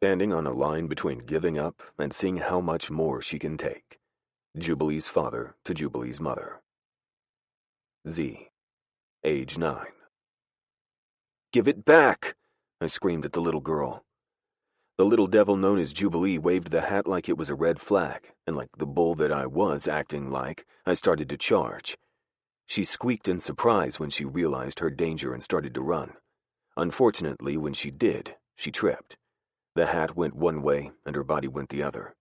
Standing on a line between giving up and seeing how much more she can take. Jubilee's father to Jubilee's mother. Z. Age 9. "Give it back!" I screamed at the little girl. The little devil known as Jubilee waved the hat like it was a red flag, and like the bull that I was acting like, I started to charge. She squeaked in surprise when she realized her danger and started to run. Unfortunately, when she did, she tripped. The hat went one way and her body went the other.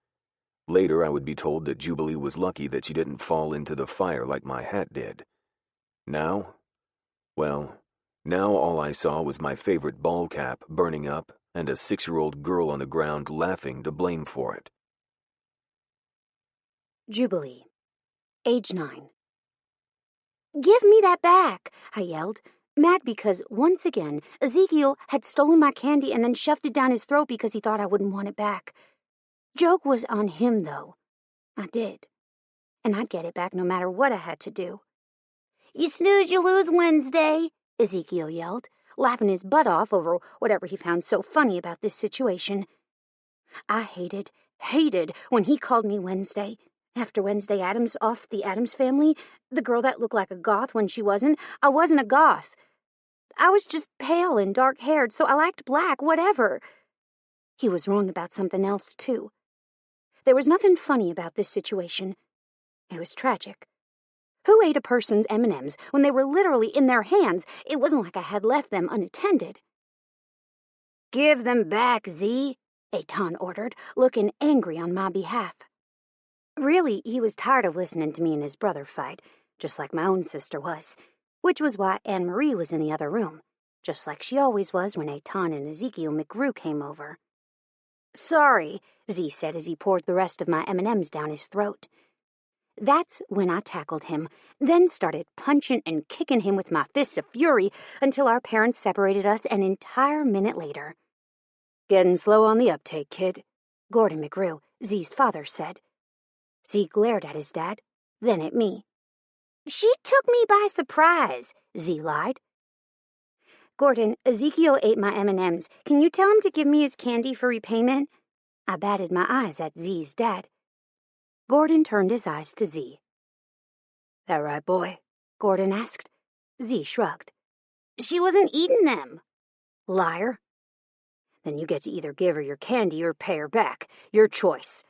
Later, I would be told that Jubilee was lucky that she didn't fall into the fire like my hat did. Now? Well, now all I saw was my favorite ball cap burning up and a 6-year-old girl on the ground laughing to blame for it. Jubilee, age 9. "Give me that back," I yelled, mad because, once again, Ezekiel had stolen my candy and then shoved it down his throat because he thought I wouldn't want it back. Joke was on him, though. I did. And I'd get it back no matter what I had to do. "You snooze, you lose, Wednesday," Ezekiel yelled, laughing his butt off over whatever he found so funny about this situation. I hated when he called me Wednesday. After Wednesday Addams off the Addams Family, the girl that looked like a goth when she wasn't, I wasn't a goth. I was just pale and dark-haired, so I liked black, whatever. He was wrong about something else, too. There was nothing funny about this situation. It was tragic. Who ate a person's M&Ms when they were literally in their hands? It wasn't like I had left them unattended. "Give them back, Z," Eitan ordered, looking angry on my behalf. Really, he was tired of listening to me and his brother fight, just like my own sister was, which was why Anne-Marie was in the other room, just like she always was when Eitan and Ezekiel McGrew came over. "Sorry," Z said as he poured the rest of my M&Ms down his throat. That's when I tackled him, then started punching and kicking him with my fists of fury until our parents separated us an entire minute later. "Getting slow on the uptake, kid," Gordon McGrew, Z's father, said. Z glared at his dad, then at me. "She took me by surprise," Z lied. "Gordon, Ezekiel ate my M&Ms. Can you tell him to give me his candy for repayment?" I batted my eyes at Z's dad. Gordon turned his eyes to Z. "That right, boy?" Gordon asked. Z shrugged. "She wasn't eating them." "Liar." "Then you get to either give her your candy or pay her back. Your choice."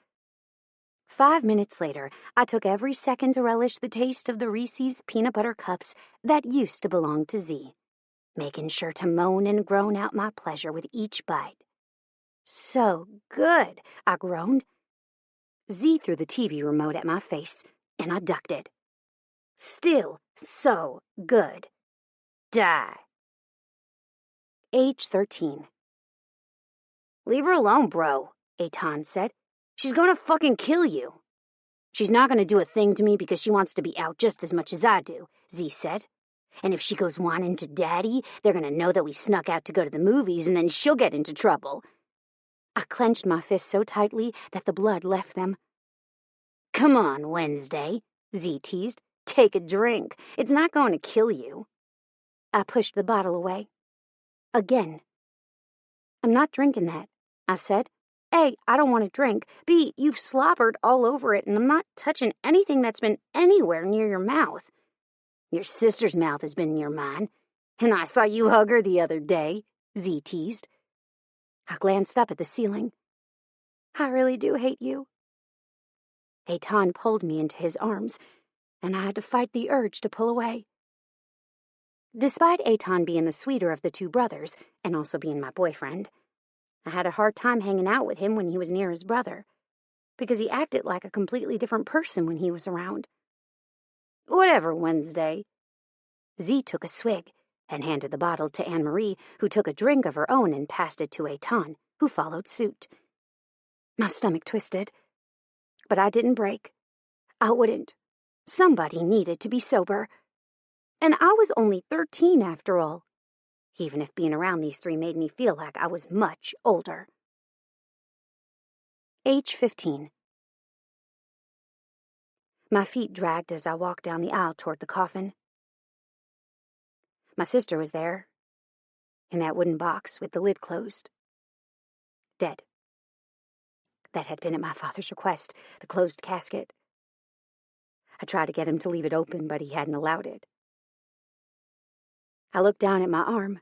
5 minutes later, I took every second to relish the taste of the Reese's peanut butter cups that used to belong to Z, making sure to moan and groan out my pleasure with each bite. "So good," I groaned. Z threw the TV remote at my face, and I ducked it. "Still so good. Die." Age 13. "Leave her alone, bro," Eitan said. "She's gonna fucking kill you." "She's not gonna do a thing to me because she wants to be out just as much as I do," Z said. "And if she goes whining to Daddy, they're gonna know that we snuck out to go to the movies and then she'll get into trouble." I clenched my fists so tightly that the blood left them. "Come on, Wednesday," Z teased. "Take a drink. It's not going to kill you." I pushed the bottle away. Again. "I'm not drinking that," I said. "A, I don't want to drink. B, you've slobbered all over it, and I'm not touching anything that's been anywhere near your mouth. Your sister's mouth has been near mine, and I saw you hug her the other day," Z teased. I glanced up at the ceiling. "I really do hate you." Eitan pulled me into his arms, and I had to fight the urge to pull away. Despite Eitan being the sweeter of the two brothers, and also being my boyfriend, I had a hard time hanging out with him when he was near his brother, because he acted like a completely different person when he was around. "Whatever, Wednesday." Z took a swig and handed the bottle to Anne-Marie, who took a drink of her own and passed it to Eitan, who followed suit. My stomach twisted, but I didn't break. I wouldn't. Somebody needed to be sober. And I was only 13 after all, even if being around these three made me feel like I was much older. Age 15. My feet dragged as I walked down the aisle toward the coffin. My sister was there, in that wooden box with the lid closed. Dead. That had been at my father's request, the closed casket. I tried to get him to leave it open, but he hadn't allowed it. I looked down at my arm,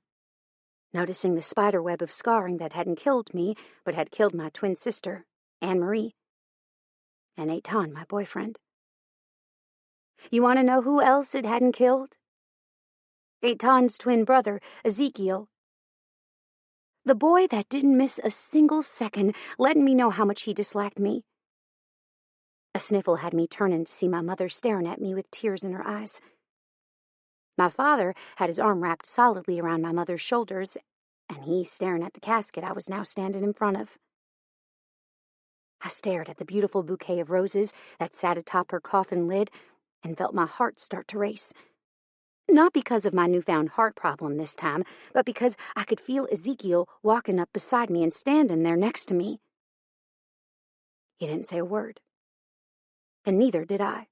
noticing the spider web of scarring that hadn't killed me, but had killed my twin sister, Anne-Marie, and Eitan, my boyfriend. You want to know who else it hadn't killed? Eitan's twin brother, Ezekiel. The boy that didn't miss a single second letting me know how much he disliked me. A sniffle had me turning to see my mother staring at me with tears in her eyes. My father had his arm wrapped solidly around my mother's shoulders, and he staring at the casket I was now standing in front of. I stared at the beautiful bouquet of roses that sat atop her coffin lid and felt my heart start to race. Not because of my newfound heart problem this time, but because I could feel Ezekiel walking up beside me and standing there next to me. He didn't say a word, and neither did I.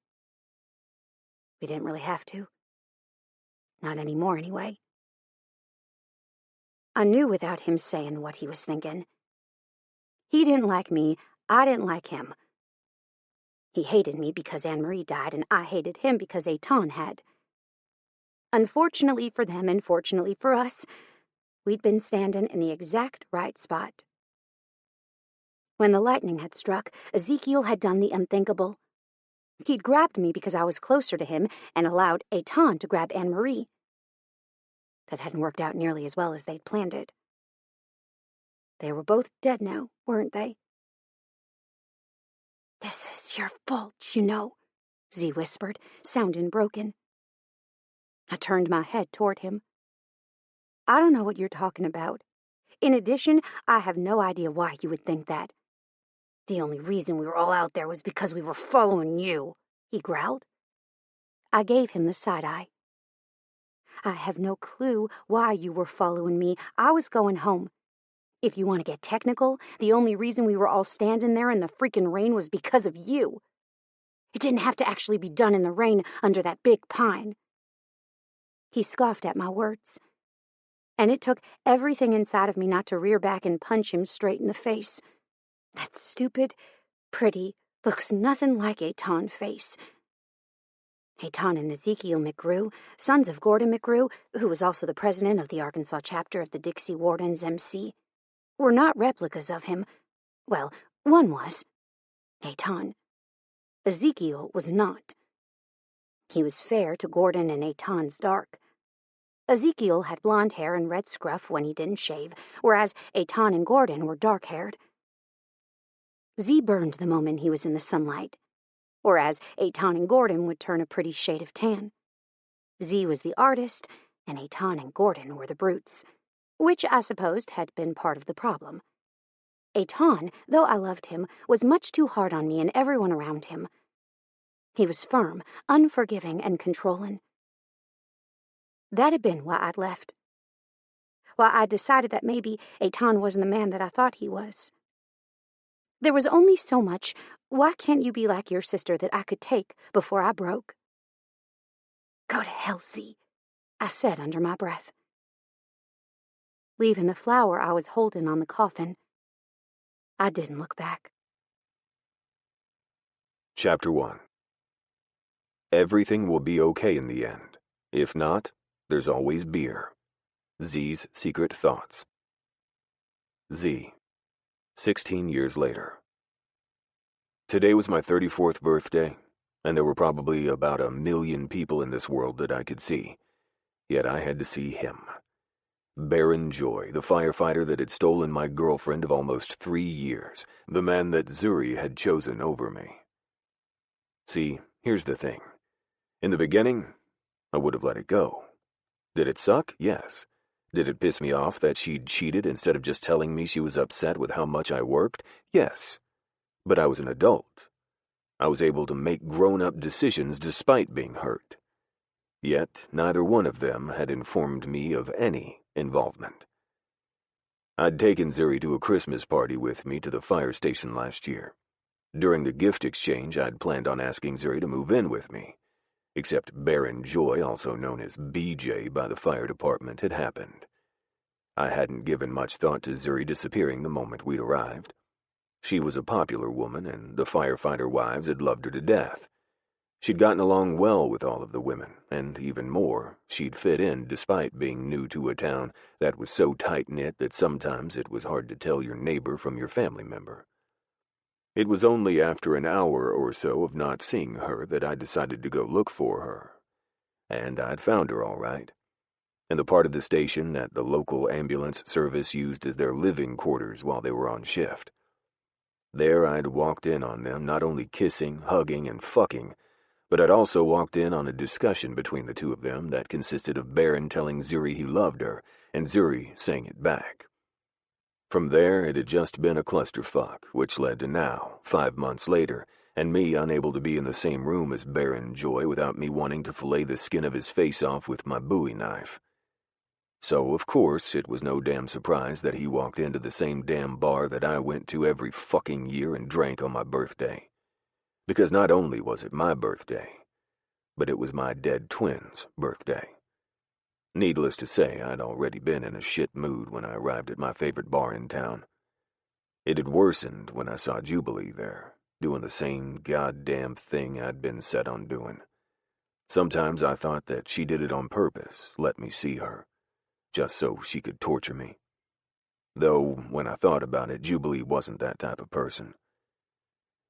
We didn't really have to. Not anymore, anyway. I knew without him saying what he was thinking. He didn't like me, I didn't like him. He hated me because Anne-Marie died, and I hated him because Eitan had. Unfortunately for them and fortunately for us, we'd been standing in the exact right spot. When the lightning had struck, Ezekiel had done the unthinkable. He'd grabbed me because I was closer to him and allowed Eitan to grab Anne-Marie. That hadn't worked out nearly as well as they'd planned it. They were both dead now, weren't they? "This is your fault, you know," Z whispered, sounding broken. I turned my head toward him. "I don't know what you're talking about. In addition, I have no idea why you would think that. The only reason we were all out there was because we were following you," he growled. I gave him the side-eye. "I have no clue why you were following me. I was going home. If you want to get technical, the only reason we were all standing there in the freaking rain was because of you. It didn't have to actually be done in the rain under that big pine." He scoffed at my words, and it took everything inside of me not to rear back and punch him straight in the face. That stupid, pretty, looks nothing like Eitan face. Eitan and Ezekiel McGrew, sons of Gordon McGrew, who was also the president of the Arkansas chapter of the Dixie Wardens MC, were not replicas of him. Well, one was. Eitan. Ezekiel was not. He was fair to Gordon and Eitan's dark. Ezekiel had blonde hair and red scruff when he didn't shave, whereas Eitan and Gordon were dark-haired. Z burned the moment he was in the sunlight, whereas Eitan and Gordon would turn a pretty shade of tan. Z was the artist, and Eitan and Gordon were the brutes, which I supposed had been part of the problem. Eitan, though I loved him, was much too hard on me and everyone around him. He was firm, unforgiving, and controlling. That had been why I'd left. Why I'd decided that maybe Eitan wasn't the man that I thought he was. There was only so much, "Why can't you be like your sister," that I could take before I broke. "Go to hell, Z," I said under my breath. Leaving the flower I was holding on the coffin, I didn't look back. Chapter 1. Everything will be okay in the end. If not, there's always beer. Z's secret thoughts. Z. 16 years later. Today was my 34th birthday, and there were probably about 1 million people in this world that I could see. Yet I had to see him. Baron Joy, the firefighter that had stolen my girlfriend of almost 3 years, the man that Zuri had chosen over me. See, here's the thing. In the beginning, I would have let it go. Did it suck? Yes. Did it piss me off that she'd cheated instead of just telling me she was upset with how much I worked? Yes. But I was an adult. I was able to make grown-up decisions despite being hurt. Yet neither one of them had informed me of any involvement. I'd taken Zuri to a Christmas party with me to the fire station last year. During the gift exchange, I'd planned on asking Zuri to move in with me. Except Baron Joy, also known as BJ by the fire department, had happened. I hadn't given much thought to Zuri disappearing the moment we'd arrived. She was a popular woman, and the firefighter wives had loved her to death. She'd gotten along well with all of the women, and even more, she'd fit in despite being new to a town that was so tight-knit that sometimes it was hard to tell your neighbor from your family member. It was only after an hour or so of not seeing her that I decided to go look for her. And I'd found her all right. In the part of the station that the local ambulance service used as their living quarters while they were on shift. There I'd walked in on them not only kissing, hugging, and fucking, but I'd also walked in on a discussion between the two of them that consisted of Baron telling Zuri he loved her, and Zuri saying it back. From there, it had just been a clusterfuck, which led to now, 5 months later, and me unable to be in the same room as Baron Joy without me wanting to fillet the skin of his face off with my Bowie knife. So, of course, it was no damn surprise that he walked into the same damn bar that I went to every fucking year and drank on my birthday. Because not only was it my birthday, but it was my dead twin's birthday. Needless to say, I'd already been in a shit mood when I arrived at my favorite bar in town. It had worsened when I saw Jubilee there, doing the same goddamn thing I'd been set on doing. Sometimes I thought that she did it on purpose, let me see her, just so she could torture me. Though, when I thought about it, Jubilee wasn't that type of person.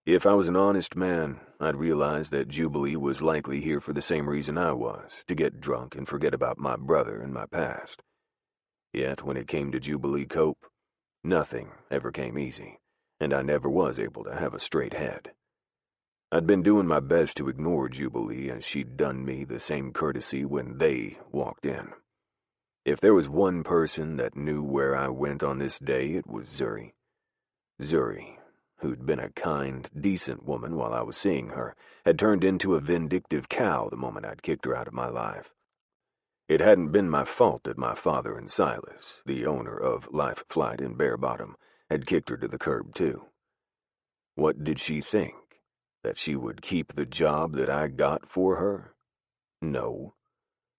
If I was an honest man, I'd realize that Jubilee was likely here for the same reason I was, to get drunk and forget about my brother and my past. Yet, when it came to Jubilee Cope, nothing ever came easy, and I never was able to have a straight head. I'd been doing my best to ignore Jubilee as she'd done me the same courtesy when they walked in. If there was one person that knew where I went on this day, it was Zuri. Zuri, who'd been a kind, decent woman while I was seeing her, had turned into a vindictive cow the moment I'd kicked her out of my life. It hadn't been my fault that my father and Silas, the owner of Life Flight in Bear Bottom, had kicked her to the curb too. What did she think? That she would keep the job that I got for her? No.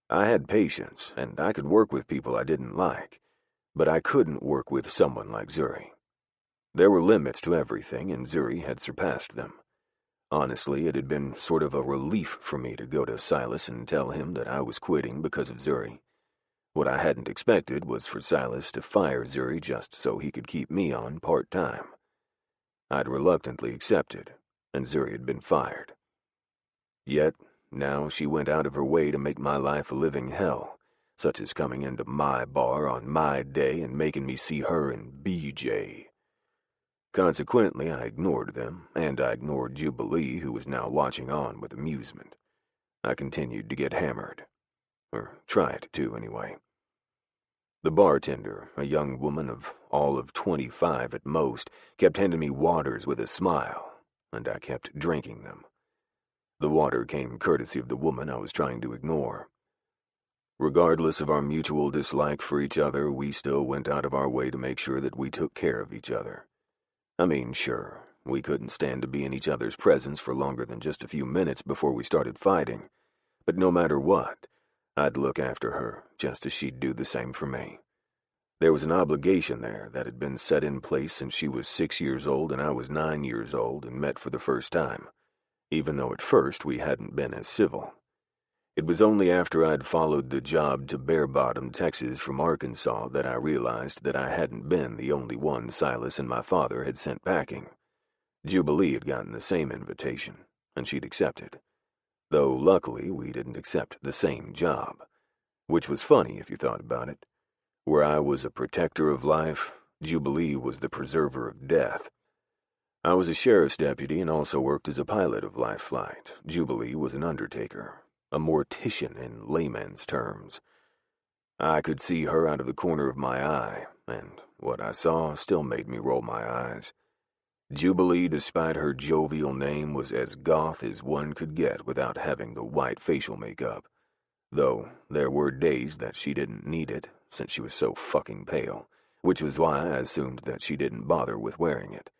I had patience, and I could work with people I didn't like, but I couldn't work with someone like Zuri. There were limits to everything, and Zuri had surpassed them. Honestly, it had been sort of a relief for me to go to Silas and tell him that I was quitting because of Zuri. What I hadn't expected was for Silas to fire Zuri just so he could keep me on part-time. I'd reluctantly accepted, and Zuri had been fired. Yet, now she went out of her way to make my life a living hell, such as coming into my bar on my day and making me see her and BJ. Consequently, I ignored them, and I ignored Jubilee, who was now watching on with amusement. I continued to get hammered. Or tried to, anyway. The bartender, a young woman of all of 25 at most, kept handing me waters with a smile, and I kept drinking them. The water came courtesy of the woman I was trying to ignore. Regardless of our mutual dislike for each other, we still went out of our way to make sure that we took care of each other. I mean, sure, we couldn't stand to be in each other's presence for longer than just a few minutes before we started fighting, but no matter what, I'd look after her just as she'd do the same for me. There was an obligation there that had been set in place since she was 6 years old and I was 9 years old and met for the first time, even though at first we hadn't been as civil. It was only after I'd followed the job to Bear Bottom, Texas from Arkansas that I realized that I hadn't been the only one Silas and my father had sent packing. Jubilee had gotten the same invitation, and she'd accepted. Though luckily we didn't accept the same job, which was funny if you thought about it. Where I was a protector of life, Jubilee was the preserver of death. I was a sheriff's deputy and also worked as a pilot of Life Flight. Jubilee was an undertaker. A mortician in layman's terms. I could see her out of the corner of my eye, and what I saw still made me roll my eyes. Jubilee, despite her jovial name, was as goth as one could get without having the white facial makeup, though there were days that she didn't need it, since she was so fucking pale, which was why I assumed that she didn't bother with wearing it.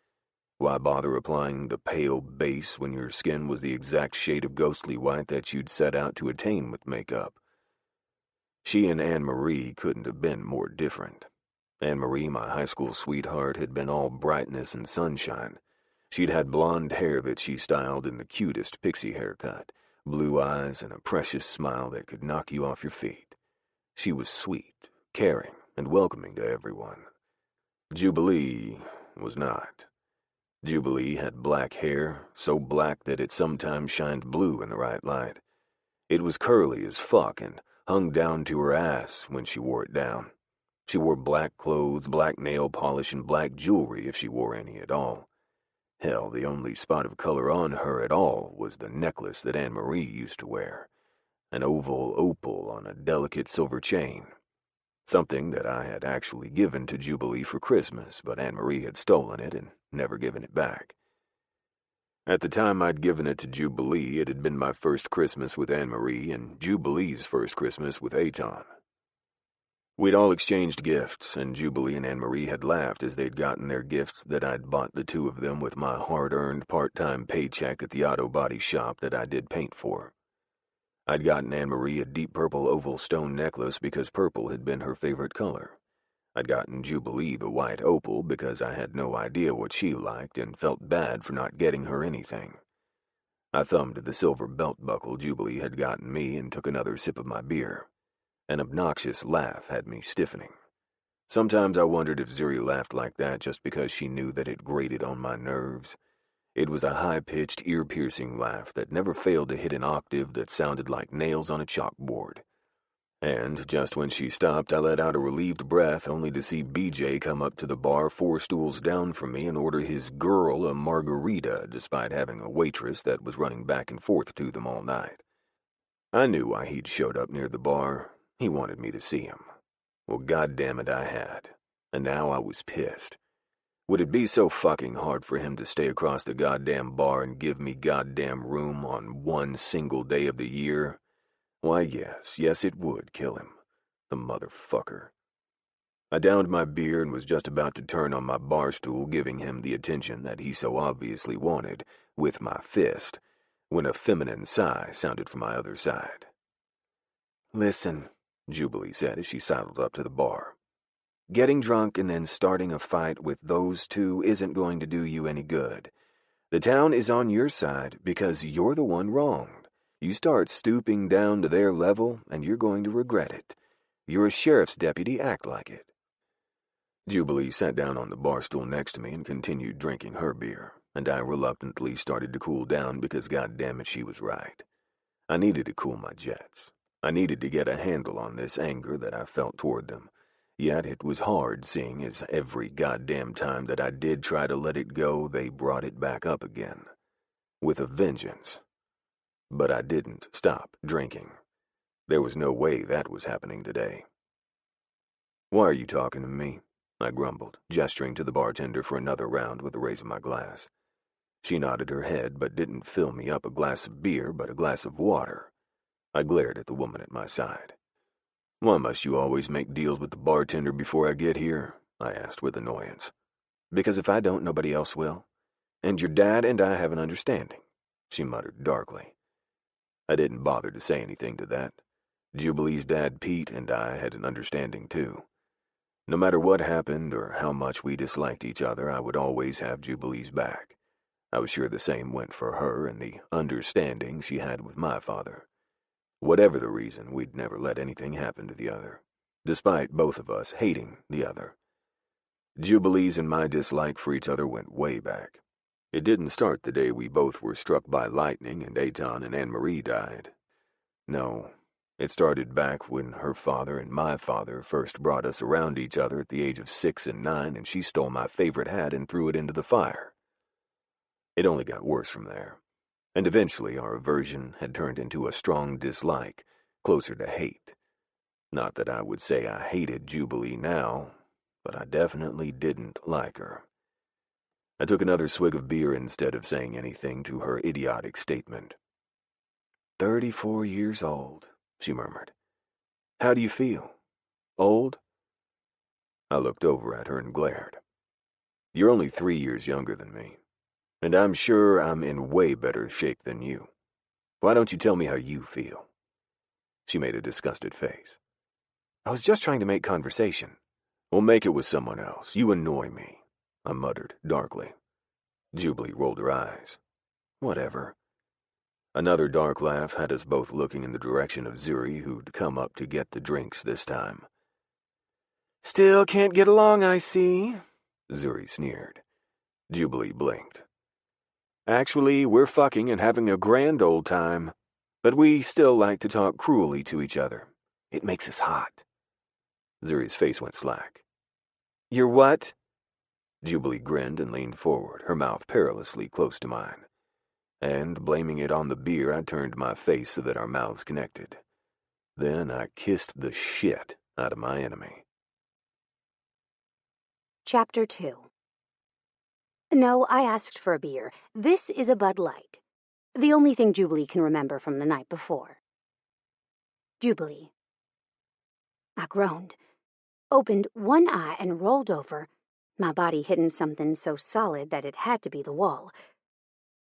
Why bother applying the pale base when your skin was the exact shade of ghostly white that you'd set out to attain with makeup? She and Anne-Marie couldn't have been more different. Anne-Marie, my high school sweetheart, had been all brightness and sunshine. She'd had blonde hair that she styled in the cutest pixie haircut, blue eyes, and a precious smile that could knock you off your feet. She was sweet, caring, and welcoming to everyone. Jubilee was not. Jubilee had black hair, so black that it sometimes shined blue in the right light. It was curly as fuck and hung down to her ass when she wore it down. She wore black clothes, black nail polish, and black jewelry if she wore any at all. Hell, the only spot of color on her at all was the necklace that Anne-Marie used to wear, an oval opal on a delicate silver chain. Something that I had actually given to Jubilee for Christmas, but Anne-Marie had stolen it and never given it back. At the time I'd given it to Jubilee, it had been my first Christmas with Anne-Marie and Jubilee's first Christmas with Aton. We'd all exchanged gifts, and Jubilee and Anne-Marie had laughed as they'd gotten their gifts that I'd bought the two of them with my hard-earned part-time paycheck at the auto body shop that I did paint for. I'd gotten Anne-Marie a deep purple oval stone necklace because purple had been her favorite color. I'd gotten Jubilee the white opal because I had no idea what she liked and felt bad for not getting her anything. I thumbed the silver belt buckle Jubilee had gotten me and took another sip of my beer. An obnoxious laugh had me stiffening. Sometimes I wondered if Zuri laughed like that just because she knew that it grated on my nerves. It was a high-pitched, ear-piercing laugh that never failed to hit an octave that sounded like nails on a chalkboard. And just when she stopped, I let out a relieved breath only to see BJ come up to the bar 4 stools down from me and order his girl a margarita despite having a waitress that was running back and forth to them all night. I knew why he'd showed up near the bar. He wanted me to see him. Well, goddammit, I had. And now I was pissed. Would it be so fucking hard for him to stay across the goddamn bar and give me goddamn room on one single day of the year? Why, yes, it would kill him. The motherfucker. I downed my beer and was just about to turn on my bar stool, giving him the attention that he so obviously wanted, with my fist, when a feminine sigh sounded from my other side. "Listen," Jubilee said as she sidled up to the bar. "Getting drunk and then starting a fight with those two isn't going to do you any good. The town is on your side because you're the one wronged. You start stooping down to their level and you're going to regret it. You're a sheriff's deputy, act like it." Jubilee sat down on the bar stool next to me and continued drinking her beer, and I reluctantly started to cool down because goddammit she was right. I needed to cool my jets. I needed to get a handle on this anger that I felt toward them. Yet it was hard seeing as every goddamn time that I did try to let it go, they brought it back up again. With a vengeance. But I didn't stop drinking. There was no way that was happening today. "Why are you talking to me?" I grumbled, gesturing to the bartender for another round with a raise of my glass. She nodded her head but didn't fill me up a glass of beer but a glass of water. I glared at the woman at my side. "Why must you always make deals with the bartender before I get here?" I asked with annoyance. "Because if I don't, nobody else will. And your dad and I have an understanding," she muttered darkly. I didn't bother to say anything to that. Jubilee's dad, Pete, and I had an understanding too. No matter what happened or how much we disliked each other, I would always have Jubilee's back. I was sure the same went for her and the understanding she had with my father. Whatever the reason, we'd never let anything happen to the other, despite both of us hating the other. Jubilee's and my dislike for each other went way back. It didn't start the day we both were struck by lightning and Aton and Anne-Marie died. No, it started back when her father and my father first brought us around each other at the age of 6 and 9, and she stole my favorite hat and threw it into the fire. It only got worse from there. And eventually our aversion had turned into a strong dislike, closer to hate. Not that I would say I hated Jubilee now, but I definitely didn't like her. I took another swig of beer instead of saying anything to her idiotic statement. 34 years old, she murmured. "How do you feel? Old?" I looked over at her and glared. "You're only 3 years younger than me. And I'm sure I'm in way better shape than you. Why don't you tell me how you feel?" She made a disgusted face. "I was just trying to make conversation." We'll make it with someone else. You annoy me, I muttered darkly. Jubilee rolled her eyes. Whatever. Another dark laugh had us both looking in the direction of Zuri, who'd come up to get the drinks this time. Still can't get along, I see, Zuri sneered. Jubilee blinked. Actually, we're fucking and having a grand old time, but we still like to talk cruelly to each other. It makes us hot. Zuri's face went slack. You're what? Jubilee grinned and leaned forward, her mouth perilously close to mine. And, blaming it on the beer, I turned my face so that our mouths connected. Then I kissed the shit out of my enemy. Chapter 2. No, I asked for a beer. This is a Bud Light. The only thing Jubilee can remember from the night before. Jubilee. I groaned, opened one eye and rolled over, my body hitting something so solid that it had to be the wall.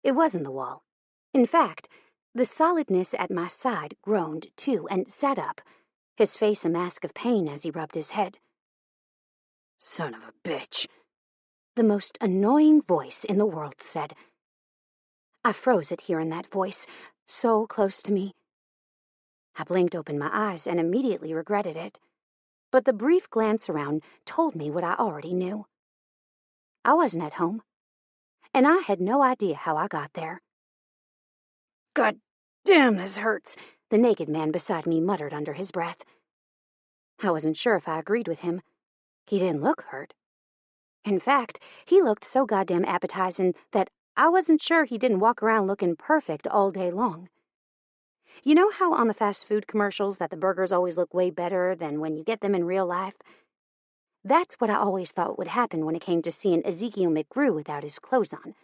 It wasn't the wall. In fact, the solidness at my side groaned too and sat up, his face a mask of pain as he rubbed his head. Son of a bitch, the most annoying voice in the world said. I froze at hearing that voice, so close to me. I blinked open my eyes and immediately regretted it, but the brief glance around told me what I already knew. I wasn't at home, and I had no idea how I got there. God damn, this hurts, the naked man beside me muttered under his breath. I wasn't sure if I agreed with him. He didn't look hurt. In fact, he looked so goddamn appetizing that I wasn't sure he didn't walk around looking perfect all day long. You know how on the fast food commercials that the burgers always look way better than when you get them in real life? That's what I always thought would happen when it came to seeing Ezekiel McGrew without his clothes on.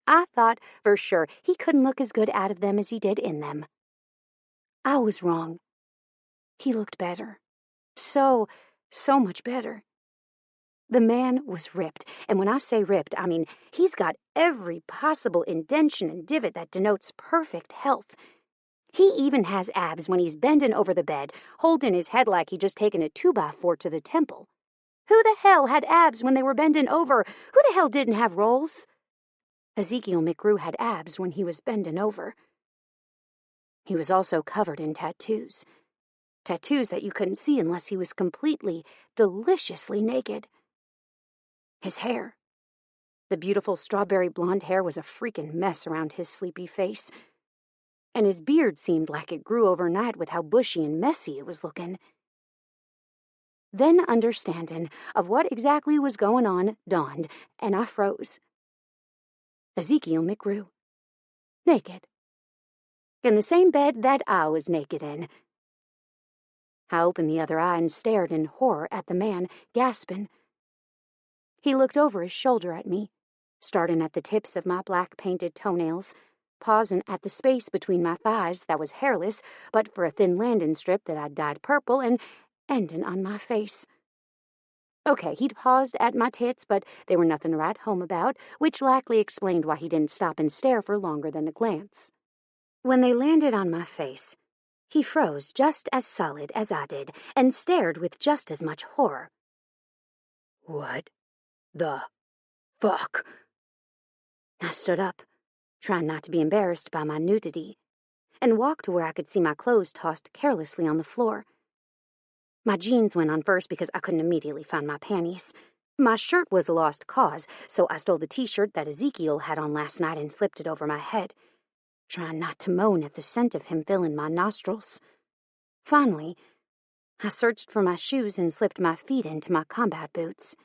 I thought for sure he couldn't look as good out of them as he did in them. I was wrong. He looked better. So much better. The man was ripped, and when I say ripped, I mean he's got every possible indention and divot that denotes perfect health. He even has abs when he's bending over the bed, holding his head like he'd just taken a 2x4 to the temple. Who the hell had abs when they were bending over? Who the hell didn't have rolls? Ezekiel McGrew had abs when he was bending over. He was also covered in tattoos. Tattoos that you couldn't see unless he was completely, deliciously naked. His hair. The beautiful strawberry blonde hair was a freaking mess around his sleepy face. And his beard seemed like it grew overnight with how bushy and messy it was looking. Then understanding of what exactly was going on dawned, and I froze. Ezekiel McGrew. Naked. In the same bed that I was naked in. I opened the other eye and stared in horror at the man, gasping. He looked over his shoulder at me, starting at the tips of my black-painted toenails, pausing at the space between my thighs that was hairless but for a thin landing strip that I'd dyed purple, and ending on my face. Okay, he'd paused at my tits, but they were nothing to write home about, which likely explained why he didn't stop and stare for longer than a glance. When they landed on my face, he froze just as solid as I did and stared with just as much horror. What the fuck? I stood up, trying not to be embarrassed by my nudity, and walked to where I could see my clothes tossed carelessly on the floor. My jeans went on first because I couldn't immediately find my panties. My shirt was a lost cause, so I stole the t-shirt that Ezekiel had on last night and slipped it over my head, trying not to moan at the scent of him filling my nostrils. Finally, I searched for my shoes and slipped my feet into my combat boots.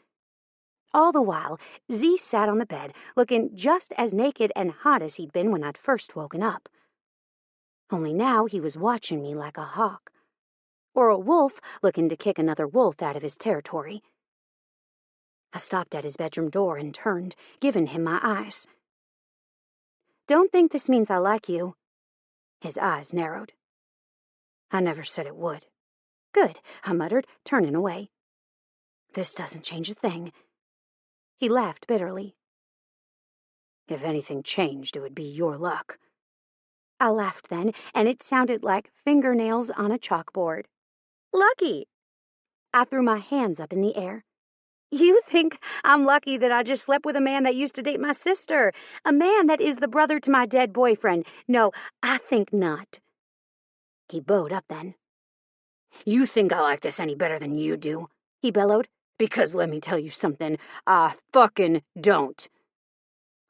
All the while, Z sat on the bed, looking just as naked and hot as he'd been when I'd first woken up. Only now he was watching me like a hawk, or a wolf looking to kick another wolf out of his territory. I stopped at his bedroom door and turned, giving him my eyes. Don't think this means I like you. His eyes narrowed. I never said it would. Good, I muttered, turning away. This doesn't change a thing. He laughed bitterly. If anything changed, it would be your luck. I laughed then, and it sounded like fingernails on a chalkboard. Lucky! I threw my hands up in the air. You think I'm lucky that I just slept with a man that used to date my sister, a man that is the brother to my dead boyfriend. No, I think not. He bowed up then. You think I like this any better than you do? He bellowed. Because let me tell you something, I fucking don't.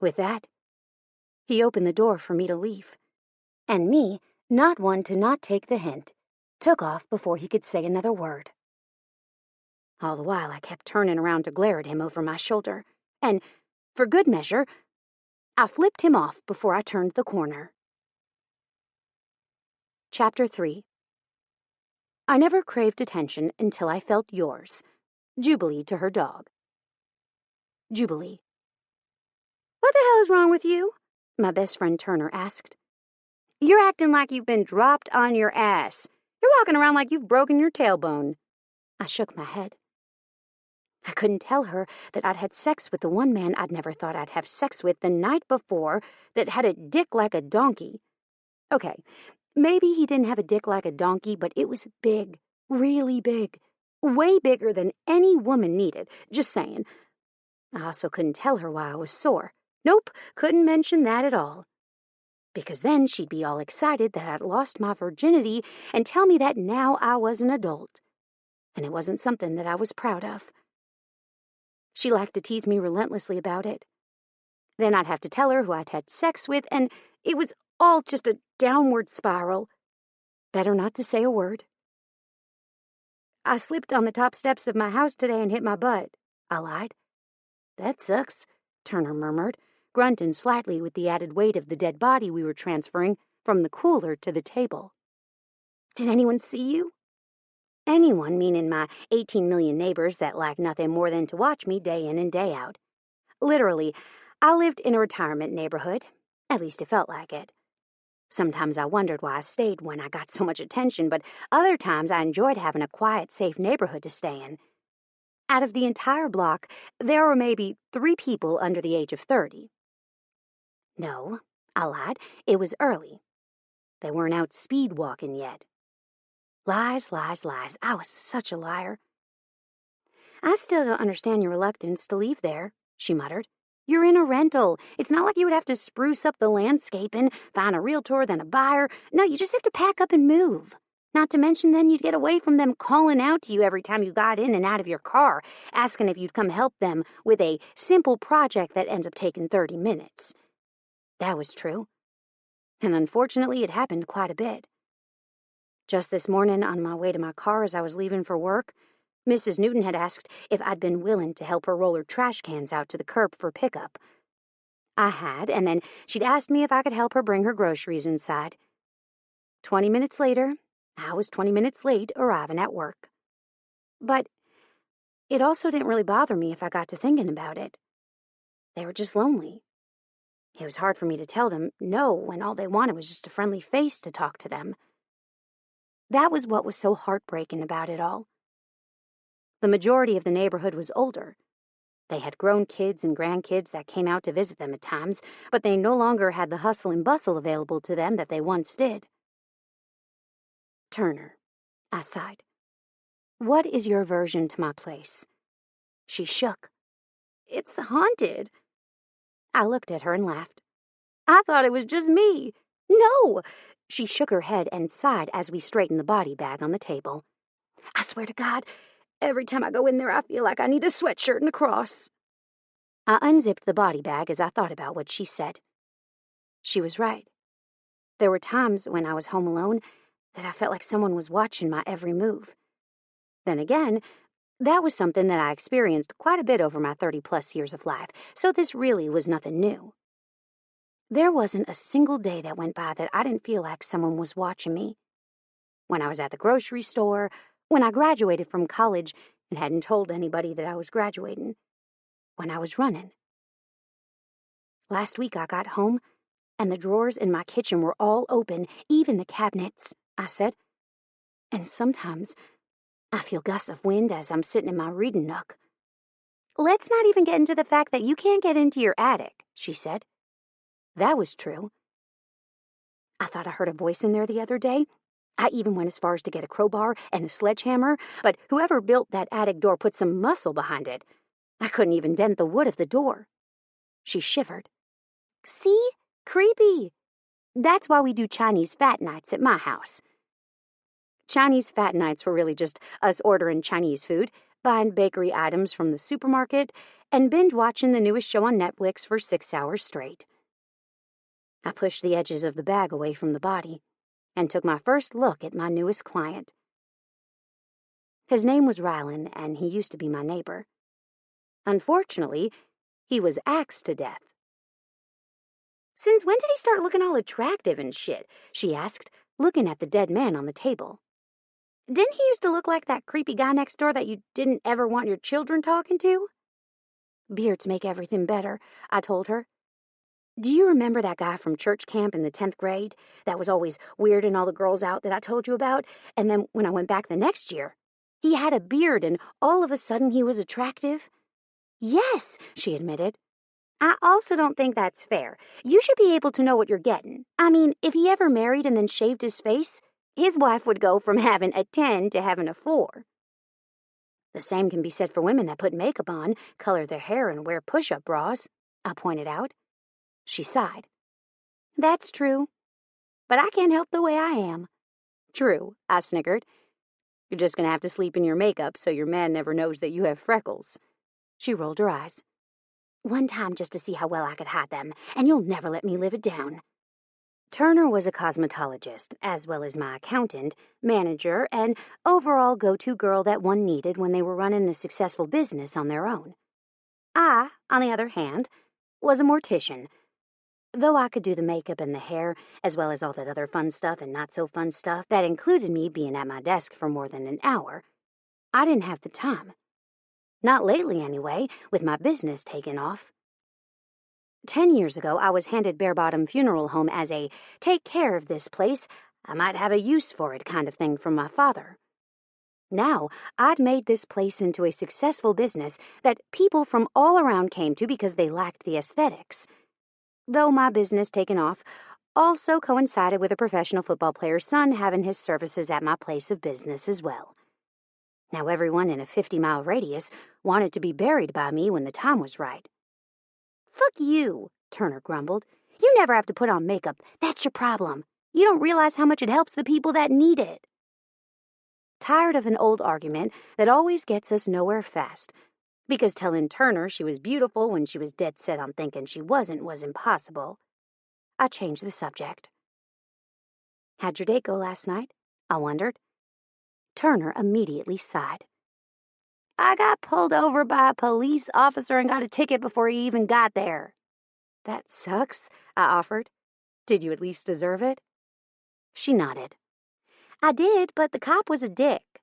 With that, he opened the door for me to leave. And me, not one to not take the hint, took off before he could say another word. All the while I kept turning around to glare at him over my shoulder, and, for good measure, I flipped him off before I turned the corner. Chapter 3. I never craved attention until I felt yours. Jubilee to her dog. Jubilee. What the hell is wrong with you? My best friend Turner asked. You're acting like you've been dropped on your ass. You're walking around like you've broken your tailbone. I shook my head. I couldn't tell her that I'd had sex with the one man I'd never thought I'd have sex with the night before that had a dick like a donkey. Okay, maybe he didn't have a dick like a donkey, but it was big, really big, way bigger than any woman needed, just saying. I also couldn't tell her why I was sore. Nope, couldn't mention that at all. Because then she'd be all excited that I'd lost my virginity and tell me that now I was an adult. And it wasn't something that I was proud of. She liked to tease me relentlessly about it. Then I'd have to tell her who I'd had sex with, and it was all just a downward spiral. Better not to say a word. I slipped on the top steps of my house today and hit my butt, I lied. That sucks, Turner murmured, grunting slightly with the added weight of the dead body we were transferring from the cooler to the table. Did anyone see you? Anyone, meaning my 18 million neighbors that like nothing more than to watch me day in and day out. Literally, I lived in a retirement neighborhood. At least it felt like it. Sometimes I wondered why I stayed when I got so much attention, but other times I enjoyed having a quiet, safe neighborhood to stay in. Out of the entire block, there were maybe 3 people under the age of 30. No, I lied. It was early. They weren't out speed walking yet. Lies, lies, lies. I was such a liar. I still don't understand your reluctance to leave there, she muttered. You're in a rental. It's not like you would have to spruce up the landscaping, find a realtor, then a buyer. No, you just have to pack up and move. Not to mention then you'd get away from them calling out to you every time you got in and out of your car, asking if you'd come help them with a simple project that ends up taking 30 minutes. That was true. And unfortunately, it happened quite a bit. Just this morning, on my way to my car as I was leaving for work, Mrs. Newton had asked if I'd been willing to help her roll her trash cans out to the curb for pickup. I had, and then she'd asked me if I could help her bring her groceries inside. 20 minutes later, I was 20 minutes late arriving at work. But it also didn't really bother me if I got to thinking about it. They were just lonely. It was hard for me to tell them no when all they wanted was just a friendly face to talk to them. That was what was so heartbreaking about it all. The majority of the neighborhood was older. They had grown kids and grandkids that came out to visit them at times, but they no longer had the hustle and bustle available to them that they once did. Turner, I sighed. What is your aversion to my place? She shook. It's haunted. I looked at her and laughed. I thought it was just me. No! She shook her head and sighed as we straightened the body bag on the table. I swear to God, every time I go in there I feel like I need a sweatshirt and a cross. I unzipped the body bag as I thought about what she said. She was right. There were times when I was home alone that I felt like someone was watching my every move. Then again, that was something that I experienced quite a bit over my 30-plus years of life, so this really was nothing new. There wasn't a single day that went by that I didn't feel like someone was watching me. When I was at the grocery store, when I graduated from college and hadn't told anybody that I was graduating, when I was running. Last week I got home, and the drawers in my kitchen were all open, even the cabinets, I said. And sometimes I feel gusts of wind as I'm sitting in my reading nook. Let's not even get into the fact that you can't get into your attic, she said. That was true. I thought I heard a voice in there the other day. I even went as far as to get a crowbar and a sledgehammer, but whoever built that attic door put some muscle behind it. I couldn't even dent the wood of the door. She shivered. See? Creepy. That's why we do Chinese fat nights at my house. Chinese fat nights were really just us ordering Chinese food, buying bakery items from the supermarket, and binge-watching the newest show on Netflix for 6 hours straight. I pushed the edges of the bag away from the body and took my first look at my newest client. His name was Rylan, and he used to be my neighbor. Unfortunately, he was axed to death. "Since when did he start looking all attractive and shit?" she asked, looking at the dead man on the table. "Didn't he used to look like that creepy guy next door that you didn't ever want your children talking to?" "Beards make everything better," I told her. "Do you remember that guy from church camp in the 10th grade that was always weirding all the girls out that I told you about? And then when I went back the next year, he had a beard and all of a sudden he was attractive?" "Yes," she admitted. "I also don't think that's fair. You should be able to know what you're getting. I mean, if he ever married and then shaved his face, his wife would go from having a 10 to having a 4. The same can be said for women that put makeup on, color their hair, and wear push-up bras," I pointed out. She sighed. "That's true. But I can't help the way I am." "True," I snickered. "You're just gonna have to sleep in your makeup so your man never knows that you have freckles." She rolled her eyes. "One time just to see how well I could hide them, and you'll never let me live it down." Turner was a cosmetologist, as well as my accountant, manager, and overall go-to girl that one needed when they were running a successful business on their own. I, on the other hand, was a mortician. Though I could do the makeup and the hair, as well as all that other fun stuff and not-so-fun stuff that included me being at my desk for more than an hour, I didn't have the time. Not lately, anyway, with my business taking off. 10 years ago, I was handed Bare Bottom Funeral Home as a take care of this place, I might have a use for it kind of thing from my father. Now, I'd made this place into a successful business that people from all around came to because they lacked the aesthetics. Though my business taking off also coincided with a professional football player's son having his services at my place of business as well. Now everyone in a 50-mile radius wanted to be buried by me when the time was right. "Fuck you," Turner grumbled. "You never have to put on makeup. That's your problem. You don't realize how much it helps the people that need it." Tired of an old argument that always gets us nowhere fast, because telling Turner she was beautiful when she was dead set on thinking she wasn't was impossible, I changed the subject. "How'd your date go last night?" I wondered. Turner immediately sighed. "I got pulled over by a police officer and got a ticket before he even got there." "That sucks," I offered. "Did you at least deserve it?" She nodded. "I did, but the cop was a dick."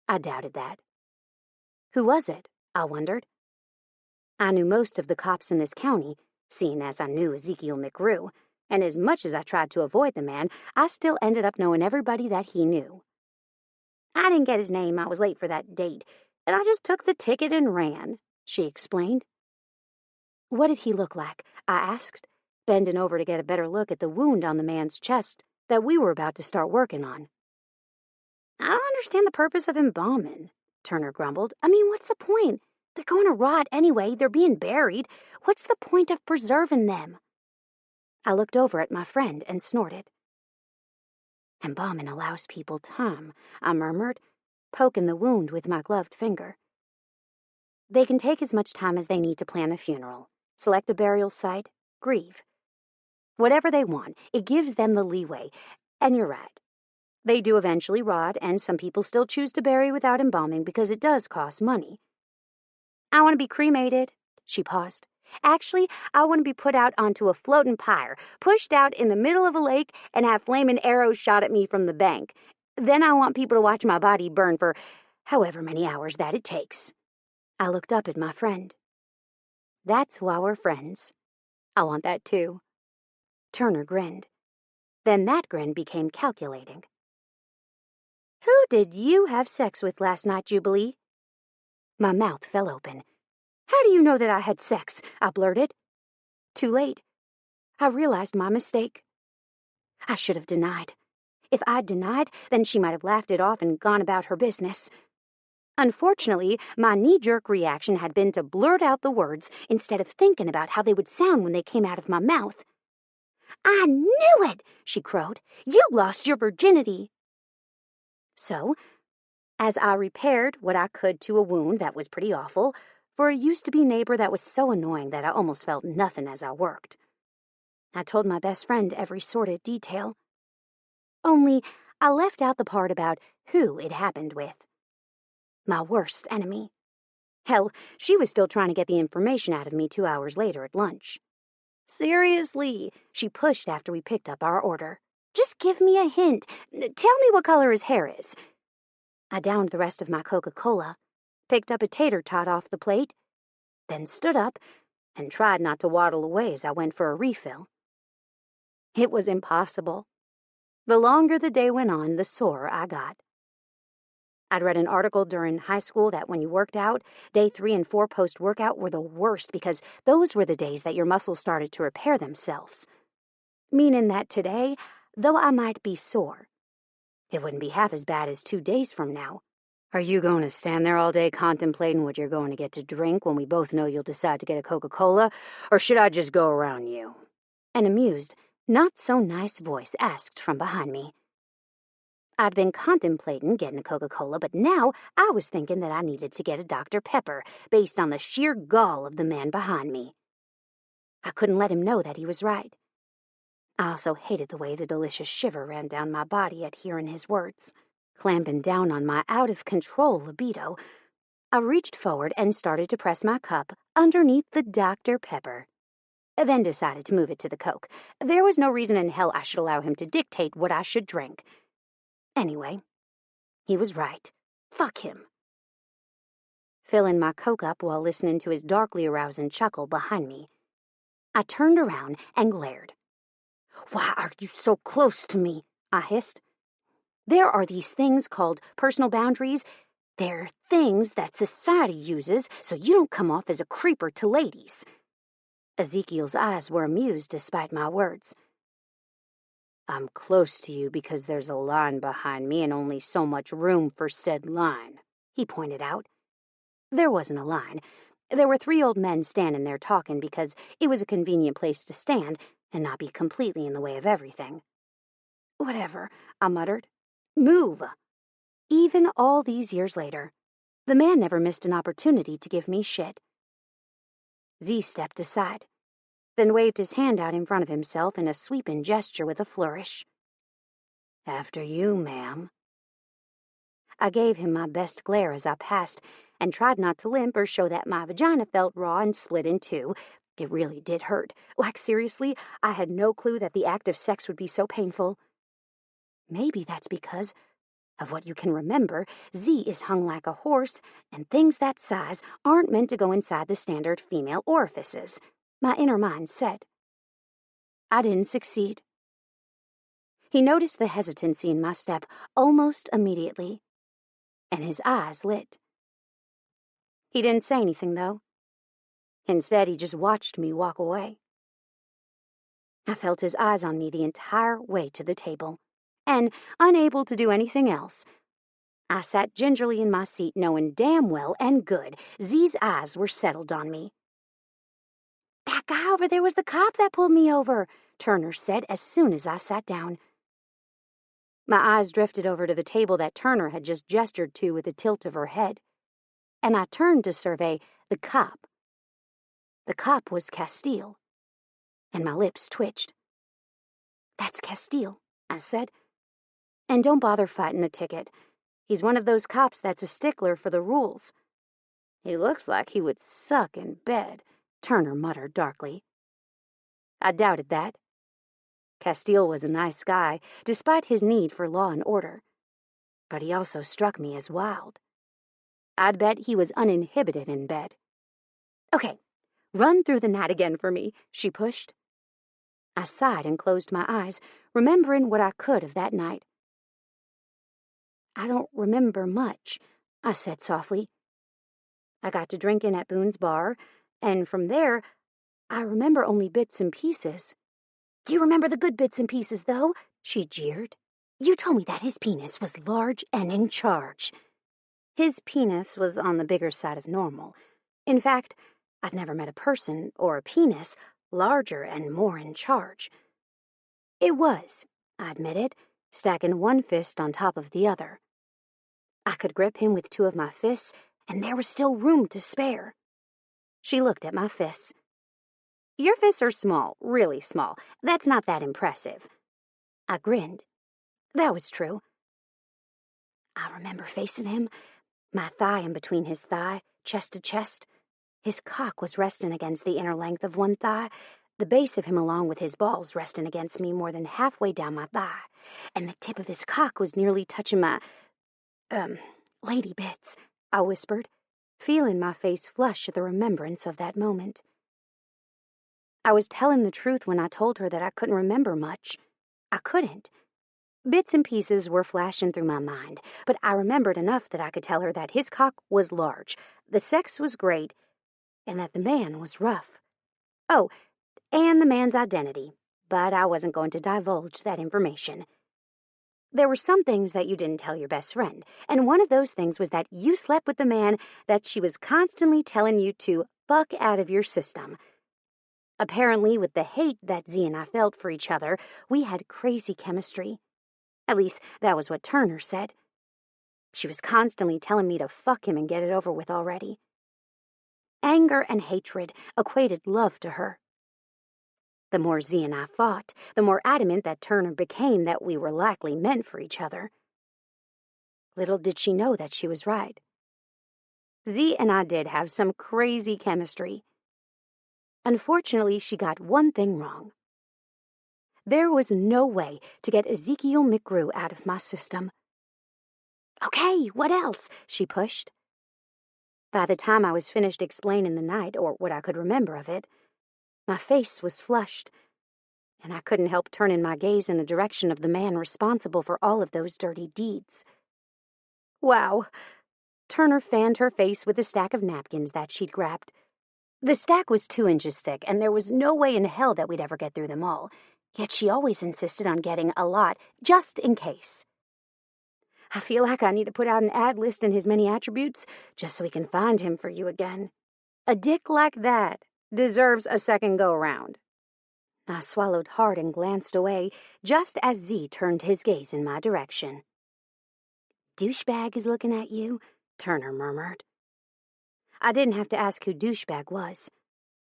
I doubted that. "Who was it?" I wondered. I knew most of the cops in this county, seeing as I knew Ezekiel McGrew, and as much as I tried to avoid the man, I still ended up knowing everybody that he knew. "I didn't get his name. I was late for that date, and I just took the ticket and ran," she explained. "What did he look like?" I asked, bending over to get a better look at the wound on the man's chest that we were about to start working on. "I don't understand the purpose of embalming," Turner grumbled. "I mean, what's the point? They're going to rot anyway. They're being buried. What's the point of preserving them?" I looked over at my friend and snorted. "Embalming allows people time," I murmured, poking the wound with my gloved finger. "They can take as much time as they need to plan the funeral, select a burial site, grieve. Whatever they want, it gives them the leeway. And you're right. They do eventually rot, and some people still choose to bury without embalming because it does cost money." "I want to be cremated." She paused. "Actually, I want to be put out onto a floating pyre, pushed out in the middle of a lake, and have flaming arrows shot at me from the bank. Then I want people to watch my body burn for however many hours that it takes." I looked up at my friend. "That's why we're friends. I want that too." Turner grinned. Then that grin became calculating. "Who did you have sex with last night, Jubilee?" My mouth fell open. "How do you know that I had sex?" I blurted. Too late. I realized my mistake. I should have denied. If I'd denied, then she might have laughed it off and gone about her business. Unfortunately, my knee-jerk reaction had been to blurt out the words instead of thinking about how they would sound when they came out of my mouth. "I knew it!" she crowed. "You lost your virginity." So, as I repaired what I could to a wound that was pretty awful, for a used-to-be neighbor that was so annoying that I almost felt nothing as I worked, I told my best friend every sordid detail. Only, I left out the part about who it happened with. My worst enemy. Hell, she was still trying to get the information out of me 2 hours later at lunch. "Seriously," she pushed after we picked up our order. "Just give me a hint. Tell me what color his hair is." I downed the rest of my Coca-Cola, picked up a tater tot off the plate, then stood up and tried not to waddle away as I went for a refill. It was impossible. The longer the day went on, the sorer I got. I'd read an article during high school that when you worked out, day 3 and 4 post-workout were the worst because those were the days that your muscles started to repair themselves. Meaning that today, though I might be sore, it wouldn't be half as bad as 2 days from now. "Are you going to stand there all day contemplating what you're going to get to drink when we both know you'll decide to get a Coca-Cola, or should I just go around you?" An amused, not-so-nice voice asked from behind me. I'd been contemplating getting a Coca-Cola, but now I was thinking that I needed to get a Dr. Pepper based on the sheer gall of the man behind me. I couldn't let him know that he was right. I also hated the way the delicious shiver ran down my body at hearing his words. Clamping down on my out-of-control libido, I reached forward and started to press my cup underneath the Dr. Pepper. Then decided to move it to the Coke. There was no reason in hell I should allow him to dictate what I should drink. Anyway, he was right. Fuck him. Filling my Coke up while listening to his darkly arousing chuckle behind me, I turned around and glared. "Why are you so close to me?" I hissed. "There are these things called personal boundaries. They're things that society uses so you don't come off as a creeper to ladies." Ezekiel's eyes were amused despite my words. "I'm close to you because there's a line behind me and only so much room for said line," he pointed out. There wasn't a line. There were 3 old men standing there talking because it was a convenient place to stand and not be completely in the way of everything. "Whatever," I muttered. "Move." Even all these years later, the man never missed an opportunity to give me shit. Z stepped aside, then waved his hand out in front of himself in a sweeping gesture with a flourish. "After you, ma'am." I gave him my best glare as I passed, and tried not to limp or show that my vagina felt raw and split in 2. It really did hurt. Like, seriously, I had no clue that the act of sex would be so painful. Maybe that's because, of what you can remember, Z is hung like a horse, and things that size aren't meant to go inside the standard female orifices, my inner mind said. I didn't succeed. He noticed the hesitancy in my step almost immediately, and his eyes lit. He didn't say anything, though. Instead, he just watched me walk away. I felt his eyes on me the entire way to the table, and, unable to do anything else, I sat gingerly in my seat knowing damn well and good Z's eyes were settled on me. "That guy over there was the cop that pulled me over," Turner said as soon as I sat down. My eyes drifted over to the table that Turner had just gestured to with a tilt of her head, and I turned to survey the cop. The cop was Castile, and my lips twitched. "That's Castile," I said. "And don't bother fighting the ticket. He's one of those cops that's a stickler for the rules." "He looks like he would suck in bed," Turner muttered darkly. I doubted that. Castile was a nice guy, despite his need for law and order, but he also struck me as wild. I'd bet he was uninhibited in bed. "Okay, run through the night again for me," she pushed. I sighed and closed my eyes, remembering what I could of that night. "I don't remember much," I said softly. "I got to drinking at Boone's bar, and from there, I remember only bits and pieces." "You remember the good bits and pieces, though," she jeered. You told me that his penis was large and in charge. His penis was on the bigger side of normal. In fact, I'd never met a person or a penis larger and more in charge. It was, I admitted, stacking one fist on top of the other. I could grip him with two of my fists, and there was still room to spare. She looked at my fists. Your fists are small, really small. That's not that impressive. I grinned. That was true. I remember facing him, my thigh in between his thigh, chest to chest. His cock was resting against the inner length of one thigh, the base of him along with his balls resting against me more than halfway down my thigh, and the tip of his cock was nearly touching my, lady bits, I whispered, feeling my face flush at the remembrance of that moment. I was telling the truth when I told her that I couldn't remember much. I couldn't. Bits and pieces were flashing through my mind, but I remembered enough that I could tell her that his cock was large, the sex was great, and that the man was rough. Oh, and the man's identity, but I wasn't going to divulge that information. There were some things that you didn't tell your best friend, and one of those things was that you slept with the man that she was constantly telling you to fuck out of your system. Apparently, with the hate that Z and I felt for each other, we had crazy chemistry. At least, that was what Turner said. She was constantly telling me to fuck him and get it over with already. Anger and hatred equated love to her. The more Z and I fought, the more adamant that Turner became that we were likely meant for each other. Little did she know that she was right. Z and I did have some crazy chemistry. Unfortunately, she got one thing wrong. There was no way to get Ezekiel McGrew out of my system. Okay, what else? She pushed. By the time I was finished explaining the night, or what I could remember of it, my face was flushed, and I couldn't help turning my gaze in the direction of the man responsible for all of those dirty deeds. Wow. Turner fanned her face with a stack of napkins that she'd grabbed. The stack was 2 inches thick, and there was no way in hell that we'd ever get through them all. Yet she always insisted on getting a lot, just in case. I feel like I need to put out an ad listing his many attributes, just so we can find him for you again. A dick like that deserves a second go-around. I swallowed hard and glanced away, just as Z turned his gaze in my direction. Douchebag is looking at you, Turner murmured. I didn't have to ask who douchebag was.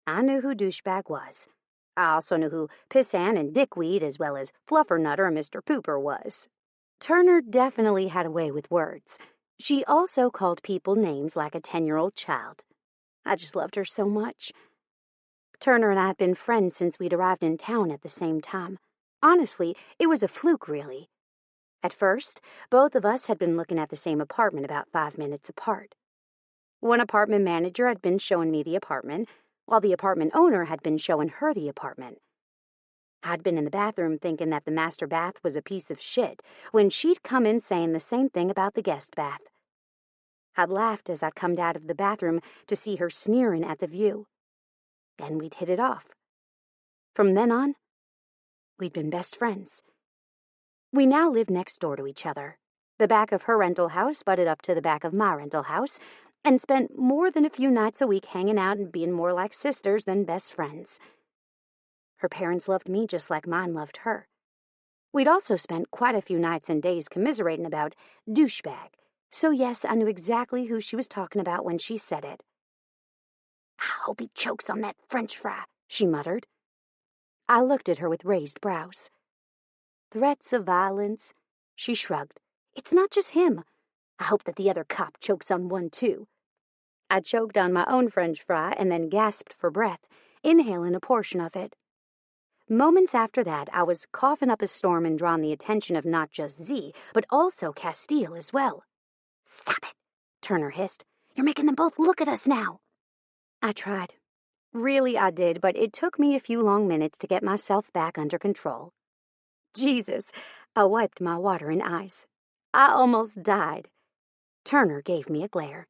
I knew who douchebag was. I also knew who pissant and dickweed, as well as fluffernutter and Mr. Pooper was. Turner definitely had a way with words. She also called people names like a 10-year-old child. I just loved her so much. Turner and I had been friends since we'd arrived in town at the same time. Honestly, it was a fluke, really. At first, both of us had been looking at the same apartment about 5 minutes apart. One apartment manager had been showing me the apartment, while the apartment owner had been showing her the apartment. I'd been in the bathroom thinking that the master bath was a piece of shit, when she'd come in saying the same thing about the guest bath. I'd laughed as I'd come out of the bathroom to see her sneering at the view. Then we'd hit it off. From then on, we'd been best friends. We now lived next door to each other. The back of her rental house butted up to the back of my rental house, and spent more than a few nights a week hanging out and being more like sisters than best friends. Her parents loved me just like mine loved her. We'd also spent quite a few nights and days commiserating about douchebag, so yes, I knew exactly who she was talking about when she said it. I hope he chokes on that French fry, she muttered. I looked at her with raised brows. Threats of violence? She shrugged. It's not just him. I hope that the other cop chokes on one, too. I choked on my own French fry and then gasped for breath, inhaling a portion of it. Moments after that, I was coughing up a storm and drawing the attention of not just Z, but also Castile as well. Stop it, Turner hissed. You're making them both look at us now. I tried. Really, I did, but it took me a few long minutes to get myself back under control. Jesus, I wiped my watering eyes. I almost died. Turner gave me a glare.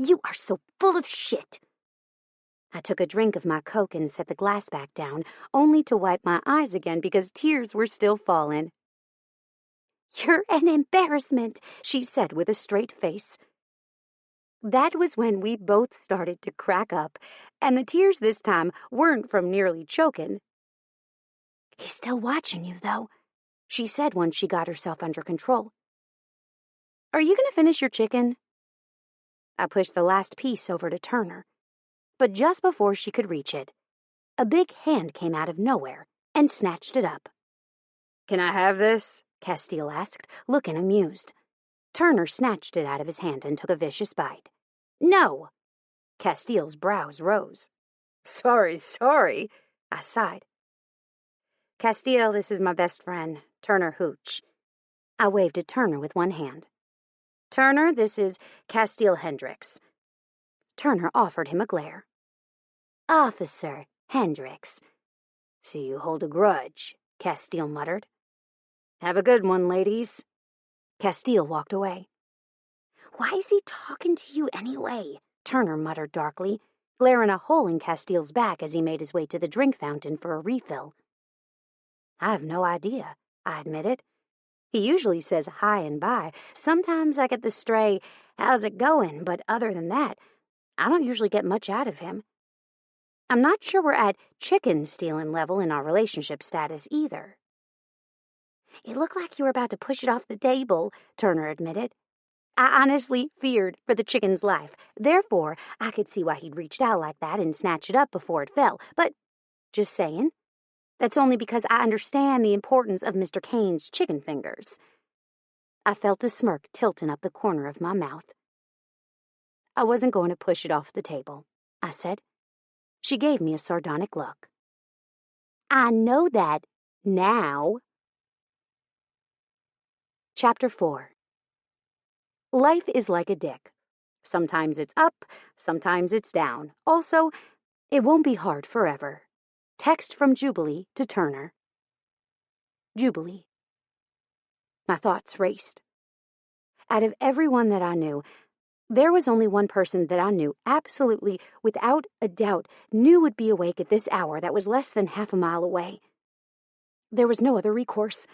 You are so full of shit. I took a drink of my Coke and set the glass back down, only to wipe my eyes again because tears were still falling. "You're an embarrassment," she said with a straight face. That was when we both started to crack up, and the tears this time weren't from nearly choking. "He's still watching you, though," she said once she got herself under control. "Are you going to finish your chicken?" I pushed the last piece over to Turner, but just before she could reach it, a big hand came out of nowhere and snatched it up. "Can I have this?" Castile asked, looking amused. Turner snatched it out of his hand and took a vicious bite. "No!" Castile's brows rose. Sorry, I sighed. "Castile, this is my best friend, Turner Hooch." I waved at Turner with one hand. "Turner, this is Castile Hendricks." Turner offered him a glare. "Officer Hendricks." "So you hold a grudge," Castile muttered. "Have a good one, ladies." Castile walked away. "Why is he talking to you anyway?" Turner muttered darkly, glaring a hole in Castile's back as he made his way to the drink fountain for a refill. "I have no idea," I admitted. "He usually says hi and bye. Sometimes I get the stray, 'How's it going?' but other than that, I don't usually get much out of him. I'm not sure we're at chicken stealing level in our relationship status either." "It looked like you were about to push it off the table," Turner admitted. "I honestly feared for the chicken's life. Therefore, I could see why he'd reached out like that and snatched it up before it fell. But, just saying, that's only because I understand the importance of Mr. Kane's chicken fingers." I felt a smirk tilting up the corner of my mouth. "I wasn't going to push it off the table," I said. She gave me a sardonic look. "I know that now." Chapter 4. Life is like a dick. Sometimes it's up, sometimes it's down. Also, it won't be hard forever. Text from Jubilee to Turner. Jubilee. My thoughts raced. Out of everyone that I knew, there was only one person that I knew absolutely, without a doubt, knew would be awake at this hour that was less than half a mile away. There was no other recourse.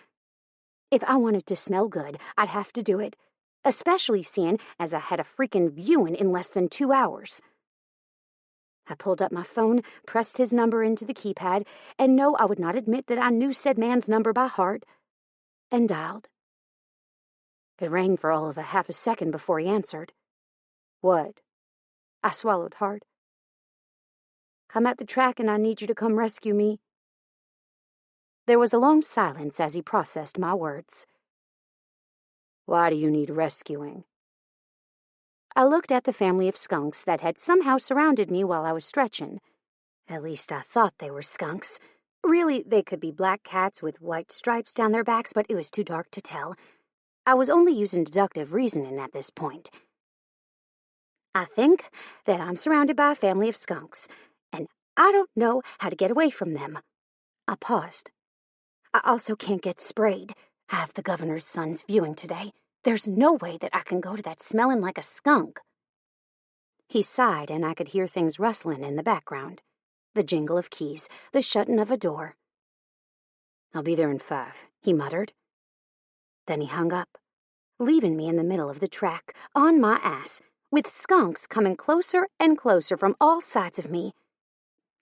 If I wanted to smell good, I'd have to do it, especially seeing as I had a freaking viewing in less than 2 hours. I pulled up my phone, pressed his number into the keypad, and no, I would not admit that I knew said man's number by heart, and dialed. It rang for all of a half a second before he answered. "What?" I swallowed hard. "I'm at the track and I need you to come rescue me." There was a long silence as he processed my words. "Why do you need rescuing?" I looked at the family of skunks that had somehow surrounded me while I was stretching. At least I thought they were skunks. Really, they could be black cats with white stripes down their backs, but it was too dark to tell. I was only using deductive reasoning at this point. "I think that I'm surrounded by a family of skunks, and I don't know how to get away from them." I paused. "I also can't get sprayed. I have the governor's son's viewing today. There's no way that I can go to that smelling like a skunk." He sighed, and I could hear things rustling in the background. The jingle of keys, the shutting of a door. "I'll be there in 5, he muttered. Then he hung up, leaving me in the middle of the track, on my ass, with skunks coming closer and closer from all sides of me.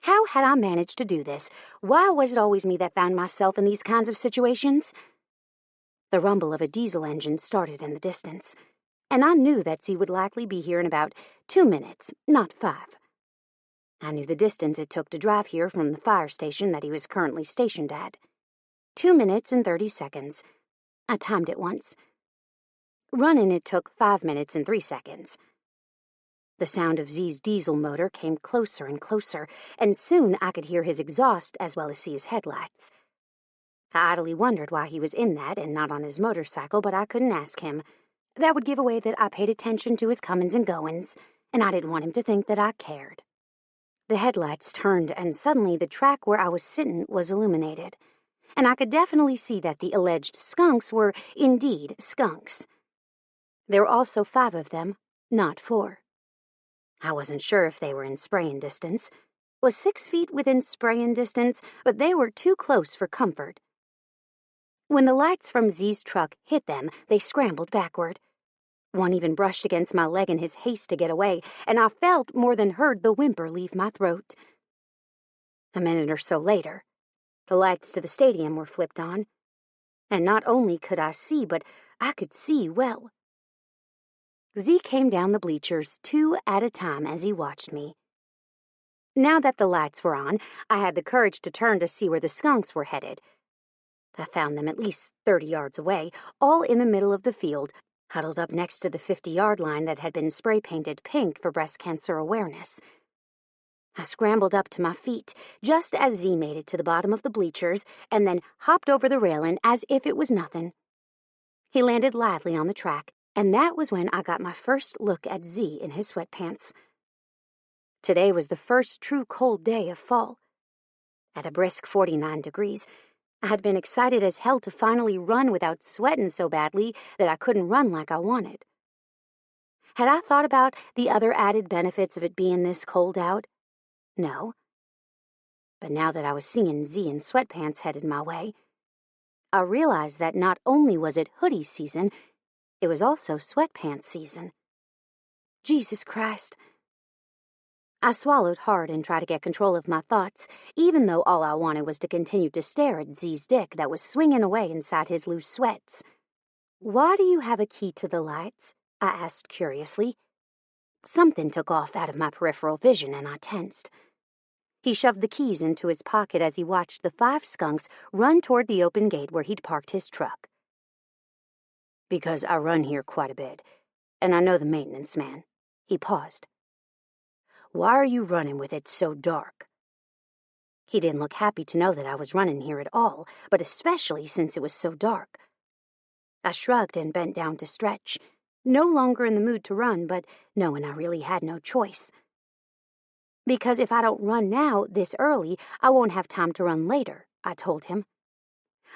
How had I managed to do this? Why was it always me that found myself in these kinds of situations? The rumble of a diesel engine started in the distance, and I knew that Z would likely be here in about 2 minutes, not 5. I knew the distance it took to drive here from the fire station that he was currently stationed at. 2 minutes and 30 seconds. I timed it once. Running, it took 5 minutes and 3 seconds. The sound of Z's diesel motor came closer and closer, and soon I could hear his exhaust as well as see his headlights. I idly wondered why he was in that and not on his motorcycle, but I couldn't ask him. That would give away that I paid attention to his comings and goings, and I didn't want him to think that I cared. The headlights turned, and suddenly the track where I was sitting was illuminated, and I could definitely see that the alleged skunks were indeed skunks. There were also 5 of them, not 4. I wasn't sure if they were in spraying distance. Was 6 feet within spraying distance, but they were too close for comfort. When the lights from Z's truck hit them, they scrambled backward. One even brushed against my leg in his haste to get away, and I felt more than heard the whimper leave my throat. A minute or so later, the lights to the stadium were flipped on, and not only could I see, but I could see well. Z came down the bleachers 2 at a time as he watched me. Now that the lights were on, I had the courage to turn to see where the skunks were headed. I found them at least 30 yards away, all in the middle of the field, huddled up next to the 50-yard line that had been spray-painted pink for breast cancer awareness. I scrambled up to my feet just as Z made it to the bottom of the bleachers and then hopped over the railing as if it was nothing. He landed lightly on the track, and that was when I got my first look at Z in his sweatpants. Today was the first true cold day of fall. At a brisk 49 degrees, I had been excited as hell to finally run without sweating so badly that I couldn't run like I wanted. Had I thought about the other added benefits of it being this cold out? No. But now that I was seeing Z in sweatpants headed my way, I realized that not only was it hoodie season, it was also sweatpants season. Jesus Christ. I swallowed hard and tried to get control of my thoughts, even though all I wanted was to continue to stare at Z's dick that was swinging away inside his loose sweats. "Why do you have a key to the lights?" I asked curiously. Something took off out of my peripheral vision and I tensed. He shoved the keys into his pocket as he watched the 5 skunks run toward the open gate where he'd parked his truck. "Because I run here quite a bit, and I know the maintenance man." He paused. "Why are you running with it so dark?" He didn't look happy to know that I was running here at all, but especially since it was so dark. I shrugged and bent down to stretch, no longer in the mood to run, but knowing I really had no choice. "Because if I don't run now, this early, I won't have time to run later," I told him.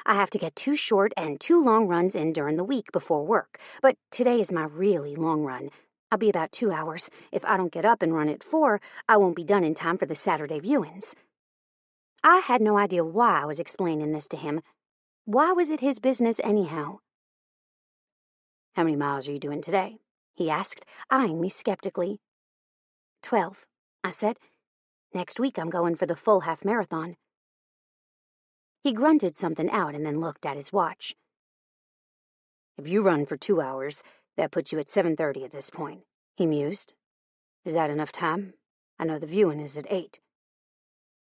"I have to get 2 short and 2 long runs in during the week before work, but today is my really long run. I'll be about 2 hours. If I don't get up and run at 4, I won't be done in time for the Saturday viewings." I had no idea why I was explaining this to him. Why was it his business anyhow? "How many miles are you doing today?" he asked, eyeing me skeptically. 12, I said. "Next week I'm going for the full half marathon." He grunted something out and then looked at his watch. "If you run for 2 hours, that puts you at 7:30 at this point," he mused. "Is that enough time? I know the viewing is at 8.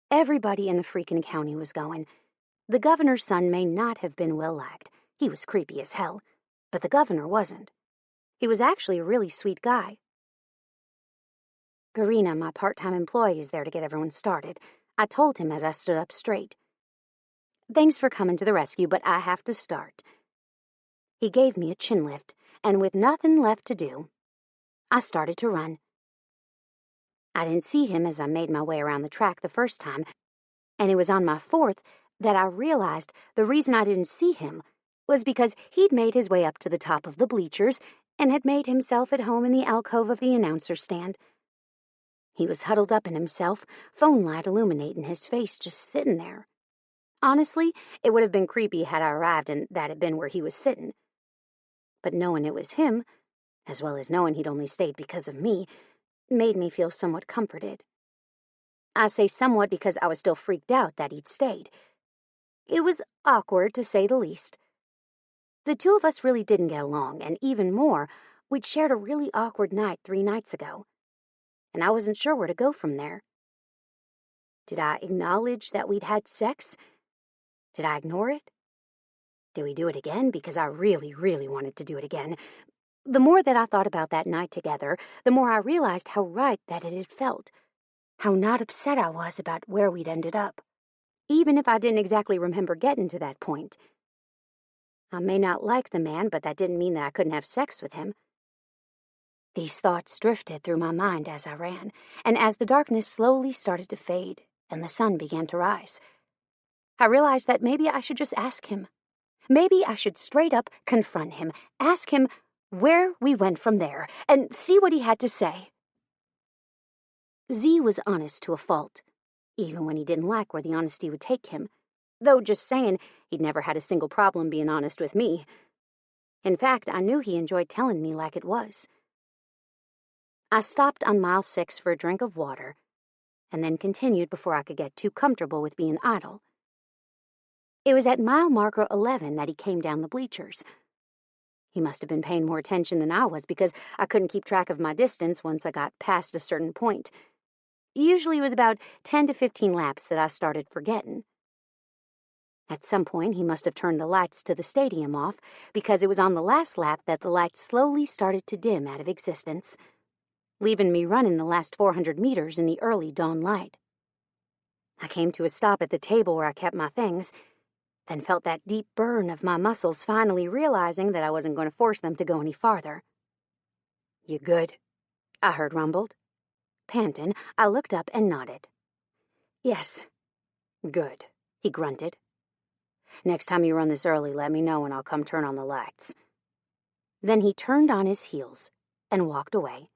Everybody in the freaking county was going. The governor's son may not have been well liked. He was creepy as hell. But the governor wasn't. He was actually a really sweet guy. "Garina, my part-time employee, is there to get everyone started," I told him as I stood up straight. "Thanks for coming to the rescue, but I have to start." He gave me a chin lift, and with nothing left to do, I started to run. I didn't see him as I made my way around the track the first time, and it was on my 4th that I realized the reason I didn't see him was because he'd made his way up to the top of the bleachers and had made himself at home in the alcove of the announcer stand. He was huddled up in himself, phone light illuminating his face, just sitting there. Honestly, it would have been creepy had I arrived and that had been where he was sitting. But knowing it was him, as well as knowing he'd only stayed because of me, made me feel somewhat comforted. I say somewhat because I was still freaked out that he'd stayed. It was awkward, to say the least. The 2 of us really didn't get along, and even more, we'd shared a really awkward night 3 nights ago, and I wasn't sure where to go from there. Did I acknowledge that we'd had sex? Did I ignore it? Did we do it again? Because I really, really wanted to do it again. The more that I thought about that night together, the more I realized how right that it had felt, how not upset I was about where we'd ended up, even if I didn't exactly remember getting to that point. I may not like the man, but that didn't mean that I couldn't have sex with him. These thoughts drifted through my mind as I ran, and as the darkness slowly started to fade and the sun began to rise, I realized that maybe I should just ask him. Maybe I should straight up confront him, ask him where we went from there, and see what he had to say. Z was honest to a fault, even when he didn't like where the honesty would take him. Though just saying, he'd never had a single problem being honest with me. In fact, I knew he enjoyed telling me like it was. I stopped on mile 6 for a drink of water, and then continued before I could get too comfortable with being idle. It was at mile marker 11 that he came down the bleachers. He must have been paying more attention than I was, because I couldn't keep track of my distance once I got past a certain point. Usually it was about 10 to 15 laps that I started forgetting. At some point, he must have turned the lights to the stadium off, because it was on the last lap that the lights slowly started to dim out of existence, leaving me running the last 400 meters in the early dawn light. I came to a stop at the table where I kept my things, then felt that deep burn of my muscles finally realizing that I wasn't going to force them to go any farther. "You good?" I heard rumbled. Panting, I looked up and nodded. "Yes." "Good," he grunted. "Next time you run this early, let me know and I'll come turn on the lights." Then he turned on his heels and walked away.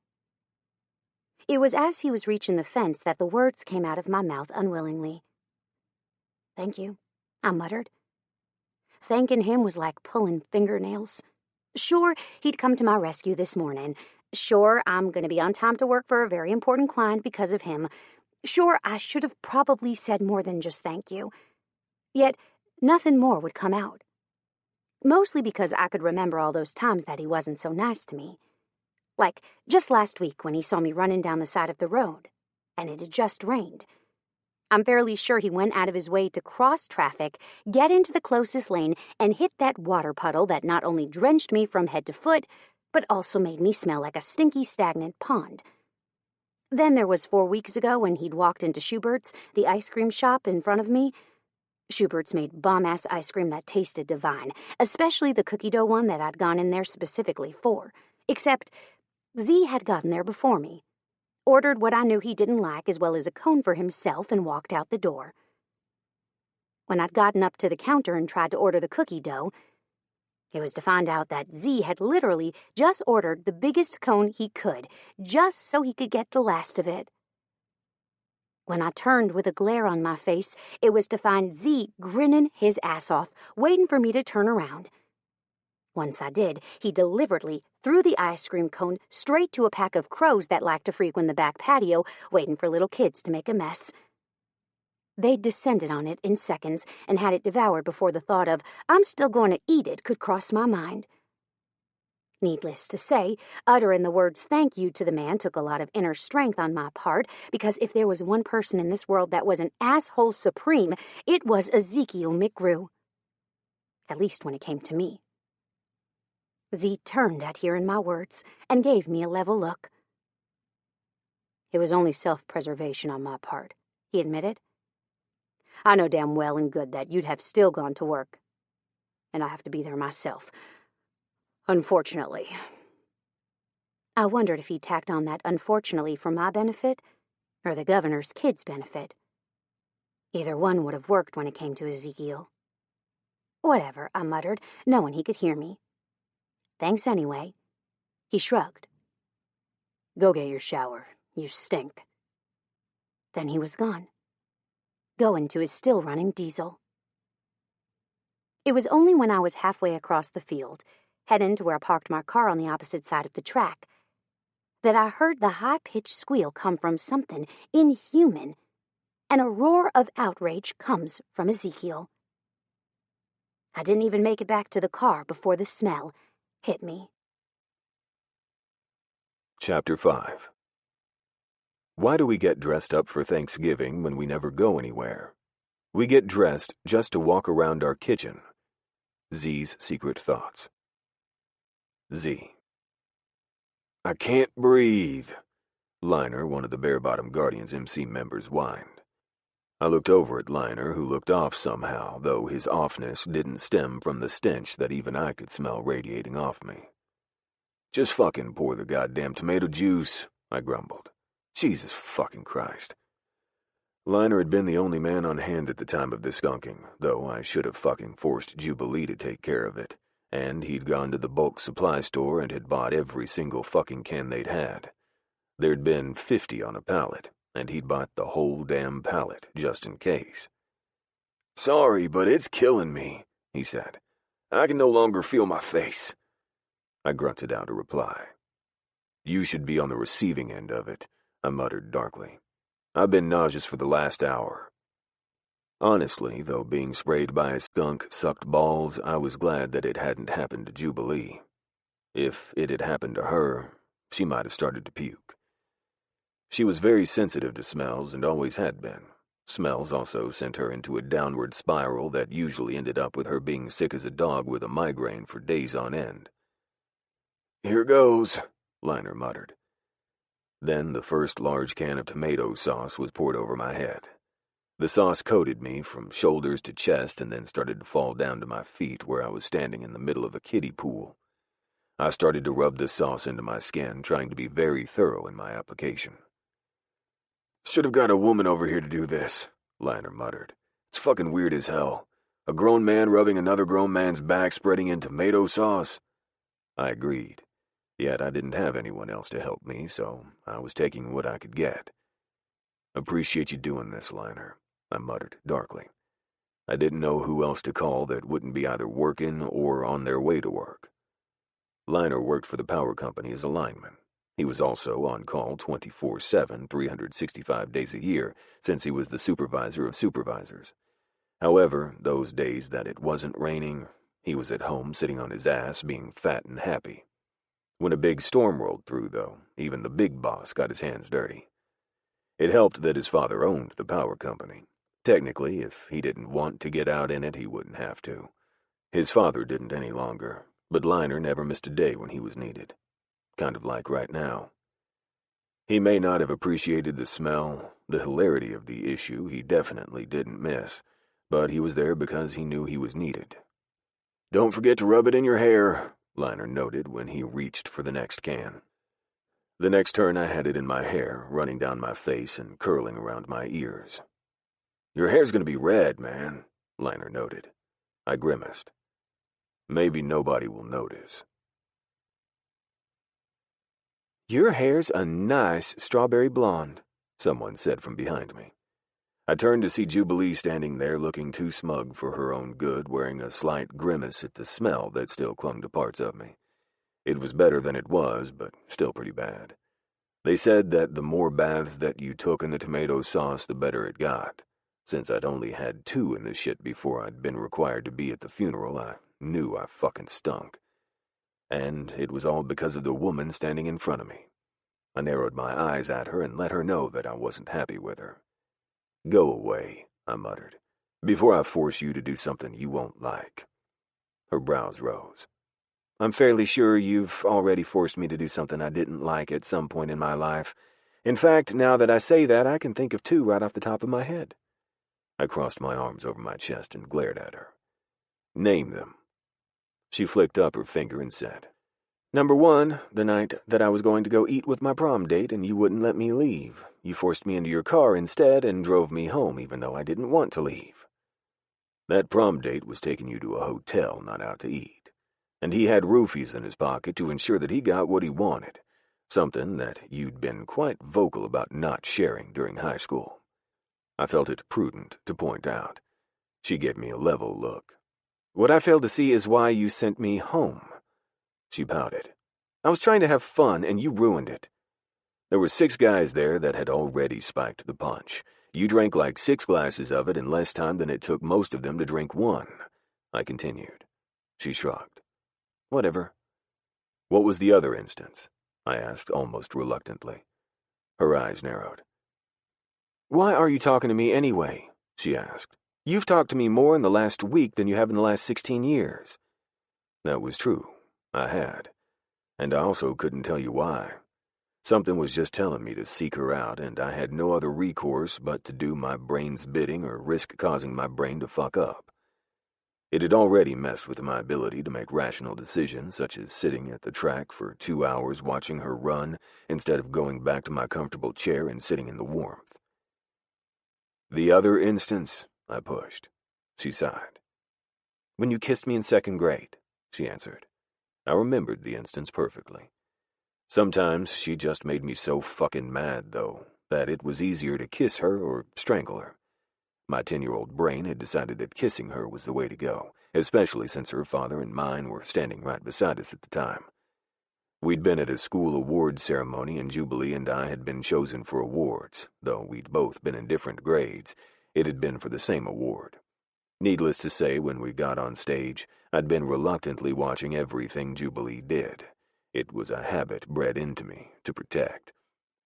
It was as he was reaching the fence that the words came out of my mouth unwillingly. "Thank you," I muttered. Thanking him was like pulling fingernails. Sure, he'd come to my rescue this morning. Sure, I'm going to be on time to work for a very important client because of him. Sure, I should have probably said more than just thank you. Yet, nothing more would come out. Mostly because I could remember all those times that he wasn't so nice to me. Like just last week when he saw me running down the side of the road, and it had just rained. I'm fairly sure he went out of his way to cross traffic, get into the closest lane, and hit that water puddle that not only drenched me from head to foot, but also made me smell like a stinky, stagnant pond. Then there was 4 weeks ago when he'd walked into Schubert's, the ice cream shop in front of me. Schubert's made bomb-ass ice cream that tasted divine, especially the cookie dough one that I'd gone in there specifically for. Except Z had gotten there before me, ordered what I knew he didn't like as well as a cone for himself, and walked out the door. When I'd gotten up to the counter and tried to order the cookie dough, it was to find out that Z had literally just ordered the biggest cone he could, just so he could get the last of it. When I turned with a glare on my face, it was to find Z grinning his ass off, waiting for me to turn around. Once I did, he deliberately threw the ice cream cone straight to a pack of crows that liked to frequent the back patio, waiting for little kids to make a mess. They'd descended on it in seconds and had it devoured before the thought of, "I'm still going to eat it," could cross my mind. Needless to say, uttering the words "thank you" to the man took a lot of inner strength on my part, because if there was one person in this world that was an asshole supreme, it was Ezekiel McGrew. At least when it came to me. Z turned at hearing my words and gave me a level look. "It was only self-preservation on my part," he admitted. "I know damn well and good that you'd have still gone to work, and I have to be there myself. Unfortunately." I wondered if he tacked on that "unfortunately" for my benefit or the governor's kid's benefit. Either one would have worked when it came to Ezekiel. "Whatever," I muttered, knowing he could hear me. "Thanks anyway." He shrugged. "Go get your shower. You stink." Then he was gone, going to his still-running diesel. It was only when I was halfway across the field, heading to where I parked my car on the opposite side of the track, that I heard the high-pitched squeal come from something inhuman, and a roar of outrage comes from Ezekiel. I didn't even make it back to the car before the smell hit me. Chapter 5. Why do we get dressed up for Thanksgiving when we never go anywhere? We get dressed just to walk around our kitchen. Z's secret thoughts. Z. "I can't breathe," Liner, one of the Bare Bottom Guardians MC members, whined. I looked over at Liner, who looked off somehow, though his offness didn't stem from the stench that even I could smell radiating off me. "Just fucking pour the goddamn tomato juice," I grumbled. "Jesus fucking Christ." Liner had been the only man on hand at the time of the skunking, though I should have fucking forced Jubilee to take care of it, and he'd gone to the bulk supply store and had bought every single fucking can they'd had. There'd been 50 on a pallet, and he'd bought the whole damn pallet, just in case. "Sorry, but it's killing me," he said. "I can no longer feel my face." I grunted out a reply. "You should be on the receiving end of it," I muttered darkly. "I've been nauseous for the last hour." Honestly, though being sprayed by a skunk sucked balls, I was glad that it hadn't happened to Jubilee. If it had happened to her, she might have started to puke. She was very sensitive to smells and always had been. Smells also sent her into a downward spiral that usually ended up with her being sick as a dog with a migraine for days on end. "Here goes," Liner muttered. Then the first large can of tomato sauce was poured over my head. The sauce coated me from shoulders to chest and then started to fall down to my feet where I was standing in the middle of a kiddie pool. I started to rub the sauce into my skin, trying to be very thorough in my application. "Should have got a woman over here to do this," Liner muttered. "It's fucking weird as hell. A grown man rubbing another grown man's back spreading in tomato sauce." I agreed. Yet I didn't have anyone else to help me, so I was taking what I could get. "Appreciate you doing this, Liner," I muttered darkly. I didn't know who else to call that wouldn't be either working or on their way to work. Liner worked for the power company as a lineman. He was also on call 24/7, 365 days a year, since he was the supervisor of supervisors. However, those days that it wasn't raining, he was at home sitting on his ass, being fat and happy. When a big storm rolled through, though, even the big boss got his hands dirty. It helped that his father owned the power company. Technically, if he didn't want to get out in it, he wouldn't have to. His father didn't any longer, but Liner never missed a day when he was needed. Kind of like right now. He may not have appreciated the smell, the hilarity of the issue he definitely didn't miss, but he was there because he knew he was needed. "Don't forget to rub it in your hair," Liner noted when he reached for the next can. The next turn I had it in my hair, running down my face and curling around my ears. "Your hair's gonna be red, man," Liner noted. I grimaced. "Maybe nobody will notice." "Your hair's a nice strawberry blonde," someone said from behind me. I turned to see Jubilee standing there looking too smug for her own good, wearing a slight grimace at the smell that still clung to parts of me. It was better than it was, but still pretty bad. They said that the more baths that you took in the tomato sauce, the better it got. Since I'd only had 2 in the shit before I'd been required to be at the funeral, I knew I fucking stunk. And it was all because of the woman standing in front of me. I narrowed my eyes at her and let her know that I wasn't happy with her. "Go away," I muttered, "before I force you to do something you won't like." Her brows rose. "I'm fairly sure you've already forced me to do something I didn't like at some point in my life. In fact, now that I say that, I can think of 2 right off the top of my head." I crossed my arms over my chest and glared at her. "Name them." She flicked up her finger and said, "Number 1, the night that I was going to go eat with my prom date and you wouldn't let me leave. You forced me into your car instead and drove me home even though I didn't want to leave." "That prom date was taking you to a hotel, not out to eat. And he had roofies in his pocket to ensure that he got what he wanted, something that you'd been quite vocal about not sharing during high school." I felt it prudent to point out. She gave me a level look. "What I failed to see is why you sent me home." She pouted. "I was trying to have fun, and you ruined it." There were 6 guys there that had already spiked the punch. You drank like 6 glasses of it in less time than it took most of them to drink 1. I continued. She shrugged. "Whatever." "What was the other instance?" I asked almost reluctantly. Her eyes narrowed. "Why are you talking to me anyway?" she asked. "You've talked to me more in the last week than you have in the last 16 years. That was true. I had. And I also couldn't tell you why. Something was just telling me to seek her out, and I had no other recourse but to do my brain's bidding or risk causing my brain to fuck up. It had already messed with my ability to make rational decisions, such as sitting at the track for 2 hours watching her run instead of going back to my comfortable chair and sitting in the warmth. "The other instance," I pushed. She sighed. "When you kissed me in 2nd grade," she answered. I remembered the instance perfectly. Sometimes she just made me so fucking mad, though, that it was easier to kiss her or strangle her. My 10-year-old brain had decided that kissing her was the way to go, especially since her father and mine were standing right beside us at the time. We'd been at a school awards ceremony, and Jubilee and I had been chosen for awards. Though we'd both been in different grades, it had been for the same award. Needless to say, when we got on stage, I'd been reluctantly watching everything Jubilee did. It was a habit bred into me to protect.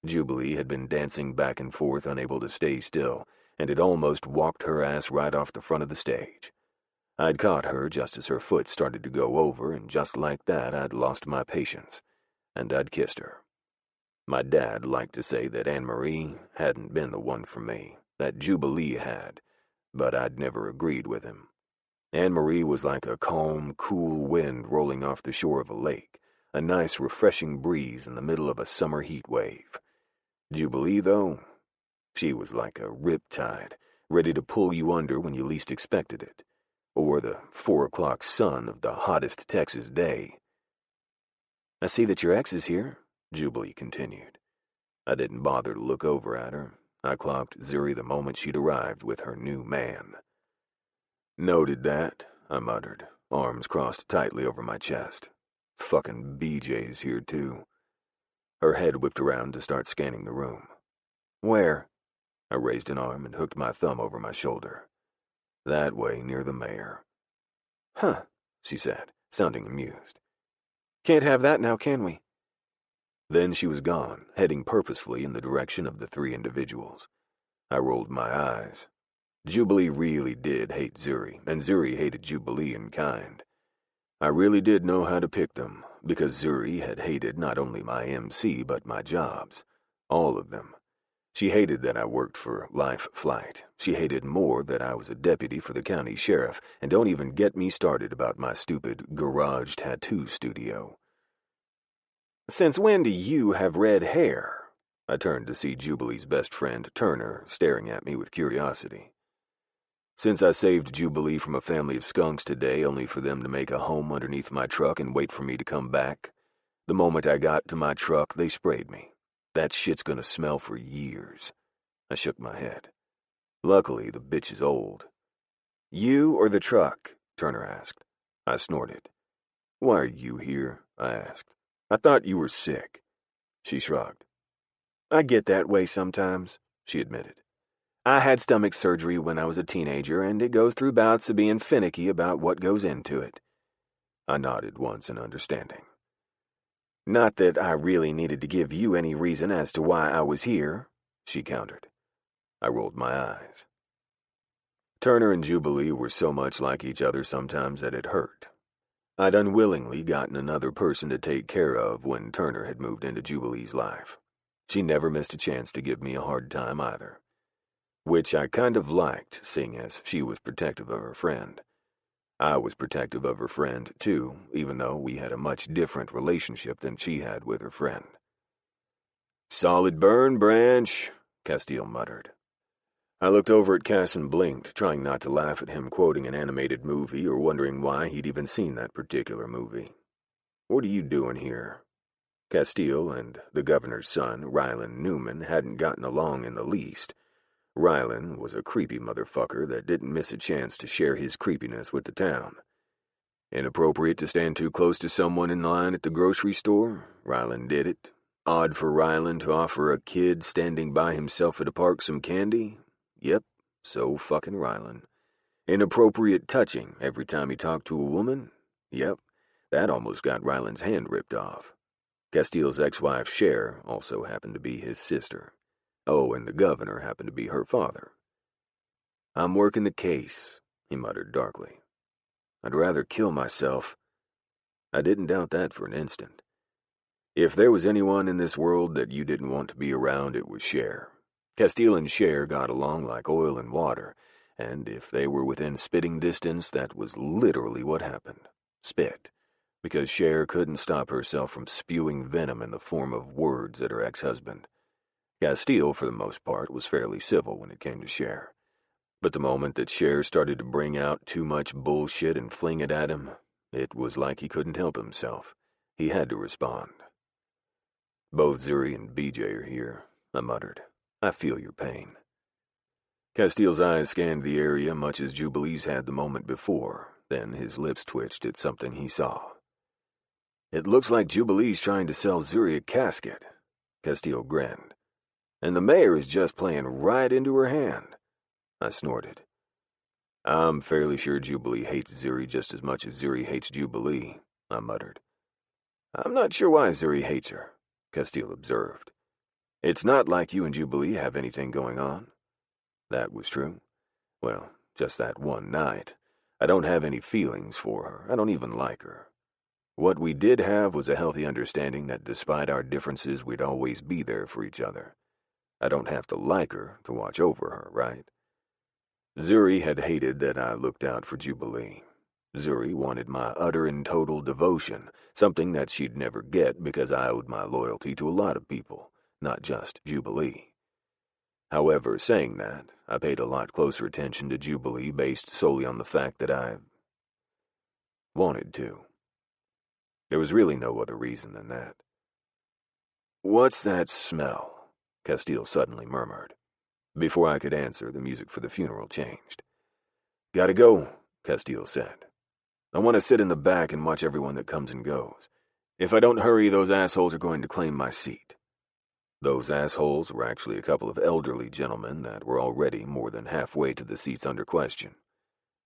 Jubilee had been dancing back and forth, unable to stay still, and had almost walked her ass right off the front of the stage. I'd caught her just as her foot started to go over, and just like that, I'd lost my patience, and I'd kissed her. My dad liked to say that Anne-Marie hadn't been the one for me, that Jubilee had, but I'd never agreed with him. Anne-Marie was like a calm, cool wind rolling off the shore of a lake, a nice, refreshing breeze in the middle of a summer heat wave. Jubilee, though, she was like a riptide, ready to pull you under when you least expected it, or the 4 o'clock sun of the hottest Texas day. "I see that your ex is here," Jubilee continued. I didn't bother to look over at her. I clocked Zuri the moment she'd arrived with her new man. "Noted that," I muttered, arms crossed tightly over my chest. "Fucking BJ's here, too." Her head whipped around to start scanning the room. "Where?" I raised an arm and hooked my thumb over my shoulder. "That way, near the mayor." "Huh," she said, sounding amused. "Can't have that now, can we?" Then she was gone, heading purposefully in the direction of the 3 individuals. I rolled my eyes. Jubilee really did hate Zuri, and Zuri hated Jubilee in kind. I really did know how to pick them, because Zuri had hated not only my MC but my jobs. All of them. She hated that I worked for Life Flight. She hated more that I was a deputy for the county sheriff, and don't even get me started about my stupid garage tattoo studio. "Since when do you have red hair?" I turned to see Jubilee's best friend, Turner, staring at me with curiosity. "Since I saved Jubilee from a family of skunks today, only for them to make a home underneath my truck and wait for me to come back. The moment I got to my truck, they sprayed me. That shit's gonna smell for years." I shook my head. "Luckily, the bitch is old." "You or the truck?" Turner asked. I snorted. "Why are you here?" I asked. "I thought you were sick." She shrugged. "I get that way sometimes," she admitted. "I had stomach surgery when I was a teenager, and it goes through bouts of being finicky about what goes into it." I nodded once in understanding. "Not that I really needed to give you any reason as to why I was here," she countered. I rolled my eyes. Turner and Jubilee were so much like each other sometimes that it hurt. I'd unwillingly gotten another person to take care of when Turner had moved into Jubilee's life. She never missed a chance to give me a hard time either. Which I kind of liked, seeing as she was protective of her friend. I was protective of her friend, too, even though we had a much different relationship than she had with her friend. "Solid burn, Branch," Castile muttered. I looked over at Cass and blinked, trying not to laugh at him quoting an animated movie or wondering why he'd even seen that particular movie. "What are you doing here?" Castile and the governor's son, Rylan Newman, hadn't gotten along in the least. Rylan was a creepy motherfucker that didn't miss a chance to share his creepiness with the town. Inappropriate to stand too close to someone in line at the grocery store? Rylan did it. Odd for Rylan to offer a kid standing by himself at a park some candy? Yep, so fucking Rylan. Inappropriate touching every time he talked to a woman? Yep, that almost got Rylan's hand ripped off. Castile's ex-wife, Cher, also happened to be his sister. Oh, and the governor happened to be her father. "I'm working the case," he muttered darkly. "I'd rather kill myself." I didn't doubt that for an instant. If there was anyone in this world that you didn't want to be around, it was Cher. Castile and Cher got along like oil and water, and if they were within spitting distance, that was literally what happened. Spit. Because Cher couldn't stop herself from spewing venom in the form of words at her ex-husband. Castile, for the most part, was fairly civil when it came to Cher. But the moment that Cher started to bring out too much bullshit and fling it at him, it was like he couldn't help himself. He had to respond. "Both Zuri and BJ are here," I muttered. "I feel your pain." Castile's eyes scanned the area much as Jubilee's had the moment before, then his lips twitched at something he saw. "It looks like Jubilee's trying to sell Zuri a casket," Castile grinned. "And the mayor is just playing right into her hand." I snorted. "I'm fairly sure Jubilee hates Zuri just as much as Zuri hates Jubilee," I muttered. "I'm not sure why Zuri hates her," Castile observed. "It's not like you and Jubilee have anything going on." That was true. Well, just that one night. I don't have any feelings for her. I don't even like her. What we did have was a healthy understanding that despite our differences, we'd always be there for each other. I don't have to like her to watch over her, right? Zuri had hated that I looked out for Jubilee. Zuri wanted my utter and total devotion, something that she'd never get because I owed my loyalty to a lot of people, not just Jubilee. However, saying that, I paid a lot closer attention to Jubilee based solely on the fact that I wanted to. There was really no other reason than that. "What's that smell?" Castile suddenly murmured. Before I could answer, the music for the funeral changed. "Gotta go," Castile said. "I want to sit in the back and watch everyone that comes and goes. If I don't hurry, those assholes are going to claim my seat." Those assholes were actually a couple of elderly gentlemen that were already more than halfway to the seats under question.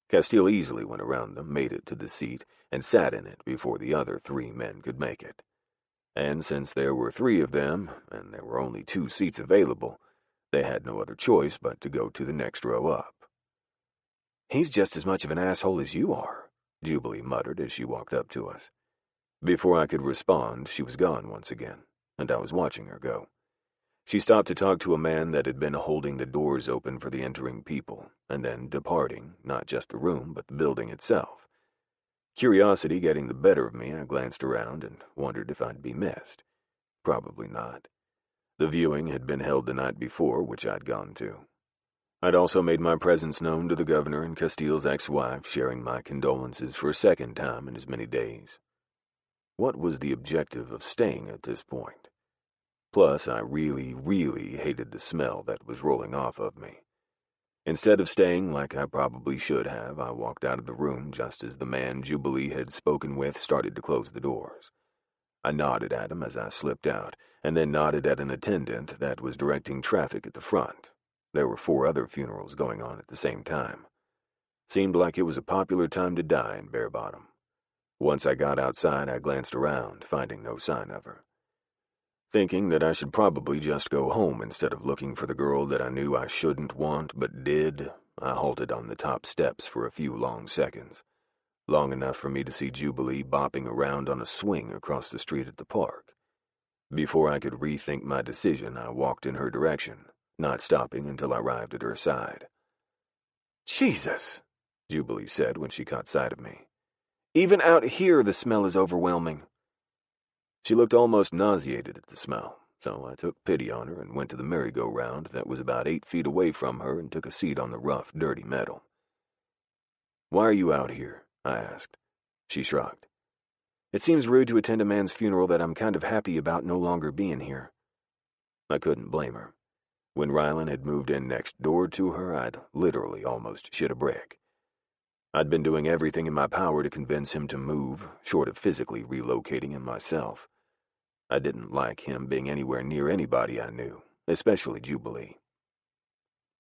Castile easily went around them, made it to the seat, and sat in it before the other 3 men could make it. And since there were 3 of them, and there were only 2 seats available, they had no other choice but to go to the next row up. "He's just as much of an asshole as you are," Jubilee muttered as she walked up to us. Before I could respond, she was gone once again, and I was watching her go. She stopped to talk to a man that had been holding the doors open for the entering people, and then departing, not just the room, but the building itself. Curiosity getting the better of me, I glanced around and wondered if I'd be missed. Probably not. The viewing had been held the night before, which I'd gone to. I'd also made my presence known to the governor and Castile's ex-wife, sharing my condolences for a second time in as many days. What was the objective of staying at this point? Plus, I really, really hated the smell that was rolling off of me. Instead of staying like I probably should have, I walked out of the room just as the man Jubilee had spoken with started to close the doors. I nodded at him as I slipped out, and then nodded at an attendant that was directing traffic at the front. There were 4 other funerals going on at the same time. Seemed like it was a popular time to die in Bear Bottom. Once I got outside, I glanced around, finding no sign of her. Thinking that I should probably just go home instead of looking for the girl that I knew I shouldn't want but did, I halted on the top steps for a few long seconds, long enough for me to see Jubilee bopping around on a swing across the street at the park. Before I could rethink my decision, I walked in her direction, not stopping until I arrived at her side. "Jesus," Jubilee said when she caught sight of me. "Even out here the smell is overwhelming." She looked almost nauseated at the smell, so I took pity on her and went to the merry-go-round that was about 8 feet away from her and took a seat on the rough, dirty metal. "Why are you out here?" I asked. She shrugged. "It seems rude to attend a man's funeral that I'm kind of happy about no longer being here." I couldn't blame her. When Rylan had moved in next door to her, I'd literally almost shit a brick. I'd been doing everything in my power to convince him to move, short of physically relocating him myself. I didn't like him being anywhere near anybody I knew, especially Jubilee.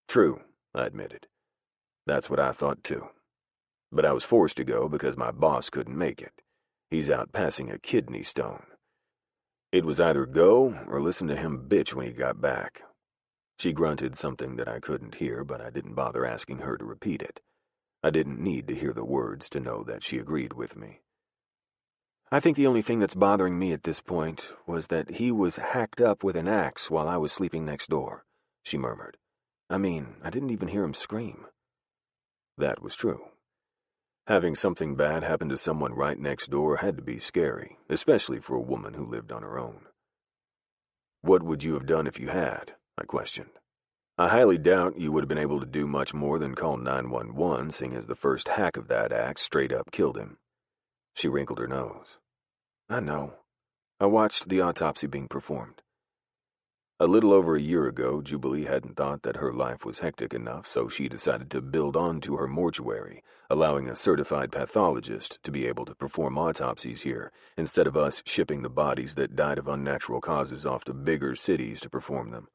"True," I admitted. "That's what I thought too. But I was forced to go because my boss couldn't make it. He's out passing a kidney stone. It was either go or listen to him bitch when he got back." She grunted something that I couldn't hear, but I didn't bother asking her to repeat it. I didn't need to hear the words to know that she agreed with me. "I think the only thing that's bothering me at this point was that he was hacked up with an axe while I was sleeping next door," she murmured. "I mean, I didn't even hear him scream." That was true. Having something bad happen to someone right next door had to be scary, especially for a woman who lived on her own. "What would you have done if you had?" I questioned. "I highly doubt you would have been able to do much more than call 911, seeing as the first hack of that axe straight up killed him." She wrinkled her nose. "I know. I watched the autopsy being performed." A little over a year ago, Jubilee hadn't thought that her life was hectic enough, so she decided to build on to her mortuary, allowing a certified pathologist to be able to perform autopsies here, instead of us shipping the bodies that died of unnatural causes off to bigger cities to perform them.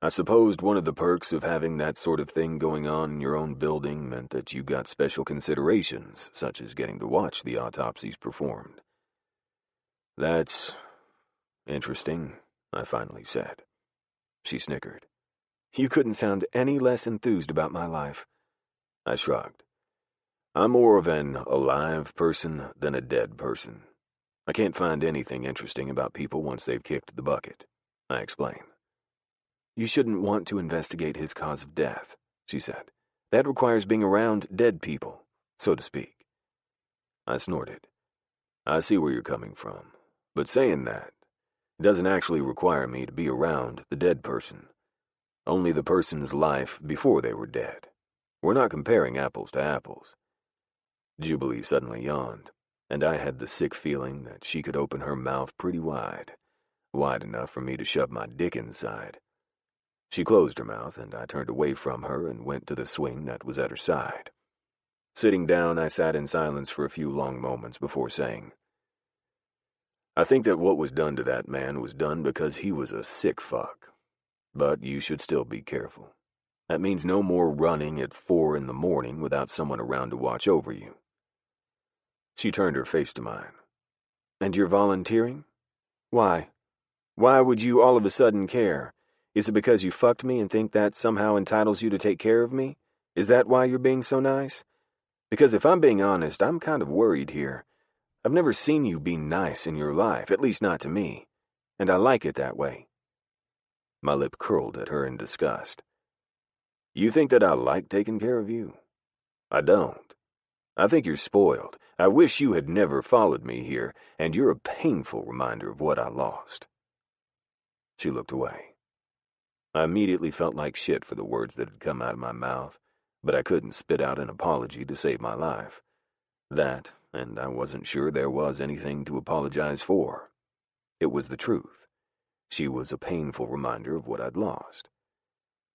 I supposed one of the perks of having that sort of thing going on in your own building meant that you got special considerations, such as getting to watch the autopsies performed. That's interesting, I finally said. She snickered. You couldn't sound any less enthused about my life. I shrugged. I'm more of an alive person than a dead person. I can't find anything interesting about people once they've kicked the bucket, I explained. You shouldn't want to investigate his cause of death, she said. That requires being around dead people, so to speak. I snorted. I see where you're coming from, but saying that, it doesn't actually require me to be around the dead person. Only the person's life before they were dead. We're not comparing apples to apples. Jubilee suddenly yawned, and I had the sick feeling that she could open her mouth pretty wide enough for me to shove my dick inside. She closed her mouth, and I turned away from her and went to the swing that was at her side. Sitting down, I sat in silence for a few long moments before saying, I think that what was done to that man was done because he was a sick fuck. But you should still be careful. That means no more running at 4 a.m. without someone around to watch over you. She turned her face to mine. And you're volunteering? Why? Why would you all of a sudden care? Is it because you fucked me and think that somehow entitles you to take care of me? Is that why you're being so nice? Because if I'm being honest, I'm kind of worried here. I've never seen you be nice in your life, at least not to me. And I like it that way. My lip curled at her in disgust. You think that I like taking care of you? I don't. I think you're spoiled. I wish you had never followed me here, and you're a painful reminder of what I lost. She looked away. I immediately felt like shit for the words that had come out of my mouth, but I couldn't spit out an apology to save my life. That, and I wasn't sure there was anything to apologize for. It was the truth. She was a painful reminder of what I'd lost.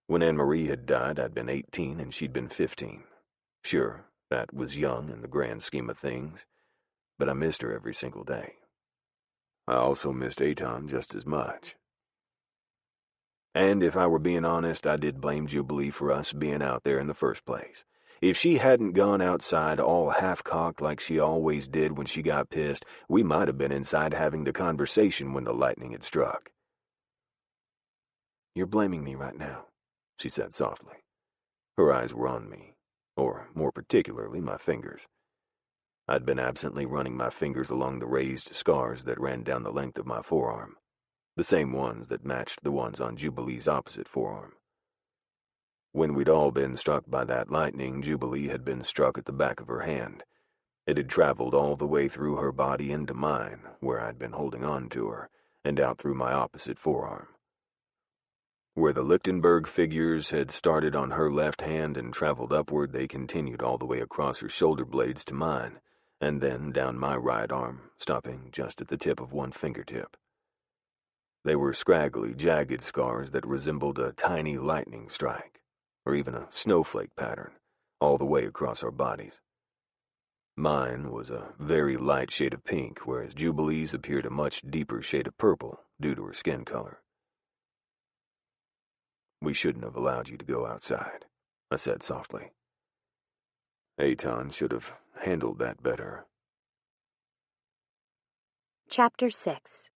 When Anne-Marie had died, I'd been 18 and she'd been 15. Sure, that was young in the grand scheme of things, but I missed her every single day. I also missed Eitan just as much. And if I were being honest, I did blame Jubilee for us being out there in the first place. If she hadn't gone outside all half-cocked like she always did when she got pissed, we might have been inside having the conversation when the lightning had struck. You're blaming me right now, she said softly. Her eyes were on me, or more particularly my fingers. I'd been absently running my fingers along the raised scars that ran down the length of my forearm, the same ones that matched the ones on Jubilee's opposite forearm. When we'd all been struck by that lightning, Jubilee had been struck at the back of her hand. It had traveled all the way through her body into mine, where I'd been holding on to her, and out through my opposite forearm. Where the Lichtenberg figures had started on her left hand and traveled upward, they continued all the way across her shoulder blades to mine, and then down my right arm, stopping just at the tip of one fingertip. They were scraggly, jagged scars that resembled a tiny lightning strike, or even a snowflake pattern, all the way across our bodies. Mine was a very light shade of pink, whereas Jubilee's appeared a much deeper shade of purple due to her skin color. We shouldn't have allowed you to go outside, I said softly. Eitan should have handled that better. Chapter 6.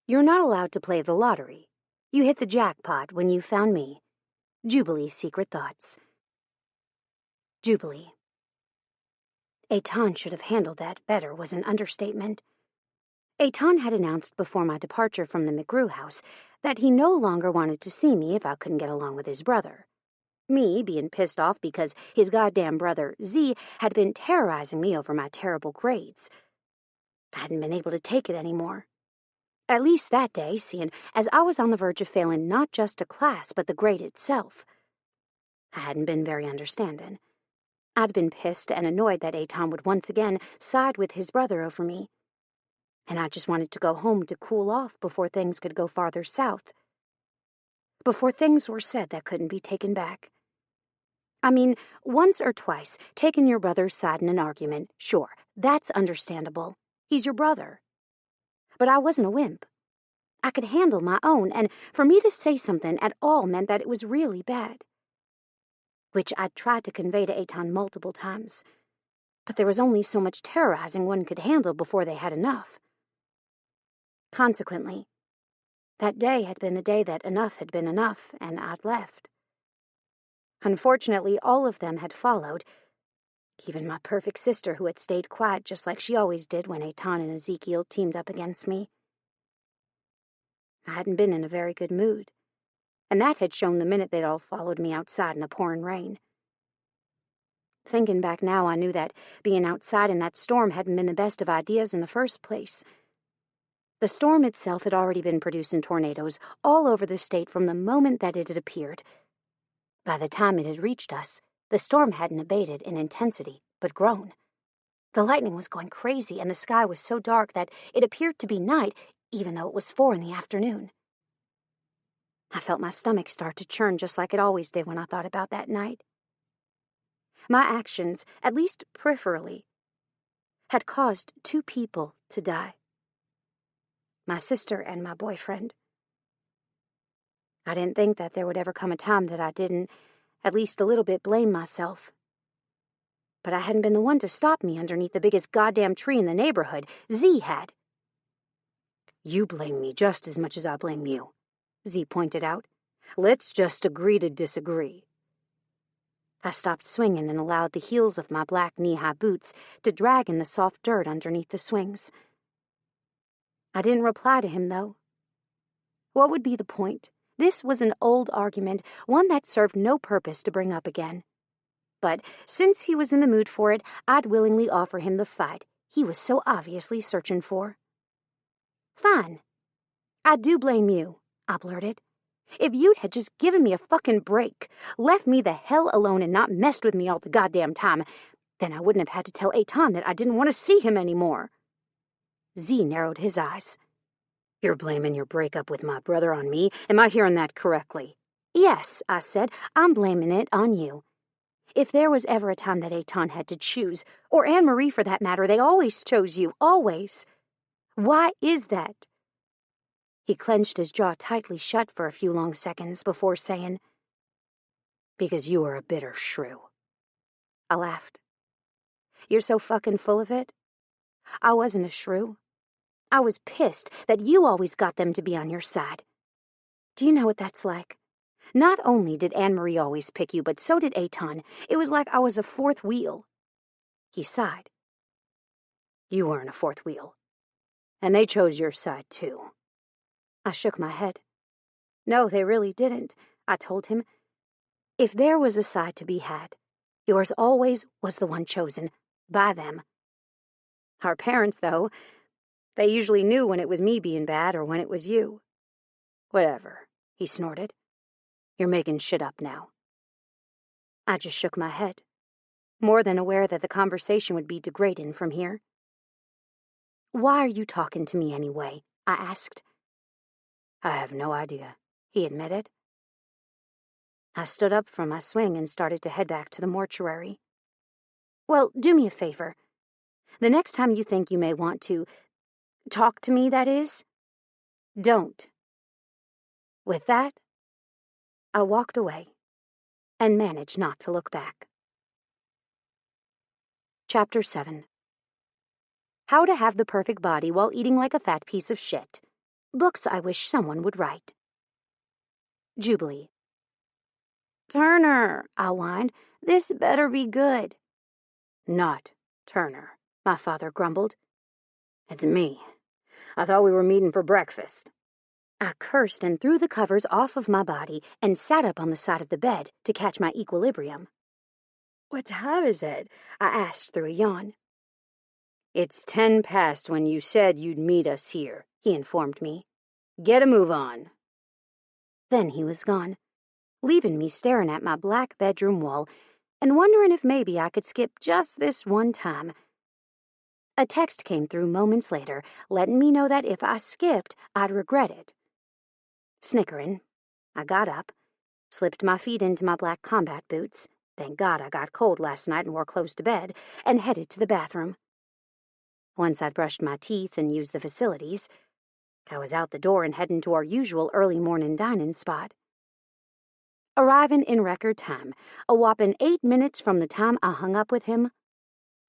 You're not allowed to play the lottery. You hit the jackpot when you found me. Jubilee's secret thoughts. Jubilee. Eitan should have handled that better was an understatement. Eitan had announced before my departure from the McGrew house that he no longer wanted to see me if I couldn't get along with his brother. Me being pissed off because his goddamn brother, Z, had been terrorizing me over my terrible grades. I hadn't been able to take it anymore. At least that day, seeing as I was on the verge of failing not just a class but the grade itself. I hadn't been very understanding. I'd been pissed and annoyed that Eitan would once again side with his brother over me. and I just wanted to go home to cool off before things could go farther south. Before things were said that couldn't be taken back. I mean, once or twice, taking your brother's side in an argument, sure, that's understandable. He's your brother. But I wasn't a wimp. I could handle my own, and for me to say something at all meant that it was really bad. Which I'd tried to convey to Eitan multiple times. But there was only so much terrorizing one could handle before they had enough. Consequently, that day had been the day that enough had been enough, and I'd left. Unfortunately, all of them had followed, even my perfect sister who had stayed quiet just like she always did when Eitan and Ezekiel teamed up against me. I hadn't been in a very good mood, and that had shown the minute they'd all followed me outside in the pouring rain. Thinking back now, I knew that being outside in that storm hadn't been the best of ideas in the first place. The storm itself had already been producing tornadoes all over the state from the moment that it had appeared. By the time it had reached us, the storm hadn't abated in intensity, but grown. The lightning was going crazy, and the sky was so dark that it appeared to be night, even though it was 4 in the afternoon. I felt my stomach start to churn just like it always did when I thought about that night. My actions, at least peripherally, had caused 2 people to die. My sister and my boyfriend. I didn't think that there would ever come a time that I didn't, at least a little bit, blame myself. But I hadn't been the one to stop me underneath the biggest goddamn tree in the neighborhood. Z had. "You blame me just as much as I blame you," Z pointed out. "Let's just agree to disagree." I stopped swinging and allowed the heels of my black knee-high boots to drag in the soft dirt underneath the swings. I didn't reply to him, though. What would be the point? This was an old argument, one that served no purpose to bring up again. But since he was in the mood for it, I'd willingly offer him the fight he was so obviously searching for. "Fine. I do blame you," I blurted. "If you'd had just given me a fucking break, left me the hell alone and not messed with me all the goddamn time, then I wouldn't have had to tell Eitan that I didn't want to see him anymore." Z narrowed his eyes. "You're blaming your breakup with my brother on me. Am I hearing that correctly?" "Yes," I said. "I'm blaming it on you. If there was ever a time that Eitan had to choose, or Anne-Marie for that matter, they always chose you, always. Why is that?" He clenched his jaw tightly shut for a few long seconds before saying, "Because you are a bitter shrew." I laughed. "You're so fucking full of it." I wasn't a shrew. I was pissed that you always got them to be on your side. Do you know what that's like? Not only did Anne-Marie always pick you, but so did Eitan. It was like I was a 4th wheel. He sighed. "You weren't a 4th wheel. And they chose your side, too." I shook my head. "No, they really didn't," I told him. "If there was a side to be had, yours always was the one chosen by them. Our parents, though, they usually knew when it was me being bad or when it was you." "Whatever," he snorted. "You're making shit up now." I just shook my head, more than aware that the conversation would be degrading from here. "Why are you talking to me anyway?" I asked. "I have no idea," he admitted. I stood up from my swing and started to head back to the mortuary. "Well, do me a favor. The next time you think you may want to talk to me, that is, don't." With that, I walked away and managed not to look back. Chapter 7. How to Have the Perfect Body While Eating Like a Fat Piece of Shit. Books I Wish Someone Would Write. Jubilee. "Turner," I whined, "this better be good." "Not Turner," my father grumbled. "It's me. I thought we were meeting for breakfast." I cursed and threw the covers off of my body and sat up on the side of the bed to catch my equilibrium. "What time is it?" I asked through a yawn. "It's 10 past when you said you'd meet us here," he informed me. "Get a move on." Then he was gone, leaving me staring at my black bedroom wall and wondering if maybe I could skip just this one time. A text came through moments later, letting me know that if I skipped, I'd regret it. Snickering, I got up, slipped my feet into my black combat boots, thank God I got cold last night and wore clothes to bed, and headed to the bathroom. Once I'd brushed my teeth and used the facilities, I was out the door and heading to our usual early morning dining spot. Arriving in record time, a whopping 8 minutes from the time I hung up with him,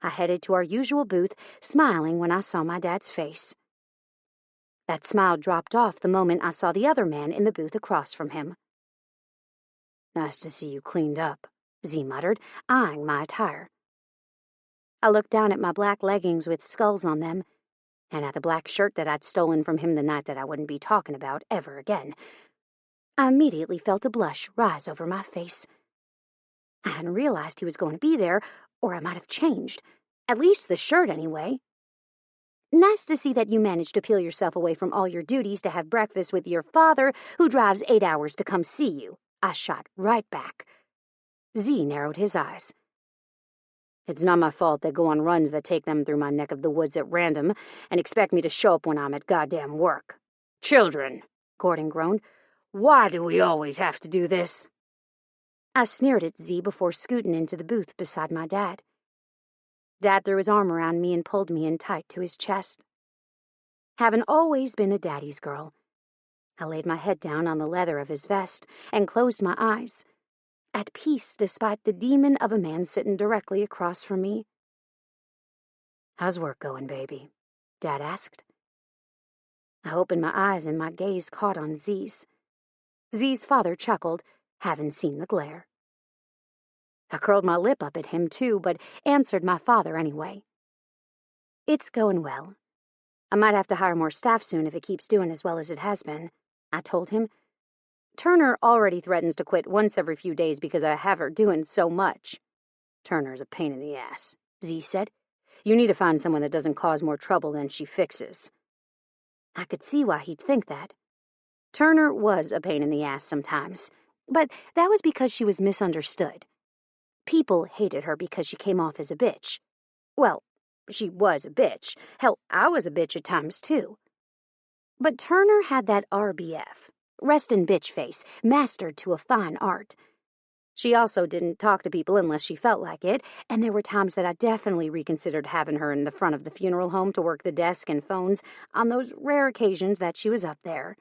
I headed to our usual booth, smiling when I saw my dad's face. That smile dropped off the moment I saw the other man in the booth across from him. "Nice to see you cleaned up," Z muttered, eyeing my attire. I looked down at my black leggings with skulls on them, and at the black shirt that I'd stolen from him the night that I wouldn't be talking about ever again. I immediately felt a blush rise over my face. I hadn't realized he was going to be there, or I might have changed. At least the shirt, anyway. "Nice to see that you managed to peel yourself away from all your duties to have breakfast with your father, who drives 8 hours to come see you," I shot right back. Z narrowed his eyes. "It's not my fault they go on runs that take them through my neck of the woods at random and expect me to show up when I'm at goddamn work. Children," Gordon groaned. "Why do we always have to do this?" I sneered at Z before scooting into the booth beside my dad. Dad threw his arm around me and pulled me in tight to his chest. Having always been a daddy's girl, I laid my head down on the leather of his vest and closed my eyes, at peace despite the demon of a man sitting directly across from me. "How's work going, baby?" Dad asked. I opened my eyes and my gaze caught on Z's. Z's father chuckled, having seen the glare. I curled my lip up at him too, but answered my father anyway. "It's going well. I might have to hire more staff soon if it keeps doing as well as it has been," I told him. "Turner already threatens to quit once every few days because I have her doing so much." "Turner's a pain in the ass," Z said. "You need to find someone that doesn't cause more trouble than she fixes." I could see why he'd think that. Turner was a pain in the ass sometimes, but that was because she was misunderstood. People hated her because she came off as a bitch. Well, she was a bitch. Hell, I was a bitch at times, too. But Turner had that RBF, restin' bitch face, mastered to a fine art. She also didn't talk to people unless she felt like it, and there were times that I definitely reconsidered having her in the front of the funeral home to work the desk and phones on those rare occasions that she was up there.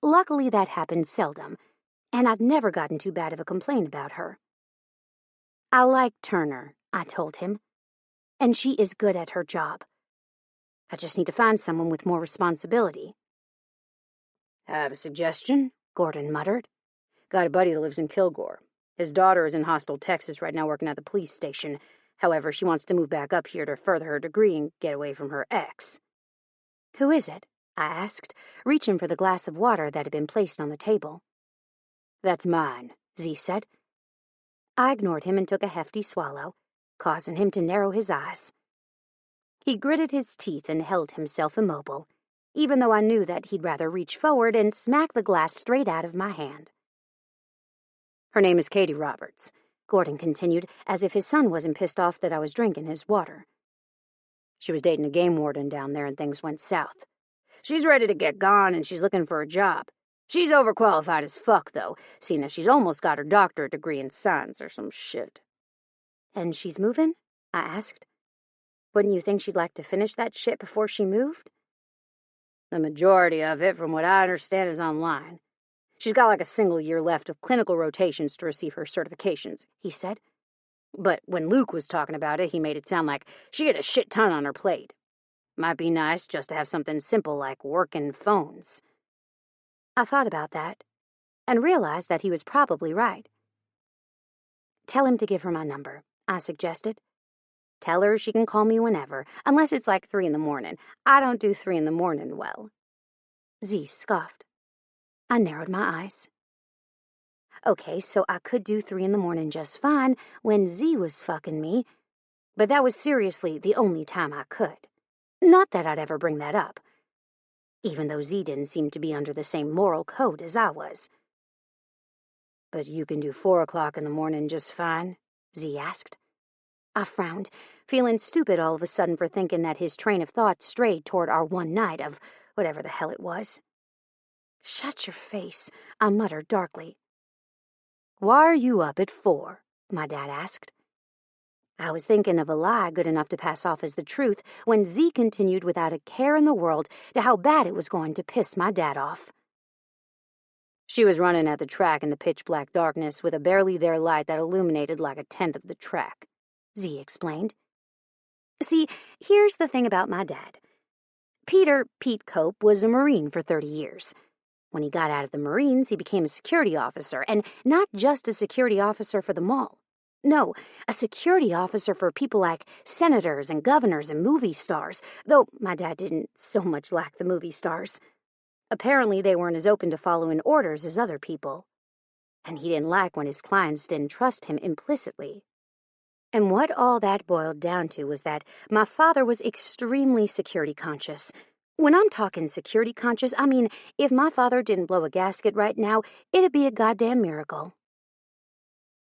Luckily, that happened seldom, and I'd never gotten too bad of a complaint about her. "I like Turner," I told him, "and she is good at her job. I just need to find someone with more responsibility." "Have a suggestion?" Gordon muttered. "Got a buddy that lives in Kilgore. His daughter is in Hostel, Texas right now working at the police station. However, she wants to move back up here to further her degree and get away from her ex." "Who is it?" I asked, reaching for the glass of water that had been placed on the table. "That's mine," Z said. I ignored him and took a hefty swallow, causing him to narrow his eyes. He gritted his teeth and held himself immobile, even though I knew that he'd rather reach forward and smack the glass straight out of my hand. "Her name is Katie Roberts," Gordon continued, as if his son wasn't pissed off that I was drinking his water. "She was dating a game warden down there and things went south. She's ready to get gone and she's looking for a job. She's overqualified as fuck, though, seeing as she's almost got her doctorate degree in science or some shit." "And she's moving?" I asked. "Wouldn't you think she'd like to finish that shit before she moved?" "The majority of it, from what I understand, is online. She's got like a single year left of clinical rotations to receive her certifications," he said. "But when Luke was talking about it, he made it sound like she had a shit ton on her plate. Might be nice just to have something simple like working phones." I thought about that and realized that he was probably right. "Tell him to give her my number," I suggested. "Tell her she can call me whenever, unless it's like 3 in the morning. I don't do 3 in the morning well." Z scoffed. I narrowed my eyes. Okay, so I could do 3 in the morning just fine when Z was fucking me, but that was seriously the only time I could. Not that I'd ever bring that up, even though Z didn't seem to be under the same moral code as I was. "But you can do 4 o'clock in the morning just fine?" Z asked. I frowned, feeling stupid all of a sudden for thinking that his train of thought strayed toward our one night of whatever the hell it was. "Shut your face," I muttered darkly. "Why are you up at 4?" my dad asked. I was thinking of a lie good enough to pass off as the truth when Z continued without a care in the world to how bad it was going to piss my dad off. "She was running at the track in the pitch-black darkness with a barely-there light that illuminated like a tenth of the track," Z explained. See, here's the thing about my dad. Pete Cope was a Marine for 30 years. When he got out of the Marines, he became a security officer, and not just a security officer for the mall. No, a security officer for people like senators and governors and movie stars, though my dad didn't so much like the movie stars. Apparently, they weren't as open to following orders as other people. And he didn't like when his clients didn't trust him implicitly. And what all that boiled down to was that my father was extremely security conscious. When I'm talking security conscious, I mean, if my father didn't blow a gasket right now, it'd be a goddamn miracle.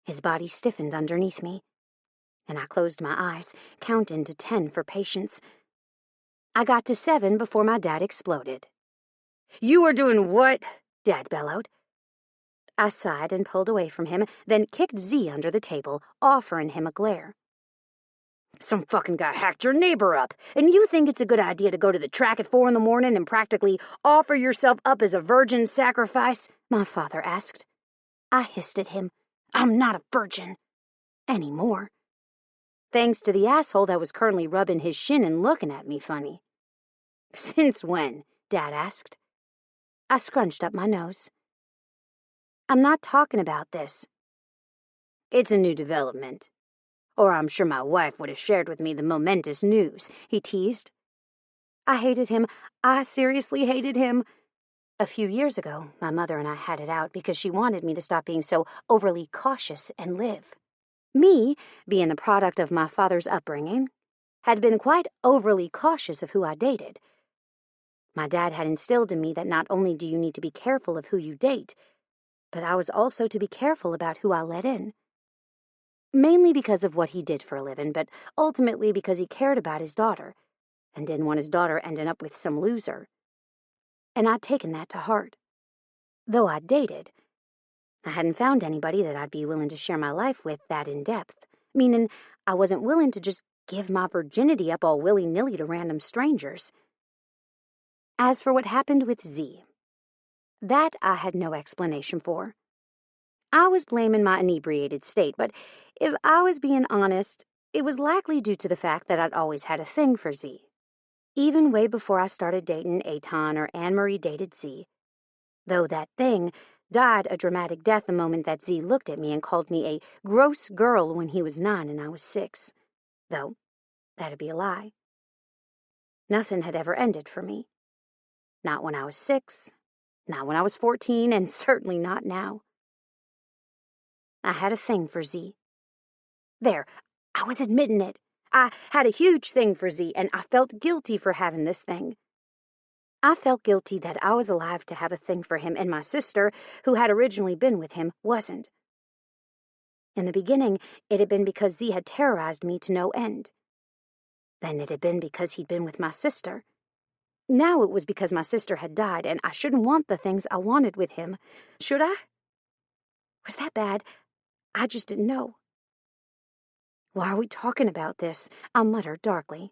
His body stiffened underneath me, and I closed my eyes, counting to 10 for patience. I got to 7 before my dad exploded. "You are doing what?" Dad bellowed. I sighed and pulled away from him, then kicked Z under the table, offering him a glare. "Some fucking guy hacked your neighbor up, and you think it's a good idea to go to the track at 4 in the morning and practically offer yourself up as a virgin sacrifice?" my father asked. I hissed at him. "I'm not a virgin. Anymore." Thanks to the asshole that was currently rubbing his shin and looking at me funny. "Since when?" Dad asked. I scrunched up my nose. "I'm not talking about this." "It's a new development. Or I'm sure my wife would have shared with me the momentous news," he teased. I hated him. I seriously hated him. A few years ago, my mother and I had it out because she wanted me to stop being so overly cautious and live. Me, being the product of my father's upbringing, had been quite overly cautious of who I dated. My dad had instilled in me that not only do you need to be careful of who you date, but I was also to be careful about who I let in. Mainly because of what he did for a living, but ultimately because he cared about his daughter and didn't want his daughter ending up with some loser. And I'd taken that to heart. Though I'd dated, I hadn't found anybody that I'd be willing to share my life with that in depth, meaning I wasn't willing to just give my virginity up all willy-nilly to random strangers. As for what happened with Z, that I had no explanation for. I was blaming my inebriated state, but if I was being honest, it was likely due to the fact that I'd always had a thing for Z. Even way before I started dating Aton or Anne-Marie dated Z. Though that thing died a dramatic death the moment that Z looked at me and called me a gross girl when he was 9 and I was 6. Though, that'd be a lie. Nothing had ever ended for me. Not when I was 6, not when I was 14, and certainly not now. I had a thing for Z. There, I was admitting it. I had a huge thing for Z, and I felt guilty for having this thing. I felt guilty that I was alive to have a thing for him, and my sister, who had originally been with him, wasn't. In the beginning, it had been because Z had terrorized me to no end. Then it had been because he'd been with my sister. Now it was because my sister had died, and I shouldn't want the things I wanted with him. Should I? Was that bad? I just didn't know. "Why are we talking about this?" I muttered darkly.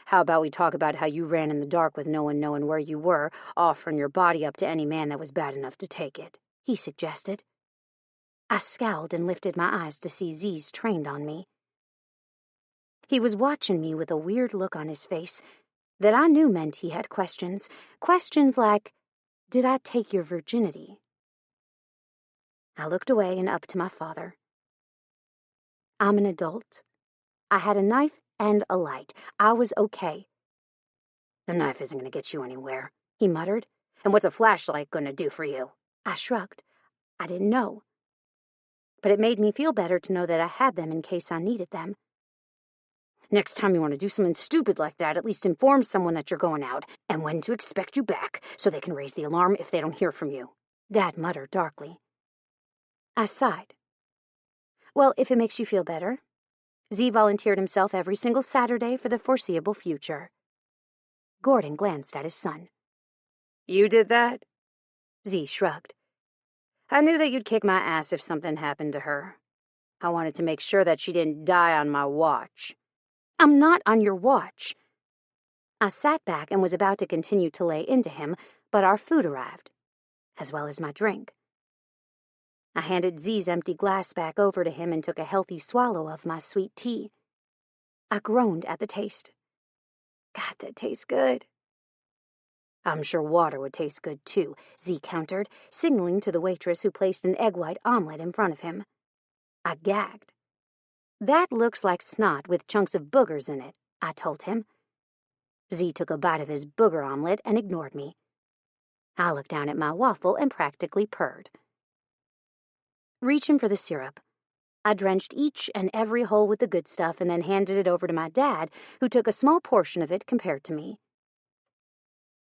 "How about we talk about how you ran in the dark with no one knowing where you were, offering your body up to any man that was bad enough to take it," he suggested. I scowled and lifted my eyes to see Z's trained on me. He was watching me with a weird look on his face that I knew meant he had questions. Questions like, did I take your virginity? I looked away and up to my father. "I'm an adult. I had a knife and a light. I was okay." "The knife isn't going to get you anywhere," he muttered. "And what's a flashlight going to do for you?" I shrugged. I didn't know. But it made me feel better to know that I had them in case I needed them. "Next time you want to do something stupid like that, at least inform someone that you're going out and when to expect you back so they can raise the alarm if they don't hear from you," Dad muttered darkly. I sighed. "Well, if it makes you feel better, Z volunteered himself every single Saturday for the foreseeable future. Gordon glanced at his son. "You did that?" Z shrugged. "I knew that you'd kick my ass if something happened to her. I wanted to make sure that she didn't die on my watch." "I'm not on your watch." I sat back and was about to continue to lay into him, but our food arrived, as well as my drink. I handed Z's empty glass back over to him and took a healthy swallow of my sweet tea. I groaned at the taste. "God, that tastes good." "I'm sure water would taste good, too," Z countered, signaling to the waitress who placed an egg white omelet in front of him. I gagged. "That looks like snot with chunks of boogers in it," I told him. Z took a bite of his booger omelet and ignored me. I looked down at my waffle and practically purred. Reaching for the syrup, I drenched each and every hole with the good stuff and then handed it over to my dad, who took a small portion of it compared to me.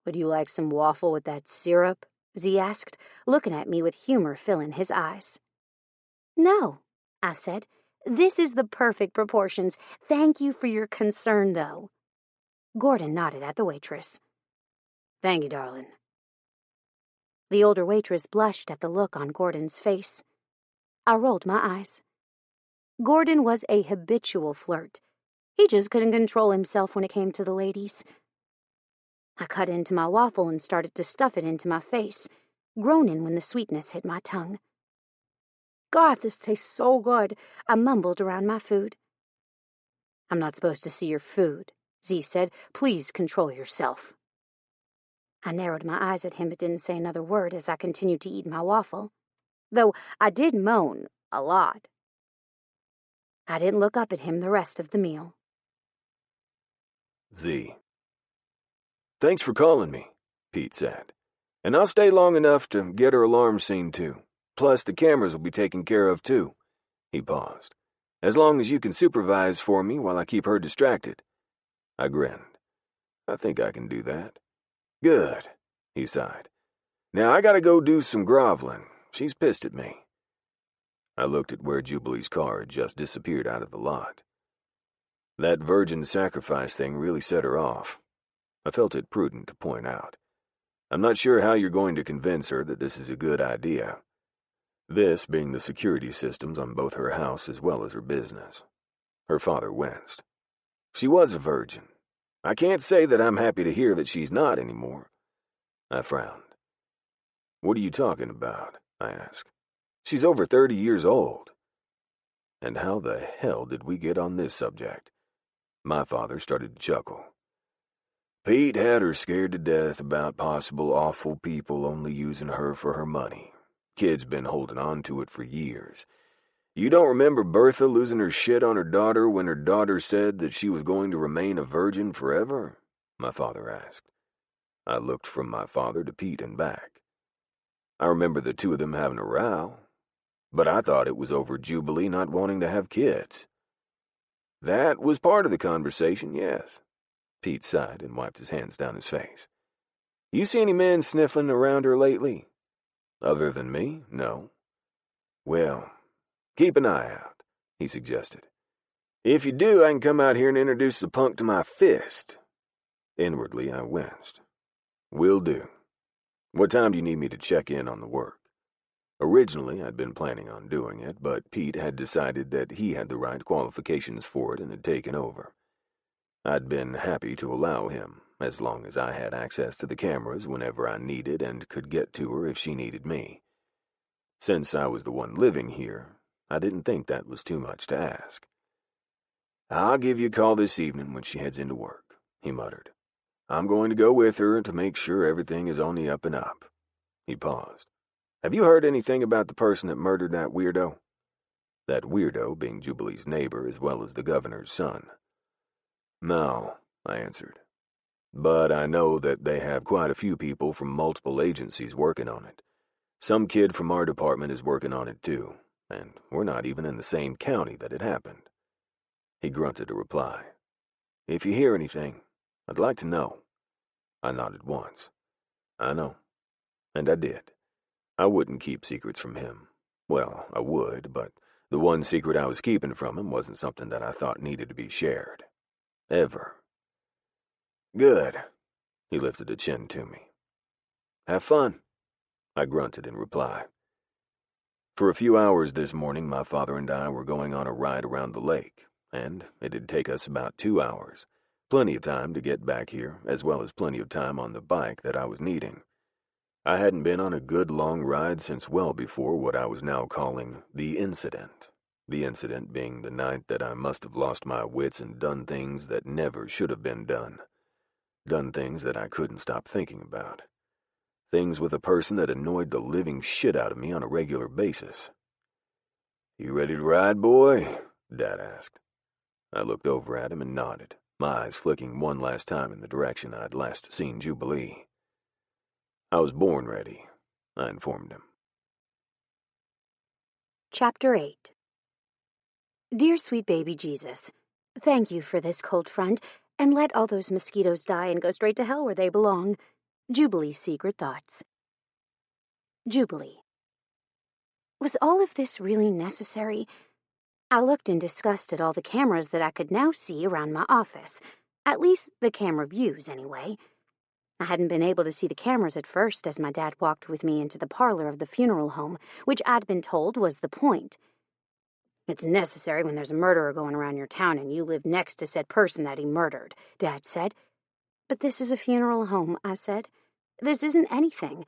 "Would you like some waffle with that syrup?" Z asked, looking at me with humor filling his eyes. "No," I said. "This is the perfect proportions. Thank you for your concern, though." Gordon nodded at the waitress. "Thank you, darling." The older waitress blushed at the look on Gordon's face. I rolled my eyes. Gordon was a habitual flirt. He just couldn't control himself when it came to the ladies. I cut into my waffle and started to stuff it into my face, groaning when the sweetness hit my tongue. "God, this tastes so good," I mumbled around my food. "I'm not supposed to see your food," Z said. "Please control yourself." I narrowed my eyes at him but didn't say another word as I continued to eat my waffle, though I did moan a lot. I didn't look up at him the rest of the meal. Z. "Thanks for calling me," Pete said. "And I'll stay long enough to get her alarm seen to. Plus, the cameras will be taken care of, too." He paused. "As long as you can supervise for me while I keep her distracted." I grinned. "I think I can do that." "Good," he sighed. "Now I gotta go do some groveling. She's pissed at me." I looked at where Jubilee's car had just disappeared out of the lot. That virgin sacrifice thing really set her off. I felt it prudent to point out. "I'm not sure how you're going to convince her that this is a good idea. This being the security systems on both her house as well as her business." Her father winced. "She was a virgin. I can't say that I'm happy to hear that she's not anymore." I frowned. "What are you talking about?" I asked. "She's over 30 years old." And how the hell did we get on this subject? My father started to chuckle. "Pete had her scared to death about possible awful people only using her for her money. Kid's been holding on to it for years. You don't remember Bertha losing her shit on her daughter when her daughter said that she was going to remain a virgin forever?" my father asked. I looked from my father to Pete and back. I remember the two of them having a row, but I thought it was over Jubilee not wanting to have kids. "That was part of the conversation, yes." Pete sighed and wiped his hands down his face. "You see any men sniffling around her lately?" "Other than me, no." "Well, keep an eye out," he suggested. "If you do, I can come out here and introduce the punk to my fist." Inwardly, I winced. "Will do. What time do you need me to check in on the work?" Originally, I'd been planning on doing it, but Pete had decided that he had the right qualifications for it and had taken over. I'd been happy to allow him, as long as I had access to the cameras whenever I needed and could get to her if she needed me. Since I was the one living here, I didn't think that was too much to ask. "I'll give you a call this evening when she heads into work," he muttered. "I'm going to go with her to make sure everything is on the up and up." He paused. "Have you heard anything about the person that murdered that weirdo?" That weirdo being Jubilee's neighbor as well as the governor's son. "No," I answered. "But I know that they have quite a few people from multiple agencies working on it. Some kid from our department is working on it too, and we're not even in the same county that it happened." He grunted a reply. "If you hear anything, I'd like to know." I nodded once. "I know." And I did. I wouldn't keep secrets from him. Well, I would, but The one secret I was keeping from him wasn't something that I thought needed to be shared. Ever. Good. He lifted a chin to me. Have fun, I grunted in reply. For a few hours this morning, my father and I were going on a ride around the lake, and it'd take us about 2 hours. Plenty of time to get back here, as well as plenty of time on the bike that I was needing. I hadn't been on a good long ride since well before what I was now calling the incident. The incident being the night that I must have lost my wits and done things that never should have been done. Done things that I couldn't stop thinking about. Things with a person that annoyed the living shit out of me on a regular basis. You ready to ride, boy? Dad asked. I looked over at him and nodded, my eyes flicking one last time in the direction I'd last seen Jubilee. I was born ready, I informed him. Chapter 8. Dear sweet baby Jesus, thank you for this cold front, and let all those mosquitoes die and go straight to hell where they belong. Jubilee's secret thoughts. Jubilee. Was all of this really necessary? I looked in disgust at all the cameras that I could now see around my office. At least the camera views, anyway. I hadn't been able to see the cameras at first as my dad walked with me into the parlor of the funeral home, which I'd been told was the point. It's necessary when there's a murderer going around your town and you live next to said person that he murdered, Dad said. But this is a funeral home, I said. This isn't anything.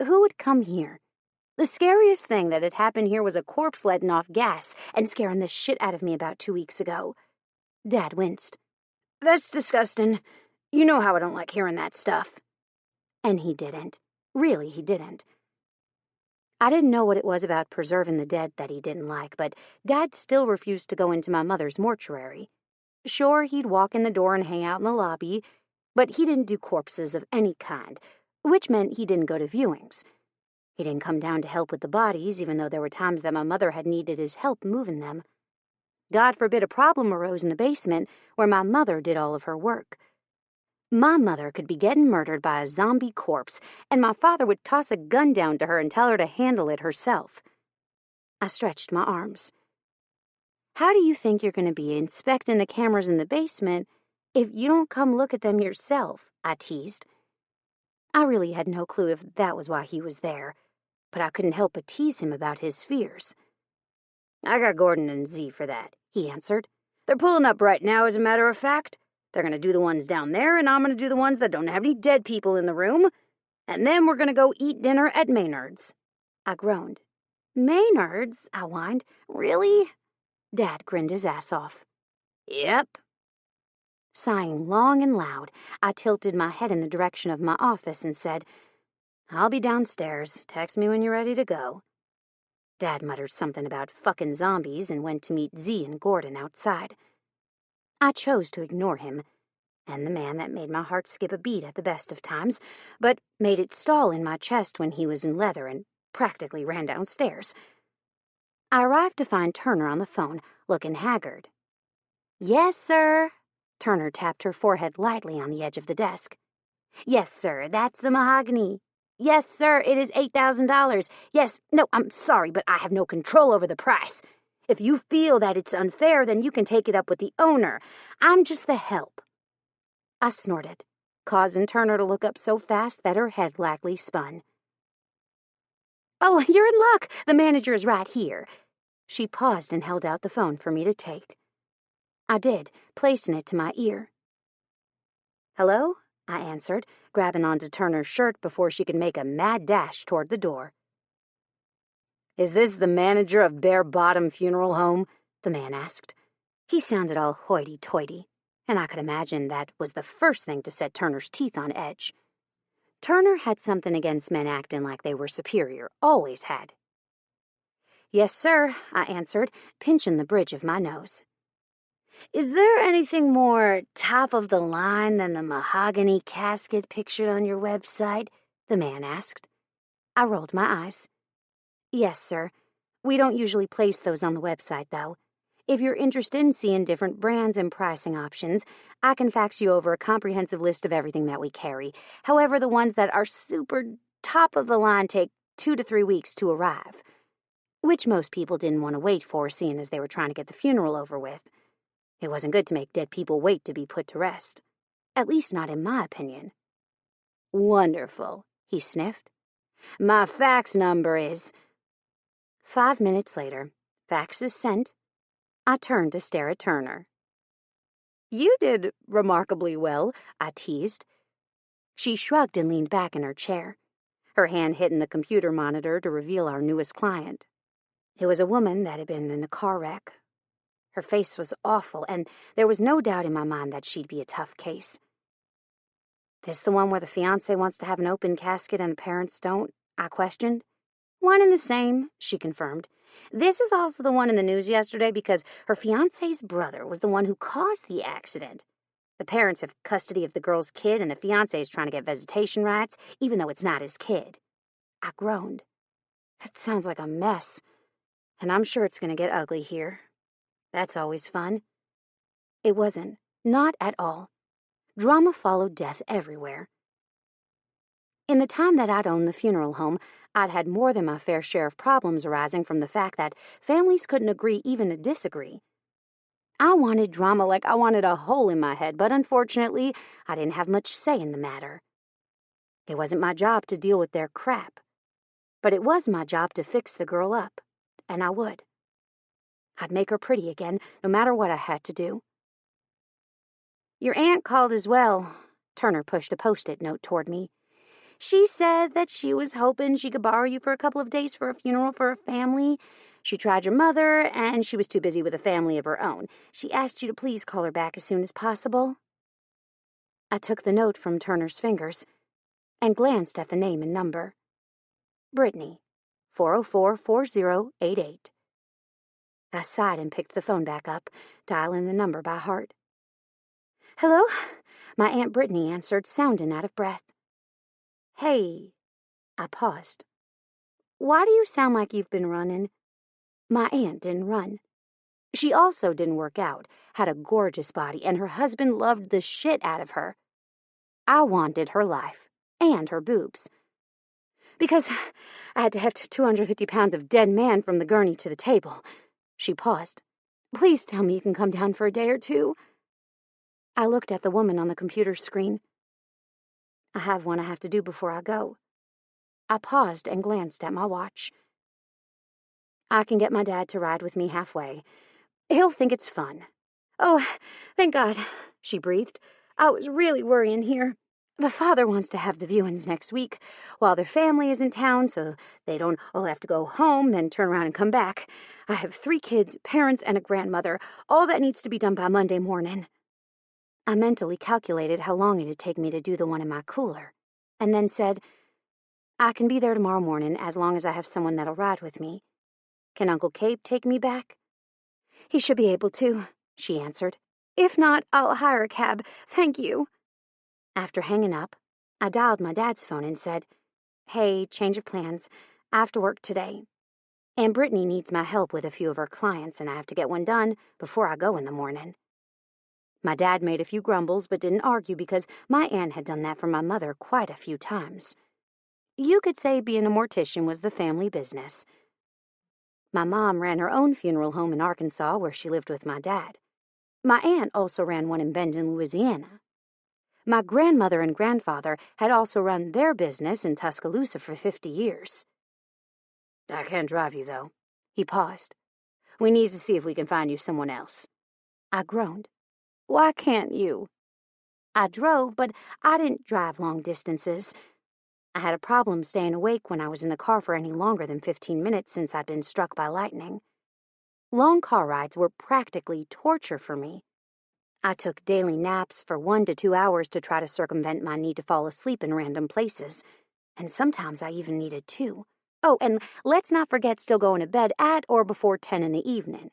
Who would come here? The scariest thing that had happened here was a corpse letting off gas and scaring the shit out of me about 2 weeks ago. Dad winced. That's disgusting. You know how I don't like hearing that stuff. And he didn't. Really, he didn't. I didn't know what it was about preserving the dead that he didn't like, but Dad still refused to go into my mother's mortuary. Sure, he'd walk in the door and hang out in the lobby, but he didn't do corpses of any kind, which meant he didn't go to viewings. He didn't come down to help with the bodies, even though there were times that my mother had needed his help moving them. God forbid a problem arose in the basement where my mother did all of her work. My mother could be getting murdered by a zombie corpse, and my father would toss a gun down to her and tell her to handle it herself. I stretched my arms. How do you think you're going to be inspecting the cameras in the basement if you don't come look at them yourself? I teased. I really had no clue if that was why he was there, but I couldn't help but tease him about his fears. I got Gordon and Z for that, he answered. They're pulling up right now, as a matter of fact. They're going to do the ones down there, and I'm going to do the ones that don't have any dead people in the room. And then we're going to go eat dinner at Maynard's. I groaned. Maynard's? I whined. Really? Dad grinned his ass off. Yep. Sighing long and loud, I tilted my head in the direction of my office and said, I'll be downstairs. Text me when you're ready to go. Dad muttered something about fucking zombies and went to meet Z and Gordon outside. I chose to ignore him, and the man that made my heart skip a beat at the best of times, but made it stall in my chest when he was in leather and practically ran downstairs. I arrived to find Turner on the phone, looking haggard. Yes, sir. Turner tapped her forehead lightly on the edge of the desk. Yes, sir, that's the mahogany. Yes, sir, it is $8,000. Yes, no, I'm sorry, but I have no control over the price. If you feel that it's unfair, then you can take it up with the owner. I'm just the help. I snorted, causing Turner to look up so fast that her head lackly spun. Oh, you're in luck. The manager is right here. She paused and held out the phone for me to take. I did, placing it to my ear. Hello? I answered, grabbing onto Turner's shirt before she could make a mad dash toward the door. Is this the manager of Bare Bottom Funeral Home? The man asked. He sounded all hoity-toity, and I could imagine that was the first thing to set Turner's teeth on edge. Turner had something against men acting like they were superior, always had. Yes, sir, I answered, pinching the bridge of my nose. Is there anything more top-of-the-line than the mahogany casket pictured on your website? The man asked. I rolled my eyes. Yes, sir. We don't usually place those on the website, though. If you're interested in seeing different brands and pricing options, I can fax you over a comprehensive list of everything that we carry. However, the ones that are super top-of-the-line take 2 to 3 weeks to arrive. which most people didn't want to wait for, seeing as they were trying to get the funeral over with. It wasn't good to make dead people wait to be put to rest. At least not in my opinion. "Wonderful," he sniffed. "My fax number is—" 5 minutes later, fax is sent. I turned to stare at Turner. "You did remarkably well," I teased. She shrugged and leaned back in her chair, her hand hitting the computer monitor to reveal our newest client. It was a woman that had been in a car wreck. Her face was awful, and there was no doubt in my mind that she'd be a tough case. "This the one where the fiancé wants to have an open casket and the parents don't?" I questioned. "One and the same," she confirmed. "This is also the one in the news yesterday because her fiancé's brother was the one who caused the accident. The parents have custody of the girl's kid, and the fiancé is trying to get visitation rights, even though it's not his kid." I groaned. "That sounds like a mess, and I'm sure it's going to get ugly here. That's always fun." It wasn't. Not at all. Drama followed death everywhere. In the time that I'd owned the funeral home, I'd had more than my fair share of problems arising from the fact that families couldn't agree even to disagree. I wanted drama like I wanted a hole in my head, but unfortunately, I didn't have much say in the matter. It wasn't my job to deal with their crap, but it was my job to fix the girl up, and I would. I'd make her pretty again, no matter what I had to do. "Your aunt called as well." Turner pushed a Post-it note toward me. "She said that she was hoping she could borrow you for a couple of days for a funeral for her family. She tried your mother, and she was too busy with a family of her own. She asked you to please call her back as soon as possible." I took the note from Turner's fingers and glanced at the name and number. Brittany, 404-4088. I sighed and picked the phone back up, dialing the number by heart. "Hello?" My Aunt Brittany answered, sounding out of breath. "Hey." I paused. "Why do you sound like you've been running?" My aunt didn't run. She also didn't work out, had a gorgeous body, and her husband loved the shit out of her. I wanted her life, and her boobs. "Because I had to heft 250 pounds of dead man from the gurney to the table." She paused. "Please tell me you can come down for a day or two." I looked at the woman on the computer screen. "I have one I have to do before I go." I paused and glanced at my watch. "I can get my dad to ride with me halfway. He'll think it's fun." "Oh, thank God," she breathed. "I was really worrying here. The father wants to have the viewings next week, while their family is in town, so they don't all have to go home, then turn around and come back. I have 3 kids, parents, and a grandmother. All that needs to be done by Monday morning." I mentally calculated how long it'd take me to do the one in my cooler, and then said, "I can be there tomorrow morning as long as I have someone that'll ride with me. Can Uncle Cape take me back?" "He should be able to," she answered. "If not, I'll hire a cab. Thank you." After hanging up, I dialed my dad's phone and said, "Hey, change of plans. I have to work today. Aunt Brittany needs my help with a few of her clients, and I have to get one done before I go in the morning." My dad made a few grumbles but didn't argue because my aunt had done that for my mother quite a few times. You could say being a mortician was the family business. My mom ran her own funeral home in Arkansas where she lived with my dad. My aunt also ran one in Bend in Louisiana. My grandmother and grandfather had also run their business in Tuscaloosa for 50 years. "I can't drive you, though." He paused. "We need to see if we can find you someone else." I groaned. "Why can't you?" I drove, but I didn't drive long distances. I had a problem staying awake when I was in the car for any longer than 15 minutes since I'd been struck by lightning. Long car rides were practically torture for me. I took daily naps for 1 to 2 hours to try to circumvent my need to fall asleep in random places, and sometimes I even needed 2. Oh, and let's not forget still going to bed at or before 10 in the evening.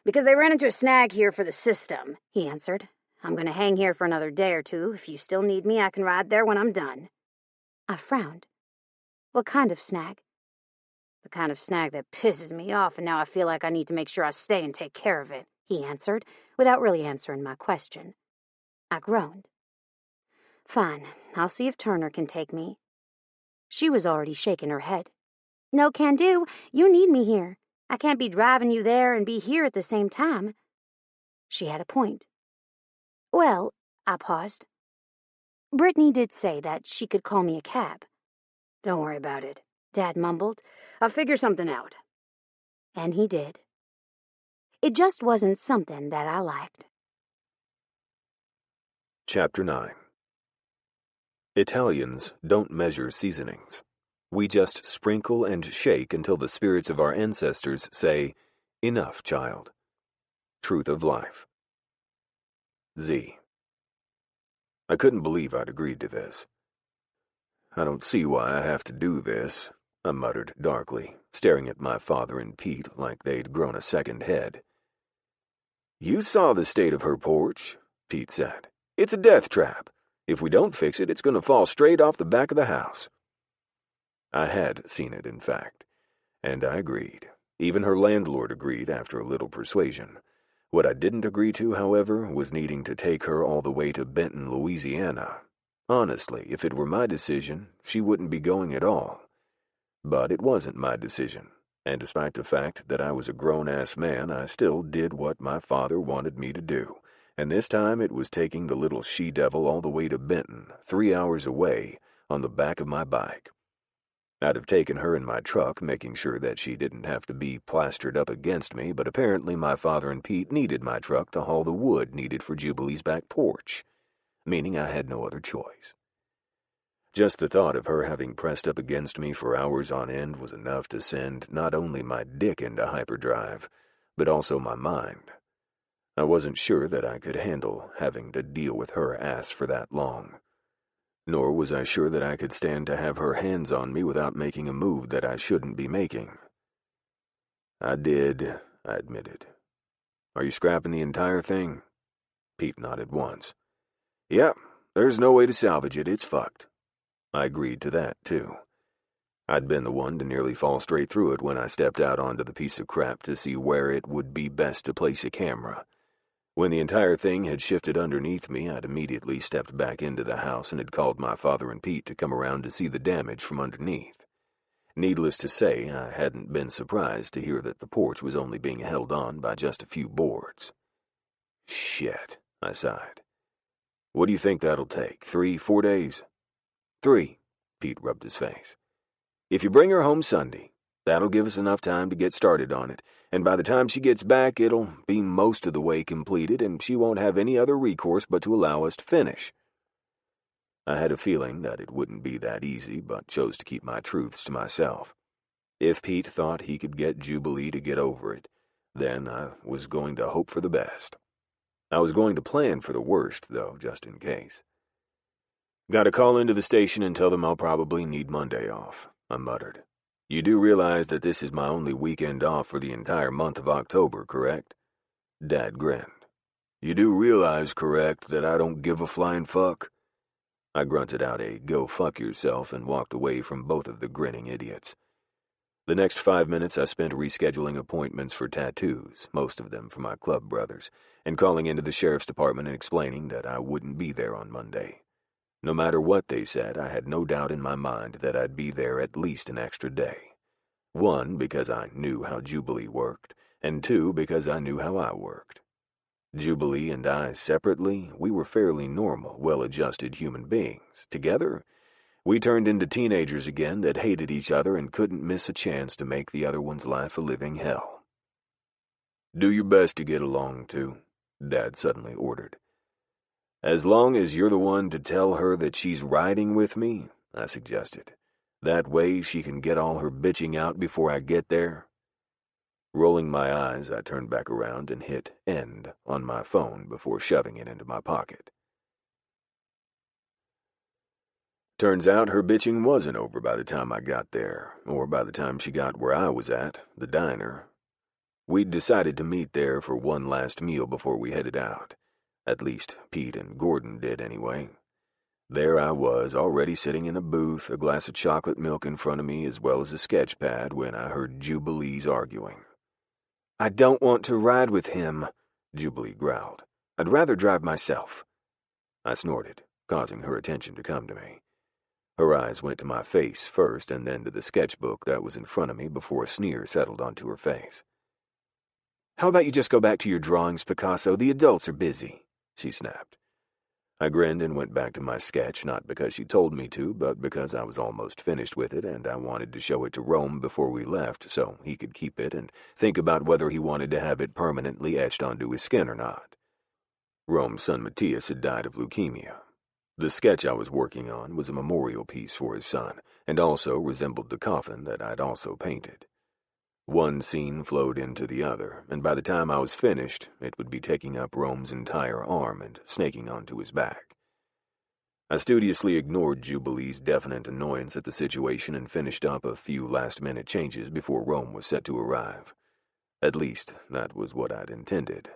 "Because they ran into a snag here for the system," he answered. "I'm going to hang here for another day or 2. If you still need me, I can ride there when I'm done." I frowned. "What kind of snag?" "The kind of snag that pisses me off, and now I feel like I need to make sure I stay and take care of it," he answered, without really answering my question. I groaned. "Fine, I'll see if Turner can take me." She was already shaking her head. No can do. You need me here. I can't be driving you there and be here at the same time. She had a point. Well, I paused. Brittany did say that she could call me a cab. Don't worry about it, Dad mumbled. I'll figure something out. And he did. It just wasn't something that I liked. Chapter 9. Italians don't measure seasonings. We just sprinkle and shake until the spirits of our ancestors say, "Enough, child." Truth of life. Z. I couldn't believe I'd agreed to this. I don't see why I have to do this, I muttered darkly, staring at my father and Pete like they'd grown a second head. You saw the state of her porch, Pete said. It's a death trap. If we don't fix it, it's going to fall straight off the back of the house. I had seen it, in fact, and I agreed. Even her landlord agreed after a little persuasion. What I didn't agree to, however, was needing to take her all the way to Benton, Louisiana. Honestly, if it were my decision, she wouldn't be going at all. But it wasn't my decision, and despite the fact that I was a grown-ass man, I still did what my father wanted me to do. And this time it was taking the little she-devil all the way to Benton, 3 hours away, on the back of my bike. I'd have taken her in my truck, making sure that she didn't have to be plastered up against me, but apparently my father and Pete needed my truck to haul the wood needed for Jubilee's back porch, meaning I had no other choice. Just the thought of her having pressed up against me for hours on end was enough to send not only my dick into hyperdrive, but also my mind. I wasn't sure that I could handle having to deal with her ass for that long. Nor was I sure that I could stand to have her hands on me without making a move that I shouldn't be making. I did, I admitted. Are you scrapping the entire thing? Pete nodded once. Yep, there's no way to salvage it, it's fucked. I agreed to that, too. I'd been the one to nearly fall straight through it when I stepped out onto the piece of crap to see where it would be best to place a camera. When the entire thing had shifted underneath me, I'd immediately stepped back into the house and had called my father and Pete to come around to see the damage from underneath. Needless to say, I hadn't been surprised to hear that the porch was only being held on by just a few boards. Shit, I sighed. What do you think that'll take? 3, 4 days? 3, Pete rubbed his face. If you bring her home Sunday, that'll give us enough time to get started on it, and by the time she gets back, it'll be most of the way completed, and she won't have any other recourse but to allow us to finish. I had a feeling that it wouldn't be that easy, but chose to keep my truths to myself. If Pete thought he could get Jubilee to get over it, then I was going to hope for the best. I was going to plan for the worst, though, just in case. Got to call into the station and tell them I'll probably need Monday off, I muttered. You do realize that this is my only weekend off for the entire month of October, correct? Dad grinned. You do realize, correct, that I don't give a flying fuck? I grunted out a go fuck yourself and walked away from both of the grinning idiots. The next 5 minutes I spent rescheduling appointments for tattoos, most of them for my club brothers, and calling into the sheriff's department and explaining that I wouldn't be there on Monday. No matter what they said, I had no doubt in my mind that I'd be there at least an extra day. 1, because I knew how Jubilee worked, and 2, because I knew how I worked. Jubilee and I separately, we were fairly normal, well-adjusted human beings. Together, we turned into teenagers again that hated each other and couldn't miss a chance to make the other one's life a living hell. Do your best to get along, too, Dad suddenly ordered. As long as you're the one to tell her that she's riding with me, I suggested. That way she can get all her bitching out before I get there. Rolling my eyes, I turned back around and hit end on my phone before shoving it into my pocket. Turns out her bitching wasn't over by the time I got there, or by the time she got where I was at, the diner. We'd decided to meet there for one last meal before we headed out. At least Pete and Gordon did anyway. There I was, already sitting in a booth, a glass of chocolate milk in front of me as well as a sketch pad when I heard Jubilee's arguing. I don't want to ride with him, Jubilee growled. I'd rather drive myself. I snorted, causing her attention to come to me. Her eyes went to my face first and then to the sketchbook that was in front of me before a sneer settled onto her face. "How about you just go back to your drawings, Picasso? The adults are busy," she snapped. I grinned and went back to my sketch, not because she told me to, but because I was almost finished with it and I wanted to show it to Rome before we left so he could keep it and think about whether he wanted to have it permanently etched onto his skin or not. Rome's son Matthias had died of leukemia. The sketch I was working on was a memorial piece for his son, and also resembled the coffin that I'd also painted. One scene flowed into the other, and by the time I was finished, it would be taking up Rome's entire arm and snaking onto his back. I studiously ignored Jubilee's definite annoyance at the situation and finished up a few last-minute changes before Rome was set to arrive. At least, that was what I'd intended.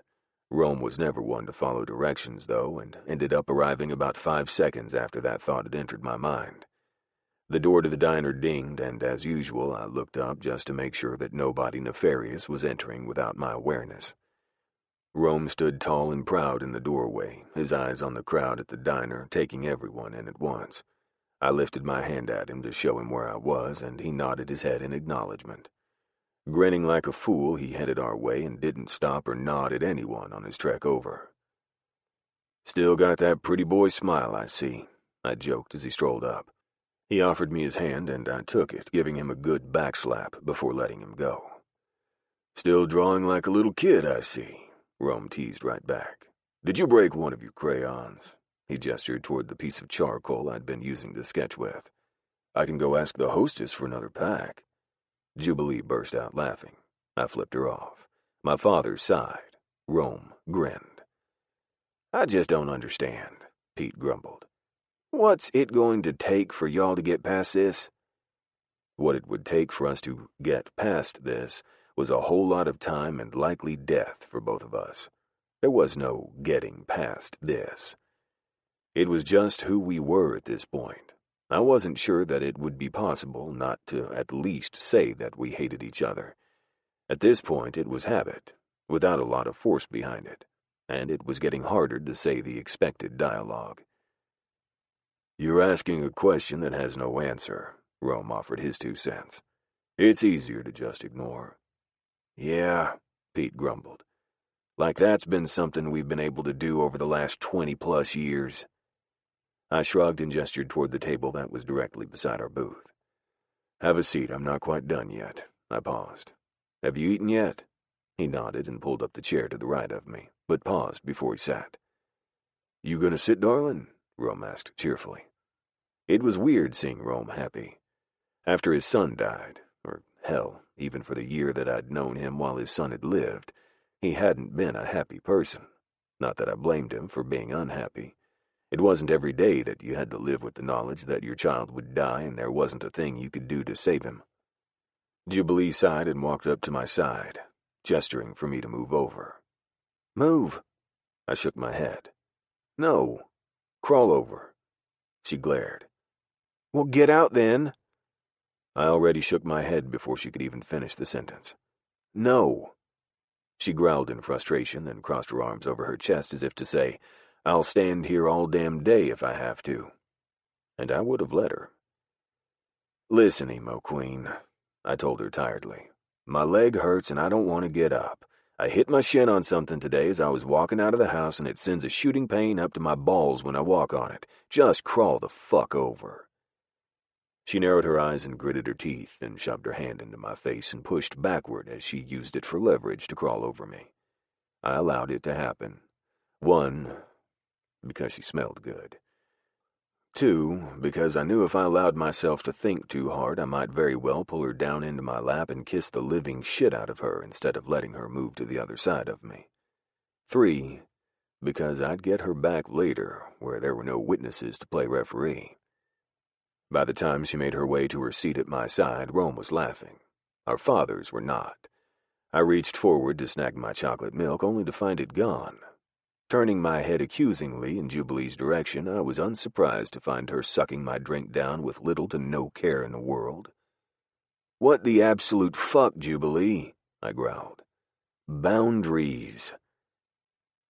Rome was never one to follow directions, though, and ended up arriving about 5 seconds after that thought had entered my mind. The door to the diner dinged, and as usual, I looked up just to make sure that nobody nefarious was entering without my awareness. Rome stood tall and proud in the doorway, his eyes on the crowd at the diner, taking everyone in at once. I lifted my hand at him to show him where I was, and he nodded his head in acknowledgement. Grinning like a fool, he headed our way and didn't stop or nod at anyone on his trek over. "Still got that pretty boy smile, I see," I joked as he strolled up. He offered me his hand, and I took it, giving him a good backslap before letting him go. "Still drawing like a little kid, I see," Rome teased right back. "Did you break one of your crayons?" He gestured toward the piece of charcoal I'd been using to sketch with. "I can go ask the hostess for another pack." Jubilee burst out laughing. I flipped her off. My father sighed. Rome grinned. "I just don't understand," Pete grumbled. "What's it going to take for y'all to get past this?" What it would take for us to get past this was a whole lot of time and likely death for both of us. There was no getting past this. It was just who we were at this point. I wasn't sure that it would be possible not to at least say that we hated each other. At this point, it was habit, without a lot of force behind it, and it was getting harder to say the expected dialogue. "You're asking a question that has no answer," Rome offered his 2 cents. "It's easier to just ignore." "Yeah," Pete grumbled. "Like that's been something we've been able to do over the last 20-plus years." I shrugged and gestured toward the table that was directly beside our booth. "Have a seat, I'm not quite done yet." I paused. "Have you eaten yet?" He nodded and pulled up the chair to the right of me, but paused before he sat. "You gonna sit, darling?" Rome asked cheerfully. It was weird seeing Rome happy. After his son died, or hell, even for the year that I'd known him while his son had lived, he hadn't been a happy person. Not that I blamed him for being unhappy. It wasn't every day that you had to live with the knowledge that your child would die and there wasn't a thing you could do to save him. Jubilee sighed and walked up to my side, gesturing for me to move over. "Move." I shook my head. "No. Crawl over." She glared. "Well, get out then." I already shook my head before she could even finish the sentence. "No." She growled in frustration, then crossed her arms over her chest as if to say, "I'll stand here all damn day if I have to." And I would have let her. "Listen, Emo Queen," I told her tiredly. "My leg hurts and I don't want to get up. I hit my shin on something today as I was walking out of the house and it sends a shooting pain up to my balls when I walk on it. Just crawl the fuck over." She narrowed her eyes and gritted her teeth, then shoved her hand into my face and pushed backward as she used it for leverage to crawl over me. I allowed it to happen. 1, because she smelled good. 2, because I knew if I allowed myself to think too hard, I might very well pull her down into my lap and kiss the living shit out of her instead of letting her move to the other side of me. 3, because I'd get her back later, where there were no witnesses to play referee. By the time she made her way to her seat at my side, Rome was laughing. Our fathers were not. I reached forward to snag my chocolate milk, only to find it gone. Turning my head accusingly in Jubilee's direction, I was unsurprised to find her sucking my drink down with little to no care in the world. "What the absolute fuck, Jubilee?" I growled. "Boundaries."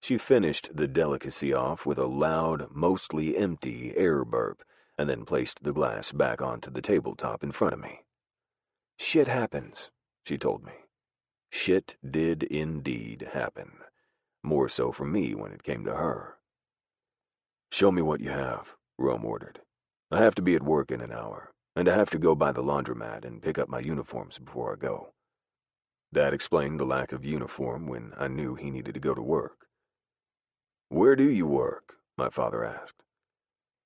She finished the delicacy off with a loud, mostly empty air burp, and then placed the glass back onto the tabletop in front of me. "Shit happens," she told me. Shit did indeed happen. More so for me when it came to her. "Show me what you have," Rome ordered. "I have to be at work in an hour, and I have to go by the laundromat and pick up my uniforms before I go." That explained the lack of uniform when I knew he needed to go to work. "Where do you work?" my father asked.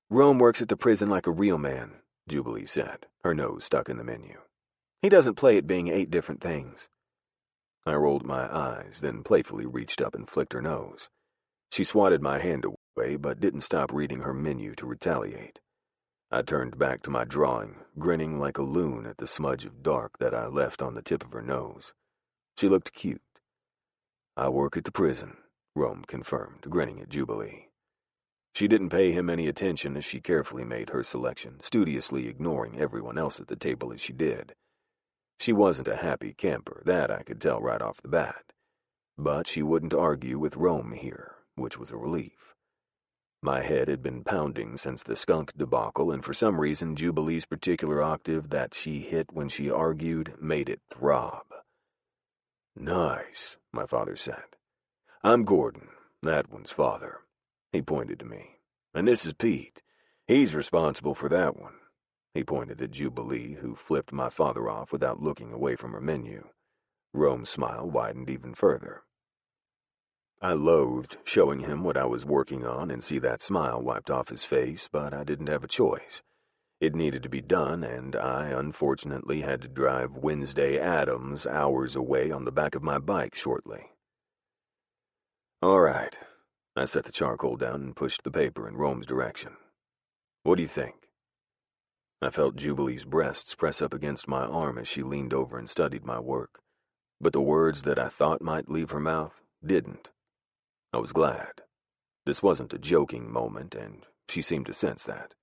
"Rome works at the prison like a real man," Jubilee said, her nose stuck in the menu. "He doesn't play at being 8 different things." I rolled my eyes, then playfully reached up and flicked her nose. She swatted my hand away, but didn't stop reading her menu to retaliate. I turned back to my drawing, grinning like a loon at the smudge of dark that I left on the tip of her nose. She looked cute. "I work at the prison," Rome confirmed, grinning at Jubilee. She didn't pay him any attention as she carefully made her selection, studiously ignoring everyone else at the table as she did. She wasn't a happy camper, that I could tell right off the bat. But she wouldn't argue with Rome here, which was a relief. My head had been pounding since the skunk debacle, and for some reason Jubilee's particular octave that she hit when she argued made it throb. "Nice," my father said. "I'm Gordon, that one's father." He pointed to me. "And this is Pete. He's responsible for that one." He pointed at Jubilee, who flipped my father off without looking away from her menu. Rome's smile widened even further. I loathed showing him what I was working on and see that smile wiped off his face, but I didn't have a choice. It needed to be done, and I unfortunately had to drive Wednesday Addams hours away on the back of my bike shortly. "All right." I set the charcoal down and pushed the paper in Rome's direction. "What do you think?" I felt Jubilee's breasts press up against my arm as she leaned over and studied my work, but the words that I thought might leave her mouth didn't. I was glad. This wasn't a joking moment, and she seemed to sense that.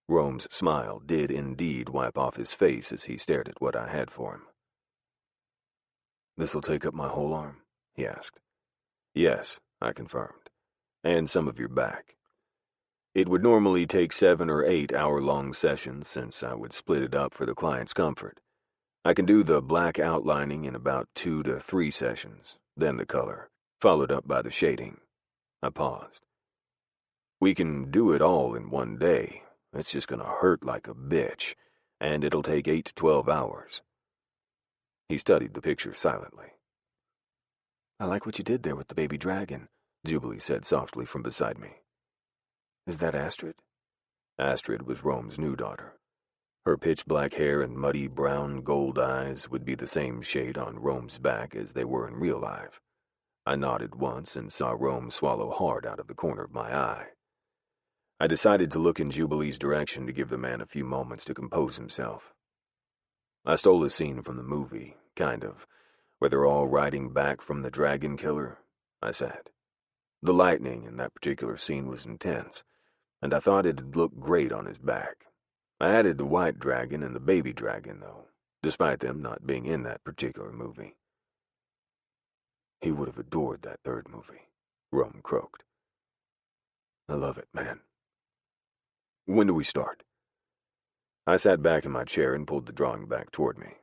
Rome's smile did indeed wipe off his face as he stared at what I had for him. "This'll take up my whole arm?" he asked. "Yes," I confirmed, "and some of your back. It would normally take 7 or 8 hour-long sessions since I would split it up for the client's comfort. I can do the black outlining in about 2 to 3 sessions, then the color, followed up by the shading." I paused. "We can do it all in one day. It's just gonna hurt like a bitch, and it'll take 8 to 12 hours. He studied the picture silently. "I like what you did there with the baby dragon," Jubilee said softly from beside me. "Is that Astrid?" Astrid was Rome's new daughter. Her pitch-black hair and muddy brown gold eyes would be the same shade on Rome's back as they were in real life. I nodded once and saw Rome swallow hard out of the corner of my eye. I decided to look in Jubilee's direction to give the man a few moments to compose himself. "I stole a scene from the movie, kind of, where they're all riding back from the dragon killer," I said. "The lightning in that particular scene was intense, and I thought it'd look great on his back. I added the white dragon and the baby dragon, though, despite them not being in that particular movie." "He would have adored that third movie," Rome croaked. "I love it, man. When do we start?" I sat back in my chair and pulled the drawing back toward me.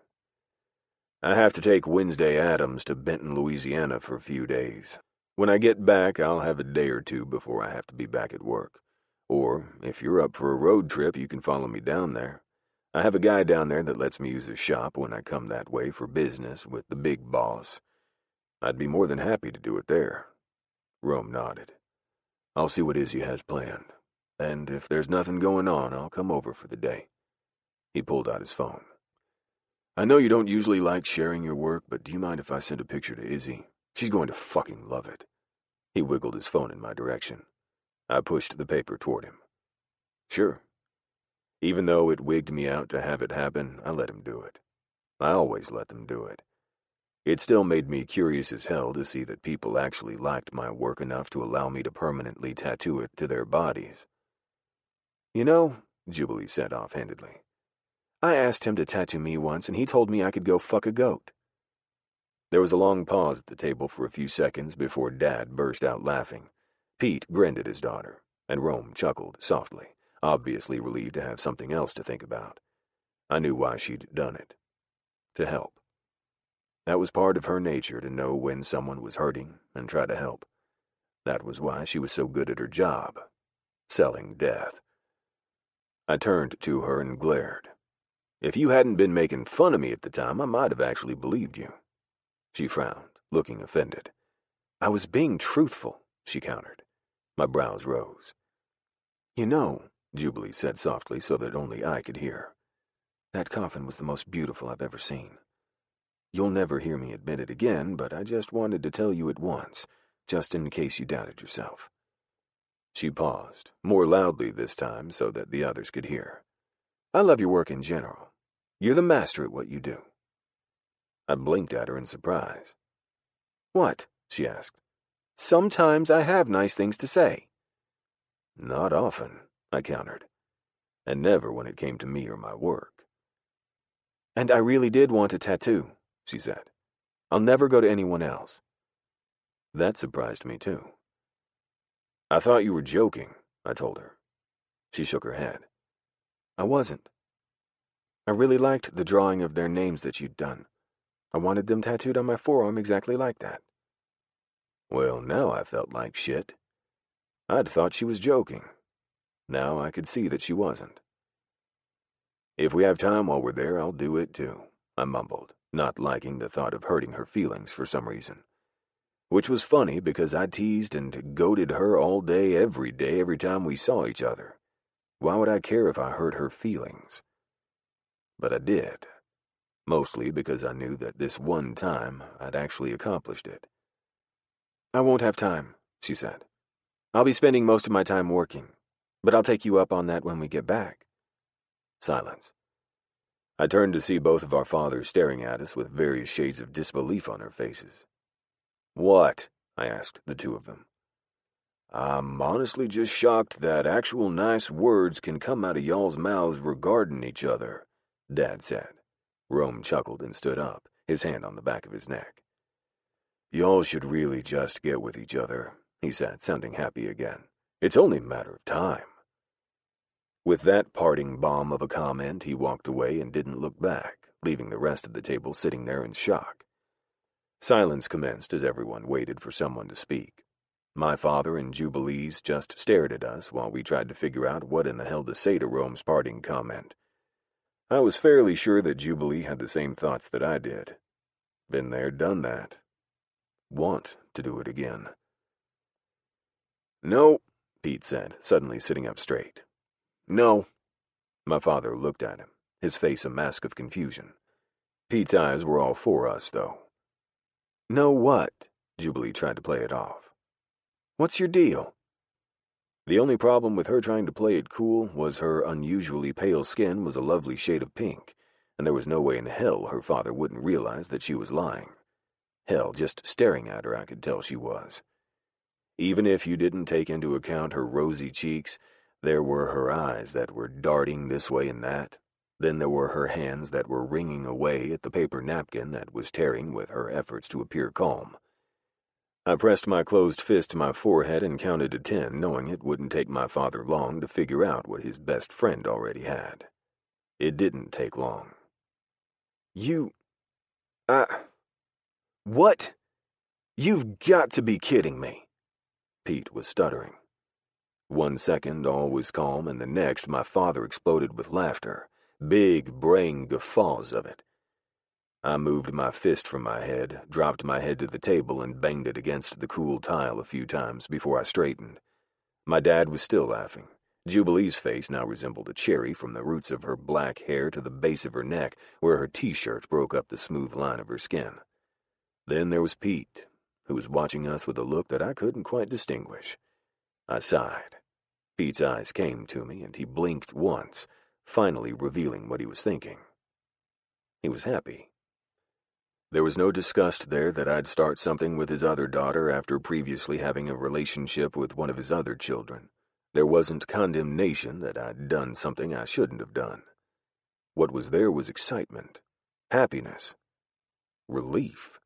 "I have to take Wednesday Addams to Benton, Louisiana for a few days. When I get back, I'll have a day or two before I have to be back at work. Or, if you're up for a road trip, you can follow me down there. I have a guy down there that lets me use his shop when I come that way for business with the big boss. I'd be more than happy to do it there." Rome nodded. "I'll see what Izzy has planned. And if there's nothing going on, I'll come over for the day." He pulled out his phone. "I know you don't usually like sharing your work, but do you mind if I send a picture to Izzy? She's going to fucking love it." He wiggled his phone in my direction. I pushed the paper toward him. "Sure." Even though it wigged me out to have it happen, I let him do it. I always let them do it. It still made me curious as hell to see that people actually liked my work enough to allow me to permanently tattoo it to their bodies. "You know," Jubilee said offhandedly, "I asked him to tattoo me once, and he told me I could go fuck a goat." There was a long pause at the table for a few seconds before Dad burst out laughing. Pete grinned at his daughter, and Rome chuckled softly. obviously relieved to have something else to think about. I knew why she'd done it. To help. That was part of her nature, to know when someone was hurting and try to help. That was why she was so good at her job, selling death. I turned to her and glared. If you hadn't been making fun of me at the time, I might have actually believed you. She frowned, looking offended. I was being truthful, she countered. My brows rose. You know, Jubilee said softly so that only I could hear, that coffin was the most beautiful I've ever seen. You'll never hear me admit it again, but I just wanted to tell you at once, just in case you doubted yourself. She paused, more loudly this time so that the others could hear. I love your work in general. You're the master at what you do. I blinked at her in surprise. What? She asked. Sometimes I have nice things to say. Not often, I countered, and never when it came to me or my work. And I really did want a tattoo, she said. I'll never go to anyone else. That surprised me too. I thought you were joking, I told her. She shook her head. I wasn't. I really liked the drawing of their names that you'd done. I wanted them tattooed on my forearm exactly like that. Well, now I felt like shit. I'd thought she was joking. Now I could see that she wasn't. If we have time while we're there, I'll do it too, I mumbled, not liking the thought of hurting her feelings for some reason. Which was funny because I teased and goaded her all day, every time we saw each other. Why would I care if I hurt her feelings? But I did. Mostly because I knew that this one time I'd actually accomplished it. I won't have time, she said. I'll be spending most of my time working, but I'll take you up on that when we get back. Silence. I turned to see both of our fathers staring at us with various shades of disbelief on their faces. What? I asked the two of them. I'm honestly just shocked that actual nice words can come out of y'all's mouths regarding each other, Dad said. Rome chuckled and stood up, his hand on the back of his neck. Y'all should really just get with each other, he said, sounding happy again. It's only a matter of time. With that parting bomb of a comment, he walked away and didn't look back, leaving the rest of the table sitting there in shock. Silence commenced as everyone waited for someone to speak. My father and Jubilee's just stared at us while we tried to figure out what in the hell to say to Rome's parting comment. I was fairly sure that Jubilee had the same thoughts that I did. Been there, done that. Want to do it again. No, Pete said, suddenly sitting up straight. No. My father looked at him, his face a mask of confusion. Pete's eyes were all for us, though. No what? Jubilee tried to play it off. What's your deal? The only problem with her trying to play it cool was her unusually pale skin was a lovely shade of pink, and there was no way in hell her father wouldn't realize that she was lying. Hell, just staring at her I could tell she was. Even if you didn't take into account her rosy cheeks, there were her eyes that were darting this way and that. Then there were her hands that were wringing away at the paper napkin that was tearing with her efforts to appear calm. I pressed my closed fist to my forehead and counted to 10, knowing it wouldn't take my father long to figure out what his best friend already had. It didn't take long. What? You've got to be kidding me. Pete was stuttering. 1 second all was calm, and the next my father exploded with laughter, big braying guffaws of it. I moved my fist from my head, dropped my head to the table, and banged it against the cool tile a few times before I straightened. My dad was still laughing. Jubilee's face now resembled a cherry from the roots of her black hair to the base of her neck, where her t-shirt broke up the smooth line of her skin. Then there was Pete, who was watching us with a look that I couldn't quite distinguish. I sighed. Pete's eyes came to me, and he blinked once, finally revealing what he was thinking. He was happy. There was no disgust there that I'd start something with his other daughter after previously having a relationship with one of his other children. There wasn't condemnation that I'd done something I shouldn't have done. What was there was excitement, happiness, relief.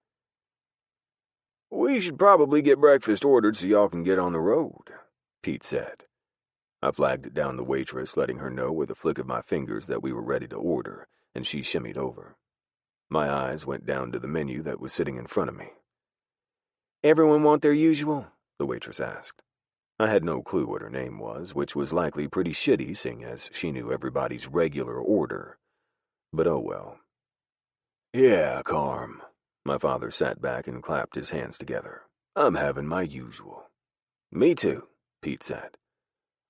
We should probably get breakfast ordered so y'all can get on the road, Pete said. I flagged down the waitress, letting her know with a flick of my fingers that we were ready to order, and she shimmied over. My eyes went down to the menu that was sitting in front of me. "Everyone want their usual?" the waitress asked. I had no clue what her name was, which was likely pretty shitty, seeing as she knew everybody's regular order. But oh well. "Yeah, Carm." My father sat back and clapped his hands together. "I'm having my usual." "Me too," Pete said.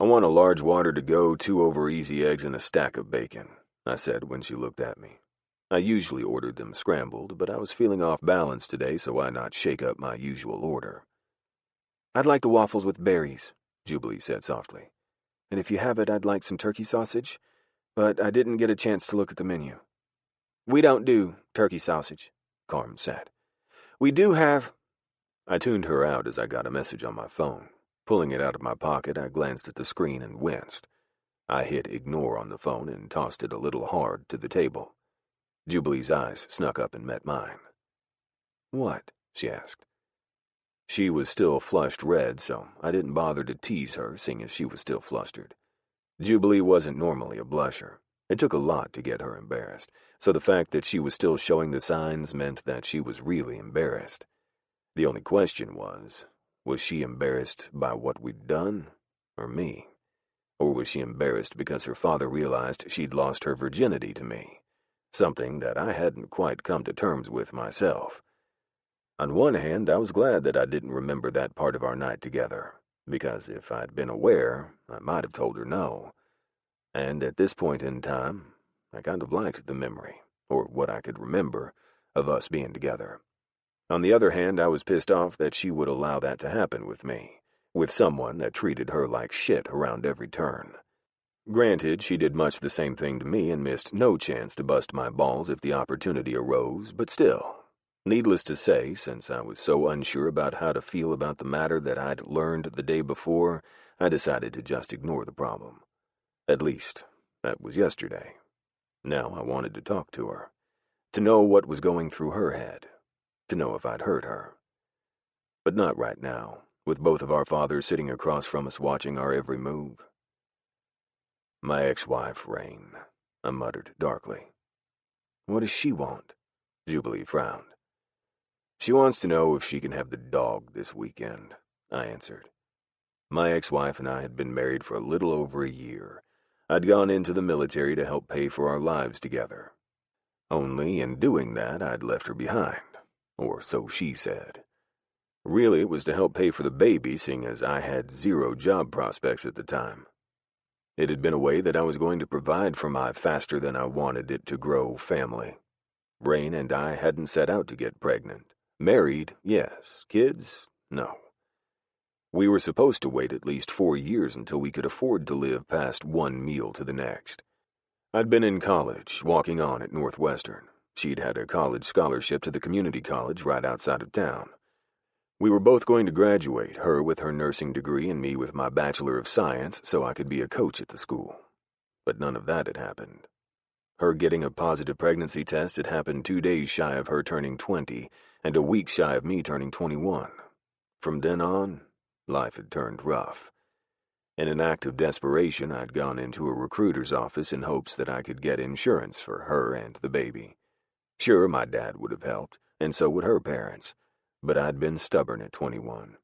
"I want a large water to go, 2 over-easy eggs, and a stack of bacon," I said when she looked at me. I usually ordered them scrambled, but I was feeling off balance today, so why not shake up my usual order? "I'd like the waffles with berries," Jubilee said softly. "And if you have it, I'd like some turkey sausage, but I didn't get a chance to look at the menu." "We don't do turkey sausage," Carm said. "We do have—" I tuned her out as I got a message on my phone. Pulling it out of my pocket, I glanced at the screen and winced. I hit ignore on the phone and tossed it a little hard to the table. Jubilee's eyes snuck up and met mine. "What?" she asked. She was still flushed red, so I didn't bother to tease her, seeing as she was still flustered. Jubilee wasn't normally a blusher. It took a lot to get her embarrassed, so the fact that she was still showing the signs meant that she was really embarrassed. The only question was she embarrassed by what we'd done, or me? Or was she embarrassed because her father realized she'd lost her virginity to me? Something that I hadn't quite come to terms with myself. On one hand, I was glad that I didn't remember that part of our night together, because if I'd been aware, I might have told her no. And at this point in time, I kind of liked the memory, or what I could remember, of us being together. On the other hand, I was pissed off that she would allow that to happen with me, with someone that treated her like shit around every turn. Granted, she did much the same thing to me and missed no chance to bust my balls if the opportunity arose, but still. Needless to say, since I was so unsure about how to feel about the matter that I'd learned the day before, I decided to just ignore the problem. At least, that was yesterday. Now I wanted to talk to her, to know what was going through her head, to know if I'd hurt her. But not right now, with both of our fathers sitting across from us watching our every move. "My ex-wife, Rain," I muttered darkly. "What does she want?" Jubilee frowned. "She wants to know if she can have the dog this weekend," I answered. My ex-wife and I had been married for a little over a year. I'd gone into the military to help pay for our lives together. Only in doing that, I'd left her behind, or so she said. Really, it was to help pay for the baby, seeing as I had 0 job prospects at the time. It had been a way that I was going to provide for my faster-than-I-wanted-it-to-grow family. Rain and I hadn't set out to get pregnant. Married, yes. Kids, no. We were supposed to wait at least 4 years until we could afford to live past one meal to the next. I'd been in college, walking on at Northwestern. She'd had a college scholarship to the community college right outside of town. We were both going to graduate, her with her nursing degree and me with my Bachelor of Science, so I could be a coach at the school. But none of that had happened. Her getting a positive pregnancy test had happened 2 days shy of her turning 20, and a week shy of me turning 21. From then on, life had turned rough. In an act of desperation, I'd gone into a recruiter's office in hopes that I could get insurance for her and the baby. Sure, my dad would have helped, and so would her parents, but I'd been stubborn at 21.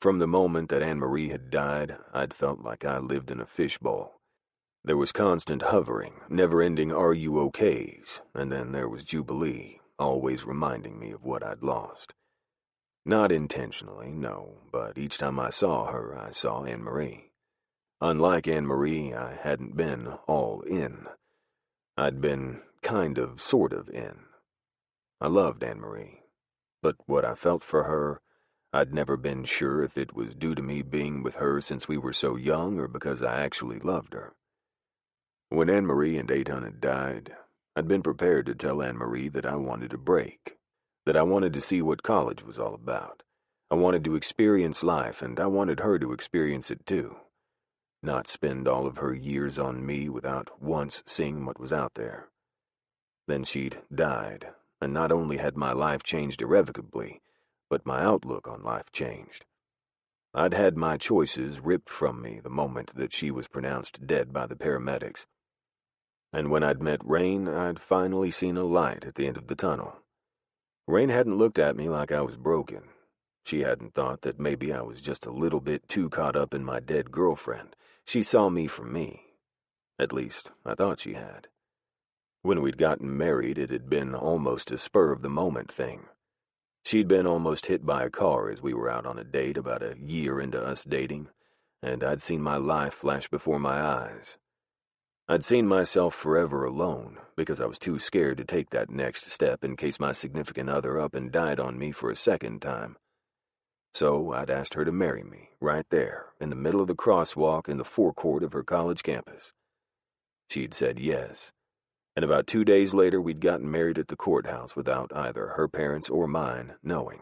From the moment that Anne-Marie had died, I'd felt like I lived in a fishbowl. There was constant hovering, never-ending "are you okays," and then there was Jubilee, always reminding me of what I'd lost. Not intentionally, no, but each time I saw her, I saw Anne-Marie. Unlike Anne-Marie, I hadn't been all in. I'd been kind of, sort of in. I loved Anne-Marie, but what I felt for her, I'd never been sure if it was due to me being with her since we were so young or because I actually loved her. When Anne-Marie and Eitan had died, I'd been prepared to tell Anne-Marie that I wanted a break, that I wanted to see what college was all about. I wanted to experience life, and I wanted her to experience it too. Not spend all of her years on me without once seeing what was out there. Then she'd died, and not only had my life changed irrevocably, but my outlook on life changed. I'd had my choices ripped from me the moment that she was pronounced dead by the paramedics. And when I'd met Rain, I'd finally seen a light at the end of the tunnel. Rain hadn't looked at me like I was broken. She hadn't thought that maybe I was just a little bit too caught up in my dead girlfriend. She saw me for me. At least, I thought she had. When we'd gotten married, it had been almost a spur-of-the-moment thing. She'd been almost hit by a car as we were out on a date about a year into us dating, and I'd seen my life flash before my eyes. I'd seen myself forever alone because I was too scared to take that next step in case my significant other up and died on me for a second time. So I'd asked her to marry me right there in the middle of the crosswalk in the forecourt of her college campus. She'd said yes, and about 2 days later we'd gotten married at the courthouse without either her parents or mine knowing.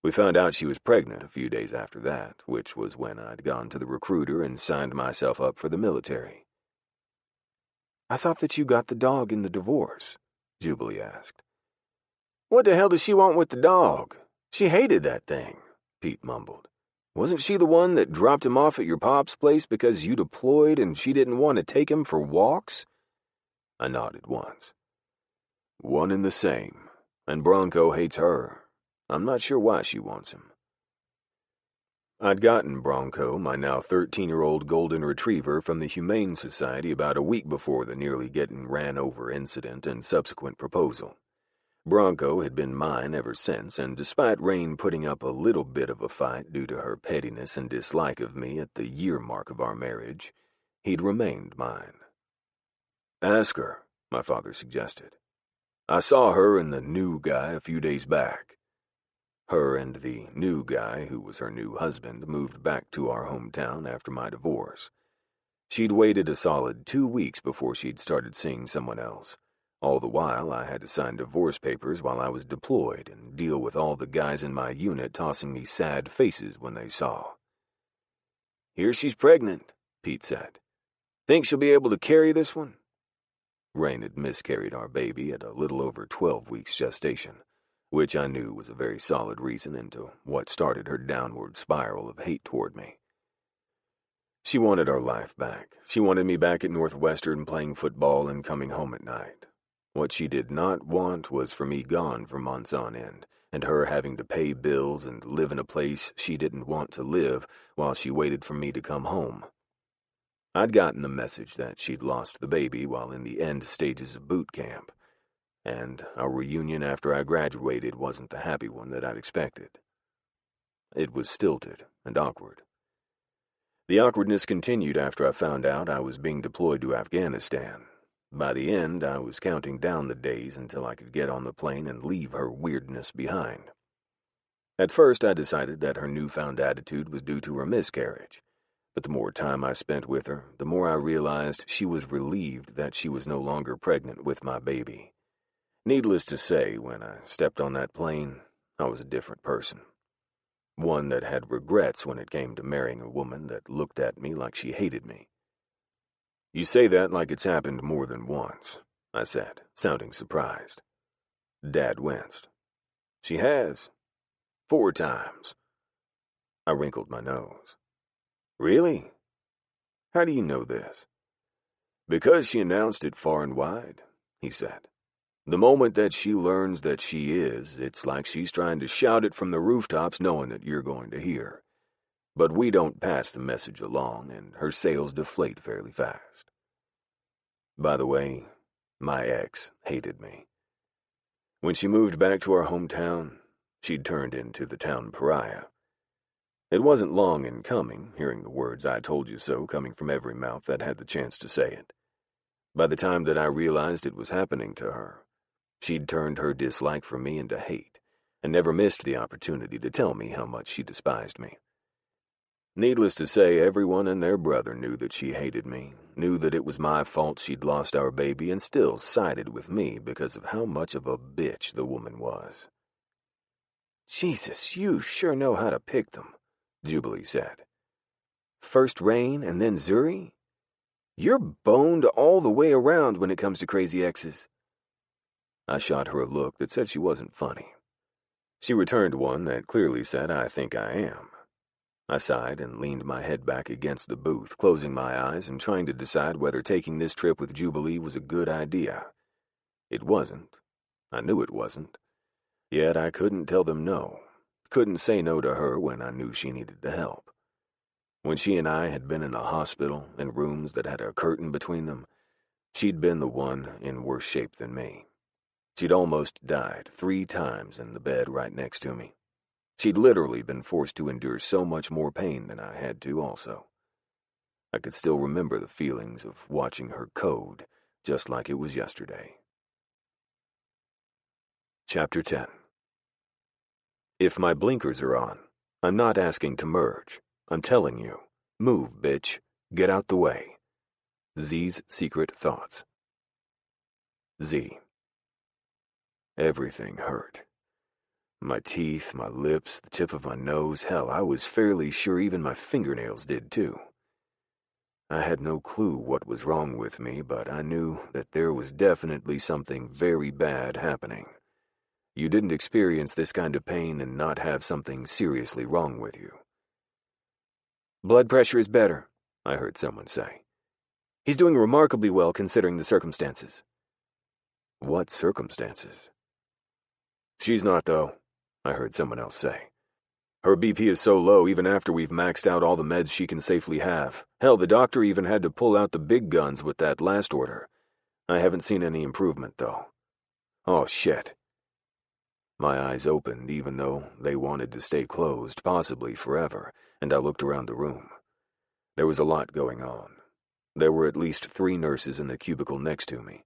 We found out she was pregnant a few days after that, which was when I'd gone to the recruiter and signed myself up for the military. "I thought that you got the dog in the divorce," Jubilee asked. "What the hell does she want with the dog? She hated that thing," Pete mumbled. "Wasn't she the one that dropped him off at your pop's place because you deployed and she didn't want to take him for walks?" I nodded once. "One and the same, and Bronco hates her. I'm not sure why she wants him." I'd gotten Bronco, my now 13-year-old golden retriever, from the Humane Society about a week before the nearly getting ran over incident and subsequent proposal. Bronco had been mine ever since, and despite Rain putting up a little bit of a fight due to her pettiness and dislike of me at the year mark of our marriage, he'd remained mine. "Ask her," my father suggested. "I saw her and the new guy a few days back." Her and the new guy, who was her new husband, moved back to our hometown after my divorce. She'd waited a solid 2 weeks before she'd started seeing someone else. All the while, I had to sign divorce papers while I was deployed and deal with all the guys in my unit tossing me sad faces when they saw. "Here she's pregnant," Pete said. "Think she'll be able to carry this one?" Rain had miscarried our baby at a little over 12 weeks gestation, which I knew was a very solid reason into what started her downward spiral of hate toward me. She wanted our life back. She wanted me back at Northwestern playing football and coming home at night. What she did not want was for me gone for months on end, and her having to pay bills and live in a place she didn't want to live while she waited for me to come home. I'd gotten the message that she'd lost the baby while in the end stages of boot camp, and our reunion after I graduated wasn't the happy one that I'd expected. It was stilted and awkward. The awkwardness continued after I found out I was being deployed to Afghanistan. By the end, I was counting down the days until I could get on the plane and leave her weirdness behind. At first, I decided that her newfound attitude was due to her miscarriage, but the more time I spent with her, the more I realized she was relieved that she was no longer pregnant with my baby. Needless to say, when I stepped on that plane, I was a different person. One that had regrets when it came to marrying a woman that looked at me like she hated me. "You say that like it's happened more than once," I said, sounding surprised. Dad winced. "She has. 4 times. I wrinkled my nose. "Really? How do you know this?" "Because she announced it far and wide," he said. "The moment that she learns that she is, it's like she's trying to shout it from the rooftops knowing that you're going to hear. But we don't pass the message along, and her sales deflate fairly fast." By the way, my ex hated me. When she moved back to our hometown, she'd turned into the town pariah. It wasn't long in coming, hearing the words "I told you so" coming from every mouth that had the chance to say it. By the time that I realized it was happening to her, she'd turned her dislike for me into hate, and never missed the opportunity to tell me how much she despised me. Needless to say, everyone and their brother knew that she hated me, knew that it was my fault she'd lost our baby, and still sided with me because of how much of a bitch the woman was. "Jesus, you sure know how to pick them," Jubilee said. "First Rain and then Zuri? You're boned all the way around when it comes to crazy exes." I shot her a look that said she wasn't funny. She returned one that clearly said, "I think I am." I sighed and leaned my head back against the booth, closing my eyes and trying to decide whether taking this trip with Jubilee was a good idea. It wasn't. I knew it wasn't. Yet I couldn't tell them no. Couldn't say no to her when I knew she needed the help. When she and I had been in the hospital, in rooms that had a curtain between them, she'd been the one in worse shape than me. She'd almost died 3 times in the bed right next to me. She'd literally been forced to endure so much more pain than I had to also. I could still remember the feelings of watching her code, just like it was yesterday. Chapter 10. If my blinkers are on, I'm not asking to merge. I'm telling you, move, bitch. Get out the way. Z's secret thoughts. Z. Everything hurt. My teeth, my lips, the tip of my nose, hell, I was fairly sure even my fingernails did too. I had no clue what was wrong with me, but I knew that there was definitely something very bad happening. You didn't experience this kind of pain and not have something seriously wrong with you. Blood pressure is better, I heard someone say. He's doing remarkably well considering the circumstances. What circumstances? She's not, though, I heard someone else say. Her BP is so low even after we've maxed out all the meds she can safely have. Hell, the doctor even had to pull out the big guns with that last order. I haven't seen any improvement, though. Oh, shit. My eyes opened even though they wanted to stay closed, possibly forever, and I looked around the room. There was a lot going on. There were at least 3 nurses in the cubicle next to me,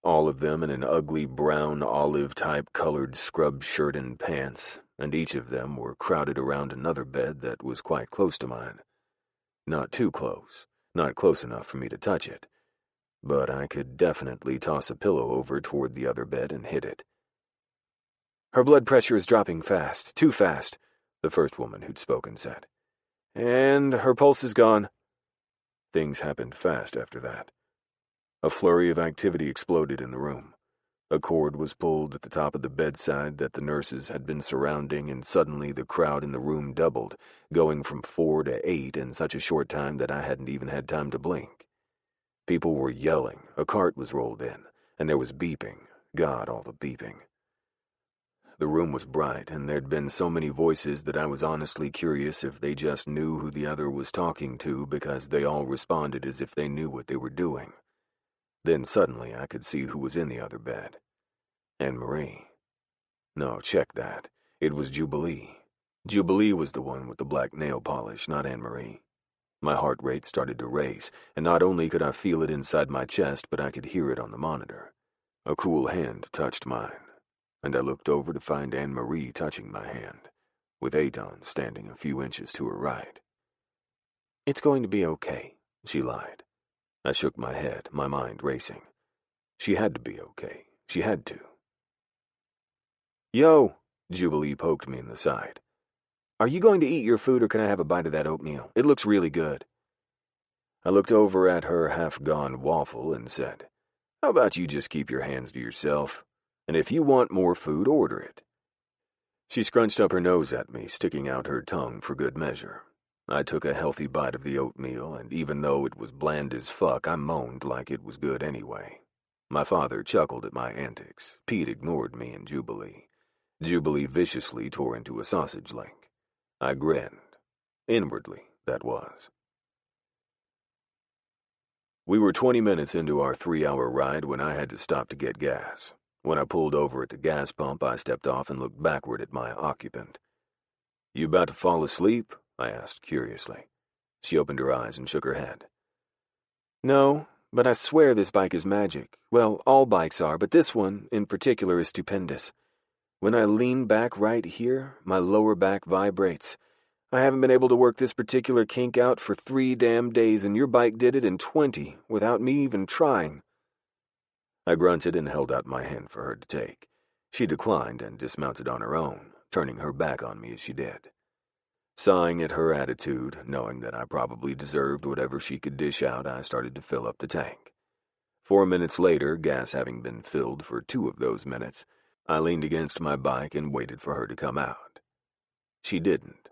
all of them in an ugly brown olive-type colored scrub shirt and pants, and each of them were crowded around another bed that was quite close to mine. Not too close, not close enough for me to touch it, but I could definitely toss a pillow over toward the other bed and hit it. Her blood pressure is dropping fast, too fast, the first woman who'd spoken said. And her pulse is gone. Things happened fast after that. A flurry of activity exploded in the room. A cord was pulled at the top of the bedside that the nurses had been surrounding, and suddenly the crowd in the room doubled, going from 4 to 8 in such a short time that I hadn't even had time to blink. People were yelling, a cart was rolled in, and there was beeping. God, all the beeping. The room was bright, and there'd been so many voices that I was honestly curious if they just knew who the other was talking to, because they all responded as if they knew what they were doing. Then suddenly I could see who was in the other bed. Anne-Marie. No, check that. It was Jubilee. Jubilee was the one with the black nail polish, not Anne-Marie. My heart rate started to race, and not only could I feel it inside my chest, but I could hear it on the monitor. A cool hand touched mine, and I looked over to find Anne-Marie touching my hand, with Aton standing a few inches to her right. It's going to be okay, she lied. I shook my head, my mind racing. She had to be okay. She had to. Yo, Jubilee poked me in the side. Are you going to eat your food or can I have a bite of that oatmeal? It looks really good. I looked over at her half-gone waffle and said, How about you just keep your hands to yourself? And if you want more food, order it. She scrunched up her nose at me, sticking out her tongue for good measure. I took a healthy bite of the oatmeal, and even though it was bland as fuck, I moaned like it was good anyway. My father chuckled at my antics. Pete ignored me and Jubilee. Jubilee viciously tore into a sausage link. I grinned. Inwardly, that was. We were 20 minutes into our 3-hour ride when I had to stop to get gas. When I pulled over at the gas pump, I stepped off and looked backward at my occupant. You about to fall asleep? I asked curiously. She opened her eyes and shook her head. No, but I swear this bike is magic. Well, all bikes are, but this one, in particular, is stupendous. When I lean back right here, my lower back vibrates. I haven't been able to work this particular kink out for 3 damn days, and your bike did it in 20, without me even trying. I grunted and held out my hand for her to take. She declined and dismounted on her own, turning her back on me as she did. Sighing at her attitude, knowing that I probably deserved whatever she could dish out, I started to fill up the tank. 4 minutes later, gas having been filled for 2 of those minutes, I leaned against my bike and waited for her to come out. She didn't.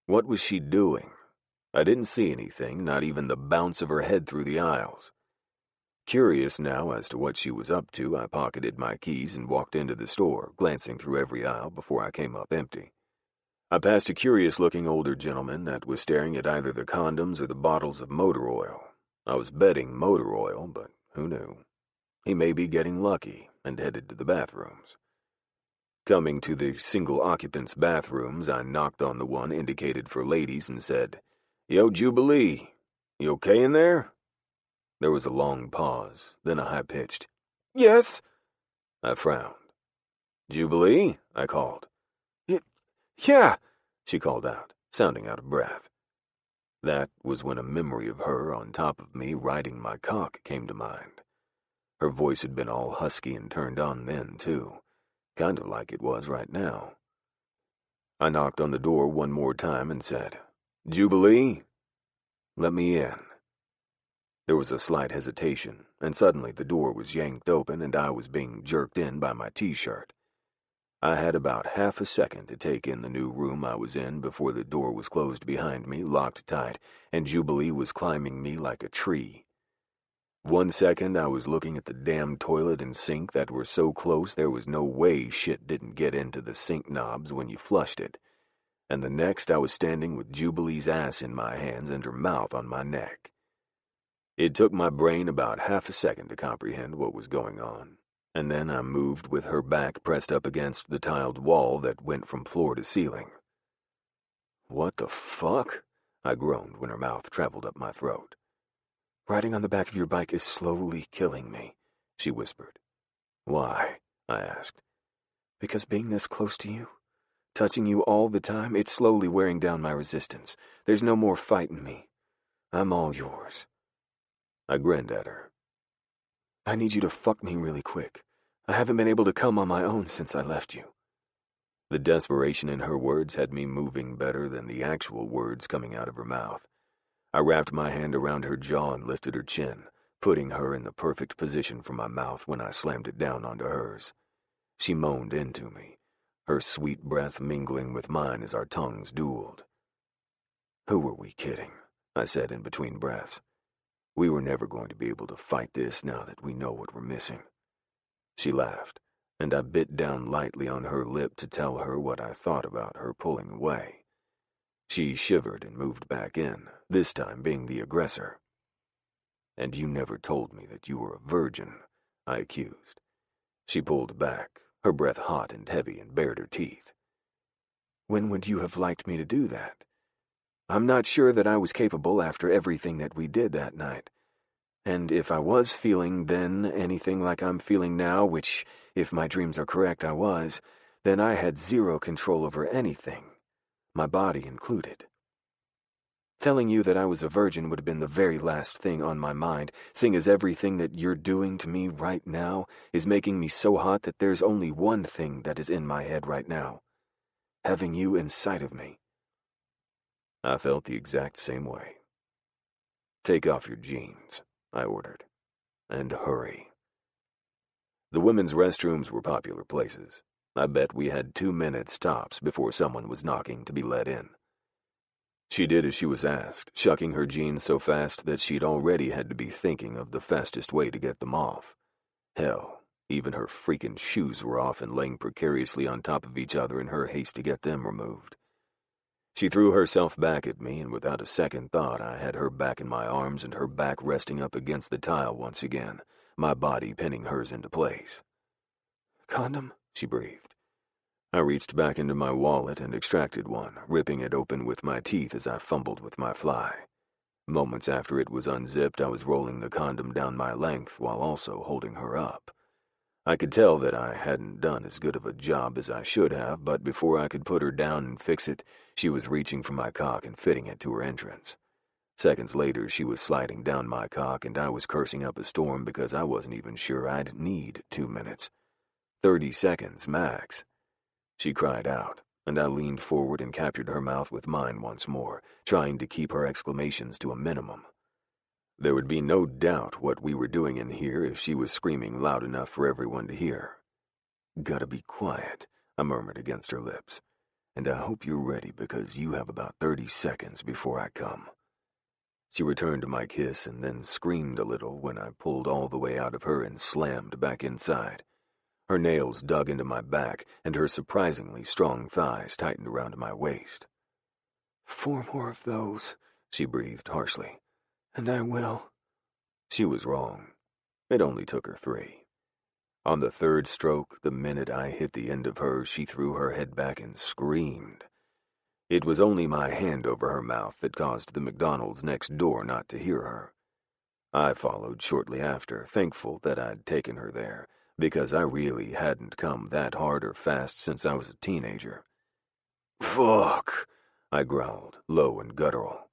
What was she doing? I didn't see anything, not even the bounce of her head through the aisles. Curious now as to what she was up to, I pocketed my keys and walked into the store, glancing through every aisle before I came up empty. I passed a curious-looking older gentleman that was staring at either the condoms or the bottles of motor oil. I was betting motor oil, but who knew? He may be getting lucky and headed to the bathrooms. Coming to the single-occupants bathrooms, I knocked on the one indicated for ladies and said, "Yo, Jubilee, you okay in there?" There was a long pause, then a high-pitched, "Yes." I frowned. "Jubilee?" I called. "Yeah," she called out, sounding out of breath. That was when a memory of her on top of me riding my cock came to mind. Her voice had been all husky and turned on then, too, kind of like it was right now. I knocked on the door one more time and said, "Jubilee? Let me in." There was a slight hesitation, and suddenly the door was yanked open and I was being jerked in by my t-shirt. I had about half a second to take in the new room I was in before the door was closed behind me, locked tight, and Jubilee was climbing me like a tree. 1 second I was looking at the damn toilet and sink that were so close there was no way shit didn't get into the sink knobs when you flushed it, and the next I was standing with Jubilee's ass in my hands and her mouth on my neck. It took my brain about half a second to comprehend what was going on, and then I moved with her back pressed up against the tiled wall that went from floor to ceiling. "What the fuck?" I groaned when her mouth traveled up my throat. "Riding on the back of your bike is slowly killing me," she whispered. "Why?" I asked. "Because being this close to you, touching you all the time, it's slowly wearing down my resistance. There's no more fight in me. I'm all yours." I grinned at her. "I need you to fuck me really quick. I haven't been able to come on my own since I left you." The desperation in her words had me moving better than the actual words coming out of her mouth. I wrapped my hand around her jaw and lifted her chin, putting her in the perfect position for my mouth when I slammed it down onto hers. She moaned into me, her sweet breath mingling with mine as our tongues dueled. "Who were we kidding?" I said in between breaths. "We were never going to be able to fight this now that we know what we're missing." She laughed, and I bit down lightly on her lip to tell her what I thought about her pulling away. She shivered and moved back in, this time being the aggressor. "And you never told me that you were a virgin," I accused. She pulled back, her breath hot and heavy, and bared her teeth. "When would you have liked me to do that? I'm not sure that I was capable after everything that we did that night. And if I was feeling then anything like I'm feeling now, which, if my dreams are correct, I was, then I had zero control over anything, my body included. Telling you that I was a virgin would have been the very last thing on my mind, seeing as everything that you're doing to me right now is making me so hot that there's only one thing that is in my head right now: having you inside of me." I felt the exact same way. "Take off your jeans," I ordered. "And hurry." The women's restrooms were popular places. I bet we had 2 minutes tops before someone was knocking to be let in. She did as she was asked, shucking her jeans so fast that she'd already had to be thinking of the fastest way to get them off. Hell, even her freaking shoes were off and laying precariously on top of each other in her haste to get them removed. She threw herself back at me, and without a second thought I had her back in my arms and her back resting up against the tile once again, my body pinning hers into place. "Condom?" she breathed. I reached back into my wallet and extracted one, ripping it open with my teeth as I fumbled with my fly. Moments after it was unzipped, I was rolling the condom down my length while also holding her up. I could tell that I hadn't done as good of a job as I should have, but before I could put her down and fix it, she was reaching for my cock and fitting it to her entrance. Seconds later, she was sliding down my cock, and I was cursing up a storm because I wasn't even sure I'd need 2 minutes. 30 seconds, max. She cried out, and I leaned forward and captured her mouth with mine once more, trying to keep her exclamations to a minimum. There would be no doubt what we were doing in here if she was screaming loud enough for everyone to hear. "Gotta be quiet," I murmured against her lips. and I hope you're ready because you have about 30 seconds before I come." She returned my kiss and then screamed a little when I pulled all the way out of her and slammed back inside. Her nails dug into my back, and her surprisingly strong thighs tightened around my waist. "4 more of those," she breathed harshly, "and I will." She was wrong. It only took her 3. On the 3rd stroke, the minute I hit the end of her, she threw her head back and screamed. It was only my hand over her mouth that caused the McDonald's next door not to hear her. I followed shortly after, thankful that I'd taken her there, because I really hadn't come that hard or fast since I was a teenager. "Fuck," I growled, low and guttural.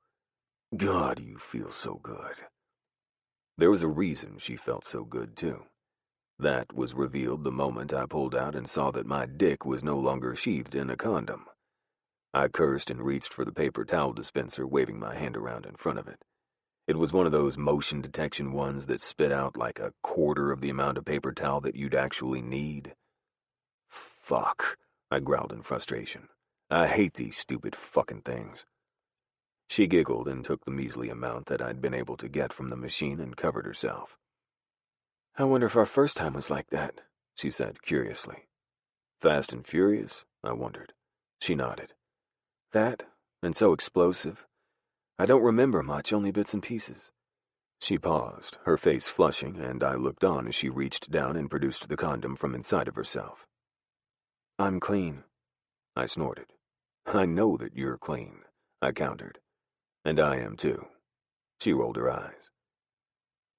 "God, you feel so good." There was a reason she felt so good, too. That was revealed the moment I pulled out and saw that my dick was no longer sheathed in a condom. I cursed and reached for the paper towel dispenser, waving my hand around in front of it. It was one of those motion detection ones that spit out like a quarter of the amount of paper towel that you'd actually need. "Fuck," I growled in frustration. "I hate these stupid fucking things." She giggled and took the measly amount that I'd been able to get from the machine and covered herself. "I wonder if our first time was like that," she said curiously. "Fast and Furious?" I wondered. She nodded. "That, and so explosive. I don't remember much, only bits and pieces." She paused, her face flushing, and I looked on as she reached down and produced the condom from inside of herself. "I'm clean," I snorted. "I know that you're clean," I countered. "And I am too." She rolled her eyes.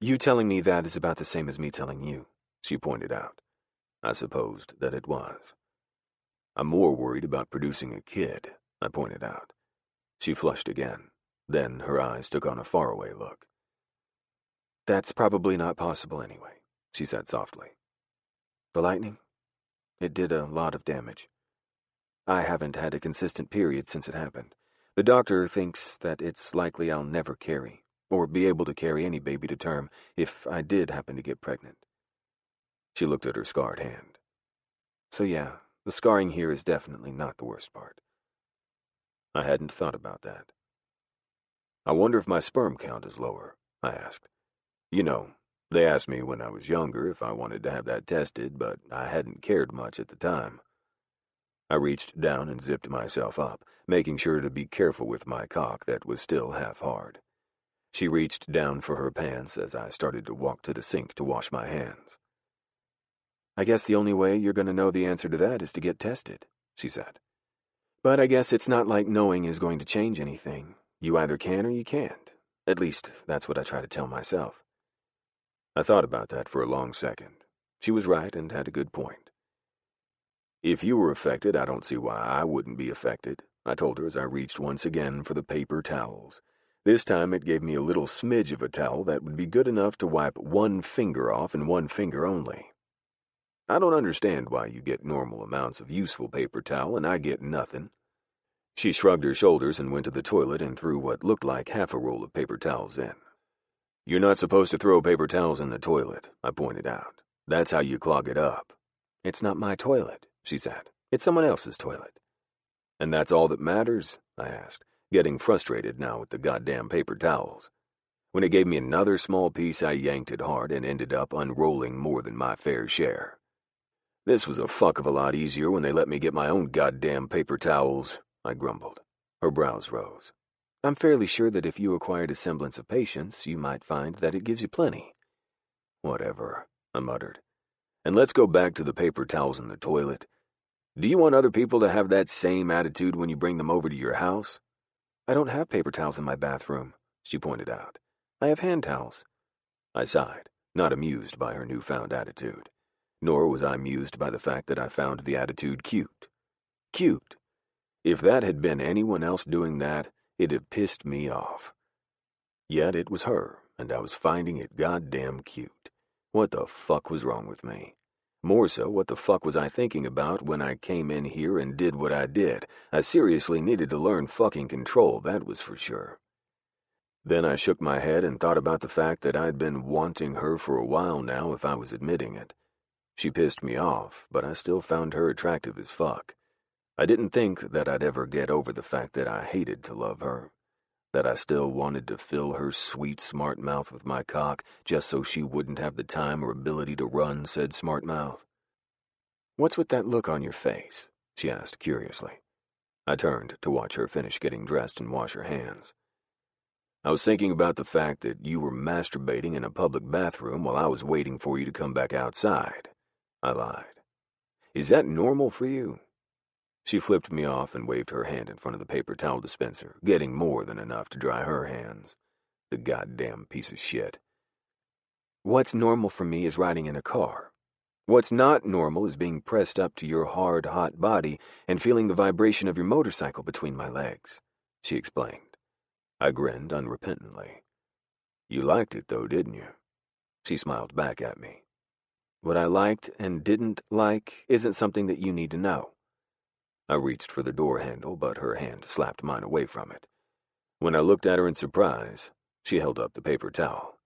"You telling me that is about the same as me telling you," she pointed out. I supposed that it was. "I'm more worried about producing a kid," I pointed out. She flushed again. Then her eyes took on a faraway look. "That's probably not possible anyway," she said softly. "The lightning? It did a lot of damage. I haven't had a consistent period since it happened. The doctor thinks that it's likely I'll never carry, or be able to carry any baby to term if I did happen to get pregnant." She looked at her scarred hand. "So yeah, the scarring here is definitely not the worst part." I hadn't thought about that. "I wonder if my sperm count is lower," I asked. "You know, they asked me when I was younger if I wanted to have that tested, but I hadn't cared much at the time." I reached down and zipped myself up, making sure to be careful with my cock that was still half hard. She reached down for her pants as I started to walk to the sink to wash my hands. "I guess the only way you're going to know the answer to that is to get tested," she said. "But I guess it's not like knowing is going to change anything. You either can or you can't. At least, that's what I try to tell myself." I thought about that for a long second. She was right and had a good point. "If you were affected, I don't see why I wouldn't be affected," I told her as I reached once again for the paper towels. This time it gave me a little smidge of a towel that would be good enough to wipe one finger off and one finger only. "I don't understand why you get normal amounts of useful paper towel and I get nothing." She shrugged her shoulders and went to the toilet and threw what looked like half a roll of paper towels in. "You're not supposed to throw paper towels in the toilet," I pointed out. "That's how you clog it up." "It's not my toilet," she said. "It's someone else's toilet." "And that's all that matters?" I asked, getting frustrated now with the goddamn paper towels. When it gave me another small piece, I yanked it hard and ended up unrolling more than my fair share. "This was a fuck of a lot easier when they let me get my own goddamn paper towels," I grumbled. Her brows rose. "I'm fairly sure that if you acquired a semblance of patience, you might find that it gives you plenty." "Whatever," I muttered. "And let's go back to the paper towels in the toilet. Do you want other people to have that same attitude when you bring them over to your house?" "I don't have paper towels in my bathroom," she pointed out. "I have hand towels." I sighed, not amused by her newfound attitude. Nor was I amused by the fact that I found the attitude cute. Cute. If that had been anyone else doing that, it'd have pissed me off. Yet it was her, and I was finding it goddamn cute. What the fuck was wrong with me? More so, what the fuck was I thinking about when I came in here and did what I did? I seriously needed to learn fucking control, that was for sure. Then I shook my head and thought about the fact that I'd been wanting her for a while now if I was admitting it. She pissed me off, but I still found her attractive as fuck. I didn't think that I'd ever get over the fact that I hated to love her, that I still wanted to fill her sweet, smart mouth with my cock just so she wouldn't have the time or ability to run said smart mouth. "What's with that look on your face?" she asked curiously. I turned to watch her finish getting dressed and wash her hands. "I was thinking about the fact that you were masturbating in a public bathroom while I was waiting for you to come back outside," I lied. "Is that normal for you?" She flipped me off and waved her hand in front of the paper towel dispenser, getting more than enough to dry her hands. The goddamn piece of shit. "What's normal for me is riding in a car. What's not normal is being pressed up to your hard, hot body and feeling the vibration of your motorcycle between my legs," she explained. I grinned unrepentantly. "You liked it, though, didn't you?" She smiled back at me. "What I liked and didn't like isn't something that you need to know." I reached for the door handle, but her hand slapped mine away from it. When I looked at her in surprise, she held up the paper towel.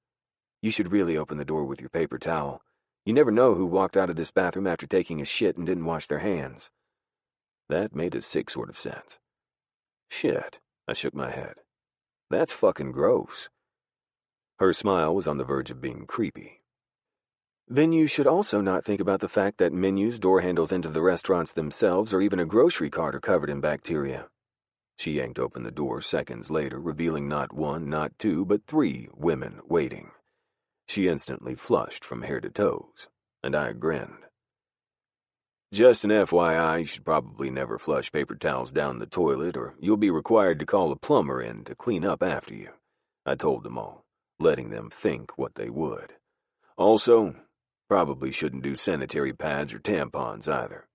"You should really open the door with your paper towel. You never know who walked out of this bathroom after taking a shit and didn't wash their hands." That made a sick sort of sense. "Shit," I shook my head. "That's fucking gross." Her smile was on the verge of being creepy. "Then you should also not think about the fact that menus, door handles into the restaurants themselves, or even a grocery cart are covered in bacteria." She yanked open the door seconds later, revealing not one, not two, but 3 women waiting. She instantly flushed from hair to toes, and I grinned. "Just an FYI, you should probably never flush paper towels down the toilet, or you'll be required to call a plumber in to clean up after you," I told them all, letting them think what they would. "Also, probably shouldn't do sanitary pads or tampons either."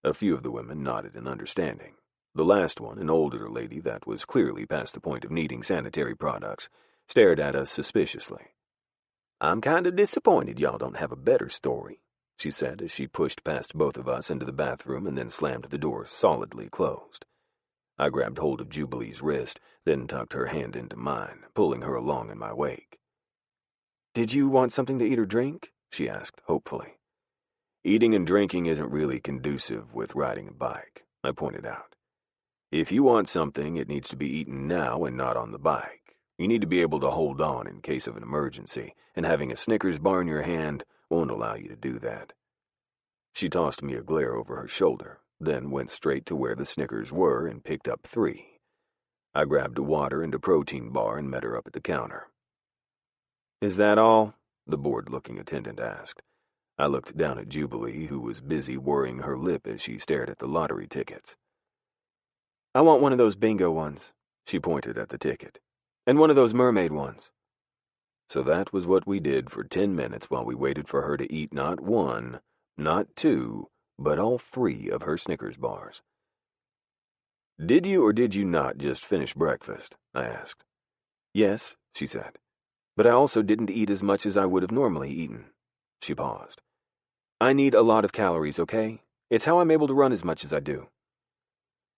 A few of the women nodded in understanding. The last one, an older lady that was clearly past the point of needing sanitary products, stared at us suspiciously. "I'm kind of disappointed y'all don't have a better story," she said as she pushed past both of us into the bathroom and then slammed the door solidly closed. I grabbed hold of Jubilee's wrist, then tucked her hand into mine, pulling her along in my wake. "Did you want something to eat or drink?" she asked, hopefully. "Eating and drinking isn't really conducive with riding a bike," I pointed out. "If you want something, it needs to be eaten now and not on the bike. You need to be able to hold on in case of an emergency, and having a Snickers bar in your hand won't allow you to do that." She tossed me a glare over her shoulder, then went straight to where the Snickers were and picked up 3. I grabbed a water and a protein bar and met her up at the counter. "Is that all?" the bored-looking attendant asked. I looked down at Jubilee, who was busy worrying her lip as she stared at the lottery tickets. "I want one of those bingo ones," she pointed at the ticket, "and one of those mermaid ones." So that was what we did for 10 minutes while we waited for her to eat not 1, not 2, but all 3 of her Snickers bars. "Did you or did you not just finish breakfast?" I asked. "Yes," she said, "but I also didn't eat as much as I would have normally eaten." She paused. "I need a lot of calories, okay? It's how I'm able to run as much as I do."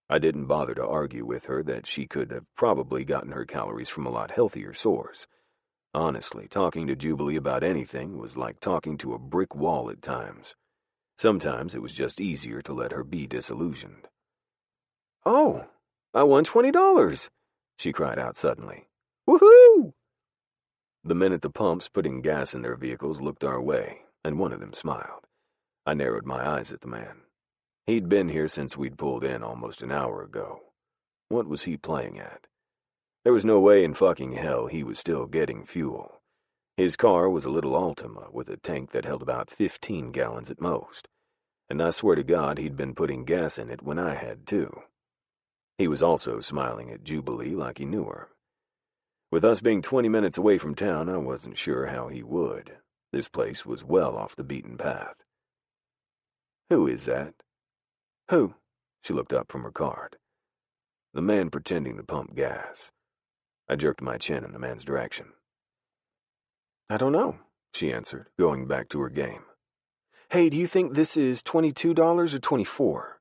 I didn't bother to argue with her that she could have probably gotten her calories from a lot healthier source. Honestly, talking to Jubilee about anything was like talking to a brick wall at times. Sometimes it was just easier to let her be disillusioned. "Oh, I won $20, she cried out suddenly. "Woohoo!" The men at the pumps putting gas in their vehicles looked our way, and one of them smiled. I narrowed my eyes at the man. He'd been here since we'd pulled in almost an hour ago. What was he playing at? There was no way in fucking hell he was still getting fuel. His car was a little Altima with a tank that held about 15 gallons at most, and I swear to God he'd been putting gas in it when I had too. He was also smiling at Jubilee like he knew her. With us being 20 minutes away from town, I wasn't sure how he would. This place was well off the beaten path. "Who is that?" "Who?" She looked up from her card. "The man pretending to pump gas." I jerked my chin in the man's direction. "I don't know," she answered, going back to her game. "Hey, do you think this is $22 or $24?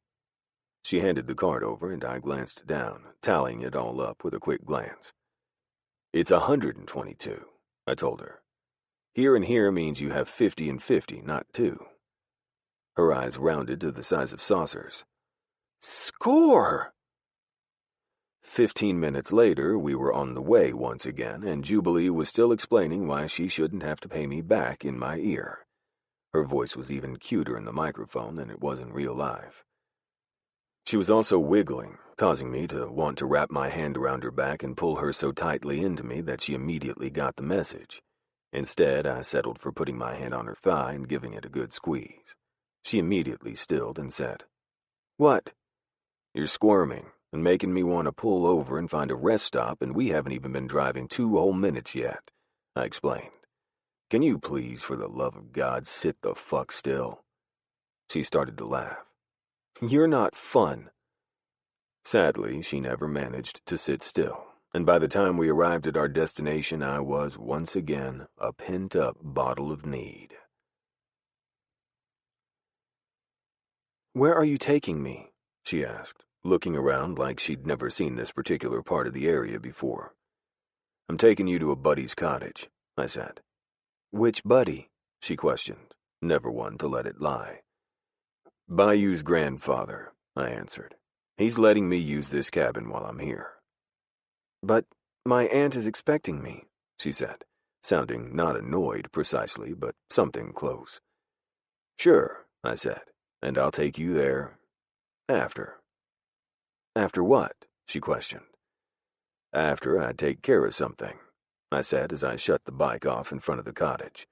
She handed the card over, and I glanced down, tallying it all up with a quick glance. "It's 122, I told her. Here and here means you have 50 and 50, not 2. Her eyes rounded to the size of saucers. Score! 15 minutes later, we were on the way once again, and Jubilee was still explaining why she shouldn't have to pay me back in my ear. Her voice was even cuter in the microphone than it was in real life. She was also wiggling, causing me to want to wrap my hand around her back and pull her so tightly into me that she immediately got the message. Instead, I settled for putting my hand on her thigh and giving it a good squeeze. She immediately stilled and said, "What?" "You're squirming and making me want to pull over and find a rest stop, and we haven't even been driving 2 whole minutes yet," I explained. "Can you please, for the love of God, sit the fuck still?" She started to laugh. "You're not fun." Sadly, she never managed to sit still, and by the time we arrived at our destination, I was once again a pent-up bottle of need. "Where are you taking me?" she asked, looking around like she'd never seen this particular part of the area before. "I'm taking you to a buddy's cottage," I said. "Which buddy?" she questioned, never one to let it lie. "Bayou's grandfather," I answered. "He's letting me use this cabin while I'm here." "But my aunt is expecting me," she said, sounding not annoyed precisely, but something close. "Sure," I said, "and I'll take you there after." "After what?" she questioned. "After I take care of something," I said as I shut the bike off in front of the cottage.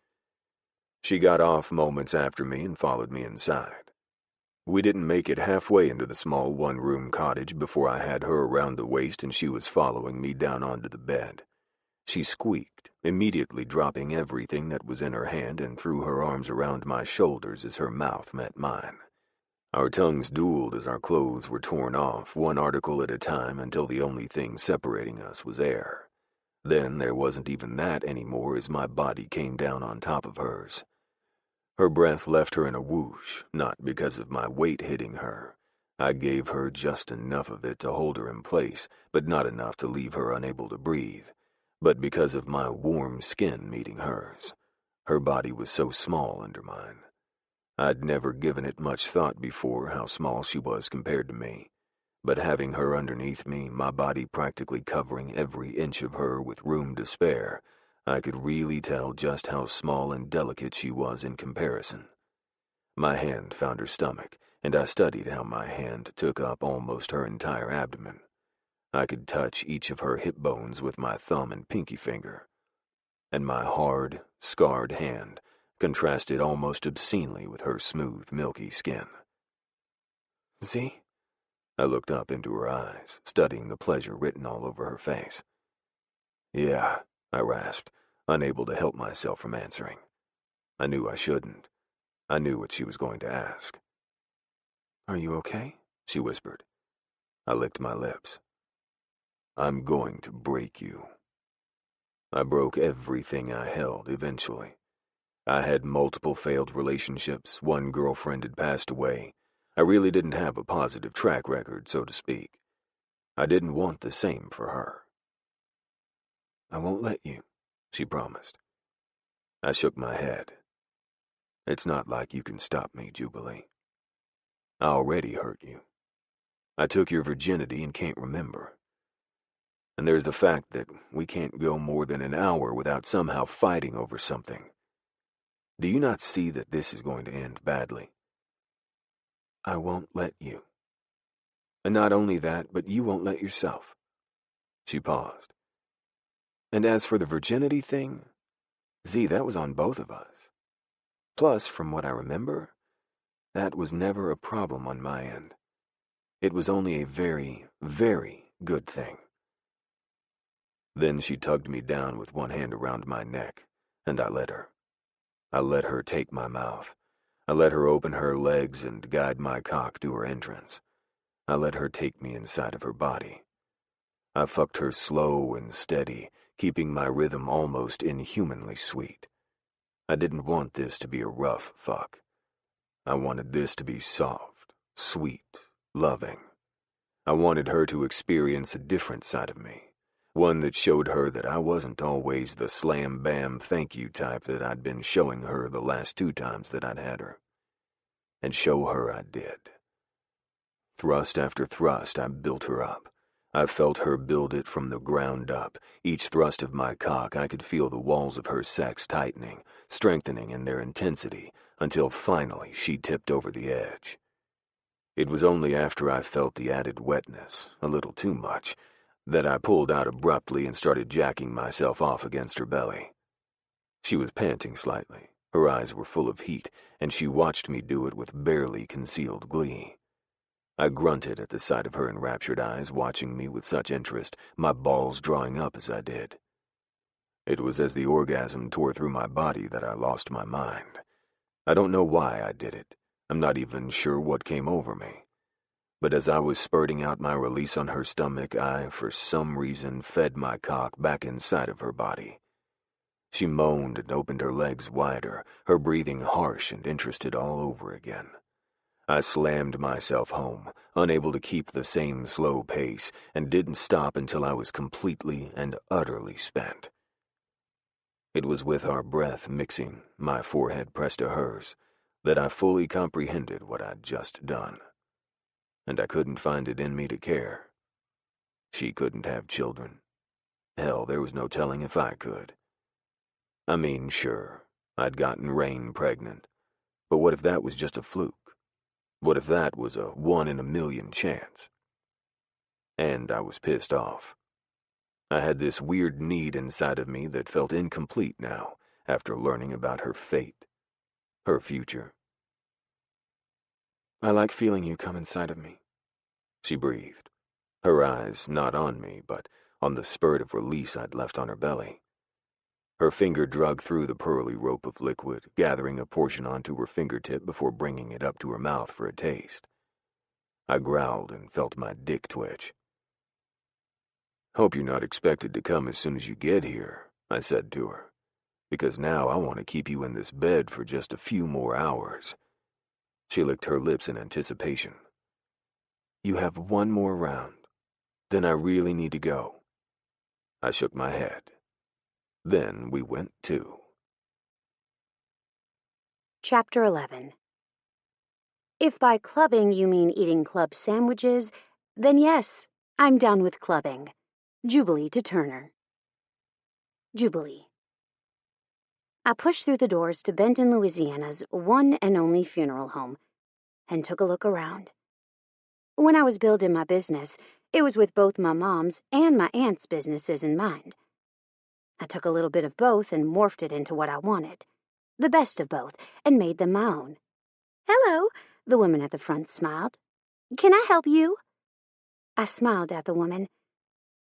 She got off moments after me and followed me inside. We didn't make it halfway into the small one-room cottage before I had her around the waist and she was following me down onto the bed. She squeaked, immediately dropping everything that was in her hand and threw her arms around my shoulders as her mouth met mine. Our tongues dueled as our clothes were torn off, one article at a time, until the only thing separating us was air. Then there wasn't even that anymore as my body came down on top of hers. Her breath left her in a whoosh, not because of my weight hitting her. I gave her just enough of it to hold her in place, but not enough to leave her unable to breathe, but because of my warm skin meeting hers. Her body was so small under mine. I'd never given it much thought before how small she was compared to me, but having her underneath me, my body practically covering every inch of her with room to spare, I could really tell just how small and delicate she was in comparison. My hand found her stomach, and I studied how my hand took up almost her entire abdomen. I could touch each of her hip bones with my thumb and pinky finger, and my hard, scarred hand contrasted almost obscenely with her smooth, milky skin. "Z?" I looked up into her eyes, studying the pleasure written all over her face. "Yeah," I rasped, unable to help myself from answering. I knew I shouldn't. I knew what she was going to ask. "Are you okay?" she whispered. I licked my lips. "I'm going to break you." I broke everything I held eventually. I had multiple failed relationships, one girlfriend had passed away. I really didn't have a positive track record, so to speak. I didn't want the same for her. "I won't let you," she promised. I shook my head. "It's not like you can stop me, Jubilee. I already hurt you. I took your virginity and can't remember. And there's the fact that we can't go more than an hour without somehow fighting over something. Do you not see that this is going to end badly? I won't let you. And not only that, but you won't let yourself." She paused. "And as for the virginity thing, Z, that was on both of us. Plus, from what I remember, that was never a problem on my end. It was only a very, very good thing." Then she tugged me down with one hand around my neck, and I let her. I let her take my mouth. I let her open her legs and guide my cock to her entrance. I let her take me inside of her body. I fucked her slow and steady, keeping my rhythm almost inhumanly sweet. I didn't want this to be a rough fuck. I wanted this to be soft, sweet, loving. I wanted her to experience a different side of me, one that showed her that I wasn't always the slam-bam thank-you type that I'd been showing her the last 2 times that I'd had her. And show her I did. Thrust after thrust, I built her up. I felt her build it from the ground up. Each thrust of my cock, I could feel the walls of her sex tightening, strengthening in their intensity, until finally she tipped over the edge. It was only after I felt the added wetness, a little too much, that I pulled out abruptly and started jacking myself off against her belly. She was panting slightly. Her eyes were full of heat, and she watched me do it with barely concealed glee. I grunted at the sight of her enraptured eyes watching me with such interest, my balls drawing up as I did. It was as the orgasm tore through my body that I lost my mind. I don't know why I did it. I'm not even sure what came over me. But as I was spurting out my release on her stomach, I, for some reason, fed my cock back inside of her body. She moaned and opened her legs wider, her breathing harsh and interested all over again. I slammed myself home, unable to keep the same slow pace, and didn't stop until I was completely and utterly spent. It was with our breath mixing, my forehead pressed to hers, that I fully comprehended what I'd just done. And I couldn't find it in me to care. She couldn't have children. Hell, there was no telling if I could. I mean, sure, I'd gotten Rain pregnant, but what if that was just a fluke? What if that was a 1-in-a-million chance? And I was pissed off. I had this weird need inside of me that felt incomplete now, after learning about her fate, her future. I like feeling you come inside of me, she breathed, her eyes not on me, but on the spurt of release I'd left on her belly. Her finger drug through the pearly rope of liquid, gathering a portion onto her fingertip before bringing it up to her mouth for a taste. I growled and felt my dick twitch. Hope you're not expected to come as soon as you get here, I said to her, because now I want to keep you in this bed for just a few more hours. She licked her lips in anticipation. You have one more round. Then I really need to go. I shook my head. Then we went to. Chapter 11. If by clubbing you mean eating club sandwiches, then yes, I'm down with clubbing. Jubilee to Turner. Jubilee. I pushed through the doors to Benton, Louisiana's one and only funeral home, and took a look around. When I was building my business, it was with both my mom's and my aunt's businesses in mind. I took a little bit of both and morphed it into what I wanted, the best of both, and made them my own. Hello, the woman at the front smiled. Can I help you? I smiled at the woman.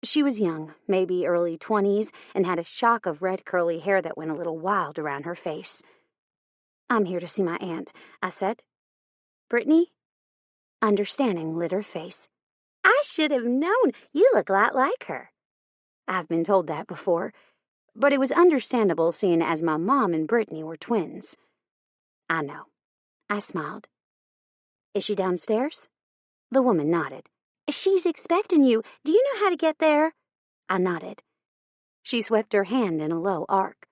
She was young, maybe early 20s, and had a shock of red curly hair that went a little wild around her face. I'm here to see my aunt, I said. Brittany? Understanding lit her face. I should have known. You look a lot like her. I've been told that before, but it was understandable seeing as my mom and Brittany were twins. I know. I smiled. Is she downstairs? The woman nodded. She's expecting you. Do you know how to get there? I nodded. She swept her hand in a low arc.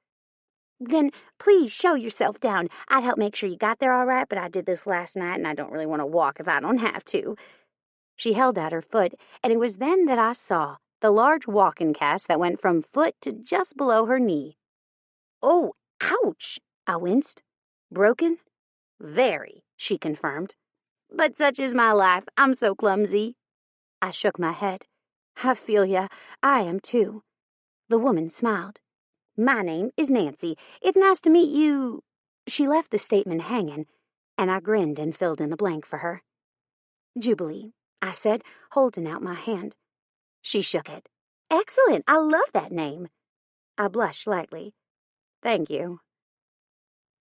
Then please show yourself down. I'd help make sure you got there all right, but I did this last night and I don't really want to walk if I don't have to. She held out her foot, and it was then that I saw the large walking cast that went from foot to just below her knee. Oh, ouch, I winced. Broken? Very, she confirmed. But such is my life. I'm so clumsy. I shook my head. I feel ya. I am too. The woman smiled. My name is Nancy. It's nice to meet you. She left the statement hanging, and I grinned and filled in the blank for her. Jubilee, I said, holding out my hand. She shook it. Excellent. I love that name. I blushed lightly. Thank you.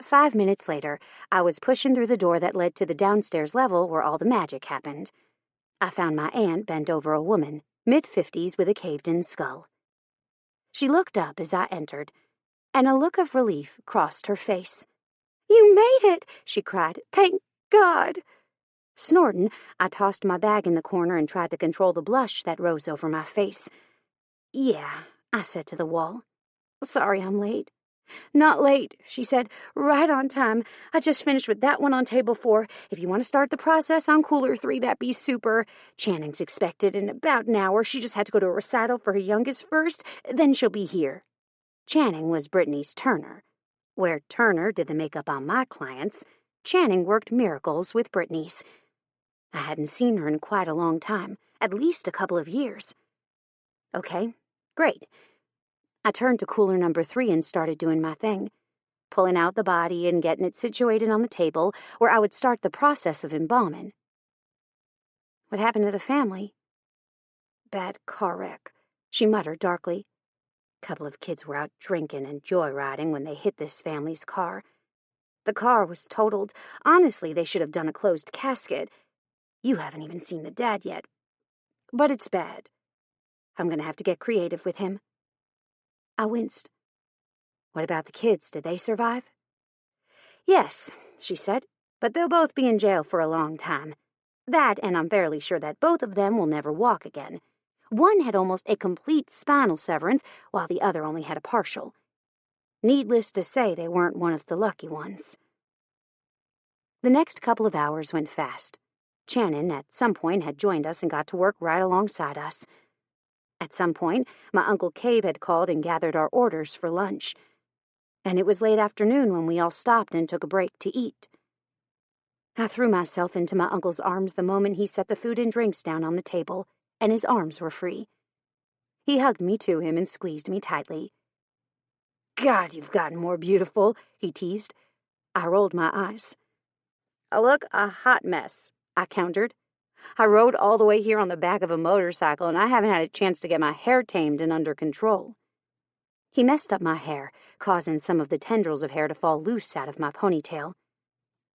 5 minutes later, I was pushing through the door that led to the downstairs level where all the magic happened. I found my aunt bent over a woman, mid-50s with a caved-in skull. She looked up as I entered, and a look of relief crossed her face. You made it, she cried. Thank God. Snorting, I tossed my bag in the corner and tried to control the blush that rose over my face. Yeah, I said to the wall. Sorry I'm late. "Not late," she said. "Right on time. I just finished with that one on table 4. If you want to start the process on cooler 3, that'd be super. Channing's expected in about an hour. She just had to go to a recital for her youngest first, then she'll be here." Channing was Brittany's Turner. Where Turner did the makeup on my clients, Channing worked miracles with Brittany's. I hadn't seen her in quite a long time, at least a couple of years. Okay, great. I turned to cooler number 3 and started doing my thing, pulling out the body and getting it situated on the table where I would start the process of embalming. "What happened to the family?" "Bad car wreck," she muttered darkly. "Couple of kids were out drinking and joyriding when they hit this family's car. The car was totaled. Honestly, they should have done a closed casket. You haven't even seen the dad yet. But it's bad. I'm going to have to get creative with him." I winced. "What about the kids? Did they survive?" "Yes," she said, "but they'll both be in jail for a long time. That, and I'm fairly sure that both of them will never walk again. One had almost a complete spinal severance, while the other only had a partial. Needless to say, they weren't one of the lucky ones." The next couple of hours went fast. Channing, at some point, had joined us and got to work right alongside us. At some point, my Uncle Cabe had called and gathered our orders for lunch. And it was late afternoon when we all stopped and took a break to eat. I threw myself into my uncle's arms the moment he set the food and drinks down on the table, and his arms were free. He hugged me to him and squeezed me tightly. "God, you've gotten more beautiful," he teased. I rolled my eyes. "I look a hot mess," I countered. "I rode all the way here on the back of a motorcycle, and I haven't had a chance to get my hair tamed and under control." He messed up my hair, causing some of the tendrils of hair to fall loose out of my ponytail.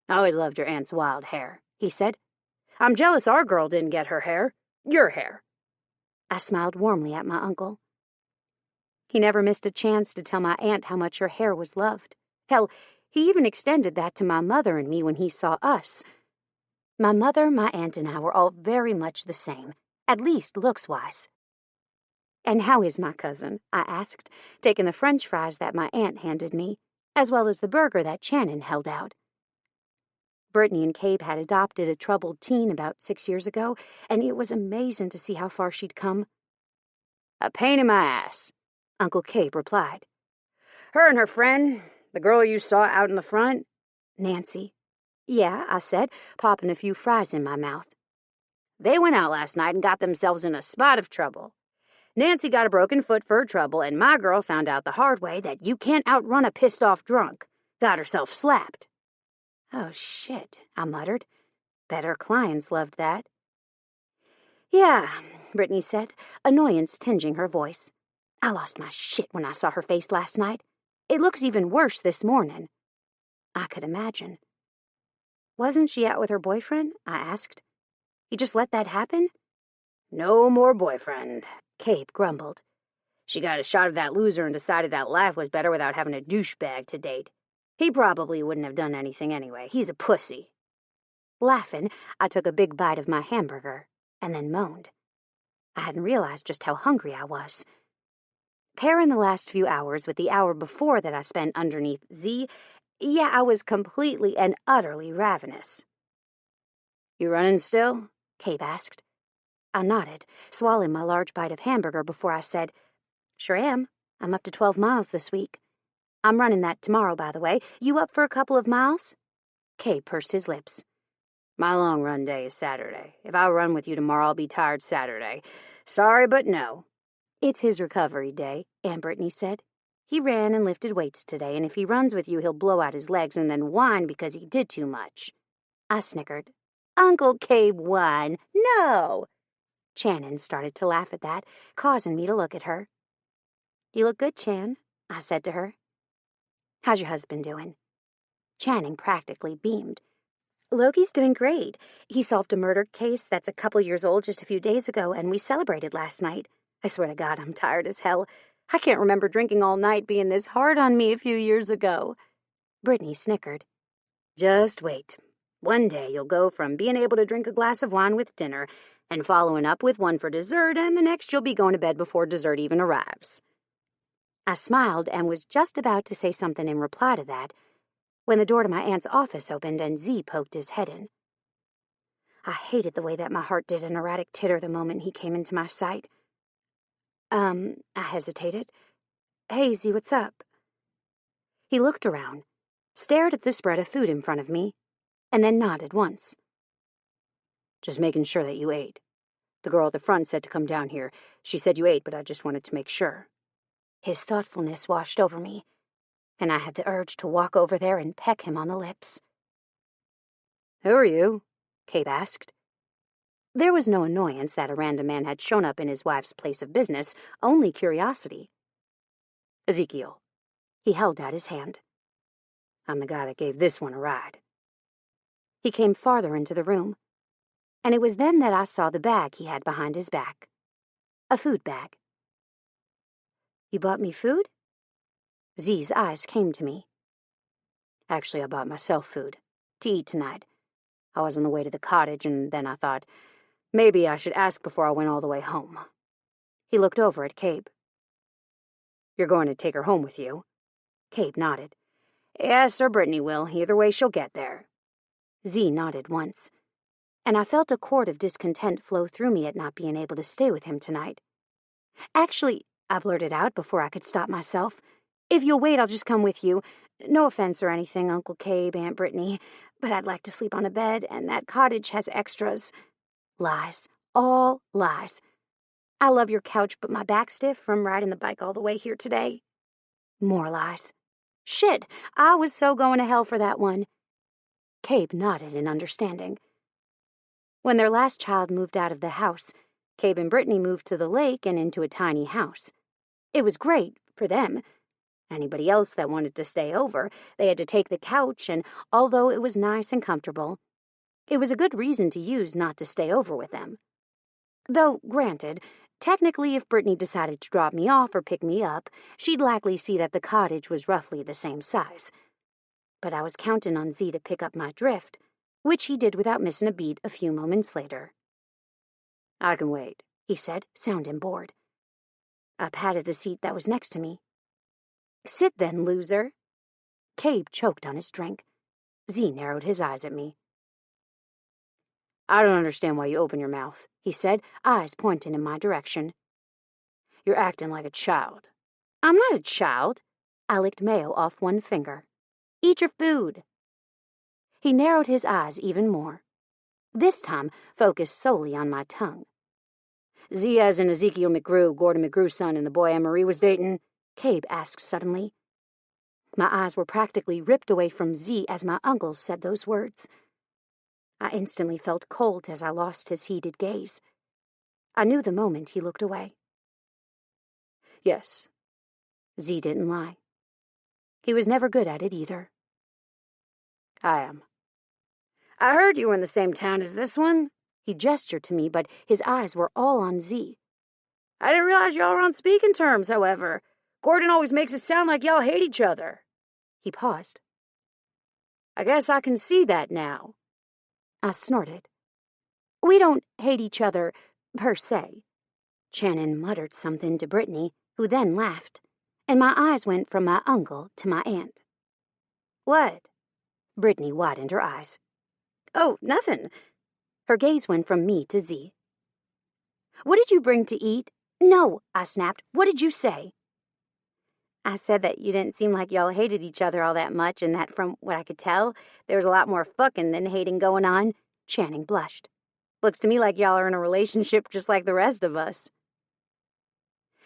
"I always loved your aunt's wild hair," he said. "I'm jealous our girl didn't get her hair. Your hair." I smiled warmly at my uncle. He never missed a chance to tell my aunt how much her hair was loved. Hell, he even extended that to my mother and me when he saw us. My mother, my aunt, and I were all very much the same, at least looks-wise. "And how is my cousin?" I asked, taking the French fries that my aunt handed me, as well as the burger that Channing held out. Brittany and Cabe had adopted a troubled teen about 6 years ago, and it was amazing to see how far she'd come. "A pain in my ass," Uncle Cabe replied. "Her and her friend, the girl you saw out in the front, Nancy." "Yeah," I said, popping a few fries in my mouth. "They went out last night and got themselves in a spot of trouble. Nancy got a broken foot for her trouble, and my girl found out the hard way that you can't outrun a pissed-off drunk. Got herself slapped." "Oh, shit," I muttered. Bet her clients loved that. "Yeah," Brittany said, annoyance tinging her voice. "I lost my shit when I saw her face last night. It looks even worse this morning." I could imagine. "Wasn't she out with her boyfriend?" I asked. "You just let that happen?" "No more boyfriend," Cabe grumbled. "She got a shot of that loser and decided that life was better without having a douchebag to date. He probably wouldn't have done anything anyway. He's a pussy." Laughing, I took a big bite of my hamburger, and then moaned. I hadn't realized just how hungry I was. Pairing the last few hours with the hour before that I spent underneath Z, yeah, I was completely and utterly ravenous. "You running still?" Cabe asked. I nodded, swallowing my large bite of hamburger before I said, "Sure am. I'm up to 12 miles this week. I'm running that tomorrow, by the way. You up for a couple of miles?" Cabe pursed his lips. "My long run day is Saturday. If I run with you tomorrow, I'll be tired Saturday. Sorry, but no." "It's his recovery day," Aunt Brittany said. "He ran and lifted weights today, and if he runs with you, he'll blow out his legs and then whine because he did too much." I snickered. "Uncle Cabe whine? No!" Channing started to laugh at that, causing me to look at her. "You look good, Chan," I said to her. "How's your husband doing?" Channing practically beamed. "Loki's doing great. He solved a murder case that's a couple years old just a few days ago, and we celebrated last night. I swear to God, I'm tired as hell. I can't remember drinking all night being this hard on me a few years ago." Brittany snickered. "Just wait. One day you'll go from being able to drink a glass of wine with dinner and following up with one for dessert, and the next you'll be going to bed before dessert even arrives." I smiled and was just about to say something in reply to that when the door to my aunt's office opened and Z poked his head in. I hated the way that my heart did an erratic titter the moment he came into my sight. I hesitated. Hey, Z, what's up? He looked around, stared at the spread of food in front of me, and then nodded once. Just making sure that you ate. The girl at the front said to come down here. She said you ate, but I just wanted to make sure. His thoughtfulness washed over me, and I had the urge to walk over there and peck him on the lips. Who are you? Cabe asked. There was no annoyance that a random man had shown up in his wife's place of business, only curiosity. Ezekiel. He held out his hand. I'm the guy that gave this one a ride. He came farther into the room, and it was then that I saw the bag he had behind his back. A food bag. You bought me food? Z's eyes came to me. Actually, I bought myself food to eat tonight. I was on the way to the cottage, and then I thought, maybe I should ask before I went all the way home. He looked over at Cabe. You're going to take her home with you? Cabe nodded. Yes, or Brittany will. Either way, she'll get there. Z nodded once, and I felt a chord of discontent flow through me at not being able to stay with him tonight. Actually, I blurted out before I could stop myself, if you'll wait, I'll just come with you. No offense or anything, Uncle Cabe, Aunt Brittany, but I'd like to sleep on a bed, and that cottage has extras. Lies. All lies. I love your couch, but my back's stiff from riding the bike all the way here today. More lies. Shit, I was so going to hell for that one. Cabe nodded in understanding. When their last child moved out of the house, Cabe and Brittany moved to the lake and into a tiny house. It was great for them. Anybody else that wanted to stay over, they had to take the couch, and although it was nice and comfortable, it was a good reason to use not to stay over with them. Though, granted, technically if Brittany decided to drop me off or pick me up, she'd likely see that the cottage was roughly the same size. But I was counting on Z to pick up my drift, which he did without missing a beat a few moments later. I can wait, he said, sounding bored. I patted the seat that was next to me. Sit then, loser. Cabe choked on his drink. Z narrowed his eyes at me. I don't understand why you open your mouth, he said, eyes pointing in my direction. You're acting like a child. I'm not a child. I licked mayo off one finger. Eat your food. He narrowed his eyes even more, this time focused solely on my tongue. Z as in Ezekiel McGrew, Gordon McGrew's son, and the boy Anne-Marie was dating? Cabe asked suddenly. My eyes were practically ripped away from Z as my uncle said those words. I instantly felt cold as I lost his heated gaze. I knew the moment he looked away. Yes. Z didn't lie. He was never good at it either. I am. I heard you were in the same town as this one. He gestured to me, but his eyes were all on Z. I didn't realize y'all were on speaking terms, however. Gordon always makes it sound like y'all hate each other. He paused. I guess I can see that now. I snorted. We don't hate each other, per se. Shannon muttered something to Brittany, who then laughed, and my eyes went from my uncle to my aunt. What? Brittany widened her eyes. Oh, nothing. Her gaze went from me to Z. What did you bring to eat? No, I snapped. What did you say? I said that you didn't seem like y'all hated each other all that much, and that from what I could tell, there was a lot more fucking than hating going on. Channing blushed. Looks to me like y'all are in a relationship just like the rest of us.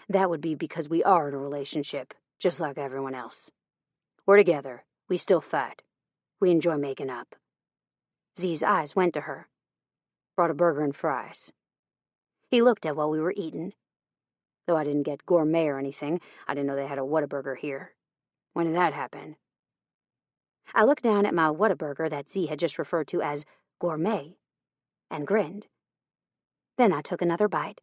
That would be because we are in a relationship, just like everyone else. We're together. We still fight. We enjoy making up. Z's eyes went to her. Brought a burger and fries. He looked at what we were eating. Though I didn't get gourmet or anything, I didn't know they had a Whataburger here. When did that happen? I looked down at my Whataburger that Z had just referred to as gourmet, and grinned. Then I took another bite.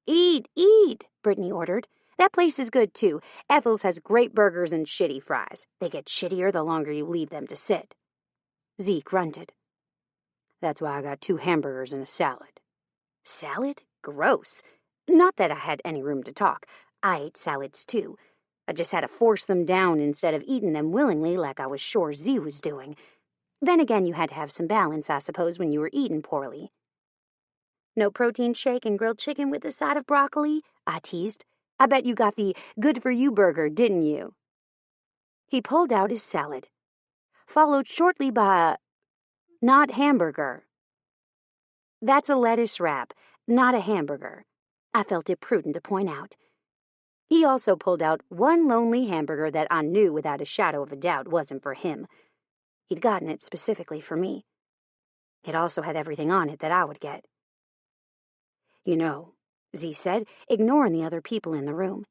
Eat, eat, Brittany ordered. That place is good, too. Ethel's has great burgers and shitty fries. They get shittier the longer you leave them to sit. Z grunted. That's why I got 2 hamburgers and a salad. Salad? Gross. Not that I had any room to talk. I ate salads, too. I just had to force them down instead of eating them willingly like I was sure Z was doing. Then again, you had to have some balance, I suppose, when you were eating poorly. No protein shake and grilled chicken with a side of broccoli? I teased. I bet you got the good-for-you burger, didn't you? He pulled out his salad, followed shortly by a not hamburger. That's a lettuce wrap, not a hamburger, I felt it prudent to point out. He also pulled out one lonely hamburger that I knew without a shadow of a doubt wasn't for him. He'd gotten it specifically for me. It also had everything on it that I would get. You know, Z said, ignoring the other people in the room.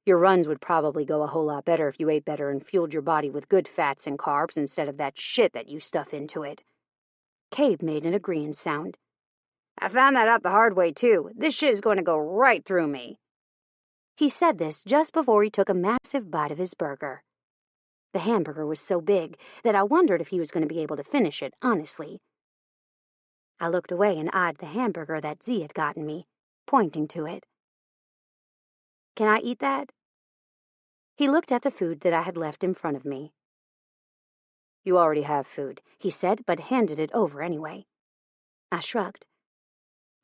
Your runs would probably go a whole lot better if you ate better and fueled your body with good fats and carbs instead of that shit that you stuff into it. Cabe made an agreeing sound. I found that out the hard way, too. This shit is going to go right through me. He said this just before he took a massive bite of his burger. The hamburger was so big that I wondered if he was going to be able to finish it, honestly. I looked away and eyed the hamburger that Z had gotten me, pointing to it. Can I eat that? He looked at the food that I had left in front of me. You already have food, he said, but handed it over anyway. I shrugged.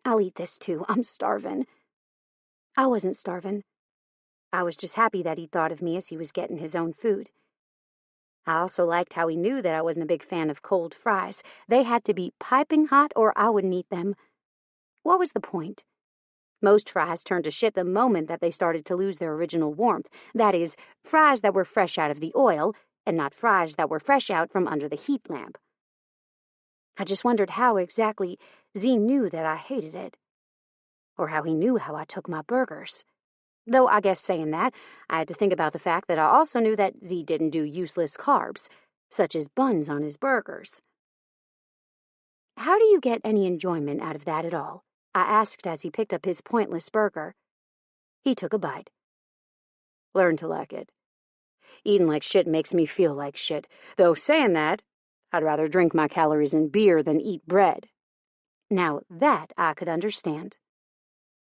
I'll eat this too. I'm starving. I wasn't starving. I was just happy that he thought of me as he was getting his own food. I also liked how he knew that I wasn't a big fan of cold fries. They had to be piping hot or I wouldn't eat them. What was the point? Most fries turned to shit the moment that they started to lose their original warmth. That is, fries that were fresh out of the oil, and not fries that were fresh out from under the heat lamp. I just wondered how exactly Z knew that I hated it. Or how he knew how I took my burgers. Though I guess saying that, I had to think about the fact that I also knew that Z didn't do useless carbs, such as buns on his burgers. How do you get any enjoyment out of that at all? I asked as he picked up his pointless burger. He took a bite. Learn to like it. Eating like shit makes me feel like shit, though saying that, I'd rather drink my calories in beer than eat bread. Now that I could understand.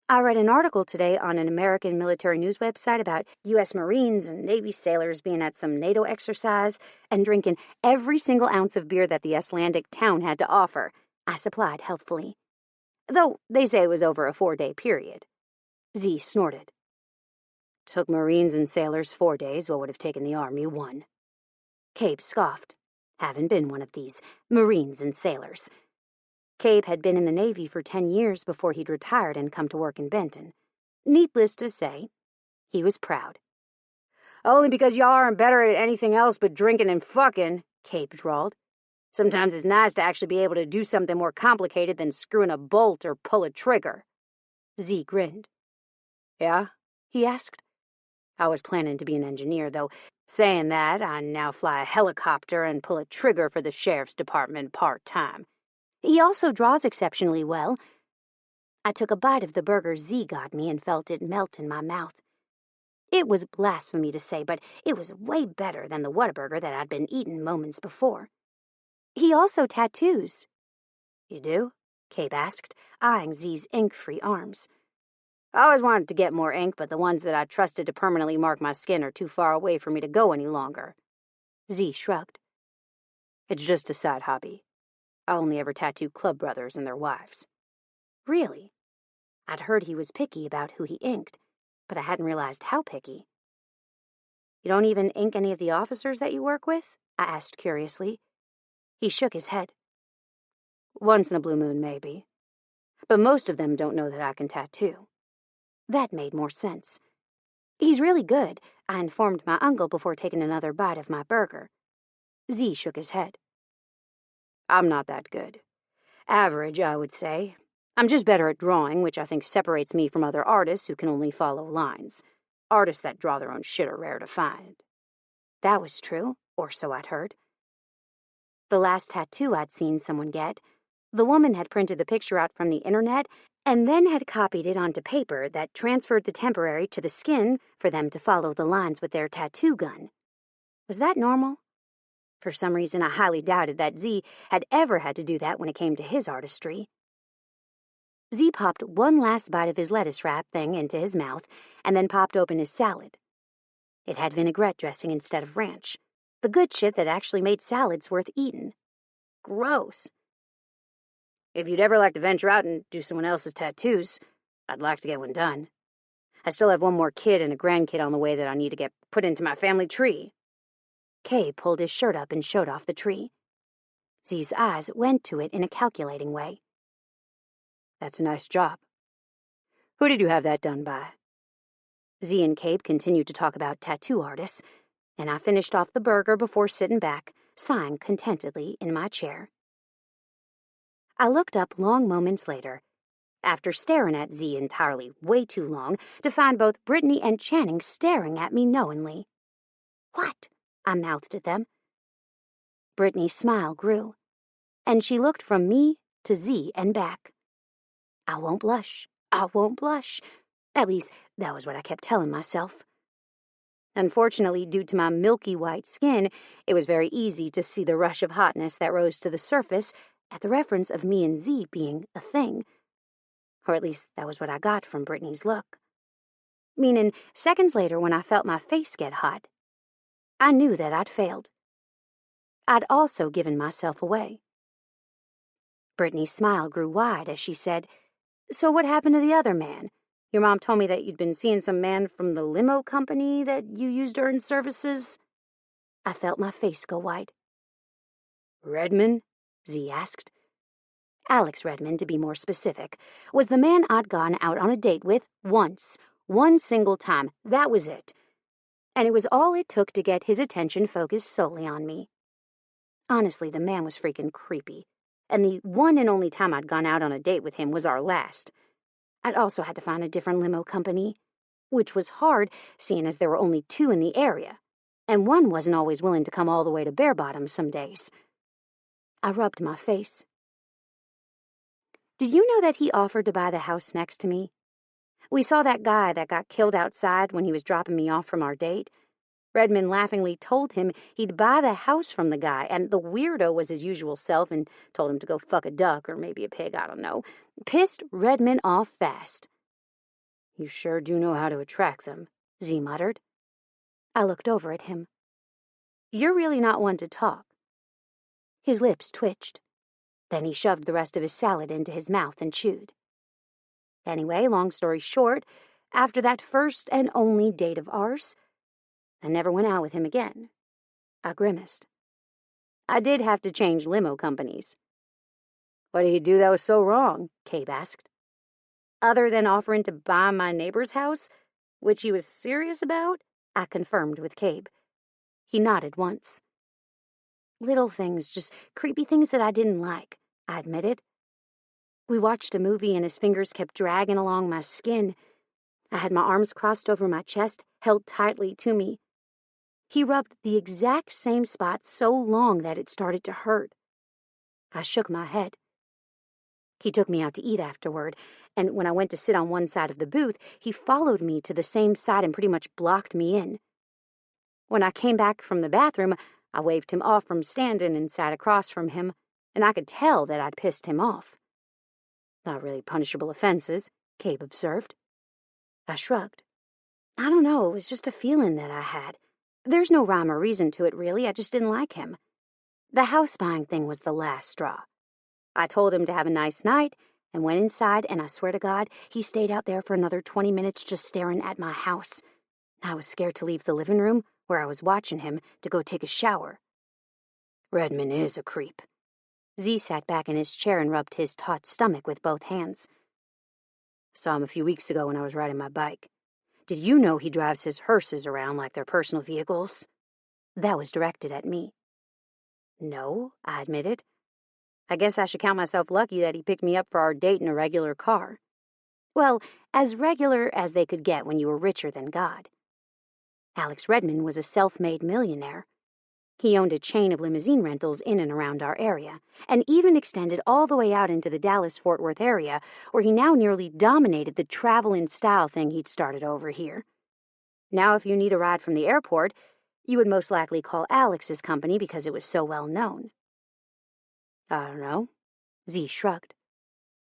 I read an article today on an American military news website about U.S. Marines and Navy sailors being at some NATO exercise and drinking every single ounce of beer that the Icelandic town had to offer, I supplied helpfully. Though they say it was over a 4-day period. Z snorted. Took Marines and sailors 4 days what would have taken the Army 1. Cabe scoffed. Haven't been one of these Marines and sailors. Cabe had been in the Navy for 10 years before he'd retired and come to work in Benton. Needless to say, he was proud. Only because y'all aren't better at anything else but drinking and fucking, Cabe drawled. Sometimes it's nice to actually be able to do something more complicated than screwing a bolt or pull a trigger. Z grinned. Yeah? He asked. I was planning to be an engineer, though. Saying that, I now fly a helicopter and pull a trigger for the sheriff's department part-time. He also draws exceptionally well. I took a bite of the burger Z got me and felt it melt in my mouth. It was blasphemy to say, but it was way better than the Whataburger that I'd been eating moments before. He also tattoos. You do? Cabe asked, eyeing Z's ink-free arms. I always wanted to get more ink, but the ones that I trusted to permanently mark my skin are too far away for me to go any longer. Z shrugged. It's just a side hobby. I only ever tattoo club brothers and their wives. Really? I'd heard he was picky about who he inked, but I hadn't realized how picky. You don't even ink any of the officers that you work with? I asked curiously. He shook his head. Once in a blue moon, maybe. But most of them don't know that I can tattoo. That made more sense. He's really good, I informed my uncle before taking another bite of my burger. Z shook his head. I'm not that good. Average, I would say. I'm just better at drawing, which I think separates me from other artists who can only follow lines. Artists that draw their own shit are rare to find. That was true, or so I'd heard. The last tattoo I'd seen someone get, the woman had printed the picture out from the internet and then had copied it onto paper that transferred the temporary to the skin for them to follow the lines with their tattoo gun. Was that normal? For some reason, I highly doubted that Z had ever had to do that when it came to his artistry. Z popped one last bite of his lettuce wrap thing into his mouth and then popped open his salad, It had vinaigrette dressing instead of ranch. The good shit that actually made salads worth eating. Gross. If you'd ever like to venture out and do someone else's tattoos, I'd like to get one done. I still have one more kid and a grandkid on the way that I need to get put into my family tree. Kay pulled his shirt up and showed off the tree. Z's eyes went to it in a calculating way. That's a nice job. Who did you have that done by? Z and Cabe continued to talk about tattoo artists, and I finished off the burger before sitting back, sighing contentedly in my chair. I looked up long moments later, after staring at Z entirely way too long, to find both Brittany and Channing staring at me knowingly. What? I mouthed at them. Brittany's smile grew, and she looked from me to Z and back. I won't blush. I won't blush. At least, that was what I kept telling myself. Unfortunately, due to my milky white skin, it was very easy to see the rush of hotness that rose to the surface at the reference of me and Z being a thing. Or at least that was what I got from Brittany's look. Meaning, seconds later when I felt my face get hot, I knew that I'd failed. I'd also given myself away. Brittany's smile grew wide as she said, "So what happened to the other man? Your mom told me that you'd been seeing some man from the limo company that you used during services." I felt my face go white. "Redmond?" Z asked. Alex Redmond, to be more specific, was the man I'd gone out on a date with once. One single time. That was it. And it was all it took to get his attention focused solely on me. Honestly, the man was freaking creepy. And the one and only time I'd gone out on a date with him was our last. I'd also had to find a different limo company, which was hard, seeing as there were only 2 in the area, and one wasn't always willing to come all the way to Bare Bottom some days. I rubbed my face. Did you know that he offered to buy the house next to me? We saw that guy that got killed outside when he was dropping me off from our date. Redmond laughingly told him he'd buy the house from the guy, and the weirdo was his usual self and told him to go fuck a duck or maybe a pig, I don't know. Pissed Redmond off fast. "You sure do know how to attract them," Z muttered. I looked over at him. "You're really not one to talk." His lips twitched. Then he shoved the rest of his salad into his mouth and chewed. Anyway, long story short, after that first and only date of ours, I never went out with him again. I grimaced. I did have to change limo companies. "What did he do that was so wrong?" Cabe asked. "Other than offering to buy my neighbor's house, which he was serious about," I confirmed with Cabe. He nodded once. "Little things, just creepy things that I didn't like," I admitted. We watched a movie and his fingers kept dragging along my skin. I had my arms crossed over my chest, held tightly to me. He rubbed the exact same spot so long that it started to hurt. I shook my head. He took me out to eat afterward, and when I went to sit on one side of the booth, he followed me to the same side and pretty much blocked me in. When I came back from the bathroom, I waved him off from standing and sat across from him, and I could tell that I'd pissed him off. "Not really punishable offenses," Cabe observed. I shrugged. "I don't know, it was just a feeling that I had. There's no rhyme or reason to it, really. I just didn't like him. The house buying thing was the last straw. I told him to have a nice night and went inside, and I swear to God, he stayed out there for another 20 minutes just staring at my house. I was scared to leave the living room, where I was watching him, to go take a shower." "Redmond is a creep." Z sat back in his chair and rubbed his taut stomach with both hands. "Saw him a few weeks ago when I was riding my bike. Did you know he drives his hearses around like they're personal vehicles?" That was directed at me. "No," I admitted. "I guess I should count myself lucky that he picked me up for our date in a regular car. Well, as regular as they could get when you were richer than God. Alex Redmond was a self-made millionaire. He owned a chain of limousine rentals in and around our area, and even extended all the way out into the Dallas-Fort Worth area, where he now nearly dominated the travel-in-style thing he'd started over here. Now, if you need a ride from the airport, you would most likely call Alex's company because it was so well known." "I don't know." Z shrugged.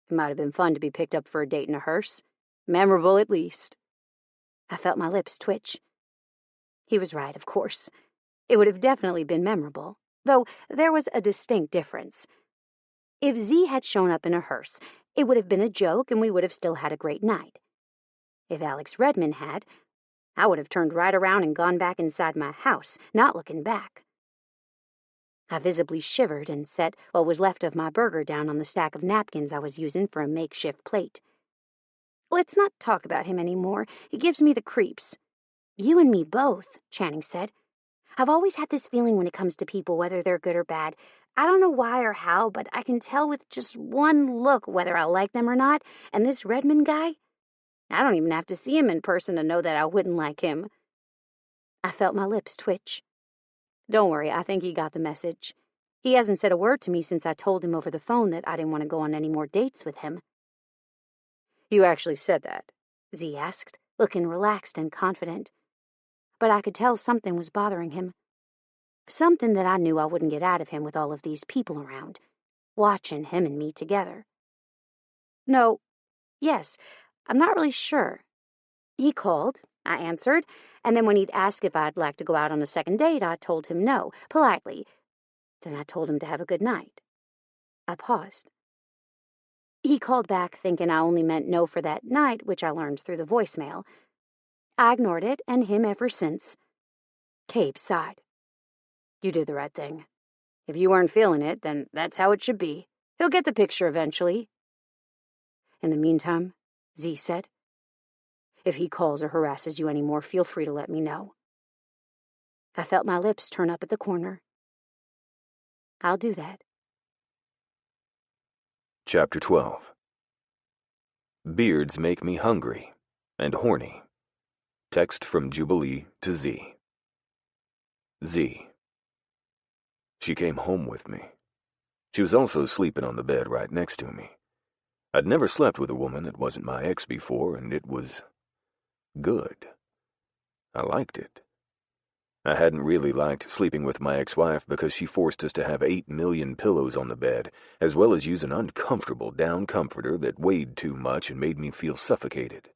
"It might have been fun to be picked up for a date in a hearse. Memorable, at least." I felt my lips twitch. He was right, of course. It would have definitely been memorable, though there was a distinct difference. If Z had shown up in a hearse, it would have been a joke and we would have still had a great night. If Alex Redmond had, I would have turned right around and gone back inside my house, not looking back. I visibly shivered and set what was left of my burger down on the stack of napkins I was using for a makeshift plate. Let's not talk about him anymore. He gives me the creeps. You and me both, Channing said. I've always had this feeling when it comes to people, whether they're good or bad. I don't know why or how, but I can tell with just one look whether I like them or not, and this Redmond guy, I don't even have to see him in person to know that I wouldn't like him. I felt my lips twitch. Don't worry, I think he got the message. He hasn't said a word to me since I told him over the phone that I didn't want to go on any more dates with him. You actually said that? Z asked, looking relaxed and confident. But I could tell something was bothering him. Something that I knew I wouldn't get out of him with all of these people around, watching him and me together. No, yes, I'm not really sure. He called, I answered, and then when he'd asked if I'd like to go out on a second date, I told him no, politely. Then I told him to have a good night. I paused. He called back thinking I only meant no for that night, which I learned through the voicemail. I ignored it, and him ever since. Cabe sighed. You did the right thing. If you weren't feeling it, then that's how it should be. He'll get the picture eventually. In the meantime, Z said, if he calls or harasses you anymore, feel free to let me know. I felt my lips turn up at the corner. I'll do that. Chapter 12. Beards make me hungry and horny. Text from Jubilee to Z. Z. She came home with me. She was also sleeping on the bed right next to me. I'd never slept with a woman that wasn't my ex before, and it was good. I liked it. I hadn't really liked sleeping with my ex-wife because she forced us to have 8 million pillows on the bed, as well as use an uncomfortable down comforter that weighed too much and made me feel suffocated.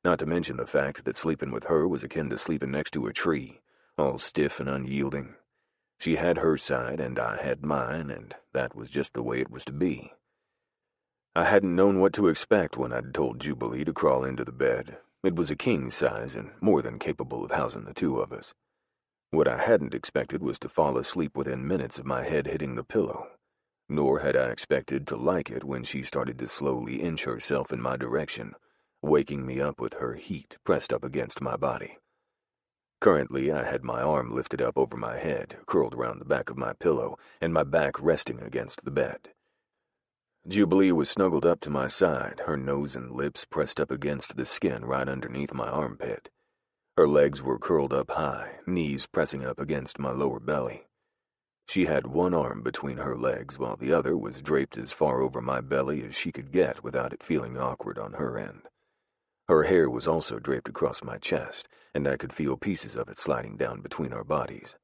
Not to mention the fact that sleeping with her was akin to sleeping next to a tree, all stiff and unyielding. She had her side and I had mine, and that was just the way it was to be. I hadn't known what to expect when I'd told Jubilee to crawl into the bed. It was a king size and more than capable of housing the two of us. What I hadn't expected was to fall asleep within minutes of my head hitting the pillow, nor had I expected to like it when she started to slowly inch herself in my direction, waking me up with her heat pressed up against my body. Currently, I had my arm lifted up over my head, curled around the back of my pillow, and my back resting against the bed. Jubilee was snuggled up to my side, her nose and lips pressed up against the skin right underneath my armpit. Her legs were curled up high, knees pressing up against my lower belly. She had one arm between her legs, while the other was draped as far over my belly as she could get without it feeling awkward on her end. Her hair was also draped across my chest, and I could feel pieces of it sliding down between our bodies.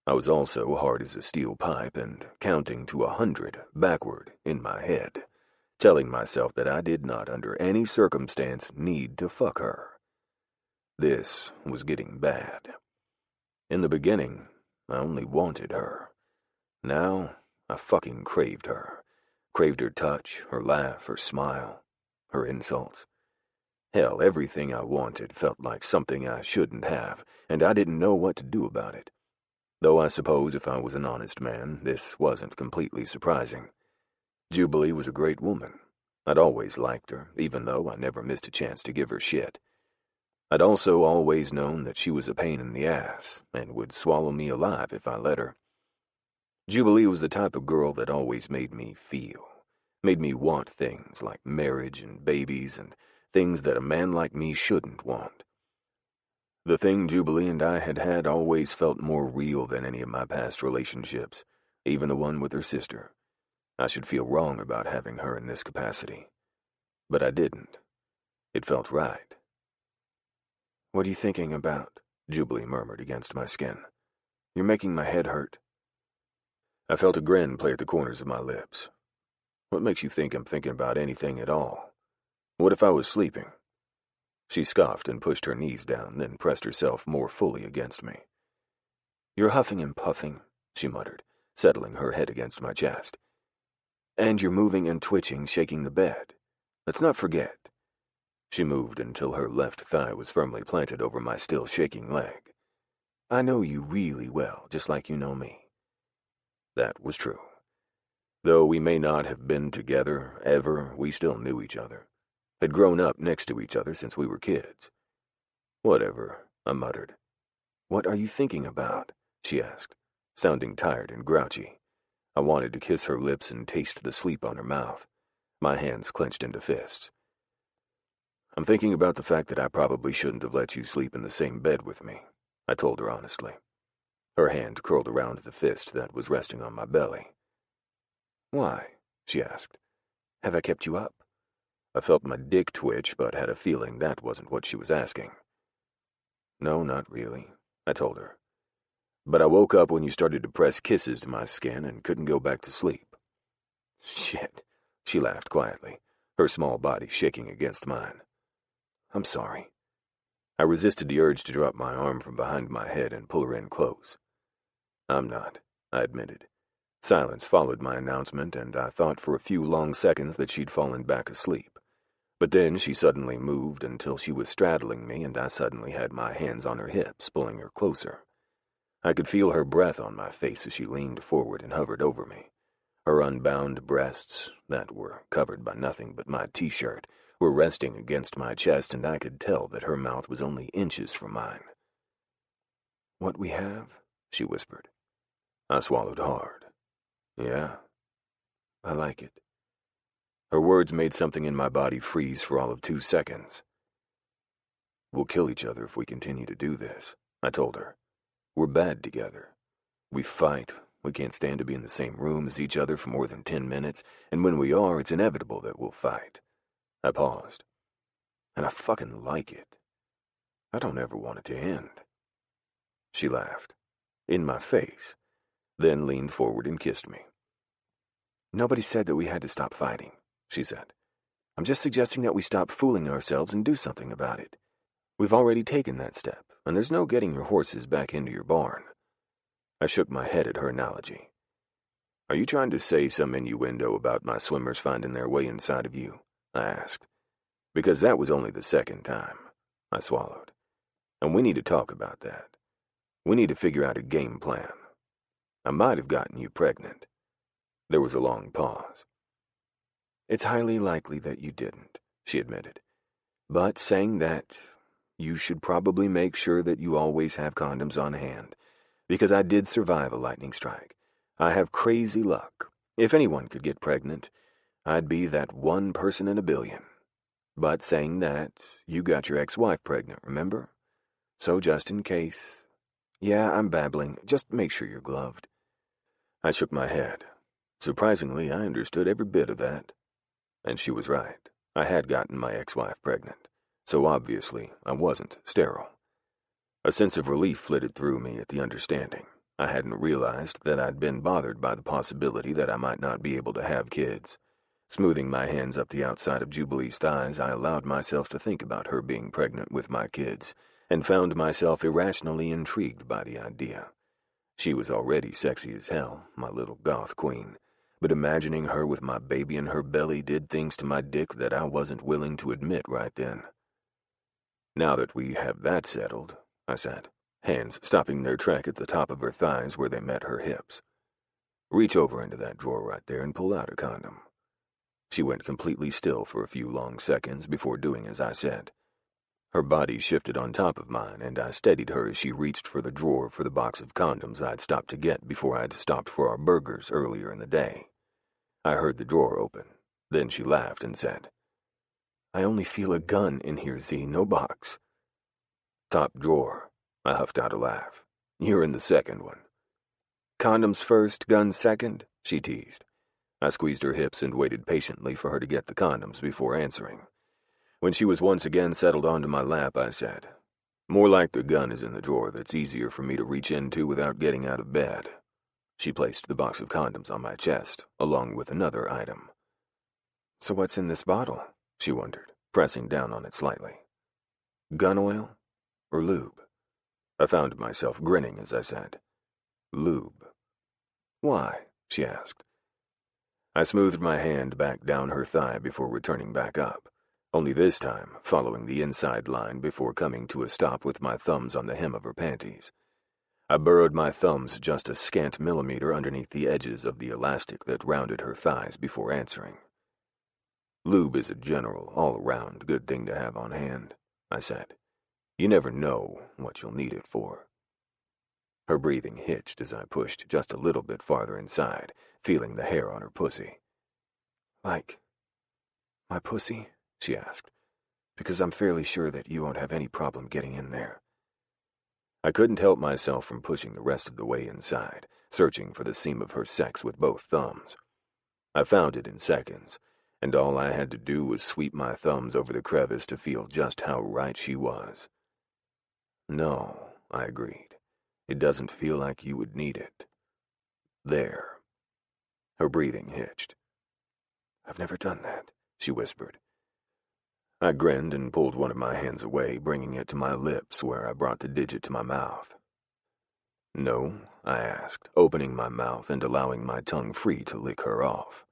I was also hard as a steel pipe and counting to 100 backward in my head, telling myself that I did not under any circumstance need to fuck her. This was getting bad. In the beginning, I only wanted her. Now, I fucking craved her. Craved her touch, her laugh, her smile, her insults. Hell, everything I wanted felt like something I shouldn't have, and I didn't know what to do about it. Though I suppose if I was an honest man, this wasn't completely surprising. Jubilee was a great woman. I'd always liked her, even though I never missed a chance to give her shit. I'd also always known that she was a pain in the ass, and would swallow me alive if I let her. Jubilee was the type of girl that always made me feel, made me want things like marriage and babies and things that a man like me shouldn't want. The thing Jubilee and I had had always felt more real than any of my past relationships, even the one with her sister. I should feel wrong about having her in this capacity. But I didn't. It felt right. "What are you thinking about?" Jubilee murmured against my skin. "You're making my head hurt." I felt a grin play at the corners of my lips. "What makes you think I'm thinking about anything at all? What if I was sleeping?" She scoffed and pushed her knees down, then pressed herself more fully against me. "You're huffing and puffing," she muttered, settling her head against my chest. "And you're moving and twitching, shaking the bed. Let's not forget." She moved until her left thigh was firmly planted over my still shaking leg. "I know you really well, just like you know me." That was true. Though we may not have been together ever, we still knew each other. Had grown up next to each other since we were kids. "Whatever," I muttered. "What are you thinking about?" she asked, sounding tired and grouchy. I wanted to kiss her lips and taste the sleep on her mouth. My hands clenched into fists. "I'm thinking about the fact that I probably shouldn't have let you sleep in the same bed with me," I told her honestly. Her hand curled around the fist that was resting on my belly. "Why?" she asked. "Have I kept you up?" I felt my dick twitch, but had a feeling that wasn't what she was asking. "No, not really," I told her. "But I woke up when you started to press kisses to my skin and couldn't go back to sleep." "Shit," she laughed quietly, her small body shaking against mine. "I'm sorry." I resisted the urge to drop my arm from behind my head and pull her in close. "I'm not," I admitted. Silence followed my announcement, and I thought for a few long seconds that she'd fallen back asleep. But then she suddenly moved until she was straddling me, and I suddenly had my hands on her hips, pulling her closer. I could feel her breath on my face as she leaned forward and hovered over me. Her unbound breasts, that were covered by nothing but my t-shirt, were resting against my chest, and I could tell that her mouth was only inches from mine. "What we have?" she whispered. I swallowed hard. "Yeah, I like it." Her words made something in my body freeze for all of 2 seconds. "We'll kill each other if we continue to do this," I told her. "We're bad together. We fight. We can't stand to be in the same room as each other for more than 10 minutes, and when we are, it's inevitable that we'll fight." I paused. "And I fucking like it. I don't ever want it to end." She laughed. In my face. Then leaned forward and kissed me. "Nobody said that we had to stop fighting," she said. "I'm just suggesting that we stop fooling ourselves and do something about it. We've already taken that step, and there's no getting your horses back into your barn." I shook my head at her analogy. "Are you trying to say some innuendo about my swimmers finding their way inside of you?" I asked. "Because that was only the second time." I swallowed. "And we need to talk about that. We need to figure out a game plan. I might have gotten you pregnant." There was a long pause. "It's highly likely that you didn't," she admitted. "But saying that, you should probably make sure that you always have condoms on hand, because I did survive a lightning strike. I have crazy luck. If anyone could get pregnant, I'd be that one person in a billion. But saying that, you got your ex-wife pregnant, remember? So just in case... Yeah, I'm babbling. Just make sure you're gloved." I shook my head. Surprisingly, I understood every bit of that. And she was right. I had gotten my ex-wife pregnant, so obviously I wasn't sterile. A sense of relief flitted through me at the understanding. I hadn't realized that I'd been bothered by the possibility that I might not be able to have kids. Smoothing my hands up the outside of Jubilee's thighs, I allowed myself to think about her being pregnant with my kids, and found myself irrationally intrigued by the idea. She was already sexy as hell, my little goth queen, but imagining her with my baby in her belly did things to my dick that I wasn't willing to admit right then. "Now that we have that settled," I said, hands stopping their trek at the top of her thighs where they met her hips. "Reach over into that drawer right there and pull out a condom." She went completely still for a few long seconds before doing as I said. Her body shifted on top of mine, and I steadied her as she reached for the drawer for the box of condoms I'd stopped to get before I'd stopped for our burgers earlier in the day. I heard the drawer open. Then she laughed and said, "I only feel a gun in here, Z, no box." "Top drawer." I huffed out a laugh. "You're in the second one." "Condoms first, guns second," she teased. I squeezed her hips and waited patiently for her to get the condoms before answering. When she was once again settled onto my lap, I said, "More like the gun is in the drawer that's easier for me to reach into without getting out of bed." She placed the box of condoms on my chest, along with another item. "So what's in this bottle?" she wondered, pressing down on it slightly. Gun oil or lube? I found myself grinning as I said, lube. Why? She asked. I smoothed my hand back down her thigh before returning back up, only this time following the inside line before coming to a stop with my thumbs on the hem of her panties. I burrowed my thumbs just a scant millimeter underneath the edges of the elastic that rounded her thighs before answering. Lube is a general, all-around good thing to have on hand, I said. You never know what you'll need it for. Her breathing hitched as I pushed just a little bit farther inside, feeling the hair on her pussy. Like my pussy? She asked, because I'm fairly sure that you won't have any problem getting in there. I couldn't help myself from pushing the rest of the way inside, searching for the seam of her sex with both thumbs. I found it in seconds, and all I had to do was sweep my thumbs over the crevice to feel just how right she was. No, I agreed. It doesn't feel like you would need it. There. Her breathing hitched. I've never done that, she whispered. I grinned and pulled one of my hands away, bringing it to my lips where I brought the digit to my mouth. No, I asked, opening my mouth and allowing my tongue free to lick her off.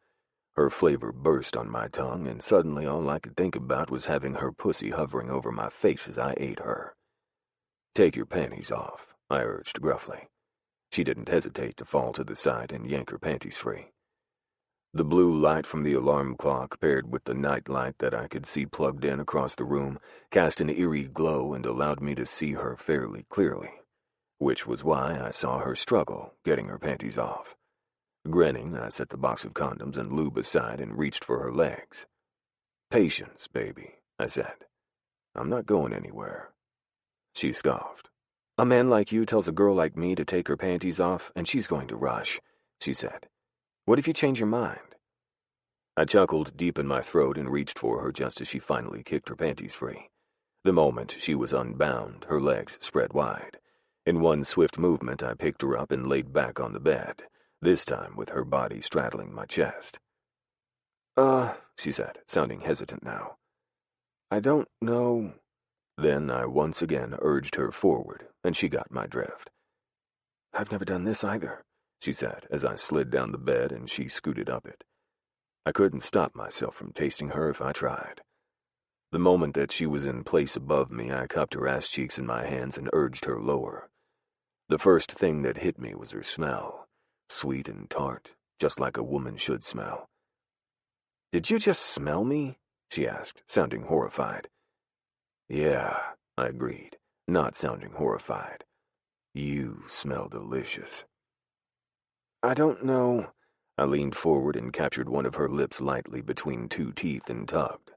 Her flavor burst on my tongue, and suddenly all I could think about was having her pussy hovering over my face as I ate her. Take your panties off, I urged gruffly. She didn't hesitate to fall to the side and yank her panties free. The blue light from the alarm clock, paired with the night light that I could see plugged in across the room, cast an eerie glow and allowed me to see her fairly clearly, which was why I saw her struggle getting her panties off. Grinning, I set the box of condoms and lube aside and reached for her legs. Patience, baby, I said. I'm not going anywhere. She scoffed. A man like you tells a girl like me to take her panties off, and she's going to rush, she said. What if you change your mind? I chuckled deep in my throat and reached for her just as she finally kicked her panties free. The moment she was unbound, her legs spread wide. In one swift movement, I picked her up and laid back on the bed, this time with her body straddling my chest. She said, sounding hesitant now. I don't know. Then I once again urged her forward, and she got my drift. I've never done this either, she said, as I slid down the bed and she scooted up it. I couldn't stop myself from tasting her if I tried. The moment that she was in place above me, I cupped her ass cheeks in my hands and urged her lower. The first thing that hit me was her smell, sweet and tart, just like a woman should smell. Did you just smell me? She asked, sounding horrified. Yeah, I agreed, not sounding horrified. You smell delicious. I don't know. I leaned forward and captured one of her lips lightly between two teeth and tugged.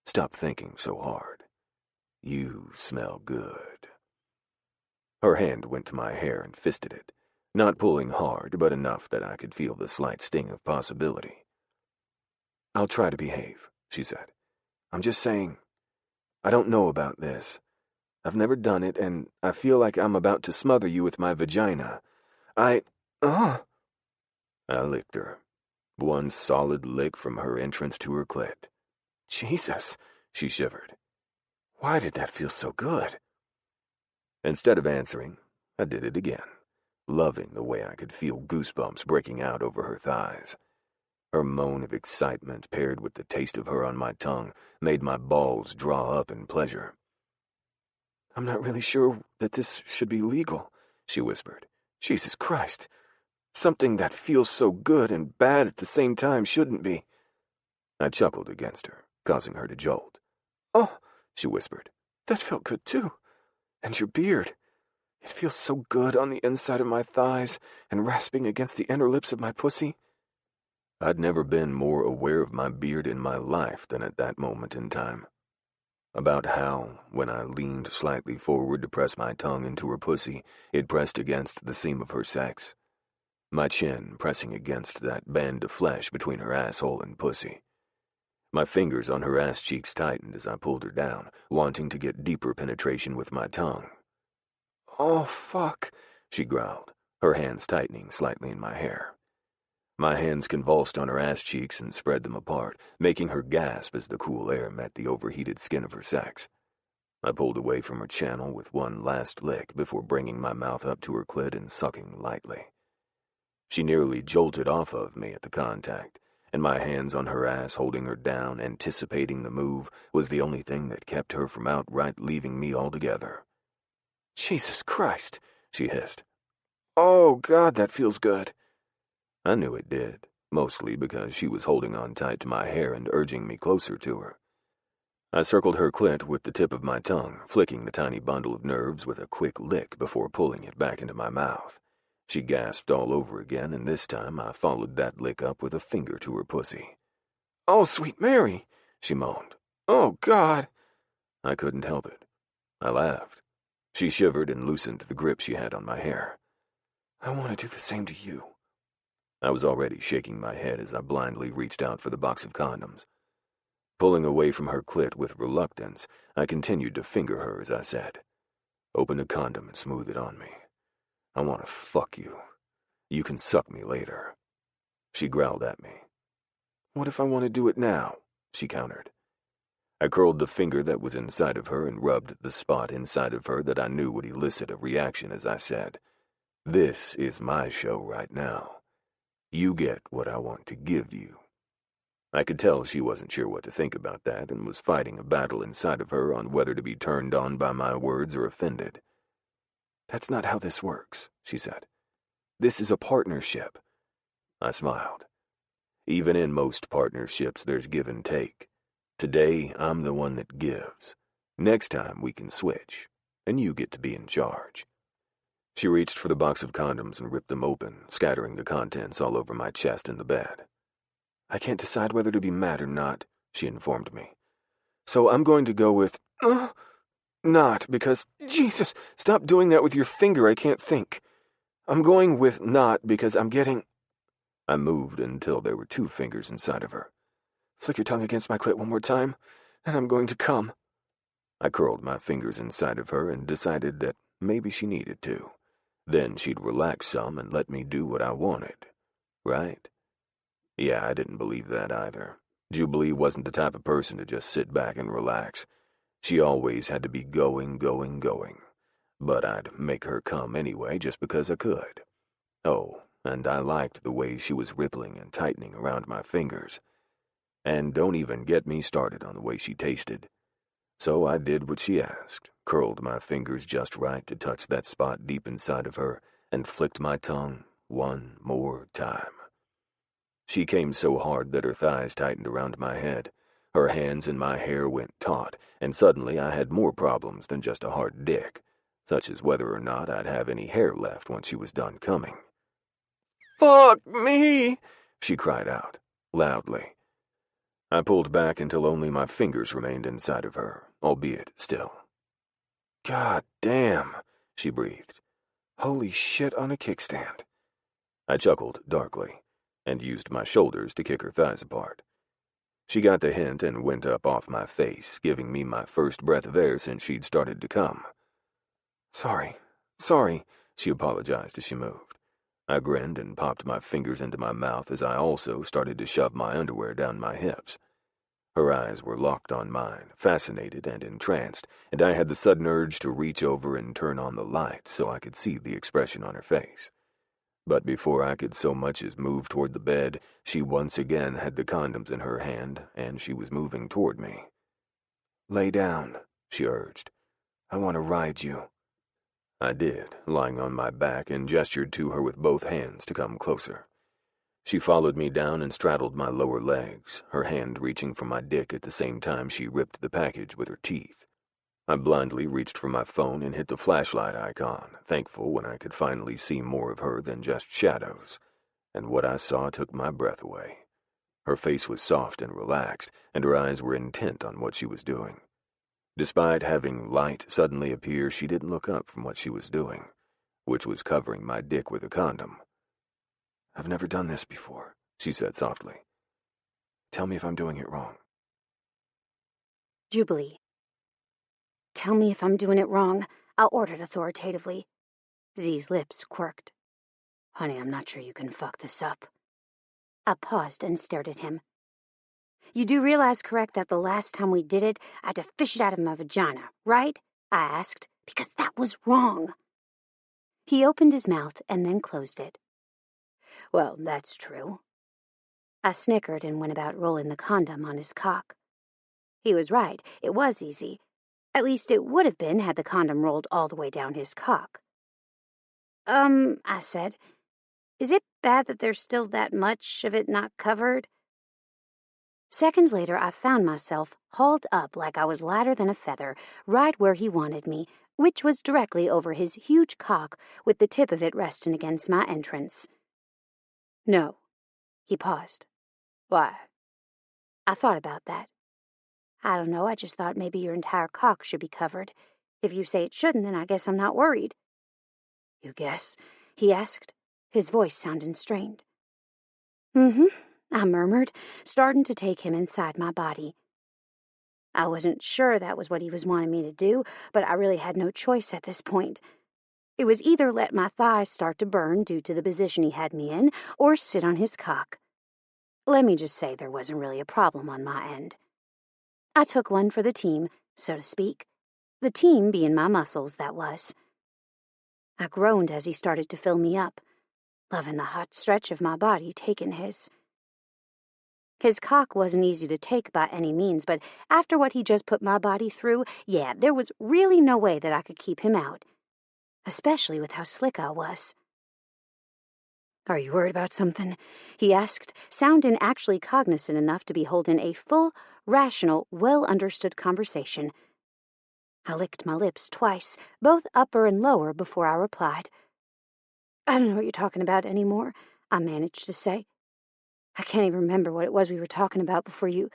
Stop thinking so hard. You smell good. Her hand went to my hair and fisted it, not pulling hard, but enough that I could feel the slight sting of possibility. I'll try to behave, she said. I'm just saying, I don't know about this. I've never done it, and I feel like I'm about to smother you with my vagina. I licked her. One solid lick from her entrance to her clit. Jesus, she shivered. Why did that feel so good? Instead of answering, I did it again, loving the way I could feel goosebumps breaking out over her thighs. Her moan of excitement paired with the taste of her on my tongue made my balls draw up in pleasure. I'm not really sure that this should be legal, she whispered. Jesus Christ. Something that feels so good and bad at the same time shouldn't be. I chuckled against her, causing her to jolt. Oh, she whispered. That felt good too. And your beard. It feels so good on the inside of my thighs and rasping against the inner lips of my pussy. I'd never been more aware of my beard in my life than at that moment in time. About how, when I leaned slightly forward to press my tongue into her pussy, it pressed against the seam of her sex. My chin pressing against that band of flesh between her asshole and pussy. My fingers on her ass cheeks tightened as I pulled her down, wanting to get deeper penetration with my tongue. Oh, fuck, she growled, her hands tightening slightly in my hair. My hands convulsed on her ass cheeks and spread them apart, making her gasp as the cool air met the overheated skin of her sex. I pulled away from her channel with one last lick before bringing my mouth up to her clit and sucking lightly. She nearly jolted off of me at the contact, and my hands on her ass holding her down, anticipating the move, was the only thing that kept her from outright leaving me altogether. Jesus Christ, she hissed. Oh, God, that feels good. I knew it did, mostly because she was holding on tight to my hair and urging me closer to her. I circled her clit with the tip of my tongue, flicking the tiny bundle of nerves with a quick lick before pulling it back into my mouth. She gasped all over again, and this time I followed that lick up with a finger to her pussy. Oh, sweet Mary, she moaned. Oh, God. I couldn't help it. I laughed. She shivered and loosened the grip she had on my hair. I want to do the same to you. I was already shaking my head as I blindly reached out for the box of condoms. Pulling away from her clit with reluctance, I continued to finger her as I said, "Open a condom and smooth it on me. I want to fuck you. You can suck me later." She growled at me. What if I want to do it now? She countered. I curled the finger that was inside of her and rubbed the spot inside of her that I knew would elicit a reaction as I said, "This is my show right now. You get what I want to give you." I could tell she wasn't sure what to think about that and was fighting a battle inside of her on whether to be turned on by my words or offended. That's not how this works, she said. This is a partnership. I smiled. Even in most partnerships, there's give and take. Today, I'm the one that gives. Next time, we can switch, and you get to be in charge. She reached for the box of condoms and ripped them open, scattering the contents all over my chest and the bed. I can't decide whether to be mad or not, she informed me. So I'm going to go with, not, because, Jesus, stop doing that with your finger, I can't think. I'm going with not because I'm getting... I moved until there were 2 fingers inside of her. Flick your tongue against my clit one more time, and I'm going to come. I curled my fingers inside of her and decided that maybe she needed to. Then she'd relax some and let me do what I wanted. Right? Yeah, I didn't believe that either. Jubilee wasn't the type of person to just sit back and relax. She always had to be going. But I'd make her come anyway just because I could. Oh, and I liked the way she was rippling and tightening around my fingers. And don't even get me started on the way she tasted. So I did what she asked, curled my fingers just right to touch that spot deep inside of her, and flicked my tongue one more time. She came so hard that her thighs tightened around my head. Her hands and my hair went taut, and suddenly I had more problems than just a hard dick, such as whether or not I'd have any hair left once she was done coming. "Fuck me!" she cried out, loudly. I pulled back until only my fingers remained inside of her, albeit still. "God damn," she breathed. "Holy shit on a kickstand." I chuckled darkly, and used my shoulders to kick her thighs apart. She got the hint and went up off my face, giving me my first breath of air since she'd started to come. Sorry, she apologized as she moved. I grinned and popped my fingers into my mouth as I also started to shove my underwear down my hips. Her eyes were locked on mine, fascinated and entranced, and I had the sudden urge to reach over and turn on the light so I could see the expression on her face. But before I could so much as move toward the bed, she once again had the condoms in her hand, and she was moving toward me. "Lay down," she urged. "I want to ride you." I did, lying on my back, and gestured to her with both hands to come closer. She followed me down and straddled my lower legs, her hand reaching for my dick at the same time she ripped the package with her teeth. I blindly reached for my phone and hit the flashlight icon, thankful when I could finally see more of her than just shadows. And what I saw took my breath away. Her face was soft and relaxed, and her eyes were intent on what she was doing. Despite having light suddenly appear, she didn't look up from what she was doing, which was covering my dick with a condom. "I've never done this before," she said softly. "Tell me if I'm doing it wrong." Jubilee. Tell me if I'm doing it wrong, I'll order it authoritatively. Z's lips quirked. Honey, I'm not sure you can fuck this up. I paused and stared at him. You do realize, correct, that the last time we did it, I had to fish it out of my vagina, right? I asked, because that was wrong. He opened his mouth and then closed it. Well, that's true. I snickered and went about rolling the condom on his cock. He was right, it was easy. At least it would have been had the condom rolled all the way down his cock. I said, is it bad that there's still that much of it not covered? Seconds later, I found myself hauled up like I was lighter than a feather, right where he wanted me, which was directly over his huge cock with the tip of it resting against my entrance. No. He paused. Why? I thought about that. I don't know, I just thought maybe your entire cock should be covered. If you say it shouldn't, then I guess I'm not worried. You guess? He asked, his voice sounding strained. I murmured, starting to take him inside my body. I wasn't sure that was what he was wanting me to do, but I really had no choice at this point. It was either let my thighs start to burn due to the position he had me in, or sit on his cock. Let me just say there wasn't really a problem on my end. I took one for the team, so to speak. The team being my muscles, that was. I groaned as he started to fill me up, loving the hot stretch of my body taking his. His cock wasn't easy to take by any means, but after what he just put my body through, yeah, there was really no way that I could keep him out, especially with how slick I was. Are you worried about something? He asked, sounding actually cognizant enough to be holding a full, rational, well-understood conversation. I licked my lips twice, both upper and lower, before I replied. I don't know what you're talking about anymore, I managed to say. I can't even remember what it was we were talking about before you...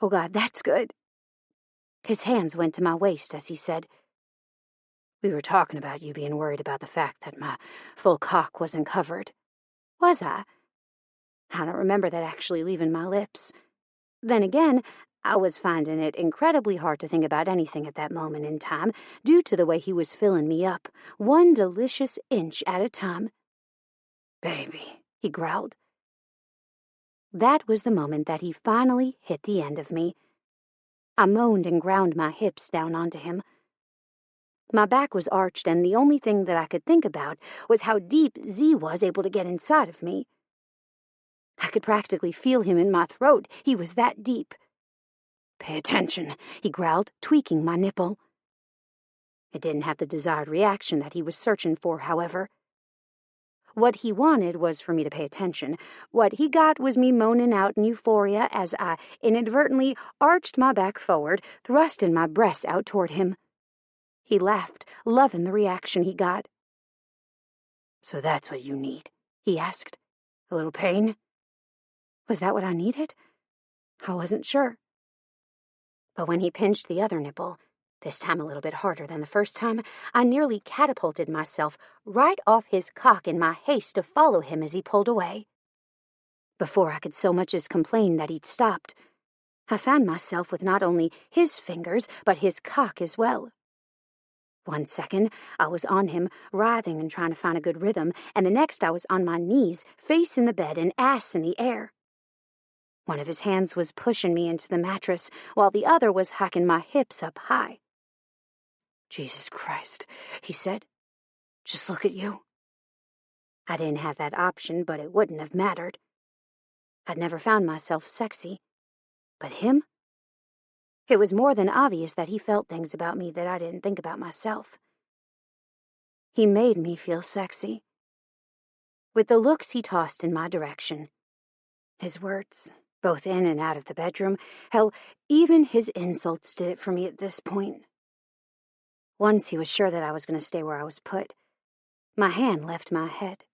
Oh, God, that's good. His hands went to my waist as he said, We were talking about you being worried about the fact that my full cock wasn't covered. Was I? I don't remember that actually leaving my lips. Then again, I was finding it incredibly hard to think about anything at that moment in time due to the way he was filling me up, one delicious inch at a time. Baby, he growled. That was the moment that he finally hit the end of me. I moaned and ground my hips down onto him. My back was arched, and the only thing that I could think about was how deep Z was able to get inside of me. I could practically feel him in my throat. He was that deep. Pay attention, he growled, tweaking my nipple. It didn't have the desired reaction that he was searching for, however. What he wanted was for me to pay attention. What he got was me moaning out in euphoria as I inadvertently arched my back forward, thrusting my breasts out toward him. He laughed, loving the reaction he got. So that's what you need, he asked. A little pain? Was that what I needed? I wasn't sure. But when he pinched the other nipple, this time a little bit harder than the first time, I nearly catapulted myself right off his cock in my haste to follow him as he pulled away. Before I could so much as complain that he'd stopped, I found myself with not only his fingers, but his cock as well. 1 second, I was on him, writhing and trying to find a good rhythm, and the next I was on my knees, face in the bed and ass in the air. One of his hands was pushing me into the mattress, while the other was hacking my hips up high. Jesus Christ, he said. Just look at you. I didn't have that option, but it wouldn't have mattered. I'd never found myself sexy. But him? It was more than obvious that he felt things about me that I didn't think about myself. He made me feel sexy. With the looks he tossed in my direction, his words, both in and out of the bedroom, hell, even his insults did it for me at this point. Once he was sure that I was going to stay where I was put, my hand left my head.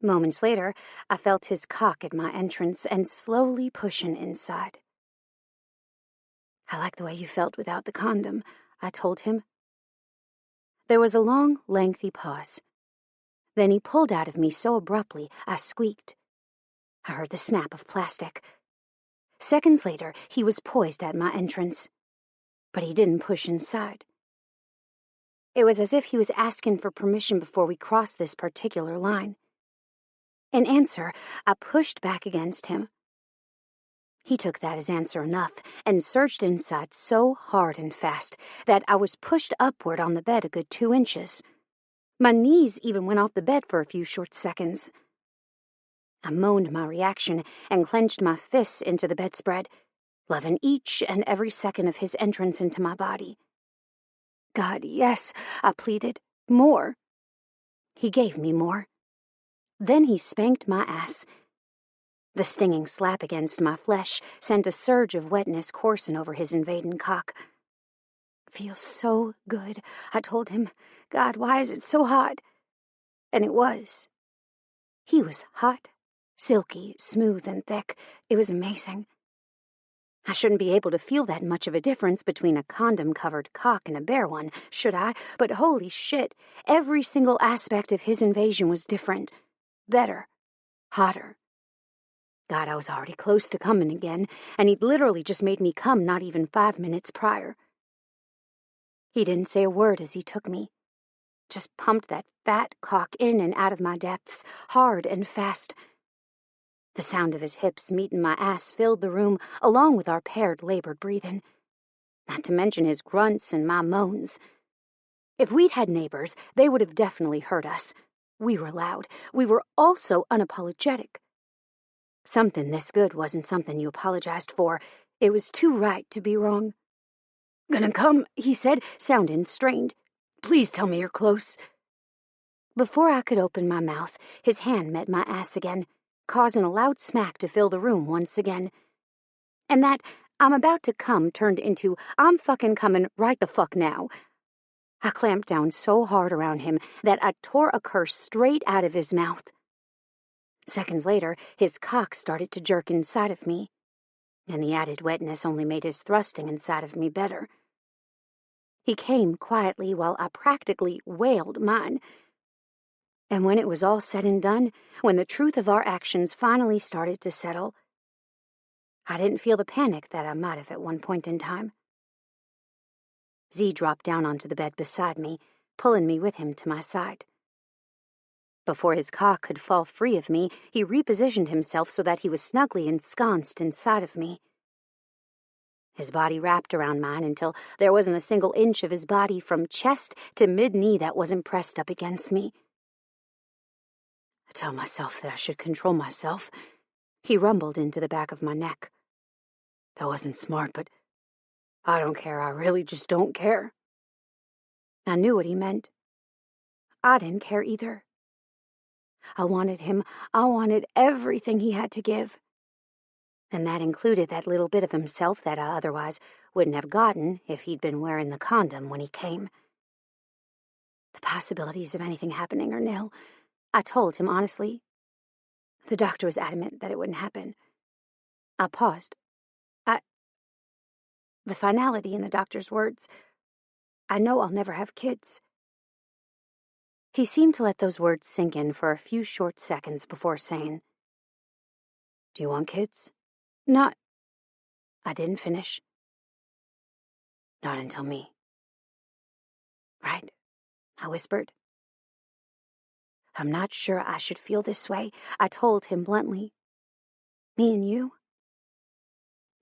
Moments later, I felt his cock at my entrance and slowly pushing inside. I like the way you felt without the condom, I told him. There was a long, lengthy pause. Then he pulled out of me so abruptly, I squeaked. I heard the snap of plastic. Seconds later, he was poised at my entrance. But he didn't push inside. It was as if he was asking for permission before we crossed this particular line. In answer, I pushed back against him. He took that as answer enough and surged inside so hard and fast that I was pushed upward on the bed a good 2 inches. My knees even went off the bed for a few short seconds. I moaned my reaction and clenched my fists into the bedspread, loving each and every second of his entrance into my body. God, yes, I pleaded. More. He gave me more. Then he spanked my ass. The stinging slap against my flesh sent a surge of wetness coursing over his invading cock. Feels so good, I told him. God, why is it so hot? And it was. He was hot, silky, smooth, and thick. It was amazing. I shouldn't be able to feel that much of a difference between a condom-covered cock and a bare one, should I? But holy shit, every single aspect of his invasion was different. Better. Hotter. God, I was already close to coming again, and he'd literally just made me come not even 5 minutes prior. He didn't say a word as he took me. Just pumped that fat cock in and out of my depths, hard and fast. The sound of his hips meeting my ass filled the room, along with our paired, labored breathing. Not to mention his grunts and my moans. If we'd had neighbors, they would have definitely heard us. We were loud. We were also unapologetic. Something this good wasn't something you apologized for. It was too right to be wrong. "Gonna come," he said, sounding strained. "Please tell me you're close." Before I could open my mouth, his hand met my ass again, causing a loud smack to fill the room once again. And that "I'm about to come" turned into "I'm fucking coming right the fuck now." I clamped down so hard around him that I tore a curse straight out of his mouth. Seconds later, his cock started to jerk inside of me, and the added wetness only made his thrusting inside of me better. He came quietly while I practically wailed mine. And when it was all said and done, when the truth of our actions finally started to settle, I didn't feel the panic that I might have at one point in time. Z dropped down onto the bed beside me, pulling me with him to my side. Before his cock could fall free of me, he repositioned himself so that he was snugly ensconced inside of me. His body wrapped around mine until there wasn't a single inch of his body from chest to mid-knee that wasn't pressed up against me. I tell myself that I should control myself. He rumbled into the back of my neck. That wasn't smart, but I don't care. I really just don't care. I knew what he meant. I didn't care either. I wanted him. I wanted everything he had to give. And that included that little bit of himself that I otherwise wouldn't have gotten if he'd been wearing the condom when he came. The possibilities of anything happening are nil, I told him honestly. The doctor was adamant that it wouldn't happen. I paused. The finality in the doctor's words. I know I'll never have kids. He seemed to let those words sink in for a few short seconds before saying, "Do you want kids?" "Not..." I didn't finish. "Not until me." "Right," I whispered. "I'm not sure I should feel this way," I told him bluntly. "Me and you,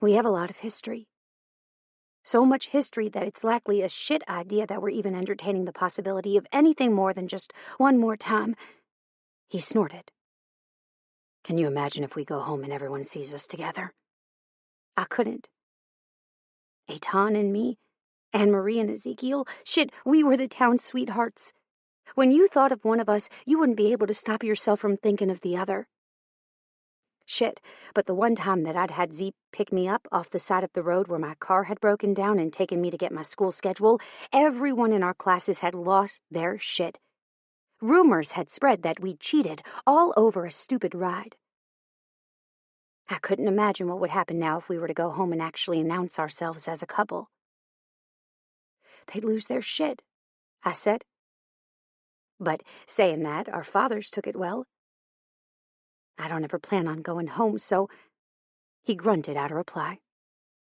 we have a lot of history. So much history that it's likely a shit idea that we're even entertaining the possibility of anything more than just one more time." He snorted. "Can you imagine if we go home and everyone sees us together?" I couldn't. Eitan and me, Anne-Marie and Ezekiel, shit, we were the town sweethearts. When you thought of one of us, you wouldn't be able to stop yourself from thinking of the other. Shit, but the one time that I'd had Z pick me up off the side of the road where my car had broken down and taken me to get my school schedule, everyone in our classes had lost their shit. Rumors had spread that we'd cheated, all over a stupid ride. I couldn't imagine what would happen now if we were to go home and actually announce ourselves as a couple. "They'd lose their shit," I said. But saying that, our fathers took it well. "I don't ever plan on going home, so..." He grunted out a reply.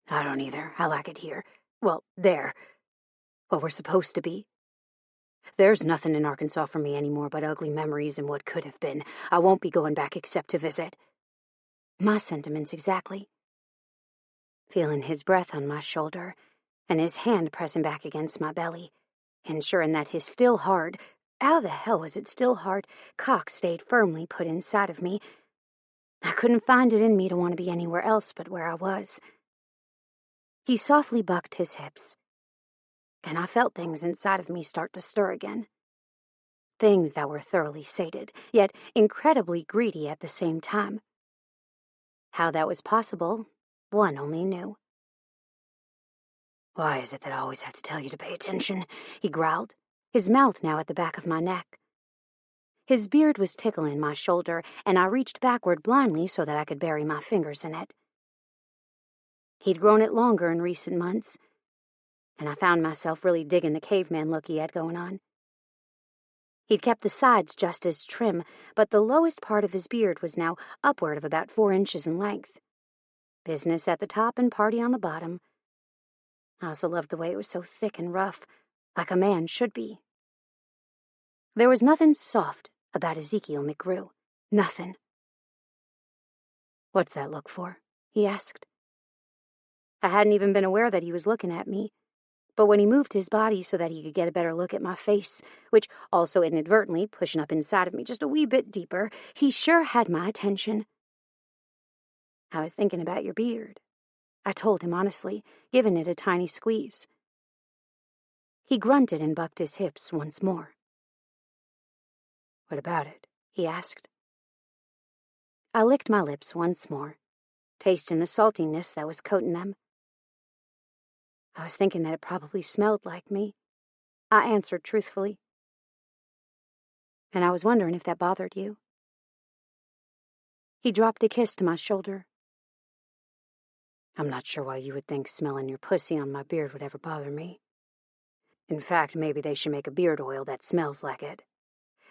"I don't either. I like it here. Well, there. What we're supposed to be. There's nothing in Arkansas for me anymore but ugly memories and what could have been. I won't be going back except to visit." My sentiments exactly. feeling his breath on my shoulder and his hand pressing back against my belly, ensuring that his still hard, how the hell was it still hard, cock stayed firmly put inside of me. I couldn't find it in me to want to be anywhere else but where I was. He softly bucked his hips, and I felt things inside of me start to stir again. Things that were thoroughly sated, yet incredibly greedy at the same time. How that was possible, one only knew. "Why is it that I always have to tell you to pay attention?" he growled, his mouth now at the back of my neck. His beard was tickling my shoulder, and I reached backward blindly so that I could bury my fingers in it. He'd grown it longer in recent months, and I found myself really digging the caveman look he had going on. He'd kept the sides just as trim, but the lowest part of his beard was now upward of about 4 inches in length. Business at the top and party on the bottom. I also loved the way it was so thick and rough, like a man should be. There was nothing soft about Ezekiel McGrew. Nothing. "What's that look for?" he asked. I hadn't even been aware that he was looking at me, but when he moved his body so that he could get a better look at my face, which also inadvertently pushing up inside of me just a wee bit deeper, he sure had my attention. "I was thinking about your beard," I told him honestly, giving it a tiny squeeze. He grunted and bucked his hips once more. "What about it?" he asked. I licked my lips once more, tasting the saltiness that was coating them. "I was thinking that it probably smelled like me," I answered truthfully. "And I was wondering if that bothered you." He dropped a kiss to my shoulder. "I'm not sure why you would think smelling your pussy on my beard would ever bother me. In fact, maybe they should make a beard oil that smells like it.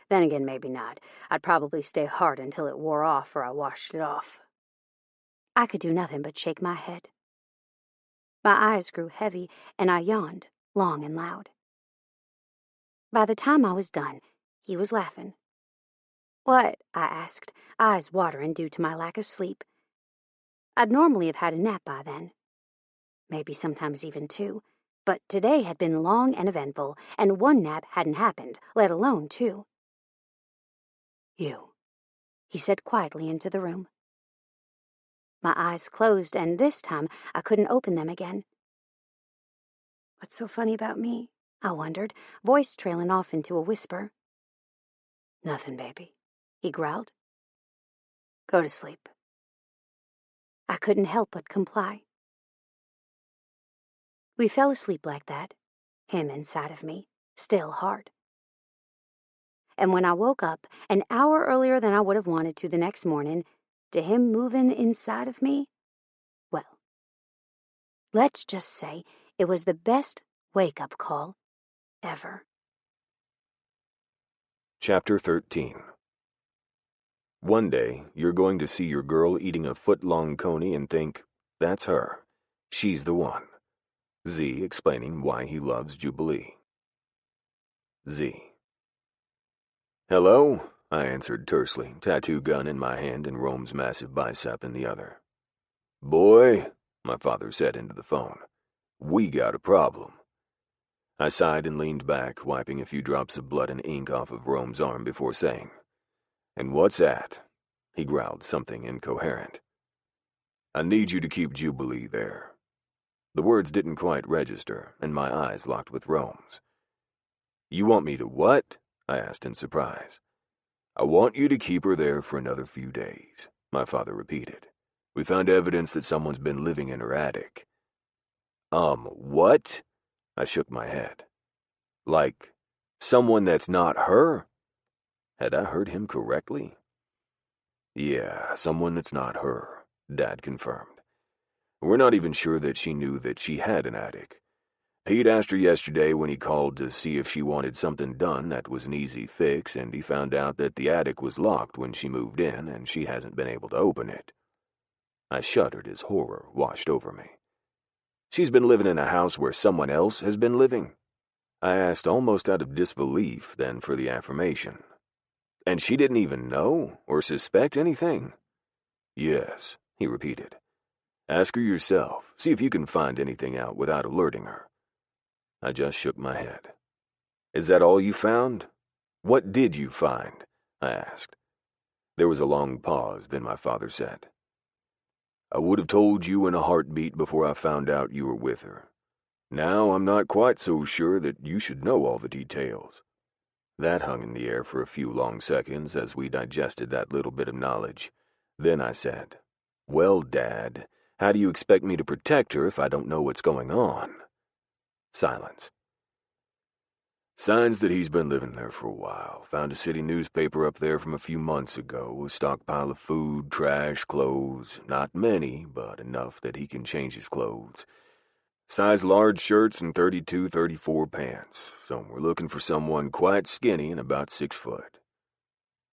Then again, maybe not. I'd probably stay hard until it wore off or I washed it off." I could do nothing but shake my head. My eyes grew heavy, and I yawned, long and loud. By the time I was done, he was laughing. "What?" I asked, eyes watering due to my lack of sleep. I'd normally have had a nap by then. Maybe sometimes even 2. But today had been long and eventful, and one nap hadn't happened, let alone 2. "You," he said quietly into the room. My eyes closed, and this time I couldn't open them again. "What's so funny about me?" I wondered, voice trailing off into a whisper. "Nothing, baby," he growled. "Go to sleep." I couldn't help but comply. We fell asleep like that, him inside of me, still hard. And when I woke up, an hour earlier than I would have wanted to the next morning, to him moving inside of me, well, let's just say it was the best wake-up call ever. Chapter 13. One day, you're going to see your girl eating a foot-long coney and think, that's her. She's the one. Z explaining why he loves Jubilee. Z. "Hello?" I answered tersely, tattoo gun in my hand and Rome's massive bicep in the other. "Boy," my father said into the phone, "we got a problem." I sighed and leaned back, wiping a few drops of blood and ink off of Rome's arm before saying, "And what's that?" He growled something incoherent. "I need you to keep Jubilee there." The words didn't quite register, and my eyes locked with Rome's. "You want me to what?" I asked in surprise. "I want you to keep her there for another few days," my father repeated. "We found evidence that someone's been living in her attic." What?" I shook my head. "Like, someone that's not her?" Had I heard him correctly? "Yeah, someone that's not her," Dad confirmed. "We're not even sure that she knew that she had an attic. Pete asked her yesterday when he called to see if she wanted something done that was an easy fix, and he found out that the attic was locked when she moved in, and she hasn't been able to open it." I shuddered as horror washed over me. "She's been living in a house where someone else has been living?" I asked, almost out of disbelief, then for the affirmation. "And she didn't even know or suspect anything?" "Yes," he repeated. Ask her yourself. See if you can find anything out without alerting her." I just shook my head. "Is that all you found? What did you find?" I asked. There was a long pause, then my father said, "I would have told you in a heartbeat before I found out you were with her. Now I'm not quite so sure that you should know all the details." That hung in the air for a few long seconds as we digested that little bit of knowledge. Then I said, "Well, Dad, how do you expect me to protect her if I don't know what's going on?" Silence. "Signs that he's been living there for a while. Found a city newspaper up there from a few months ago. A stockpile of food, trash, clothes. Not many, but enough that he can change his clothes. Size large shirts and 32, 34 pants. So we're looking for someone quite skinny and about 6 foot."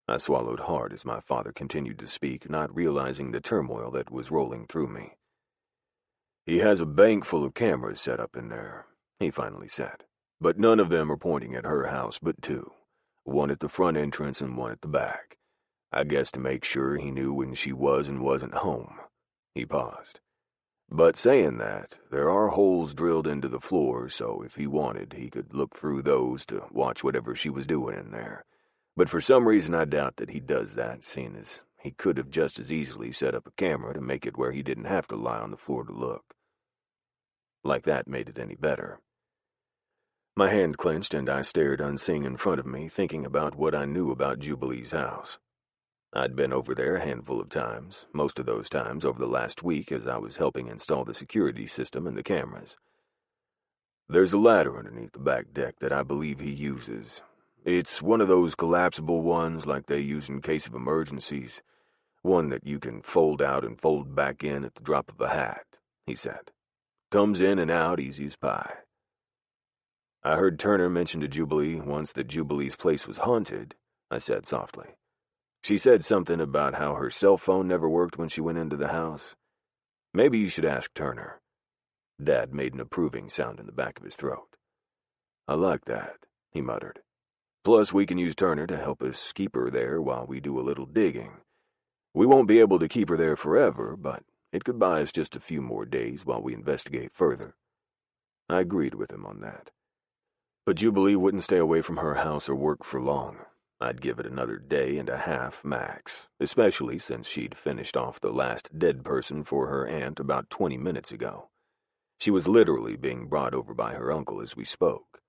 I swallowed hard as my father continued to speak, not realizing the turmoil that was rolling through me. "He has a bank full of cameras set up in there," he finally said. "But none of them are pointing at her house but 2. One at the front entrance and one at the back. I guess to make sure he knew when she was and wasn't home." He paused. "But saying that, there are holes drilled into the floor, so if he wanted, he could look through those to watch whatever she was doing in there. But for some reason I doubt that he does that, seeing as he could have just as easily set up a camera to make it where he didn't have to lie on the floor to look." Like that made it any better. My hand clenched and I stared unseeing in front of me, thinking about what I knew about Jubilee's house. I'd been over there a handful of times, most of those times over the last week as I was helping install the security system and the cameras. "There's a ladder underneath the back deck that I believe he uses. It's one of those collapsible ones like they use in case of emergencies. One that you can fold out and fold back in at the drop of a hat," he said. "Comes in and out easy as pie." "I heard Turner mention to Jubilee once that Jubilee's place was haunted," I said softly. "She said something about how her cell phone never worked when she went into the house. Maybe you should ask Turner." Dad made an approving sound in the back of his throat. "I like that," he muttered. "Plus we can use Turner to help us keep her there while we do a little digging. We won't be able to keep her there forever, but it could buy us just a few more days while we investigate further." I agreed with him on that. But Jubilee wouldn't stay away from her house or work for long. I'd give it another day and a half max, especially since she'd finished off the last dead person for her aunt about 20 minutes ago. She was literally being brought over by her uncle as we spoke.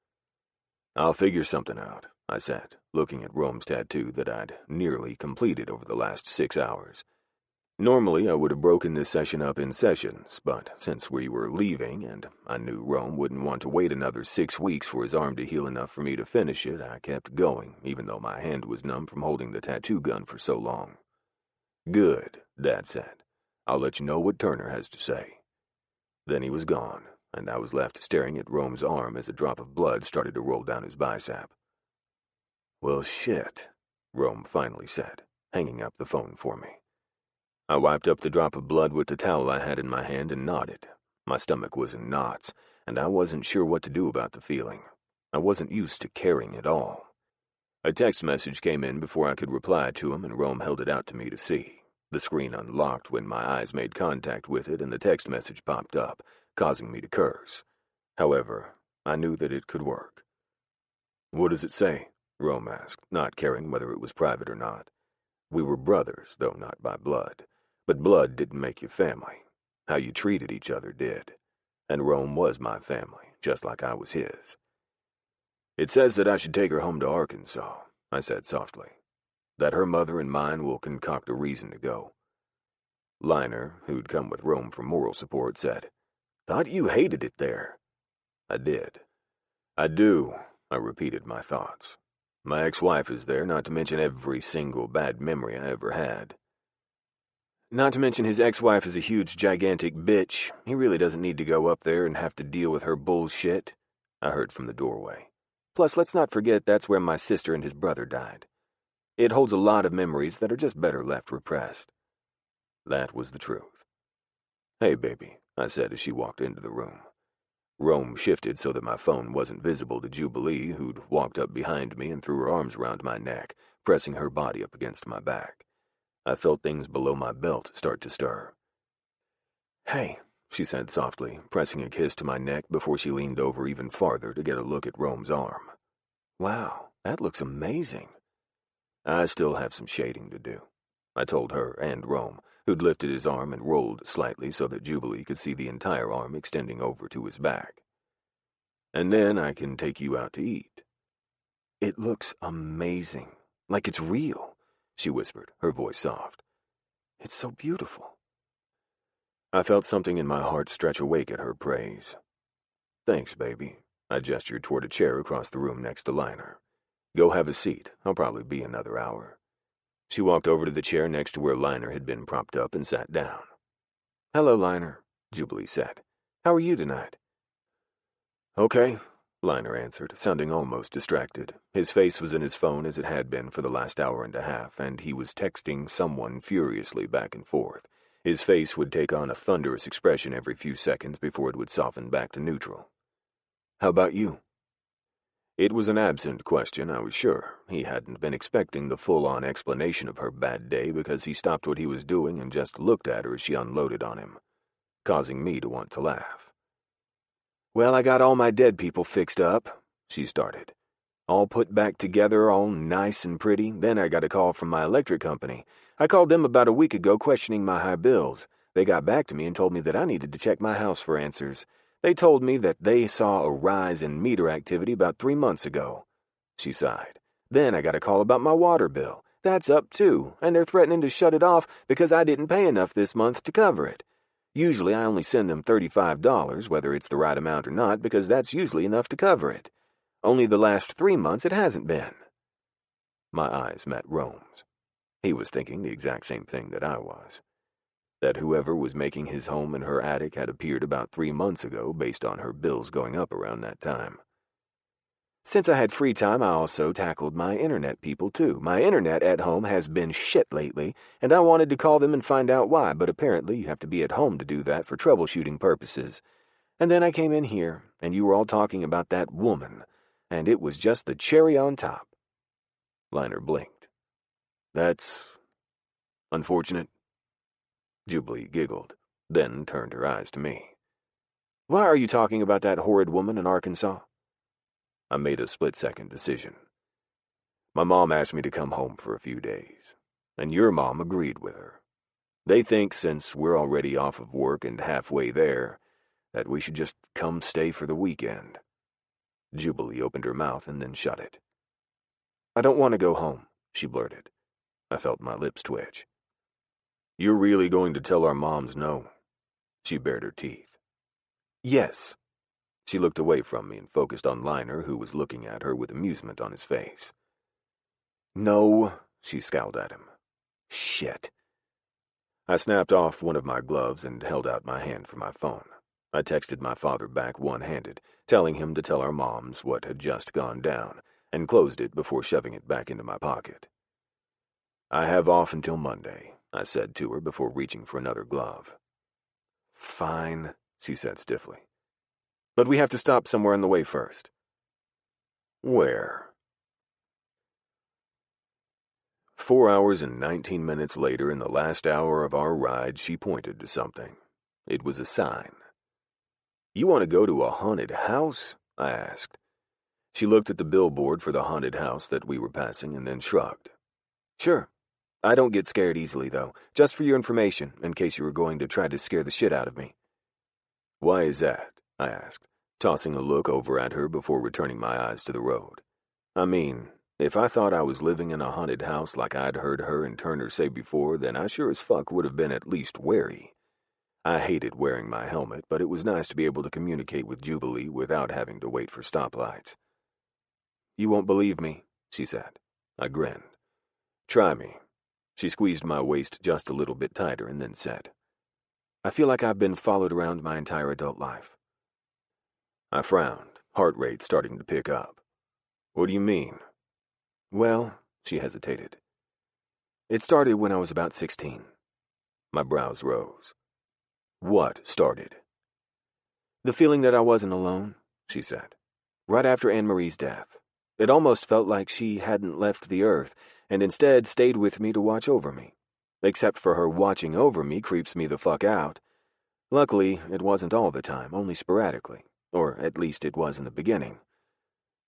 "I'll figure something out," I said, looking at Rome's tattoo that I'd nearly completed over the last 6 hours. Normally, I would have broken this session up in sessions, but since we were leaving and I knew Rome wouldn't want to wait another 6 weeks for his arm to heal enough for me to finish it, I kept going, even though my hand was numb from holding the tattoo gun for so long. "Good," Dad said. "I'll let you know what Turner has to say." Then he was gone, and I was left staring at Rome's arm as a drop of blood started to roll down his bicep. "Well, shit," Rome finally said, hanging up the phone for me. I wiped up the drop of blood with the towel I had in my hand and nodded. My stomach was in knots, and I wasn't sure what to do about the feeling. I wasn't used to caring at all. A text message came in before I could reply to him, and Rome held it out to me to see. The screen unlocked when my eyes made contact with it, and the text message popped up, causing me to curse. However, I knew that it could work. "What does it say?" Rome asked, not caring whether it was private or not. We were brothers, though not by blood. But blood didn't make you family. How you treated each other did. And Rome was my family, just like I was his. "It says that I should take her home to Arkansas," I said softly. "That her mother and mine will concoct a reason to go." Liner, who'd come with Rome for moral support, said, "Thought you hated it there." I did. "I do," I repeated my thoughts. "My ex-wife is there, not to mention every single bad memory I ever had." "Not to mention his ex-wife is a huge, gigantic bitch. He really doesn't need to go up there and have to deal with her bullshit," I heard from the doorway. "Plus, let's not forget that's where my sister and his brother died. It holds a lot of memories that are just better left repressed." That was the truth. "Hey, baby," I said as she walked into the room. Rome shifted so that my phone wasn't visible to Jubilee, who'd walked up behind me and threw her arms around my neck, pressing her body up against my back. I felt things below my belt start to stir. "Hey," she said softly, pressing a kiss to my neck before she leaned over even farther to get a look at Rome's arm. "Wow, that looks amazing." "I still have some shading to do," I told her and Rome, who'd lifted his arm and rolled slightly so that Jubilee could see the entire arm extending over to his back. "And then I can take you out to eat." "It looks amazing, like it's real," she whispered, her voice soft. "It's so beautiful." I felt something in my heart stretch awake at her praise. "Thanks, baby." I gestured toward a chair across the room next to Liner. "Go have a seat. I'll probably be another hour." She walked over to the chair next to where Liner had been propped up and sat down. "Hello, Liner," Jubilee said. "How are you tonight?" "Okay," Liner answered, sounding almost distracted. His face was in his phone as it had been for the last hour and a half, and he was texting someone furiously back and forth. His face would take on a thunderous expression every few seconds before it would soften back to neutral. "How about you?" It was an absent question, I was sure. He hadn't been expecting the full-on explanation of her bad day because he stopped what he was doing and just looked at her as she unloaded on him, causing me to want to laugh. "Well, I got all my dead people fixed up," she started. "All put back together, all nice and pretty. Then I got a call from my electric company. I called them about a week ago questioning my high bills. They got back to me and told me that I needed to check my house for answers. They told me that they saw a rise in meter activity about 3 months ago." She sighed. "Then I got a call about my water bill. That's up too, and they're threatening to shut it off because I didn't pay enough this month to cover it. Usually I only send them $35, whether it's the right amount or not, because that's usually enough to cover it. Only the last 3 months it hasn't been." My eyes met Rome's. He was thinking the exact same thing that I was. That whoever was making his home in her attic had appeared about 3 months ago based on her bills going up around that time. Since I had free time, I also tackled my internet people too. My internet at home has been shit lately, and I wanted to call them and find out why, but apparently you have to be at home to do that for troubleshooting purposes. And then I came in here, and you were all talking about that woman, and it was just the cherry on top. Liner blinked. "That's unfortunate." Jubilee giggled, then turned her eyes to me. "Why are you talking about that horrid woman in Arkansas?" I made a split-second decision. "My mom asked me to come home for a few days, and your mom agreed with her. They think since we're already off of work and halfway there, that we should just come stay for the weekend." Jubilee opened her mouth and then shut it. "I don't want to go home," she blurted. I felt my lips twitch. "You're really going to tell our moms no?" She bared her teeth. "Yes." She looked away from me and focused on Liner, who was looking at her with amusement on his face. "No," she scowled at him. "Shit." I snapped off one of my gloves and held out my hand for my phone. I texted my father back one-handed, telling him to tell our moms what had just gone down, and closed it before shoving it back into my pocket. "I have off until Monday," I said to her before reaching for another glove. "Fine," she said stiffly. "But we have to stop somewhere on the way first." "Where?" 4 hours and 19 minutes later, in the last hour of our ride, she pointed to something. It was a sign. "You want to go to a haunted house?" I asked. She looked at the billboard for the haunted house that we were passing and then shrugged. "Sure. I don't get scared easily, though. Just for your information, in case you were going to try to scare the shit out of me." "Why is that?" I asked, tossing a look over at her before returning my eyes to the road. I mean, if I thought I was living in a haunted house like I'd heard her and Turner say before, then I sure as fuck would have been at least wary. I hated wearing my helmet, but it was nice to be able to communicate with Jubilee without having to wait for stoplights. "You won't believe me," she said. I grinned. "Try me." She squeezed my waist just a little bit tighter and then said, "I feel like I've been followed around my entire adult life." I frowned, heart rate starting to pick up. "What do you mean?" "Well," she hesitated. "It started when I was about 16. My brows rose. "What started?" "The feeling that I wasn't alone," she said. "Right after Anne-Marie's death. It almost felt like she hadn't left the earth, and instead stayed with me to watch over me. Except for her watching over me creeps me the fuck out. Luckily, it wasn't all the time, only sporadically, or at least it was in the beginning.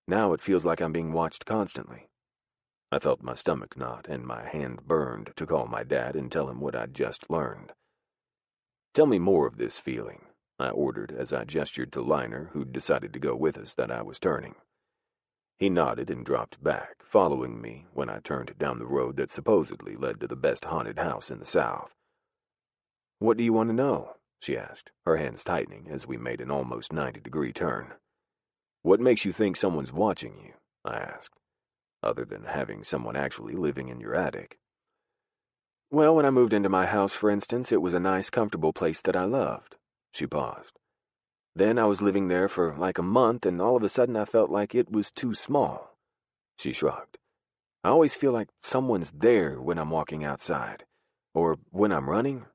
Now it feels like I'm being watched constantly. I felt my stomach knot and my hand burned to call my dad and tell him what I'd just learned. "Tell me more of this feeling," I ordered as I gestured to Liner, who'd decided to go with us, that I was turning. He nodded and dropped back, following me when I turned down the road that supposedly led to the best haunted house in the South. "What do you want to know?" she asked, her hands tightening as we made an almost 90-degree turn. "What makes you think someone's watching you?" I asked, "other than having someone actually living in your attic." "Well, when I moved into my house, for instance, it was a nice, comfortable place that I loved." She paused. "Then I was living there for like a month, and all of a sudden I felt like it was too small." She shrugged. "I always feel like someone's there when I'm walking outside, or when I'm running.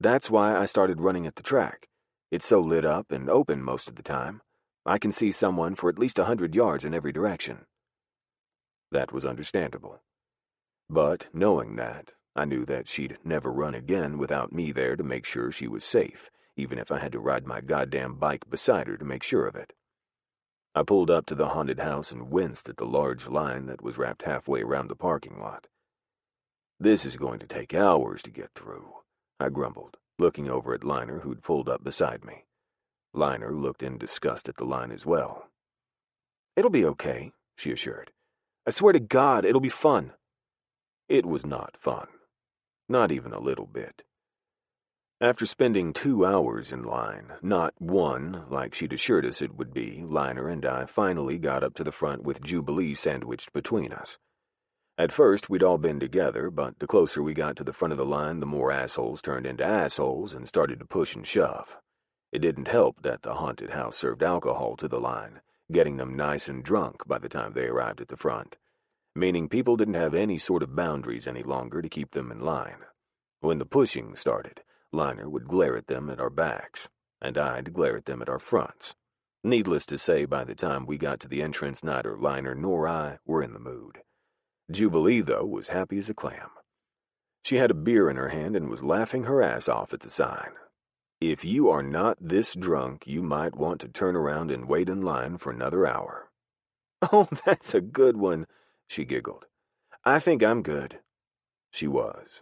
That's why I started running at the track. It's so lit up and open most of the time. I can see someone for at least 100 yards in every direction." That was understandable. But knowing that, I knew that she'd never run again without me there to make sure she was safe, even if I had to ride my goddamn bike beside her to make sure of it. I pulled up to the haunted house and winced at the large line that was wrapped halfway around the parking lot. "This is going to take hours to get through," I grumbled, looking over at Liner, who'd pulled up beside me. Liner looked in disgust at the line as well. "It'll be okay," she assured. "I swear to God, it'll be fun." It was not fun. Not even a little bit. After spending 2 hours in line, not one, like she'd assured us it would be, Liner and I finally got up to the front with Jubilee sandwiched between us. At first, we'd all been together, but the closer we got to the front of the line, the more assholes turned into assholes and started to push and shove. It didn't help that the haunted house served alcohol to the line, getting them nice and drunk by the time they arrived at the front, meaning people didn't have any sort of boundaries any longer to keep them in line. When the pushing started, Liner would glare at them at our backs, and I'd glare at them at our fronts. Needless to say, by the time we got to the entrance, neither Liner nor I were in the mood. Jubilee, though, was happy as a clam. She had a beer in her hand and was laughing her ass off at the sign. "If you are not this drunk, you might want to turn around and wait in line for another hour." "Oh, that's a good one," she giggled. "I think I'm good." She was,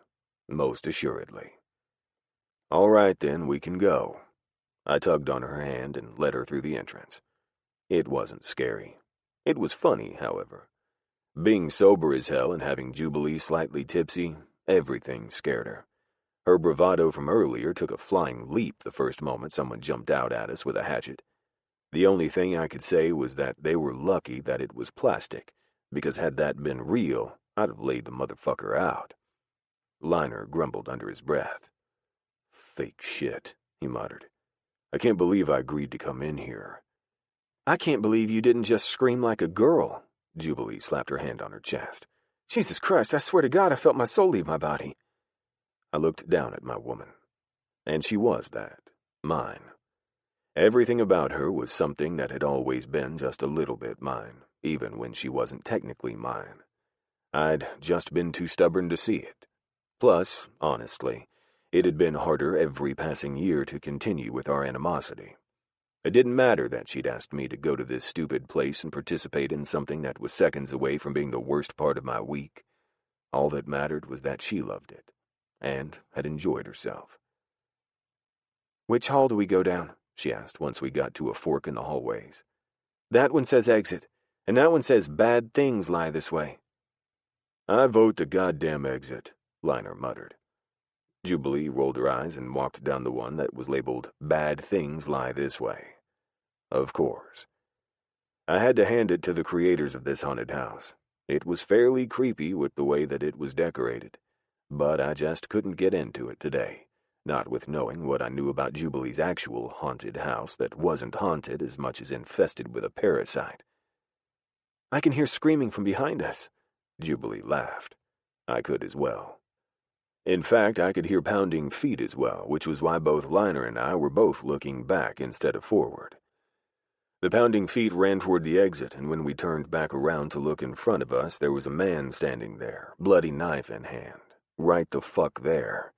most assuredly. "All right, then, we can go." I tugged on her hand and led her through the entrance. It wasn't scary. It was funny, however. Being sober as hell and having Jubilee slightly tipsy, everything scared her. Her bravado from earlier took a flying leap the first moment someone jumped out at us with a hatchet. The only thing I could say was that they were lucky that it was plastic, because had that been real, I'd have laid the motherfucker out. Liner grumbled under his breath. "Fake shit," he muttered. "I can't believe I agreed to come in here." "I can't believe you didn't just scream like a girl." Jubilee slapped her hand on her chest. "Jesus Christ, I swear to God I felt my soul leave my body." I looked down at my woman. And she was that. Mine. Everything about her was something that had always been just a little bit mine, even when she wasn't technically mine. I'd just been too stubborn to see it. Plus, honestly, it had been harder every passing year to continue with our animosity. It didn't matter that she'd asked me to go to this stupid place and participate in something that was seconds away from being the worst part of my week. All that mattered was that she loved it, and had enjoyed herself. "Which hall do we go down?" she asked once we got to a fork in the hallways. "That one says exit, and that one says bad things lie this way." "I vote the goddamn exit," Liner muttered. Jubilee rolled her eyes and walked down the one that was labeled bad things lie this way. Of course. I had to hand it to the creators of this haunted house. It was fairly creepy with the way that it was decorated, but I just couldn't get into it today, not with knowing what I knew about Jubilee's actual haunted house that wasn't haunted as much as infested with a parasite. "I can hear screaming from behind us." Jubilee laughed. I could as well. In fact, I could hear pounding feet as well, which was why both Liner and I were both looking back instead of forward. The pounding feet ran toward the exit, and when we turned back around to look in front of us, there was a man standing there, bloody knife in hand. Right the fuck there.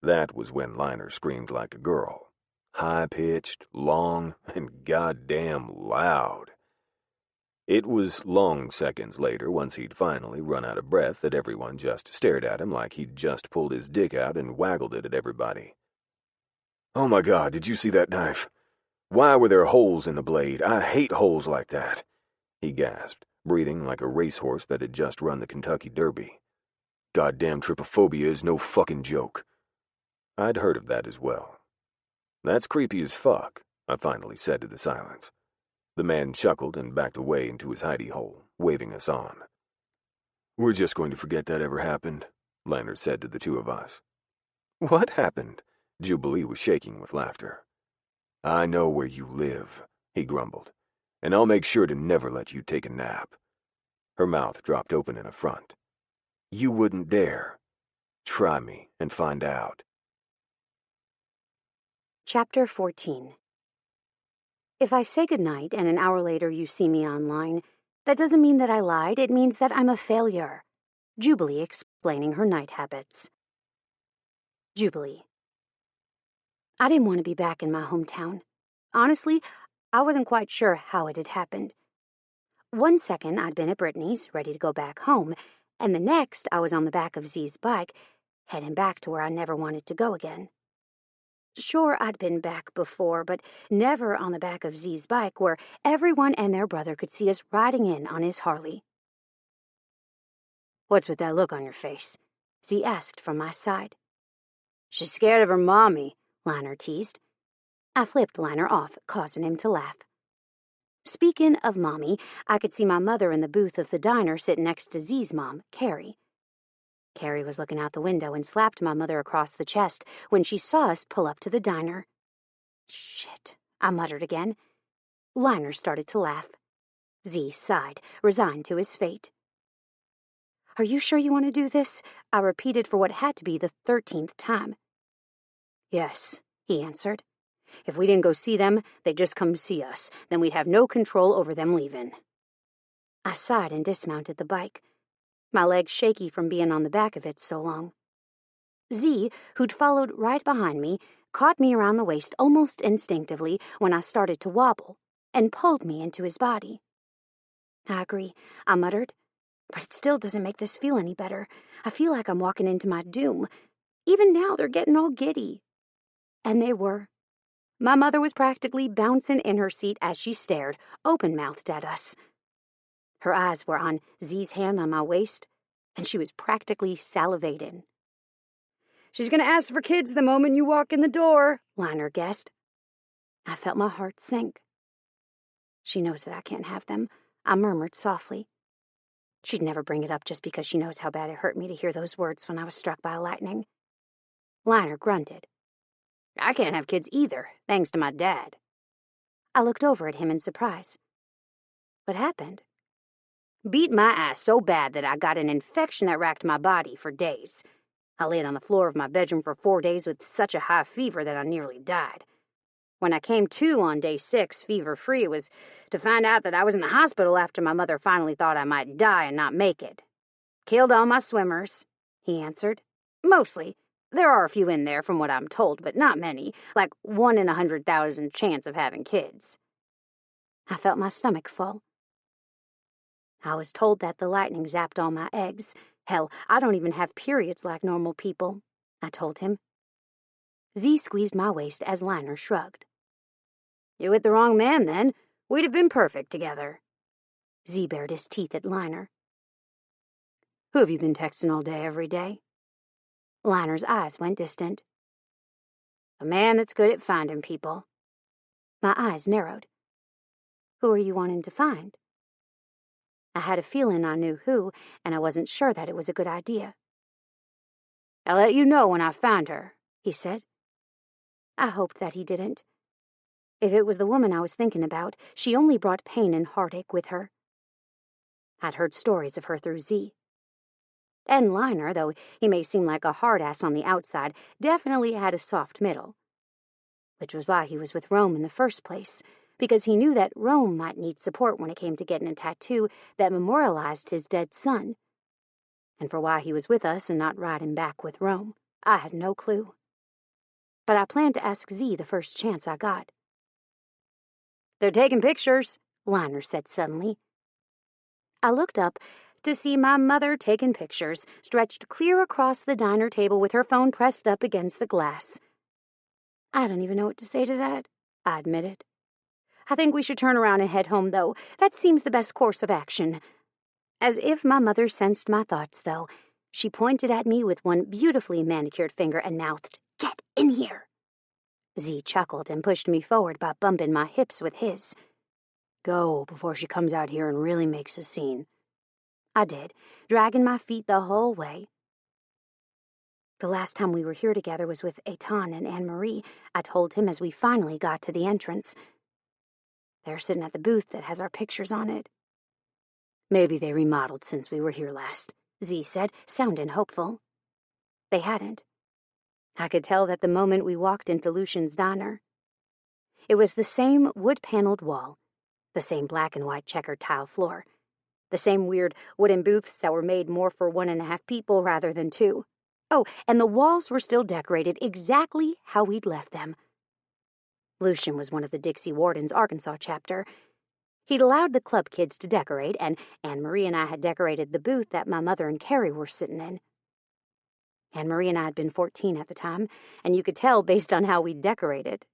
That was when Liner screamed like a girl. high-pitched, long, and goddamn loud. It was long seconds later, once he'd finally run out of breath, that everyone just stared at him like he'd just pulled his dick out and waggled it at everybody. "Oh my God, did you see that knife? Why were there holes in the blade? I hate holes like that," he gasped, breathing like a racehorse that had just run the Kentucky Derby. "Goddamn trypophobia is no fucking joke." I'd heard of that as well. "That's creepy as fuck," I finally said to the silence. The man chuckled and backed away into his hidey hole, waving us on. "We're just going to forget that ever happened," Leonard said to the two of us. "What happened?" Jubilee was shaking with laughter. "I know where you live," he grumbled, "and I'll make sure to never let you take a nap." Her mouth dropped open in affront. "You wouldn't dare. Try me and find out." Chapter 14. If I say goodnight and an hour later you see me online, that doesn't mean that I lied, it means that I'm a failure. Jubilee explaining her night habits. Jubilee. I didn't want to be back in my hometown. Honestly, I wasn't quite sure how it had happened. One second I'd been at Brittany's, ready to go back home, and the next I was on the back of Z's bike, heading back to where I never wanted to go again. Sure, I'd been back before, but never on the back of Z's bike where everyone and their brother could see us riding in on his Harley. "What's with that look on your face?" Z asked from my side. "She's scared of her mommy," Liner teased. I flipped Liner off, causing him to laugh. Speaking of mommy, I could see my mother in the booth of the diner sitting next to Z's mom, Carrie. Carrie was looking out the window and slapped my mother across the chest when she saw us pull up to the diner. "Shit," I muttered again. Liner started to laugh. Z sighed, resigned to his fate. "Are you sure you want to do this?" I repeated for what had to be the 13th time. "Yes," he answered. "If we didn't go see them, they'd just come see us. Then we'd have no control over them leaving." I sighed and dismounted the bike, my legs shaky from being on the back of it so long. Z, who'd followed right behind me, caught me around the waist almost instinctively when I started to wobble, and pulled me into his body. "I agree," I muttered, "but it still doesn't make this feel any better. I feel like I'm walking into my doom. Even now they're getting all giddy." And they were. My mother was practically bouncing in her seat as she stared, open-mouthed at us. Her eyes were on Z's hand on my waist, and she was practically salivating. "She's going to ask for kids the moment you walk in the door," Liner guessed. I felt my heart sink. "She knows that I can't have them," I murmured softly. She'd never bring it up just because she knows how bad it hurt me to hear those words when I was struck by lightning. Liner grunted. "I can't have kids either, thanks to my dad." I looked over at him in surprise. "What happened?" "Beat my ass so bad that I got an infection that racked my body for days. I laid on the floor of my bedroom for 4 days with such a high fever that I nearly died. When I came to on day 6, fever-free, it was to find out that I was in the hospital after my mother finally thought I might die and not make it. Killed all my swimmers," he answered. "Mostly. There are a few in there from what I'm told, but not many, like 1 in 100,000 chance of having kids." I felt my stomach full. "I was told that the lightning zapped all my eggs. Hell, I don't even have periods like normal people," I told him. Z squeezed my waist as Liner shrugged. "You're with the wrong man, then. We'd have been perfect together." Z bared his teeth at Liner. "Who have you been texting all day, every day?" Liner's eyes went distant. "A man that's good at finding people." My eyes narrowed. "Who are you wanting to find?" I had a feeling I knew who, and I wasn't sure that it was a good idea. "I'll let you know when I find her," he said. I hoped that he didn't. If it was the woman I was thinking about, she only brought pain and heartache with her. I'd heard stories of her through Z. And Liner, though he may seem like a hard-ass on the outside, definitely had a soft middle. Which was why he was with Rome in the first place, because he knew that Rome might need support when it came to getting a tattoo that memorialized his dead son. And for why he was with us and not riding back with Rome, I had no clue. but I planned to ask Z the first chance I got. "They're taking pictures," Liner said suddenly. I looked up to see my mother taking pictures, stretched clear across the diner table with her phone pressed up against the glass. "I don't even know what to say to that," I admitted. "I think we should turn around and head home, though. That seems the best course of action." As if my mother sensed my thoughts, though, she pointed at me with one beautifully manicured finger and mouthed, "Get in here." Z chuckled and pushed me forward by bumping my hips with his. "Go before she comes out here and really makes a scene." I did, dragging my feet the whole way. "The last time we were here together was with Eitan and Anne-Marie," I told him as we finally got to the entrance. "They're sitting at the booth that has our pictures on it." "Maybe they remodeled since we were here last," Z said, sounding hopeful. They hadn't. I could tell that the moment we walked into Lucian's diner. It was the same wood-paneled wall, the same black and white checkered tile floor, the same weird wooden booths that were made more for 1.5 people rather than 2. Oh, and the walls were still decorated exactly how we'd left them. Lucian was one of the Dixie Warden's Arkansas chapter. He'd allowed the club kids to decorate, and Anne-Marie and I had decorated the booth that my mother and Carrie were sitting in. Anne-Marie and I had been 14 at the time, and you could tell based on how we'd decorated.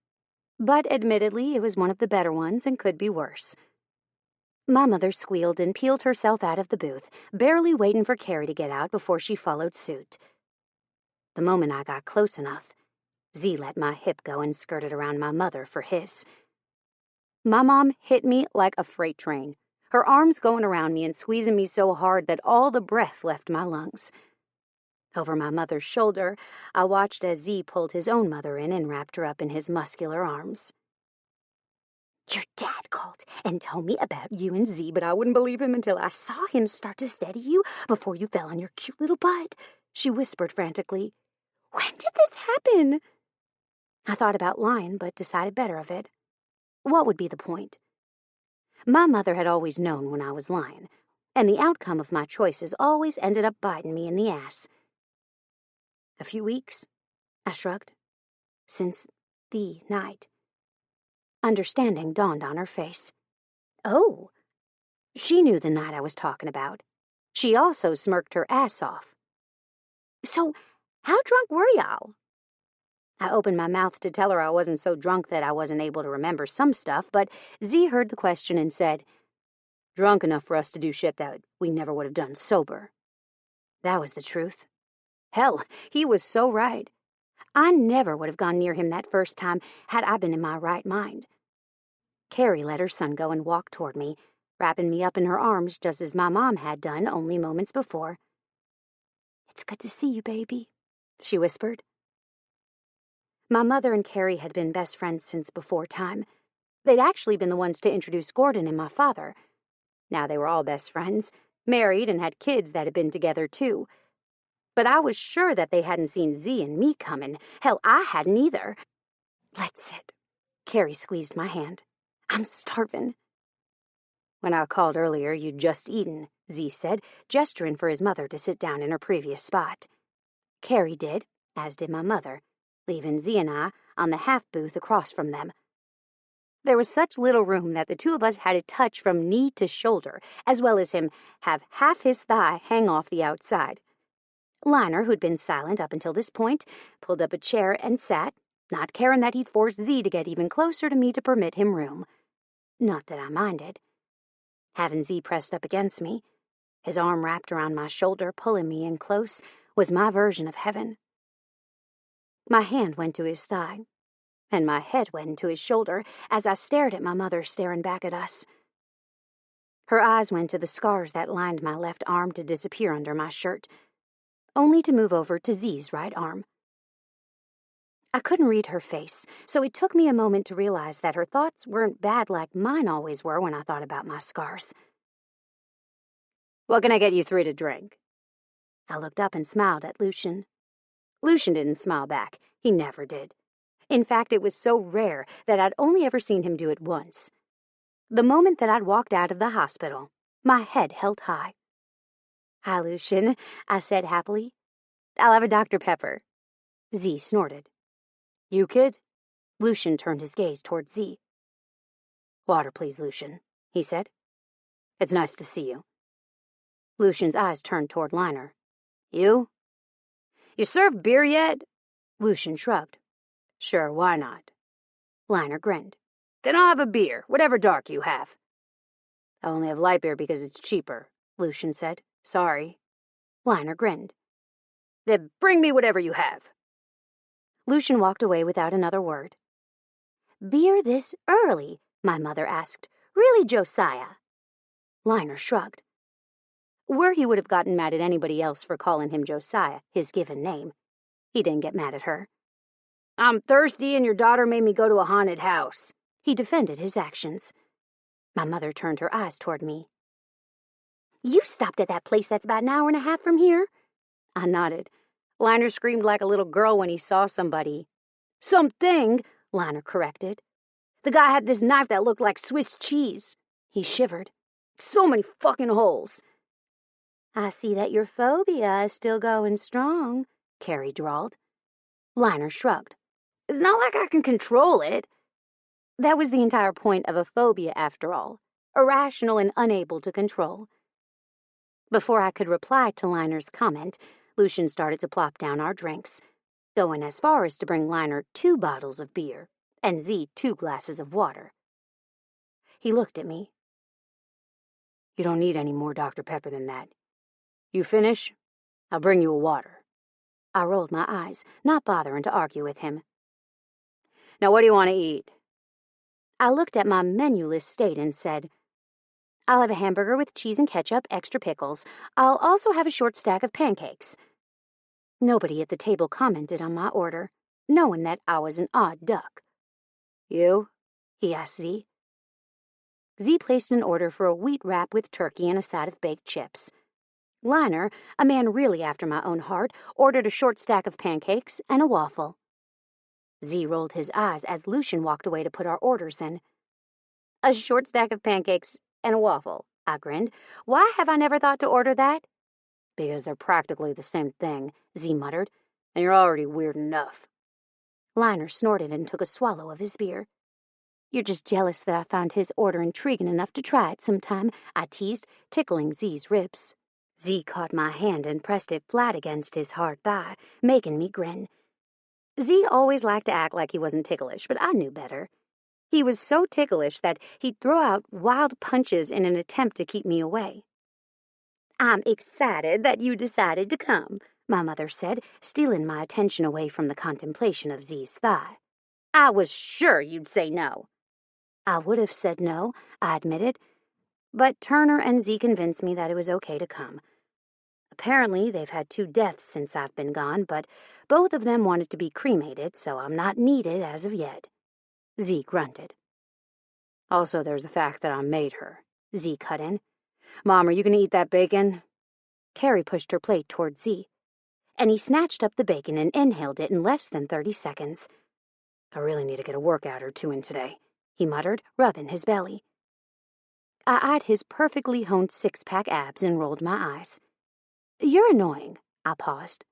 But admittedly, it was one of the better ones and could be worse. My mother squealed and peeled herself out of the booth, barely waiting for Carrie to get out before she followed suit. The moment I got close enough, Z let my hip go and skirted around my mother for his. My mom hit me like a freight train, her arms going around me and squeezing me so hard that all the breath left my lungs. Over my mother's shoulder, I watched as Z pulled his own mother in and wrapped her up in his muscular arms. "Your dad called and told me about you and Z, but I wouldn't believe him until I saw him start to steady you before you fell on your cute little butt," she whispered frantically. "When did this happen?" I thought about lying, but decided better of it. What would be the point? My mother had always known when I was lying, and the outcome of my choices always ended up biting me in the ass. "A few weeks," I shrugged. "Since the night." Understanding dawned on her face. Oh, she knew the night I was talking about. She also smirked her ass off. "So, how drunk were y'all?" I opened my mouth to tell her I wasn't so drunk that I wasn't able to remember some stuff, but Z heard the question and said, "Drunk enough for us to do shit that we never would have done sober." That was the truth. Hell, he was so right. I never would have gone near him that first time had I been in my right mind. Carrie let her son go and walked toward me, wrapping me up in her arms just as my mom had done only moments before. "It's good to see you, baby," she whispered. My mother and Carrie had been best friends since before time. They'd actually been the ones to introduce Gordon and my father. Now they were all best friends, married and had kids that had been together too. But I was sure that they hadn't seen Z and me coming. Hell, I hadn't either. "Let's sit." Carrie squeezed my hand. "I'm starving." "When I called earlier, you'd just eaten," Z said, gesturing for his mother to sit down in her previous spot. Carrie did, as did my mother, leaving Z and I on the half booth across from them. There was such little room that the two of us had to touch from knee to shoulder, as well as him have half his thigh hang off the outside. Liner, who'd been silent up until this point, pulled up a chair and sat, not caring that he'd forced Z to get even closer to me to permit him room. Not that I minded. Having Z pressed up against me, his arm wrapped around my shoulder, pulling me in close, was my version of heaven. My hand went to his thigh, and my head went to his shoulder as I stared at my mother staring back at us. Her eyes went to the scars that lined my left arm to disappear under my shirt, only to move over to Z's right arm. I couldn't read her face, so it took me a moment to realize that her thoughts weren't bad like mine always were when I thought about my scars. "What can I get you three to drink?" I looked up and smiled at Lucian. Lucian didn't smile back. He never did. In fact, it was so rare that I'd only ever seen him do it once. The moment that I'd walked out of the hospital, my head held high. "Hi, Lucian," I said happily. "I'll have a Dr. Pepper." Z snorted. You, kid? Lucian turned his gaze toward Z. Water, please, Lucian, he said. It's nice to see you. Lucian's eyes turned toward Liner. You? You serve beer yet? Lucian shrugged. Sure, why not? Liner grinned. Then I'll have a beer, whatever dark you have. I only have light beer because it's cheaper, Lucian said. Sorry. Liner grinned. Then bring me whatever you have. Lucian walked away without another word. Beer this early? My mother asked. Really, Josiah? Liner shrugged. Where he would have gotten mad at anybody else for calling him Josiah, his given name. He didn't get mad at her. I'm thirsty and your daughter made me go to a haunted house. He defended his actions. My mother turned her eyes toward me. You stopped at that place that's about an hour and a half from here? I nodded. Liner screamed like a little girl when he saw somebody. Something, Liner corrected. The guy had this knife that looked like Swiss cheese. He shivered. So many fucking holes. I see that your phobia is still going strong, Carrie drawled. Liner shrugged. It's not like I can control it. That was the entire point of a phobia, after all. Irrational and unable to control. Before I could reply to Liner's comment, Lucian started to plop down our drinks, going as far as to bring Liner 2 bottles of beer and Z 2 glasses of water. He looked at me. You don't need any more Dr. Pepper than that. You finish? I'll bring you a water. I rolled my eyes, not bothering to argue with him. Now what do you want to eat? I looked at my menu-less state and said, I'll have a hamburger with cheese and ketchup, extra pickles. I'll also have a short stack of pancakes. Nobody at the table commented on my order, knowing that I was an odd duck. You? He asked Z. Z placed an order for a wheat wrap with turkey and a side of baked chips. Liner, a man really after my own heart, ordered a short stack of pancakes and a waffle. Z rolled his eyes as Lucian walked away to put our orders in. A short stack of pancakes and a waffle, I grinned. Why have I never thought to order that? Because they're practically the same thing, Z muttered, and you're already weird enough. Liner snorted and took a swallow of his beer. You're just jealous that I found his order intriguing enough to try it sometime, I teased, tickling Z's ribs. Z caught my hand and pressed it flat against his hard thigh, making me grin. Z always liked to act like he wasn't ticklish, but I knew better. He was so ticklish that he'd throw out wild punches in an attempt to keep me away. I'm excited that you decided to come, my mother said, stealing my attention away from the contemplation of Z's thigh. I was sure you'd say no. I would have said no, I admitted, but Turner and Z convinced me that it was okay to come. Apparently, they've had 2 deaths since I've been gone, but both of them wanted to be cremated, so I'm not needed as of yet. Z grunted. Also, there's the fact that I made her, Z cut in. Mom, are you going to eat that bacon? Carrie pushed her plate toward Z, and he snatched up the bacon and inhaled it in less than 30 seconds. I really need to get a workout or 2 in today, he muttered, rubbing his belly. I eyed his perfectly honed 6-pack abs and rolled my eyes. You're annoying, I paused.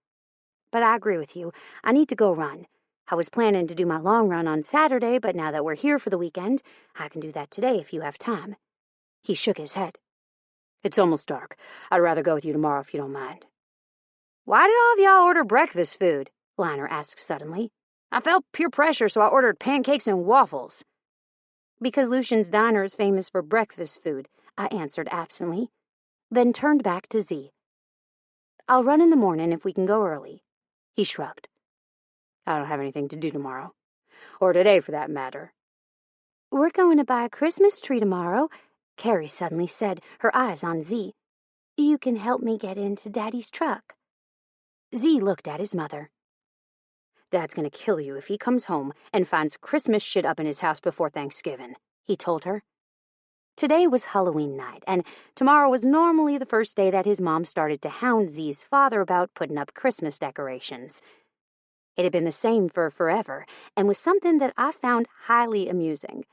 But I agree with you. I need to go run. I was planning to do my long run on Saturday, but now that we're here for the weekend, I can do that today if you have time. He shook his head. It's almost dark. I'd rather go with you tomorrow if you don't mind. Why did all of y'all order breakfast food? Liner asked suddenly. I felt peer pressure, so I ordered pancakes and waffles. Because Lucian's Diner is famous for breakfast food, I answered absently, then turned back to Z. I'll run in the morning if we can go early. He shrugged. I don't have anything to do tomorrow. Or today, for that matter. We're going to buy a Christmas tree tomorrow, Carrie suddenly said, her eyes on Z. You can help me get into Daddy's truck. Z looked at his mother. Dad's going to kill you if he comes home and finds Christmas shit up in his house before Thanksgiving, he told her. Today was Halloween night, and tomorrow was normally the first day that his mom started to hound Z's father about putting up Christmas decorations. It had been the same for forever, and was something that I found highly amusing.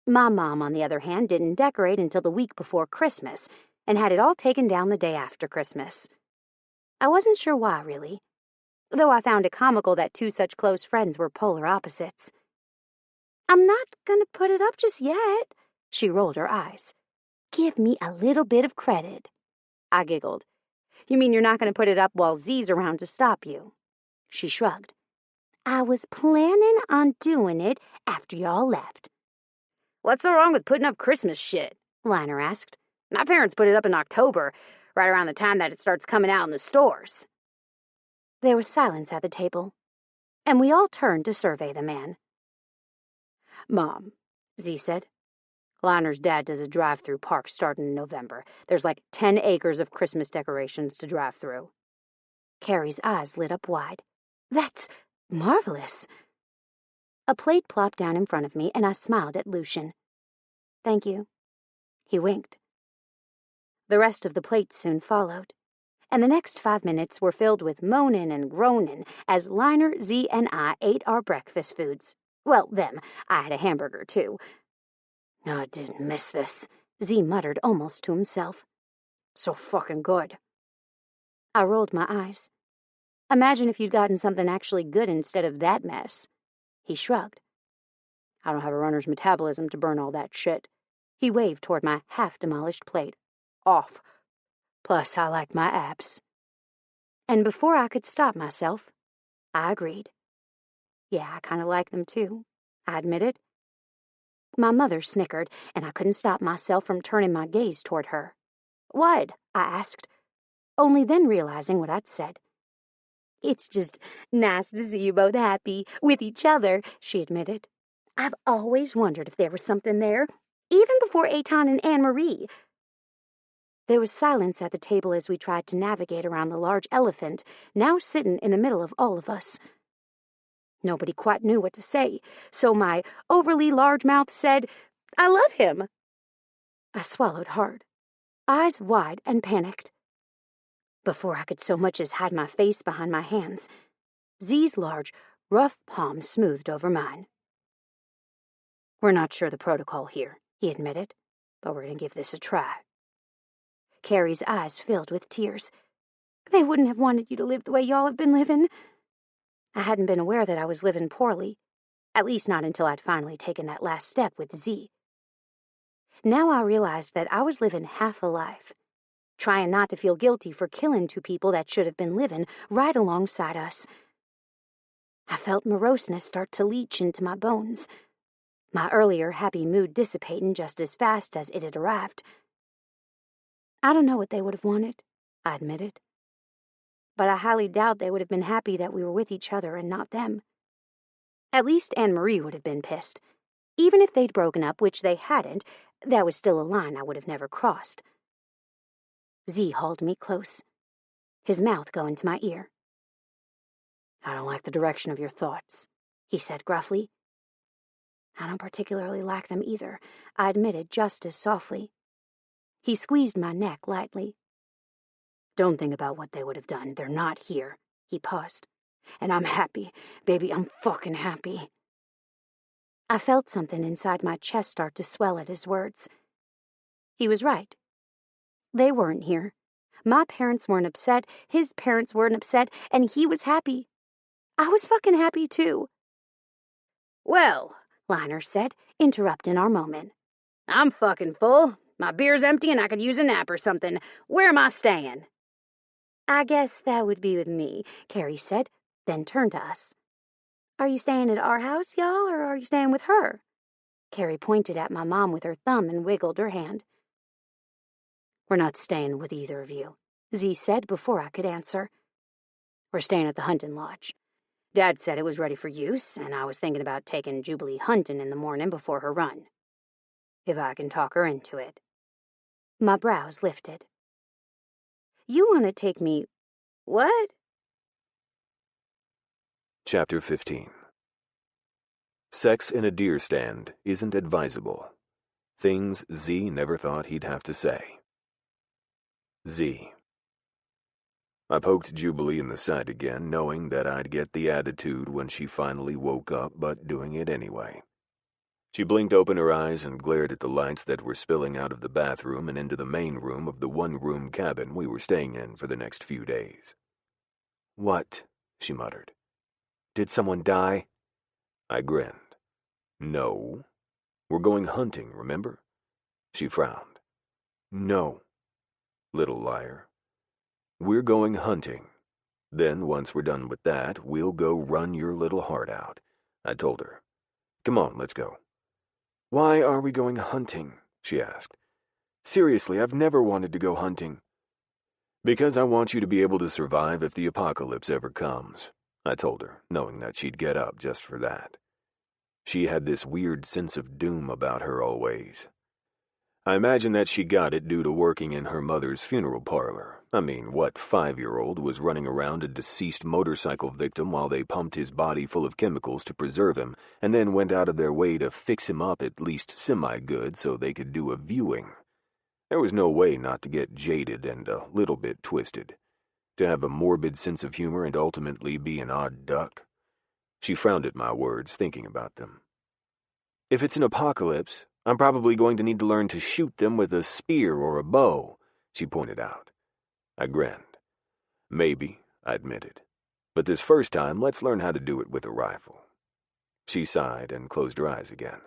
My mom, on the other hand, didn't decorate until the week before Christmas, and had it all taken down the day after Christmas. I wasn't sure why, really. though I found it comical that two such close friends were polar opposites. "I'm not gonna put it up just yet," she rolled her eyes. "Give me a little bit of credit." I giggled. "You mean you're not gonna put it up while Z's around to stop you?" She shrugged. "I was planning on doing it after y'all left." "What's so wrong with putting up Christmas shit?" Liner asked. "My parents put it up in October, right around the time that it starts coming out in the stores." There was silence at the table, and we all turned to survey the man. "Mom," Z said, "Liner's dad does a drive-through park starting in November. There's like 10 acres of Christmas decorations to drive through." Carrie's eyes lit up wide. "That's marvelous." A plate plopped down in front of me, and I smiled at Lucian. "Thank you." He winked. The rest of the plates soon followed, and the next 5 minutes were filled with moaning and groaning as Liner, Z, and I ate our breakfast foods. Well, them. I had a hamburger, too. "I didn't miss this," Z muttered almost to himself. "So fucking good." I rolled my eyes. "Imagine if you'd gotten something actually good instead of that mess." He shrugged. "I don't have a runner's metabolism to burn all that shit." He waved toward my half-demolished plate. "Off. Plus, I like my abs." And before I could stop myself, I agreed. "Yeah, I kind of like them too," I admitted. My mother snickered, and I couldn't stop myself from turning my gaze toward her. "What?" I asked, only then realizing what I'd said. "It's just nice to see you both happy with each other," she admitted. "I've always wondered if there was something there, even before Eitan and Anne-Marie." There was silence at the table as we tried to navigate around the large elephant, now sitting in the middle of all of us. Nobody quite knew what to say, so my overly large mouth said, "I love him." I swallowed hard, eyes wide and panicked. Before I could so much as hide my face behind my hands, Z's large, rough palm smoothed over mine. "We're not sure the protocol here," he admitted, "but we're going to give this a try." Carrie's eyes filled with tears. "They wouldn't have wanted you to live the way y'all have been living." I hadn't been aware that I was living poorly, at least not until I'd finally taken that last step with Z. Now I realized that I was living half a life, trying not to feel guilty for killing two people that should have been living right alongside us. I felt moroseness start to leach into my bones, my earlier happy mood dissipating just as fast as it had arrived. "I don't know what they would have wanted," I admitted. "But I highly doubt they would have been happy that we were with each other and not them. At least Anne-Marie would have been pissed. Even if they'd broken up, which they hadn't, that was still a line I would have never crossed." Z hauled me close, his mouth going to my ear. "I don't like the direction of your thoughts," he said gruffly. "I don't particularly like them either," I admitted just as softly. He squeezed my neck lightly. "Don't think about what they would have done. They're not here." He paused. "And I'm happy. Baby, I'm fucking happy." I felt something inside my chest start to swell at his words. He was right. They weren't here. My parents weren't upset, his parents weren't upset, and he was happy. I was fucking happy too. "Well," Liner said, interrupting our moment, "I'm fucking full. My beer's empty and I could use a nap or something. Where am I staying?" "I guess that would be with me," Carrie said, then turned to us. "Are you staying at our house, y'all, or are you staying with her?" Carrie pointed at my mom with her thumb and wiggled her hand. "We're not staying with either of you," Z said before I could answer. "We're staying at the hunting lodge. Dad said it was ready for use, and I was thinking about taking Jubilee hunting in the morning before her run. If I can talk her into it." My brows lifted. "You want to take me... what?" Chapter 15. Sex in a deer stand isn't advisable. Things Z never thought he'd have to say. Z. I poked Jubilee in the side again, knowing that I'd get the attitude when she finally woke up, but doing it anyway. She blinked open her eyes and glared at the lights that were spilling out of the bathroom and into the main room of the one-room cabin we were staying in for the next few days. "What?" she muttered. Did someone die? I grinned. No. We're going hunting, remember? She frowned. No. Little liar. We're going hunting. Then, once we're done with that, we'll go run your little heart out, I told her. Come on, let's go. Why are we going hunting? She asked. Seriously, I've never wanted to go hunting. Because I want you to be able to survive if the apocalypse ever comes, I told her, knowing that she'd get up just for that. She had this weird sense of doom about her always. I imagine that she got it due to working in her mother's funeral parlor. I mean, what 5-year-old was running around a deceased motorcycle victim while they pumped his body full of chemicals to preserve him, and then went out of their way to fix him up at least semi-good so they could do a viewing? There was no way not to get jaded and a little bit twisted. To have a morbid sense of humor and ultimately be an odd duck. She frowned at my words, thinking about them. If it's an apocalypse, I'm probably going to need to learn to shoot them with a spear or a bow, she pointed out. I grinned. Maybe, I admitted. But this first time, let's learn how to do it with a rifle. She sighed and closed her eyes again.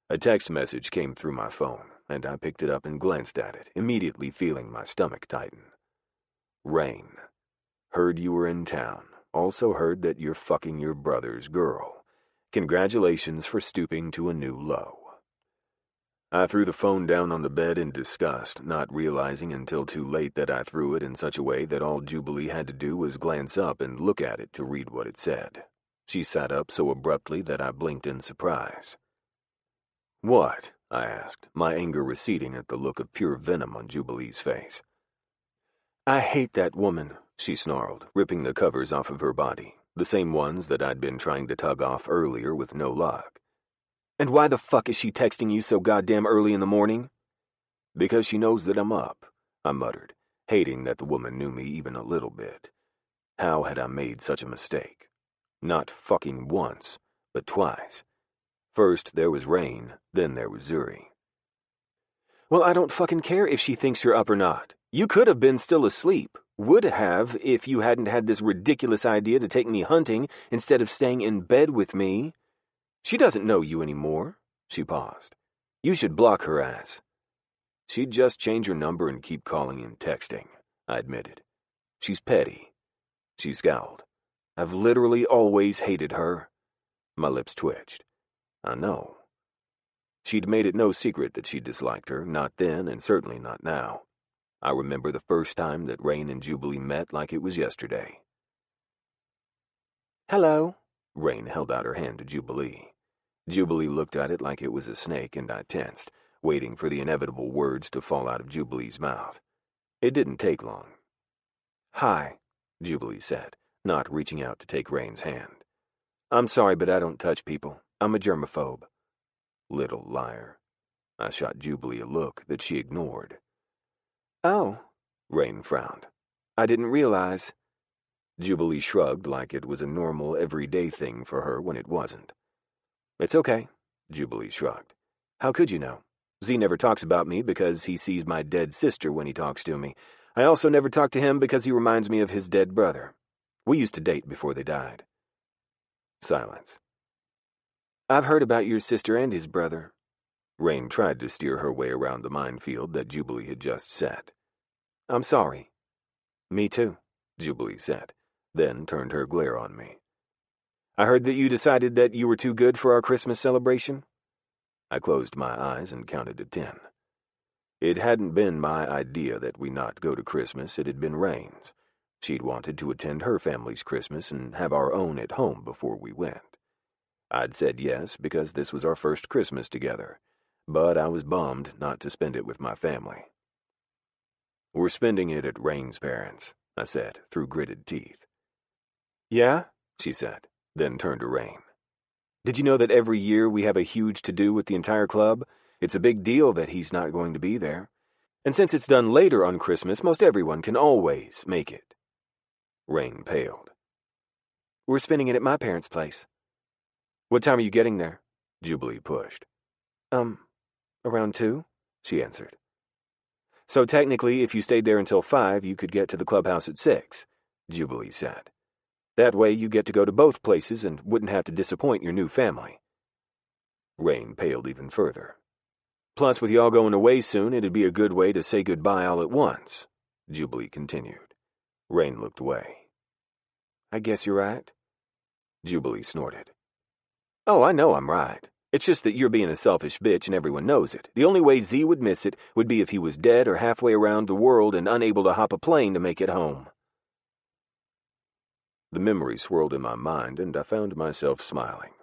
A text message came through my phone, and I picked it up and glanced at it, immediately feeling my stomach tighten. Rain. Heard you were in town. Also heard that you're fucking your brother's girl. Congratulations for stooping to a new low. I threw the phone down on the bed in disgust, not realizing until too late that I threw it in such a way that all Jubilee had to do was glance up and look at it to read what it said. She sat up so abruptly that I blinked in surprise. What? I asked, my anger receding at the look of pure venom on Jubilee's face. I hate that woman, she snarled, ripping the covers off of her body, the same ones that I'd been trying to tug off earlier with no luck. And why the fuck is she texting you so goddamn early in the morning? Because she knows that I'm up, I muttered, hating that the woman knew me even a little bit. How had I made such a mistake? Not fucking once, but twice. First there was Rain, then there was Zuri. Well, I don't fucking care if she thinks you're up or not. You could have been still asleep. Would have if you hadn't had this ridiculous idea to take me hunting instead of staying in bed with me. She doesn't know you anymore. She paused. You should block her ass. She'd just change her number and keep calling and texting, I admitted. She's petty. She scowled. I've literally always hated her. My lips twitched. I know. She'd made it no secret that she disliked her, not then and certainly not now. I remember the first time that Rain and Jubilee met like it was yesterday. Hello. Rain held out her hand to Jubilee. Jubilee looked at it like it was a snake, and I tensed, waiting for the inevitable words to fall out of Jubilee's mouth. It didn't take long. Hi, Jubilee said, not reaching out to take Rain's hand. I'm sorry, but I don't touch people. I'm a germaphobe. Little liar. I shot Jubilee a look that she ignored. Oh, Rain frowned. I didn't realize. Jubilee shrugged like it was a normal, everyday thing for her when it wasn't. It's okay, Jubilee shrugged. How could you know? Z never talks about me because he sees my dead sister when he talks to me. I also never talk to him because he reminds me of his dead brother. We used to date before they died. Silence. I've heard about your sister and his brother. Rain tried to steer her way around the minefield that Jubilee had just set. I'm sorry. Me too, Jubilee said, then turned her glare on me. I heard that you decided that you were too good for our Christmas celebration. I closed my eyes and counted to 10. It hadn't been my idea that we not go to Christmas, it had been Rain's. She'd wanted to attend her family's Christmas and have our own at home before we went. I'd said yes because this was our first Christmas together, but I was bummed not to spend it with my family. We're spending it at Rain's parents', I said, through gritted teeth. Yeah, she said, then turned to Rain. Did you know that every year we have a huge to-do with the entire club? It's a big deal that he's not going to be there. And since it's done later on Christmas, most everyone can always make it. Rain paled. We're spending it at my parents' place. What time are you getting there? Jubilee pushed. Around 2, she answered. So technically, if you stayed there until 5, you could get to the clubhouse at 6, Jubilee said. That way you get to go to both places and wouldn't have to disappoint your new family." Rain paled even further. "Plus, with y'all going away soon, it'd be a good way to say goodbye all at once," Jubilee continued. Rain looked away. "I guess you're right." Jubilee snorted. "Oh, I know I'm right. It's just that you're being a selfish bitch and everyone knows it. The only way Z would miss it would be if he was dead or halfway around the world and unable to hop a plane to make it home." The memory swirled in my mind, and I found myself smiling.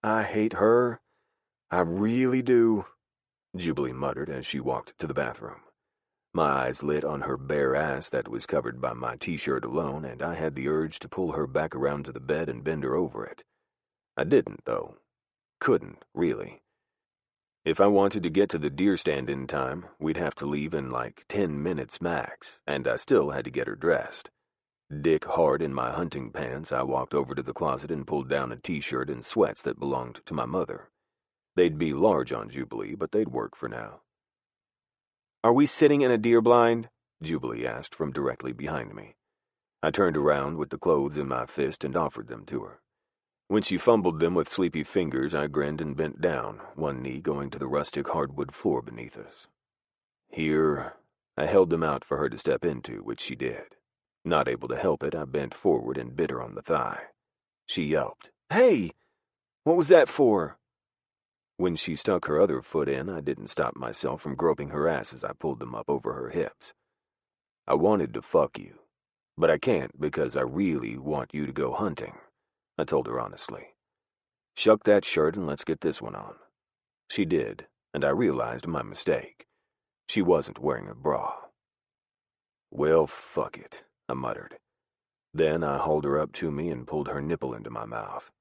"I hate her. I really do," Jubilee muttered as she walked to the bathroom. My eyes lit on her bare ass that was covered by my t-shirt alone, and I had the urge to pull her back around to the bed and bend her over it. I didn't, though. Couldn't, really. If I wanted to get to the deer stand in time, we'd have to leave in like 10 minutes max, and I still had to get her dressed. Dick hard in my hunting pants, I walked over to the closet and pulled down a t-shirt and sweats that belonged to my mother. They'd be large on Jubilee, but they'd work for now. "Are we sitting in a deer blind?" Jubilee asked from directly behind me. I turned around with the clothes in my fist and offered them to her. When she fumbled them with sleepy fingers, I grinned and bent down, one knee going to the rustic hardwood floor beneath us. "Here." I held them out for her to step into, which she did. Not able to help it, I bent forward and bit her on the thigh. She yelped, "Hey! What was that for?" When she stuck her other foot in, I didn't stop myself from groping her ass as I pulled them up over her hips. "I wanted to fuck you, but I can't because I really want you to go hunting," I told her honestly. "Shuck that shirt and let's get this one on." She did, and I realized my mistake. She wasn't wearing a bra. "Well, fuck it," I muttered. Then I hauled her up to me and pulled her nipple into my mouth.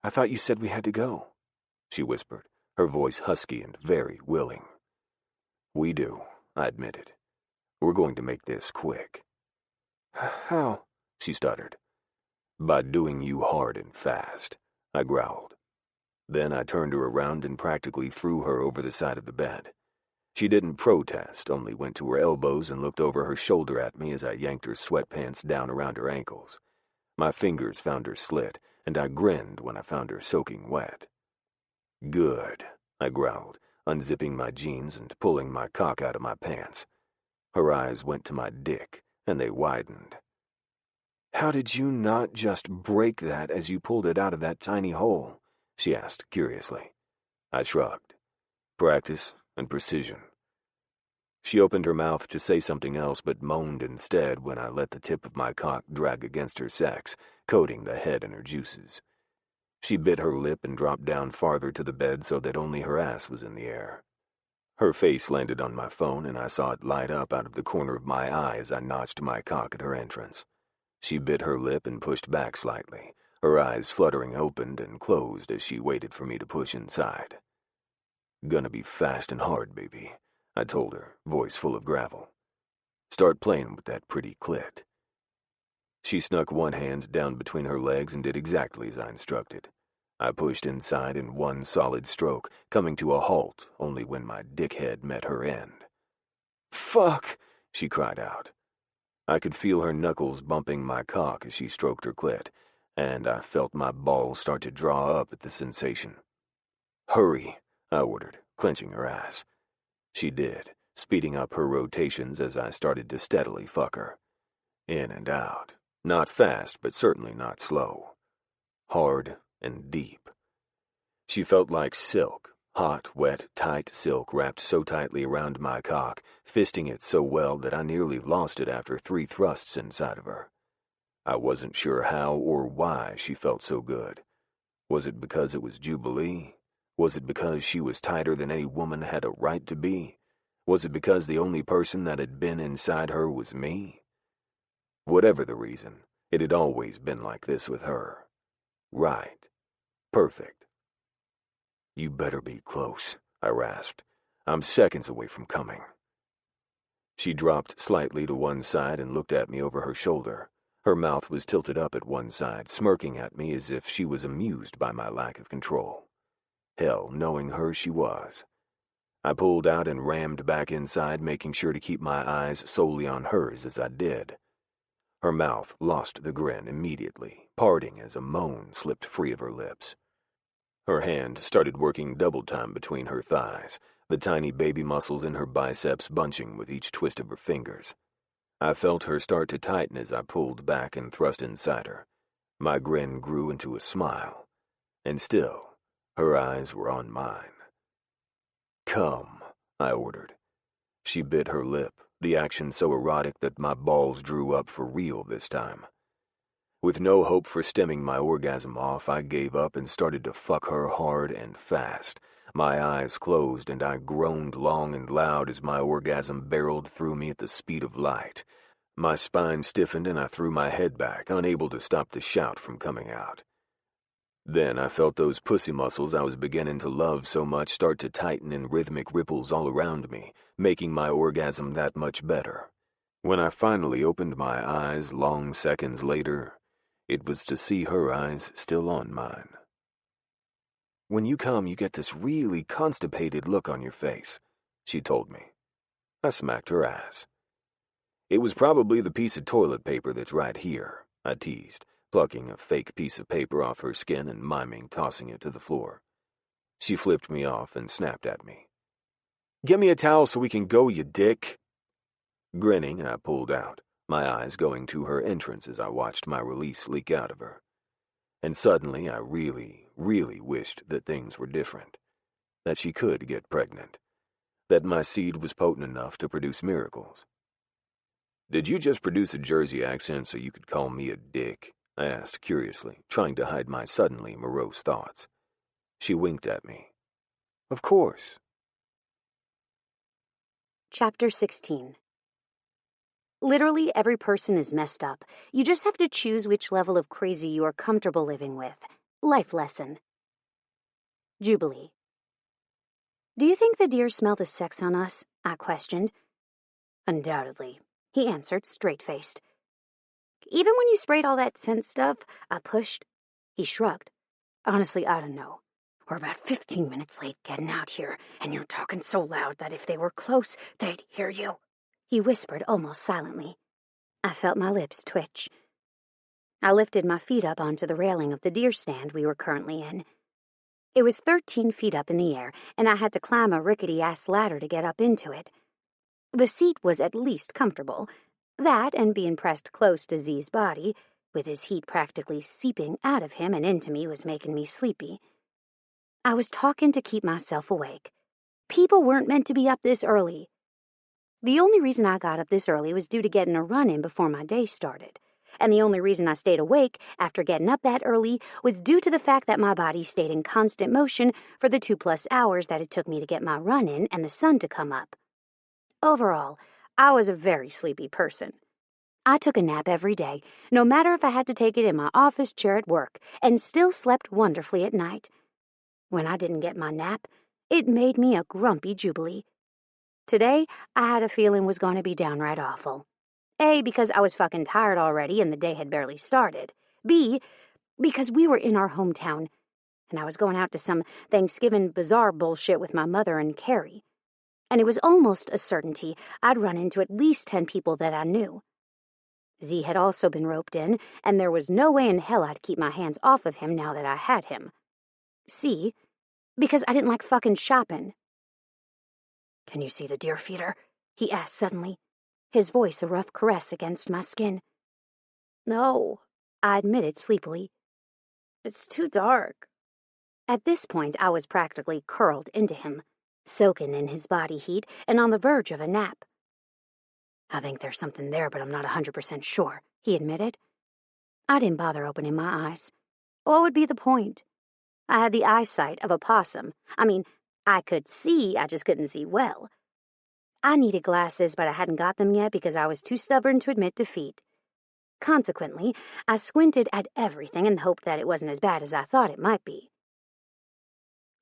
"I thought you said we had to go," she whispered, her voice husky and very willing. "We do," I admitted. "We're going to make this quick." "How?" she stuttered. "By doing you hard and fast," I growled. Then I turned her around and practically threw her over the side of the bed. She didn't protest, only went to her elbows and looked over her shoulder at me as I yanked her sweatpants down around her ankles. My fingers found her slit, and I grinned when I found her soaking wet. "Good," I growled, unzipping my jeans and pulling my cock out of my pants. Her eyes went to my dick, and they widened. "How did you not just break that as you pulled it out of that tiny hole?" she asked curiously. I shrugged. "Practice and precision." She opened her mouth to say something else but moaned instead when I let the tip of my cock drag against her sex, coating the head in her juices. She bit her lip and dropped down farther to the bed so that only her ass was in the air. Her face landed on my phone, and I saw it light up out of the corner of my eye as I notched my cock at her entrance. She bit her lip and pushed back slightly, her eyes fluttering opened and closed as she waited for me to push inside. "Gonna be fast and hard, baby," I told her, voice full of gravel. "Start playing with that pretty clit." She snuck one hand down between her legs and did exactly as I instructed. I pushed inside in one solid stroke, coming to a halt only when my dickhead met her end. "Fuck!" she cried out. I could feel her knuckles bumping my cock as she stroked her clit, and I felt my balls start to draw up at the sensation. "Hurry," I ordered, clenching her ass. She did, speeding up her rotations as I started to steadily fuck her. In and out. Not fast, but certainly not slow. Hard and deep. She felt like silk, hot, wet, tight silk wrapped so tightly around my cock, fisting it so well that I nearly lost it after 3 thrusts inside of her. I wasn't sure how or why she felt so good. Was it because it was Jubilee? Was it because she was tighter than any woman had a right to be? Was it because the only person that had been inside her was me? Whatever the reason, it had always been like this with her. Right. Perfect. "You better be close," I rasped. "I'm seconds away from coming." She dropped slightly to one side and looked at me over her shoulder. Her mouth was tilted up at one side, smirking at me as if she was amused by my lack of control. Hell, knowing her, she was. I pulled out and rammed back inside, making sure to keep my eyes solely on hers as I did. Her mouth lost the grin immediately, parting as a moan slipped free of her lips. Her hand started working double time between her thighs, the tiny baby muscles in her biceps bunching with each twist of her fingers. I felt her start to tighten as I pulled back and thrust inside her. My grin grew into a smile, and still, her eyes were on mine. "Come," I ordered. She bit her lip, the action so erotic that my balls drew up for real this time. With no hope for stemming my orgasm off, I gave up and started to fuck her hard and fast. My eyes closed and I groaned long and loud as my orgasm barreled through me at the speed of light. My spine stiffened and I threw my head back, unable to stop the shout from coming out. Then I felt those pussy muscles I was beginning to love so much start to tighten in rhythmic ripples all around me, making my orgasm that much better. When I finally opened my eyes long seconds later, it was to see her eyes still on mine. "When you come, you get this really constipated look on your face," she told me. I smacked her ass. "It was probably the piece of toilet paper that's right here," I teased, plucking a fake piece of paper off her skin and miming tossing it to the floor. She flipped me off and snapped at me. "Get me a towel so we can go, you dick." Grinning, I pulled out, my eyes going to her entrance as I watched my release leak out of her. And suddenly I really, really wished that things were different, that she could get pregnant, that my seed was potent enough to produce miracles. "Did you just produce a Jersey accent so you could call me a dick?" I asked curiously, trying to hide my suddenly morose thoughts. She winked at me. "Of course." Chapter 16. Literally every person is messed up. You just have to choose which level of crazy you are comfortable living with. Life lesson. Jubilee. "Do you think the deer smell the sex on us?" I questioned. "Undoubtedly," he answered, straight-faced. "Even when you sprayed all that scent stuff?" I pushed. He shrugged. "Honestly, I don't know. We're about 15 minutes late getting out here, and you're talking so loud that if they were close, they'd hear you," he whispered almost silently. I felt my lips twitch. I lifted my feet up onto the railing of the deer stand we were currently in. It was 13 feet up in the air, and I had to climb a rickety-ass ladder to get up into it. The seat was at least comfortable. That, and being pressed close to Z's body, with his heat practically seeping out of him and into me, was making me sleepy. I was talking to keep myself awake. People weren't meant to be up this early. The only reason I got up this early was due to getting a run in before my day started. And the only reason I stayed awake after getting up that early was due to the fact that my body stayed in constant motion for the 2+ hours that it took me to get my run in and the sun to come up. Overall, I was a very sleepy person. I took a nap every day, no matter if I had to take it in my office chair at work, and still slept wonderfully at night. When I didn't get my nap, it made me a grumpy Jubilee. Today, I had a feeling was going to be downright awful. A, because I was fucking tired already and the day had barely started. B, because we were in our hometown, and I was going out to some Thanksgiving bazaar bullshit with my mother and Carrie. And it was almost a certainty I'd run into at least 10 people that I knew. Z had also been roped in, and there was no way in hell I'd keep my hands off of him now that I had him. C, because I didn't like fucking shopping. "Can you see the deer feeder?" he asked suddenly, his voice a rough caress against my skin. "No," I admitted sleepily. "It's too dark." At this point, I was practically curled into him, soaking in his body heat and on the verge of a nap. "I think there's something there, but I'm not 100% sure," he admitted. I didn't bother opening my eyes. What would be the point? I had the eyesight of a possum. I mean, I could see, I just couldn't see well. I needed glasses, but I hadn't got them yet because I was too stubborn to admit defeat. Consequently, I squinted at everything and hoped that it wasn't as bad as I thought it might be.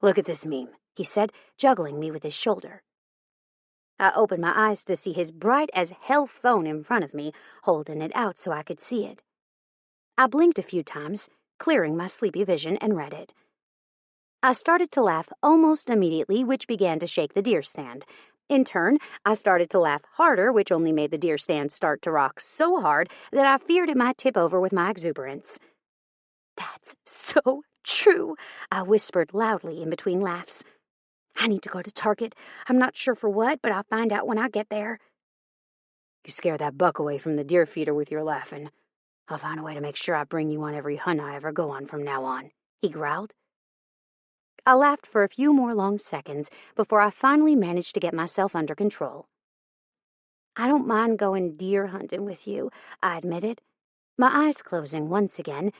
"Look at this meme," he said, juggling me with his shoulder. I opened my eyes to see his bright-as-hell phone in front of me, holding it out so I could see it. I blinked a few times, clearing my sleepy vision, and read it. I started to laugh almost immediately, which began to shake the deer stand. In turn, I started to laugh harder, which only made the deer stand start to rock so hard that I feared it might tip over with my exuberance. "That's so true," I whispered loudly in between laughs. "I need to go to Target. I'm not sure for what, but I'll find out when I get there." "You scare that buck away from the deer feeder with your laughing. I'll find a way to make sure I bring you on every hunt I ever go on from now on," he growled. I laughed for a few more long seconds before I finally managed to get myself under control. "I don't mind going deer hunting with you," I admitted, my eyes closing once again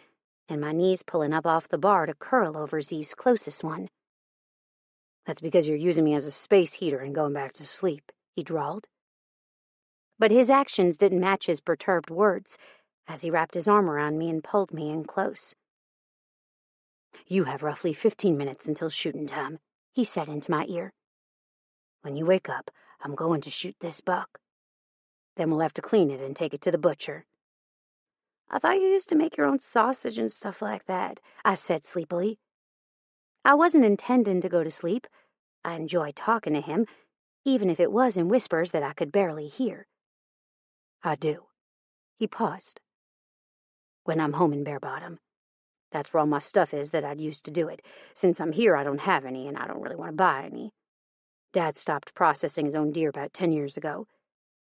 and my knees pulling up off the bar to curl over Z's closest one. "That's because you're using me as a space heater and going back to sleep," he drawled. But his actions didn't match his perturbed words as he wrapped his arm around me and pulled me in close. "You have roughly 15 minutes until shooting time," he said into my ear. "When you wake up, I'm going to shoot this buck. Then we'll have to clean it and take it to the butcher." "I thought you used to make your own sausage and stuff like that," I said sleepily. I wasn't intending to go to sleep. I enjoyed talking to him, even if it was in whispers that I could barely hear. "I do." He paused. "When I'm home in Bear Bottom. That's where all my stuff is that I'd used to do it. Since I'm here, I don't have any, and I don't really want to buy any. Dad stopped processing his own deer about 10 years ago.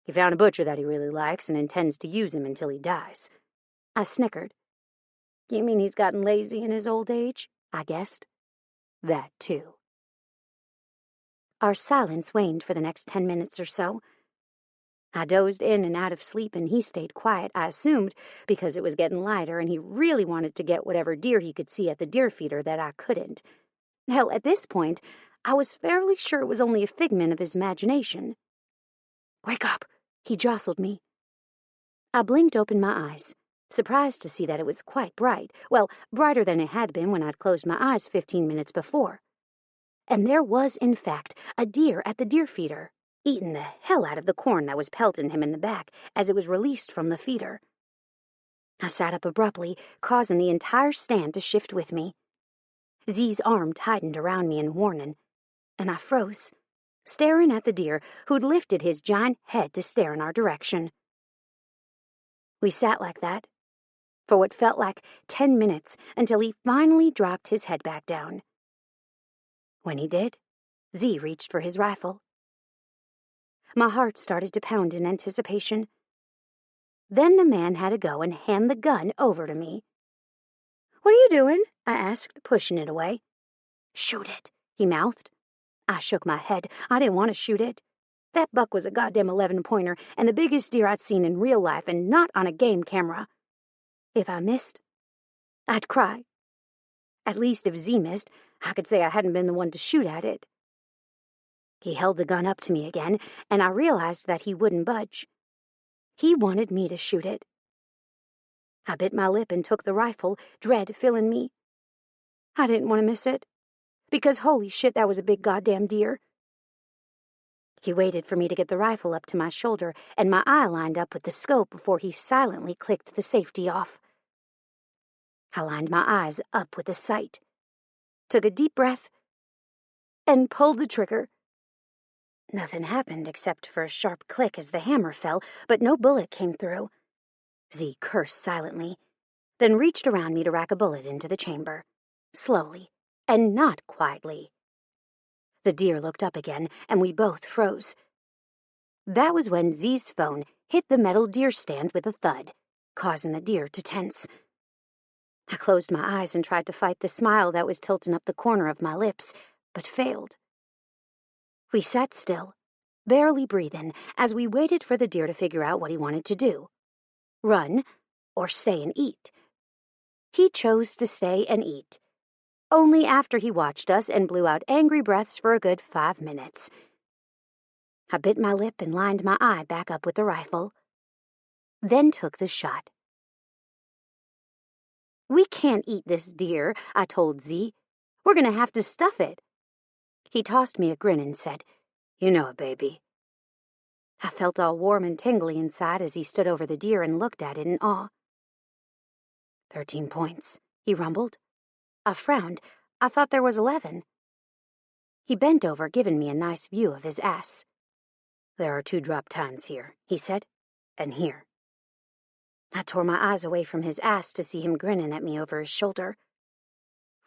He found a butcher that he really likes and intends to use him until he dies." I snickered. "You mean he's gotten lazy in his old age?" I guessed. "That, too." Our silence waned for the next 10 minutes or so. I dozed in and out of sleep, and he stayed quiet, I assumed, because it was getting lighter and he really wanted to get whatever deer he could see at the deer feeder that I couldn't. Hell, at this point, I was fairly sure it was only a figment of his imagination. "Wake up!" He jostled me. I blinked open my eyes, surprised to see that it was quite bright. Well, brighter than it had been when I'd closed my eyes 15 minutes before. And there was, in fact, a deer at the deer feeder, eating the hell out of the corn that was pelting him in the back as it was released from the feeder. I sat up abruptly, causing the entire stand to shift with me. Z's arm tightened around me in warning, and I froze, staring at the deer who'd lifted his giant head to stare in our direction. We sat like that for what felt like 10 minutes until he finally dropped his head back down. When he did, Z reached for his rifle. My heart started to pound in anticipation. Then the man had to go and hand the gun over to me. "What are you doing?" I asked, pushing it away. "Shoot it," he mouthed. I shook my head. I didn't want to shoot it. That buck was a goddamn 11-pointer and the biggest deer I'd seen in real life and not on a game camera. If I missed, I'd cry. At least if Z missed, I could say I hadn't been the one to shoot at it. He held the gun up to me again, and I realized that he wouldn't budge. He wanted me to shoot it. I bit my lip and took the rifle, dread filling me. I didn't want to miss it, because holy shit, that was a big goddamn deer. He waited for me to get the rifle up to my shoulder, and my eye lined up with the scope before he silently clicked the safety off. I lined my eyes up with the sight, took a deep breath, and pulled the trigger. Nothing happened except for a sharp click as the hammer fell, but no bullet came through. Z cursed silently, then reached around me to rack a bullet into the chamber, slowly and not quietly. The deer looked up again, and we both froze. That was when Z's phone hit the metal deer stand with a thud, causing the deer to tense. I closed my eyes and tried to fight the smile that was tilting up the corner of my lips, but failed. We sat still, barely breathing, as we waited for the deer to figure out what he wanted to do. Run, or stay and eat. He chose to stay and eat, only after he watched us and blew out angry breaths for a good 5 minutes. I bit my lip and lined my eye back up with the rifle, then took the shot. "We can't eat this deer," I told Z. "We're going to have to stuff it." He tossed me a grin and said, "You know it, baby." I felt all warm and tingly inside as he stood over the deer and looked at it in awe. 13 points, he rumbled. I frowned. I thought there was 11. He bent over, giving me a nice view of his ass. "There are 2 drop tines here," he said, "and here." I tore my eyes away from his ass to see him grinning at me over his shoulder.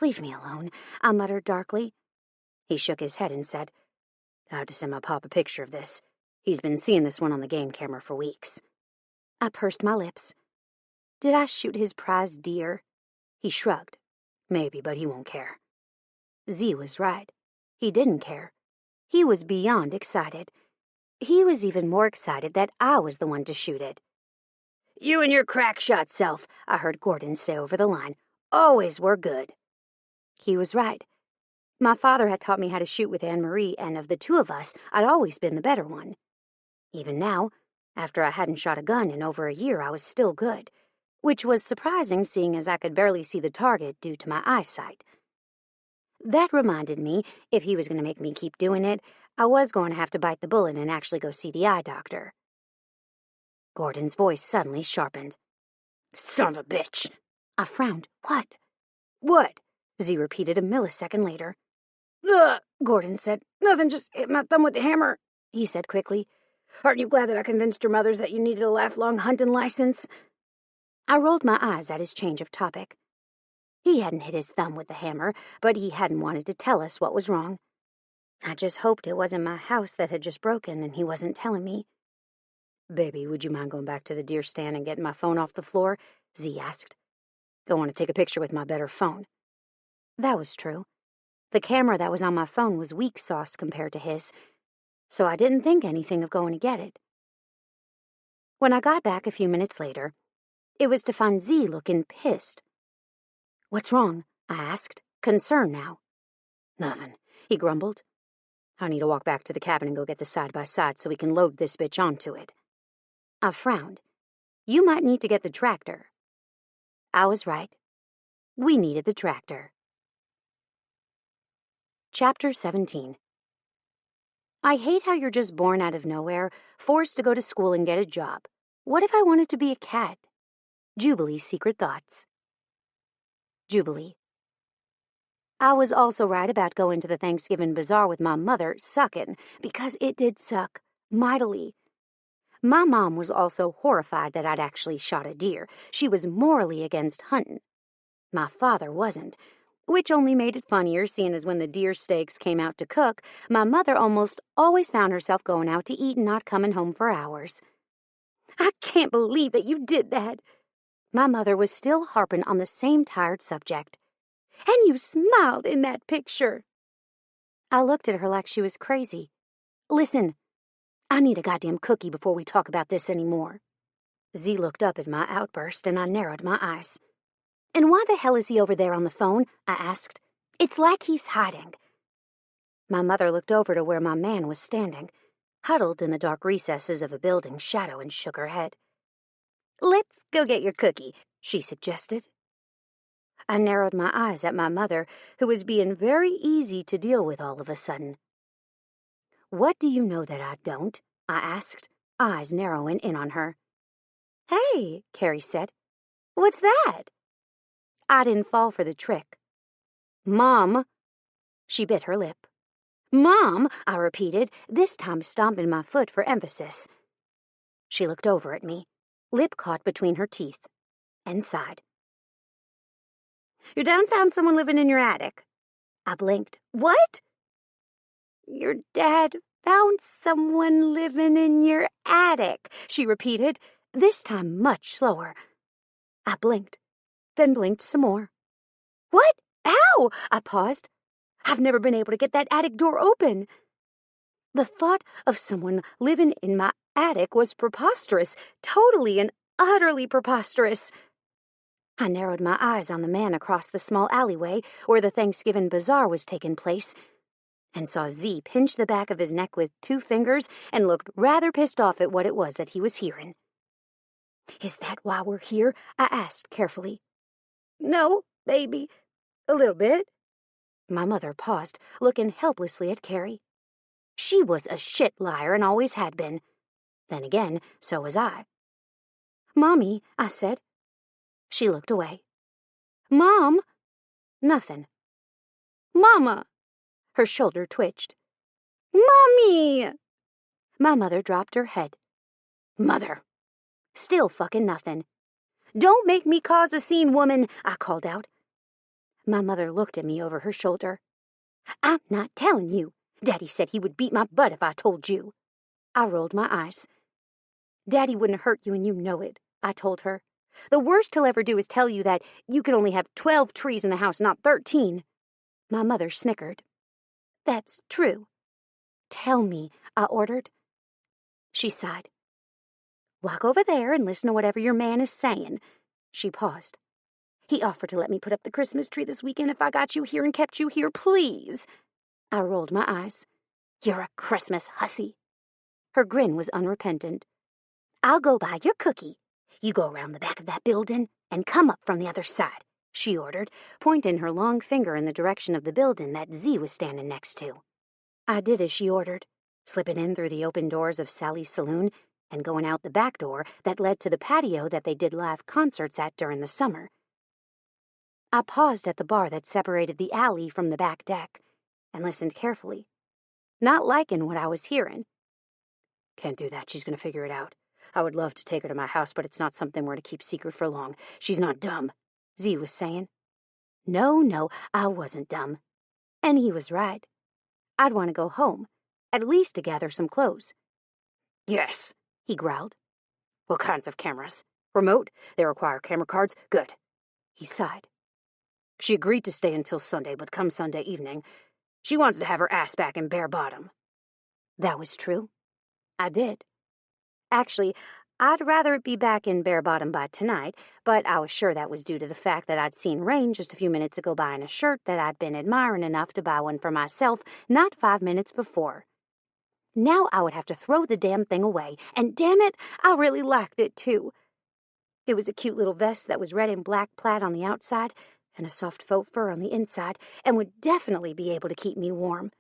"Leave me alone," I muttered darkly. He shook his head and said, "I have to send my pop a picture of this. He's been seeing this one on the game camera for weeks." I pursed my lips. Did I shoot his prized deer? He shrugged. "Maybe, but he won't care." Z was right. He didn't care. He was beyond excited. He was even more excited that I was the one to shoot it. "You and your crack shot self," I heard Gordon say over the line, "always were good." He was right. My father had taught me how to shoot with Anne-Marie, and of the 2 of us, I'd always been the better one. Even now, after I hadn't shot a gun in over a year, I was still good, which was surprising seeing as I could barely see the target due to my eyesight. That reminded me, if he was going to make me keep doing it, I was going to have to bite the bullet and actually go see the eye doctor. Gordon's voice suddenly sharpened. "Son of a bitch!" I frowned. "What?" "What?" Z repeated a millisecond later. "Ugh," Gordon said. "Nothing, just hit my thumb with the hammer," he said quickly. "Aren't you glad that I convinced your mothers that you needed a lifelong hunting license?" I rolled my eyes at his change of topic. He hadn't hit his thumb with the hammer, but he hadn't wanted to tell us what was wrong. I just hoped it wasn't my house that had just broken and he wasn't telling me. "Baby, would you mind going back to the deer stand and getting my phone off the floor?" Z asked. "I want to take a picture with my better phone." That was true. The camera that was on my phone was weak sauce compared to his, so I didn't think anything of going to get it. When I got back a few minutes later, it was to find Z looking pissed. "What's wrong?" I asked, concerned now. "Nothing," he grumbled. "I need to walk back to the cabin and go get the side-by-side so we can load this bitch onto it." I frowned. "You might need to get the tractor." I was right. We needed the tractor. Chapter 17. I hate how you're just born out of nowhere, forced to go to school and get a job. What if I wanted to be a cat? Jubilee's secret thoughts. Jubilee. I was also right about going to the Thanksgiving bazaar with my mother sucking, because it did suck, mightily. My mom was also horrified that I'd actually shot a deer. She was morally against hunting. My father wasn't, which only made it funnier seeing as when the deer steaks came out to cook, my mother almost always found herself going out to eat and not coming home for hours. "I can't believe that you did that." My mother was still harping on the same tired subject. "And you smiled in that picture." I looked at her like she was crazy. "Listen, I need a goddamn cookie before we talk about this anymore." Z looked up at my outburst and I narrowed my eyes. "And why the hell is he over there on the phone?" I asked. "It's like he's hiding." My mother looked over to where my man was standing, huddled in the dark recesses of a building's shadow, and shook her head. "Let's go get your cookie," she suggested. I narrowed my eyes at my mother, who was being very easy to deal with all of a sudden. "What do you know that I don't?" I asked, eyes narrowing in on her. "Hey," Carrie said. "What's that?" I didn't fall for the trick. "Mom." She bit her lip. "Mom," I repeated, this time stomping my foot for emphasis. She looked over at me, lip caught between her teeth, and sighed. "Your dad found someone living in your attic." I blinked. "What?" "Your dad found someone living in your attic," she repeated, this time much slower. I blinked, then blinked some more. "What? How?" I paused. "I've never been able to get that attic door open." The thought of someone living in my attic was preposterous, totally and utterly preposterous. I narrowed my eyes on the man across the small alleyway where the Thanksgiving bazaar was taking place, and saw Z pinch the back of his neck with 2 fingers and looked rather pissed off at what it was that he was hearing. "Is that why we're here?" I asked carefully. "No, baby, a little bit." My mother paused, looking helplessly at Carrie. She was a shit liar and always had been. Then again, so was I. "Mommy," I said. She looked away. "Mom?" Nothing. "Mama!" Her shoulder twitched. "Mommy!" My mother dropped her head. Mother! Still fucking nothing. Don't make me cause a scene, woman, I called out. My mother looked at me over her shoulder. I'm not telling you. Daddy said he would beat my butt if I told you. I rolled my eyes. Daddy wouldn't hurt you and you know it, I told her. The worst he'll ever do is tell you that you can only have 12 trees in the house, not 13. My mother snickered. That's true. Tell me, I ordered. She sighed. Walk over there and listen to whatever your man is saying. She paused. He offered to let me put up the Christmas tree this weekend if I got you here and kept you here, please. I rolled my eyes. You're a Christmas hussy. Her grin was unrepentant. I'll go buy your cookie. You go around the back of that building and come up from the other side, she ordered, pointing her long finger in the direction of the building that Z was standing next to. I did as she ordered, slipping in through the open doors of Sally's saloon and going out the back door that led to the patio that they did live concerts at during the summer. I paused at the bar that separated the alley from the back deck and listened carefully, not liking what I was hearing. Can't do that. She's going to figure it out. I would love to take her to my house, but it's not something we're to keep secret for long. She's not dumb, Z was saying. No, I wasn't dumb. And he was right. I'd want to go home, at least to gather some clothes. Yes, he growled. What kinds of cameras? Remote? They require camera cards? Good. He sighed. She agreed to stay until Sunday, but come Sunday evening, she wants to have her ass back in bare bottom. That was true. I did. Actually, I'd rather it be back in bare bottom by tonight, but I was sure that was due to the fact that I'd seen Rain just a few minutes ago buying a shirt that I'd been admiring enough to buy one for myself not 5 minutes before. Now I would have to throw the damn thing away, and damn it, I really liked it too. It was a cute little vest that was red and black plaid on the outside and a soft faux fur on the inside, and would definitely be able to keep me warm.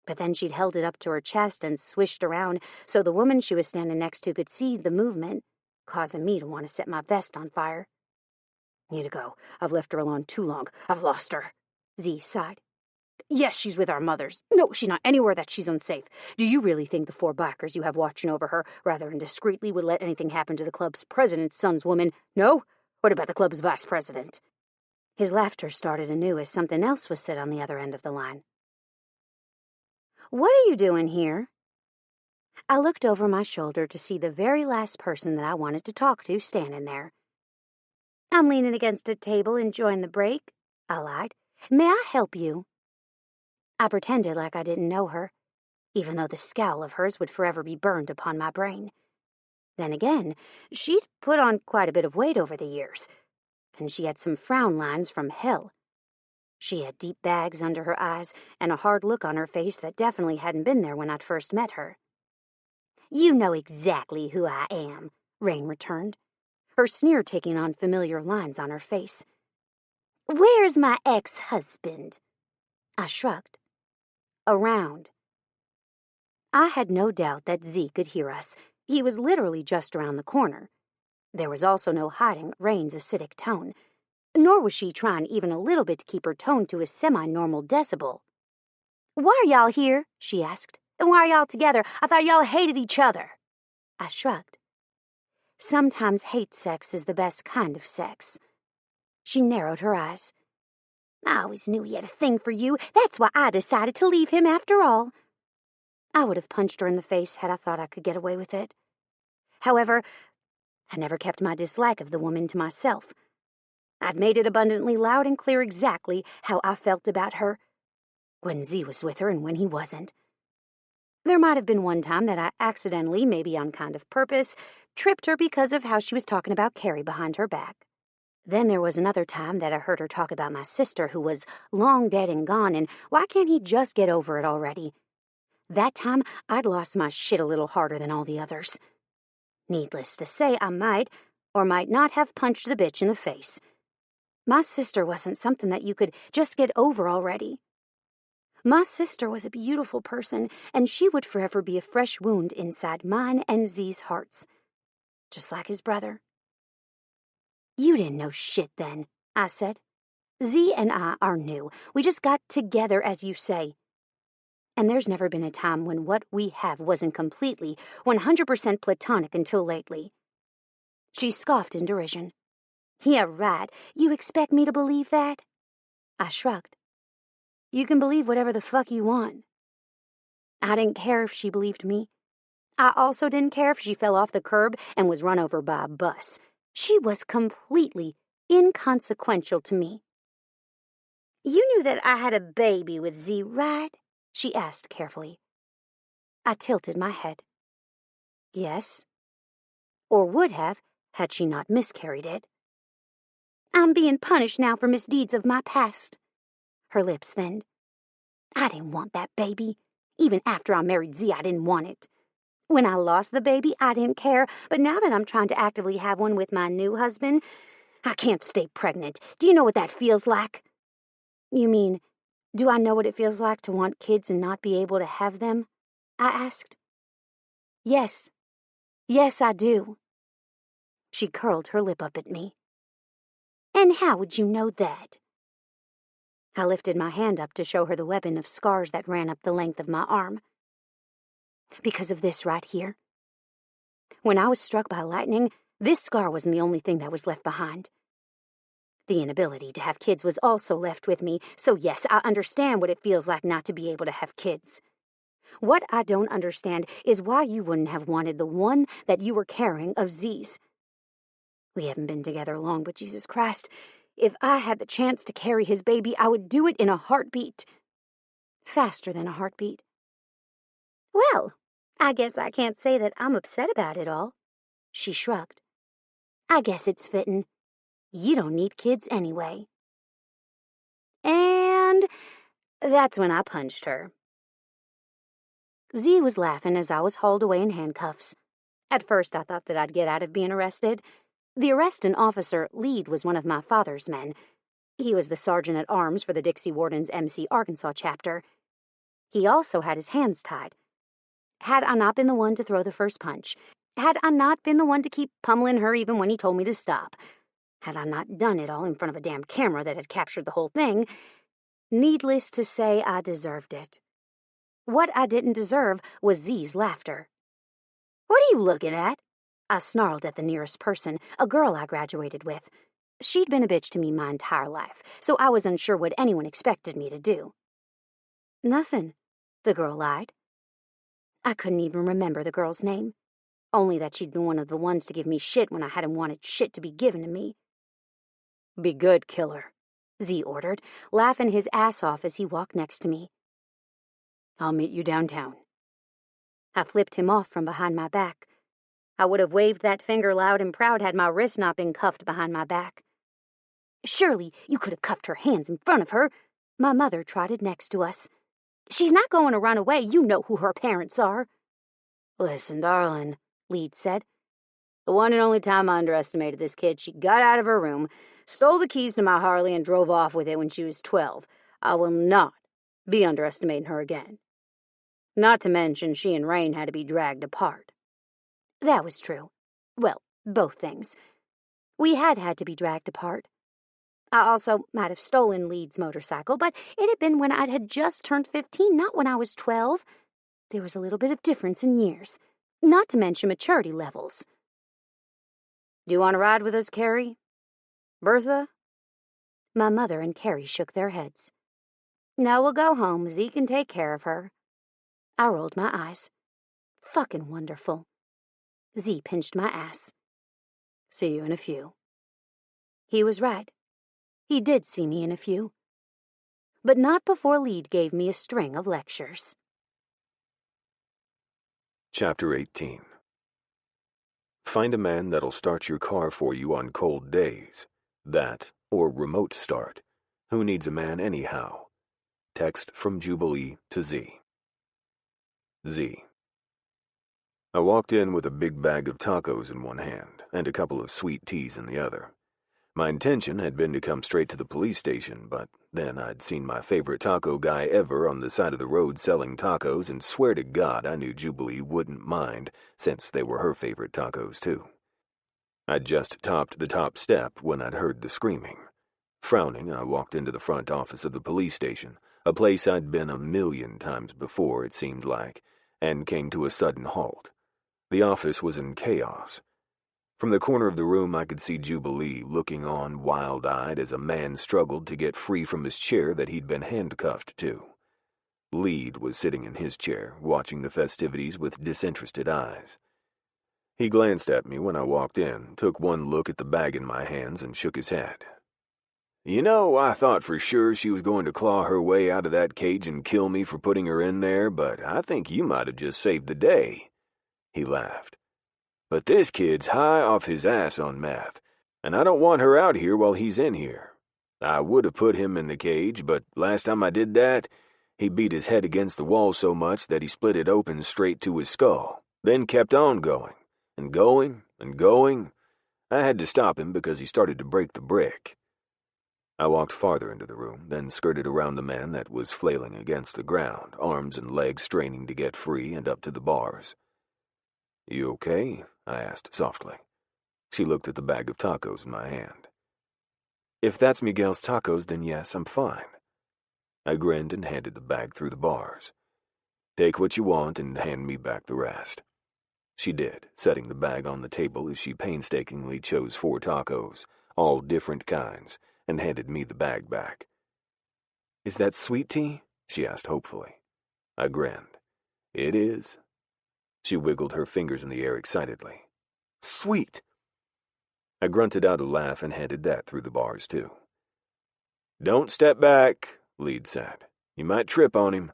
But then she'd held it up to her chest and swished around so the woman she was standing next to could see the movement, causing me to want to set my vest on fire. Need to go. I've left her alone too long. I've lost her. Z sighed. Yes, she's with our mothers. No, she's not anywhere that she's unsafe. Do you really think the 4 bikers you have watching over her rather indiscreetly would let anything happen to the club's president's son's woman? No? What about the club's vice president? His laughter started anew as something else was said on the other end of the line. What are you doing here? I looked over my shoulder to see the very last person that I wanted to talk to standing there. I'm leaning against a table enjoying the break, I lied. May I help you? I pretended like I didn't know her, even though the scowl of hers would forever be burned upon my brain. Then again, she'd put on quite a bit of weight over the years, and she had some frown lines from hell. She had deep bags under her eyes and a hard look on her face that definitely hadn't been there when I'd first met her. You know exactly who I am, Rain returned, her sneer taking on familiar lines on her face. Where's my ex-husband? I shrugged. Around. I had no doubt that Z could hear us. He was literally just around the corner. There was also no hiding Rain's acidic tone, nor was she trying even a little bit to keep her tone to a semi-normal decibel. Why are y'all here? She asked. And why are y'all together? I thought y'all hated each other. I shrugged. Sometimes hate sex is the best kind of sex. She narrowed her eyes. I always knew he had a thing for you. That's why I decided to leave him after all. I would have punched her in the face had I thought I could get away with it. However, I never kept my dislike of the woman to myself. I'd made it abundantly loud and clear exactly how I felt about her, when Z was with her and when he wasn't. There might have been one time that I accidentally, maybe on kind of purpose, tripped her because of how she was talking about Carrie behind her back. Then there was another time that I heard her talk about my sister who was long dead and gone, and why can't he just get over it already? That time, I'd lost my shit a little harder than all the others. Needless to say, I might, or might not have punched the bitch in the face. My sister wasn't something that you could just get over already. My sister was a beautiful person, and she would forever be a fresh wound inside mine and Z's hearts. Just like his brother. You didn't know shit then, I said. Z and I are new. We just got together, as you say. And there's never been a time when what we have wasn't completely, 100% platonic until lately. She scoffed in derision. Yeah, right. You expect me to believe that? I shrugged. You can believe whatever the fuck you want. I didn't care if she believed me. I also didn't care if she fell off the curb and was run over by a bus. She was completely inconsequential to me. You knew that I had a baby with Z, right? She asked carefully. I tilted my head. Yes. Or would have, had she not miscarried it. I'm being punished now for misdeeds of my past. Her lips thinned. I didn't want that baby. Even after I married Z, I didn't want it. When I lost the baby, I didn't care, but now that I'm trying to actively have one with my new husband, I can't stay pregnant. Do you know what that feels like? You mean, do I know what it feels like to want kids and not be able to have them? I asked. Yes. Yes, I do. She curled her lip up at me. And how would you know that? I lifted my hand up to show her the weapon of scars that ran up the length of my arm. Because of this right here. When I was struck by lightning, this scar wasn't the only thing that was left behind. The inability to have kids was also left with me, so yes, I understand what it feels like not to be able to have kids. What I don't understand is why you wouldn't have wanted the one that you were carrying of Z's. We haven't been together long, but Jesus Christ, if I had the chance to carry his baby, I would do it in a heartbeat. Faster than a heartbeat. Well, I guess I can't say that I'm upset about it all. She shrugged. I guess it's fitting. You don't need kids anyway. And that's when I punched her. Z was laughing as I was hauled away in handcuffs. At first I thought that I'd get out of being arrested. The arresting officer, Lead, was one of my father's men. He was the sergeant-at-arms for the Dixie Wardens MC Arkansas chapter. He also had his hands tied. Had I not been the one to throw the first punch, had I not been the one to keep pummeling her even when he told me to stop, had I not done it all in front of a damn camera that had captured the whole thing, needless to say, I deserved it. What I didn't deserve was Z's laughter. What are you looking at? I snarled at the nearest person, a girl I graduated with. She'd been a bitch to me my entire life, so I was unsure what anyone expected me to do. Nothing, the girl lied. I couldn't even remember the girl's name, only that she'd been one of the ones to give me shit when I hadn't wanted shit to be given to me. Be good, killer, Z ordered, laughing his ass off as he walked next to me. I'll meet you downtown. I flipped him off from behind my back. I would have waved that finger loud and proud had my wrist not been cuffed behind my back. Surely you could have cuffed her hands in front of her. My mother trotted next to us. She's not going to run away. You know who her parents are. Listen, darling, Lead said. The one and only time I underestimated this kid, she got out of her room, stole the keys to my Harley, and drove off with it when she was 12. I will not be underestimating her again. Not to mention she and Rain had to be dragged apart. That was true. Well, both things. We had to be dragged apart. I also might have stolen Lead's motorcycle, but it had been when I had just turned 15, not when I was 12. There was a little bit of difference in years, not to mention maturity levels. Do you want to ride with us, Carrie? Bertha? My mother and Carrie shook their heads. No, we'll go home. Z can take care of her. I rolled my eyes. Fucking wonderful. Z pinched my ass. See you in a few. He was right. He did see me in a few. But not before Lead gave me a string of lectures. Chapter 18. Find a man that'll start your car for you on cold days. That, or remote start. Who needs a man anyhow? Text from Jubilee to Z. Z. I walked in with a big bag of tacos in one hand and a couple of sweet teas in the other. My intention had been to come straight to the police station, but then I'd seen my favorite taco guy ever on the side of the road selling tacos and swear to God I knew Jubilee wouldn't mind, since they were her favorite tacos too. I'd just topped the top step when I'd heard the screaming. Frowning, I walked into the front office of the police station, a place I'd been 1,000,000 times before, it seemed like, and came to a sudden halt. The office was in chaos. From the corner of the room I could see Jubilee looking on wild-eyed as a man struggled to get free from his chair that he'd been handcuffed to. Lead was sitting in his chair, watching the festivities with disinterested eyes. He glanced at me when I walked in, took one look at the bag in my hands, and shook his head. "You know, I thought for sure she was going to claw her way out of that cage and kill me for putting her in there, but I think you might have just saved the day." He laughed. "But this kid's high off his ass on meth, and I don't want her out here while he's in here. I would have put him in the cage, but last time I did that, he beat his head against the wall so much that he split it open straight to his skull, then kept on going. And going, and going. I had to stop him because he started to break the brick." I walked farther into the room, then skirted around the man that was flailing against the ground, arms and legs straining to get free, and up to the bars. "You okay?" I asked softly. She looked at the bag of tacos in my hand. "If that's Miguel's tacos, then yes, I'm fine." I grinned and handed the bag through the bars. "Take what you want and hand me back the rest." She did, setting the bag on the table as she painstakingly chose 4 tacos, all different kinds, and handed me the bag back. "Is that sweet tea?" she asked hopefully. I grinned. "It is." She wiggled her fingers in the air excitedly. "Sweet!" I grunted out a laugh and handed that through the bars too. "Don't step back," Lead said. "You might trip on him."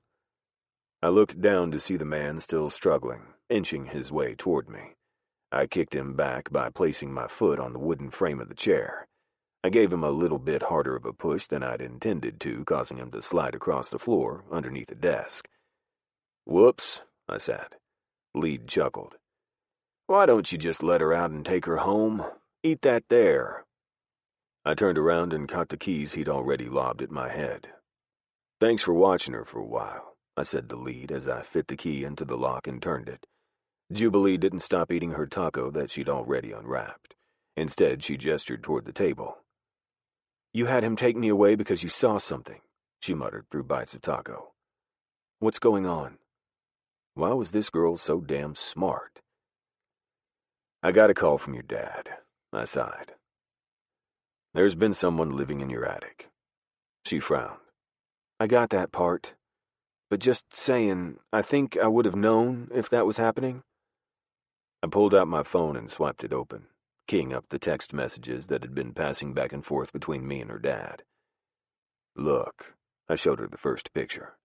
I looked down to see the man still struggling, inching his way toward me. I kicked him back by placing my foot on the wooden frame of the chair. I gave him a little bit harder of a push than I'd intended to, causing him to slide across the floor underneath a desk. "Whoops," I said. Lead chuckled. "Why don't you just let her out and take her home? Eat that there." I turned around and caught the keys he'd already lobbed at my head. "Thanks for watching her for a while," I said to Lead as I fit the key into the lock and turned it. Jubilee didn't stop eating her taco that she'd already unwrapped. Instead, she gestured toward the table. "You had him take me away because you saw something," she muttered through bites of taco. "What's going on?" Why was this girl so damn smart? "I got a call from your dad," I sighed. "There's been someone living in your attic." She frowned. "I got that part. But just saying, I think I would have known if that was happening." I pulled out my phone and swiped it open, keying up the text messages that had been passing back and forth between me and her dad. "Look," I showed her the first picture.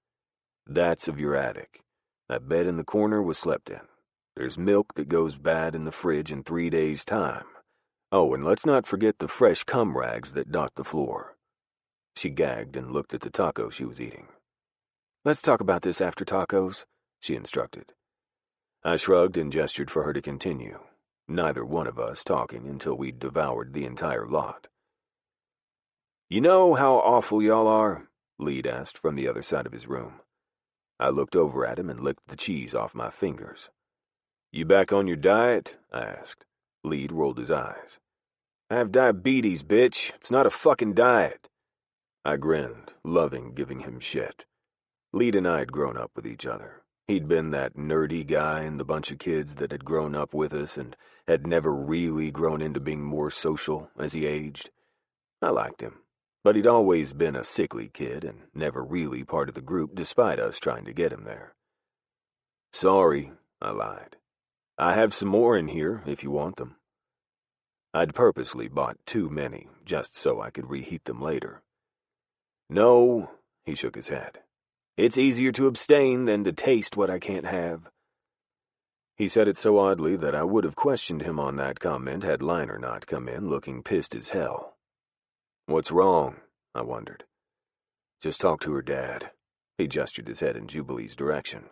"That's of your attic. That bed in the corner was slept in. There's milk that goes bad in the fridge in 3 days' time. Oh, and let's not forget the fresh cum rags that dot the floor." She gagged and looked at the taco she was eating. "Let's talk about this after tacos," she instructed. I shrugged and gestured for her to continue, neither one of us talking until we'd devoured the entire lot. "You know how awful y'all are?" Lead asked from the other side of his room. I looked over at him and licked the cheese off my fingers. "You back on your diet?" I asked. Lead rolled his eyes. "I have diabetes, bitch. It's not a fucking diet." I grinned, loving giving him shit. Lead and I had grown up with each other. He'd been that nerdy guy in the bunch of kids that had grown up with us and had never really grown into being more social as he aged. I liked him, but he'd always been a sickly kid and never really part of the group despite us trying to get him there. "Sorry," I lied. "I have some more in here if you want them." I'd purposely bought too many just so I could reheat them later. "No," he shook his head. "It's easier to abstain than to taste what I can't have." He said it so oddly that I would have questioned him on that comment had Liner not come in looking pissed as hell. "What's wrong?" I wondered. "Just talk to her dad." He gestured his head in Jubilee's direction.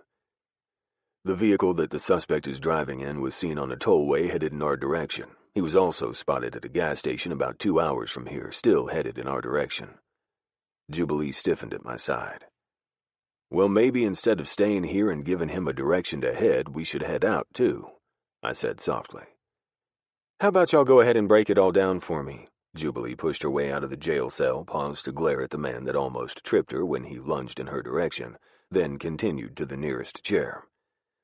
The vehicle that the suspect is driving in was seen on a tollway headed in our direction. He was also spotted at a gas station about 2 hours from here, still headed in our direction. Jubilee stiffened at my side. "Well, maybe instead of staying here and giving him a direction to head, we should head out, too," I said softly. "How about y'all go ahead and break it all down for me?" Jubilee pushed her way out of the jail cell, paused to glare at the man that almost tripped her when he lunged in her direction, then continued to the nearest chair.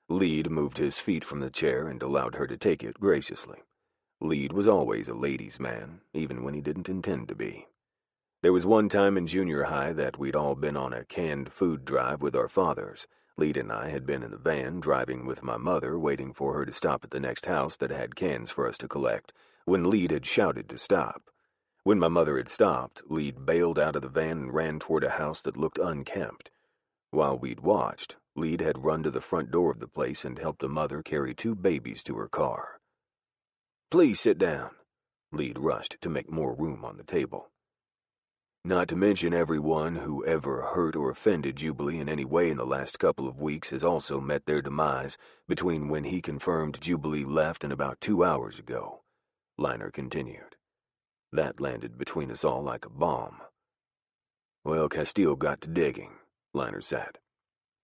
Lead moved his feet from the chair and allowed her to take it graciously. Lead was always a ladies' man, even when he didn't intend to be. There was one time in junior high that we'd all been on a canned food drive with our fathers. Lead and I had been in the van, driving with my mother, waiting for her to stop at the next house that had cans for us to collect, when Lead had shouted to stop. When my mother had stopped, Lead bailed out of the van and ran toward a house that looked unkempt. While we'd watched, Lead had run to the front door of the place and helped a mother carry 2 babies to her car. "Please sit down." Lead rushed to make more room on the table. Not to mention everyone who ever hurt or offended Jubilee in any way in the last couple of weeks has also met their demise between when he confirmed Jubilee left and about 2 hours ago, Liner continued. That landed between us all like a bomb. Well, Castile got to digging, Liner said.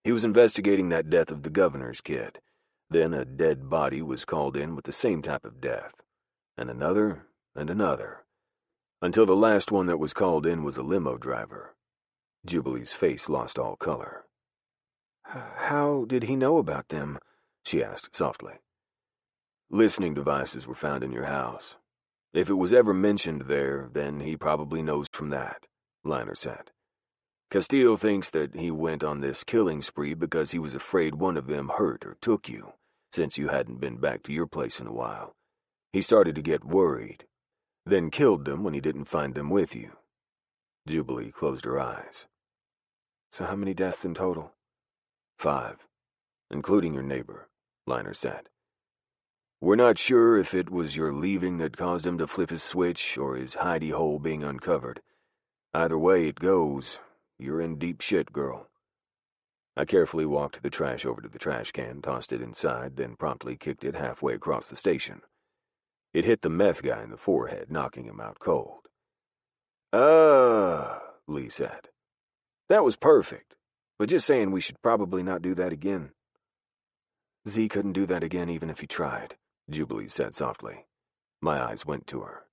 He was investigating that death of the governor's kid. Then a dead body was called in with the same type of death. And another, and another. Until the last one that was called in was a limo driver. Jubilee's face lost all color. "How did he know about them?" she asked softly. "Listening devices were found in your house. If it was ever mentioned there, then he probably knows from that," Liner said. "Castile thinks that he went on this killing spree because he was afraid one of them hurt or took you, since you hadn't been back to your place in a while. He started to get worried, then killed them when he didn't find them with you." Jubilee closed her eyes. "So how many deaths in total?" 5, including your neighbor," Liner said. "We're not sure if it was your leaving that caused him to flip his switch or his hidey hole being uncovered. Either way it goes, you're in deep shit, girl." I carefully walked the trash over to the trash can, tossed it inside, then promptly kicked it halfway across the station. It hit the meth guy in the forehead, knocking him out cold. Lee said. "That was perfect, but just saying we should probably not do that again." "Z couldn't do that again even if he tried," Jubilee said softly. My eyes went to her.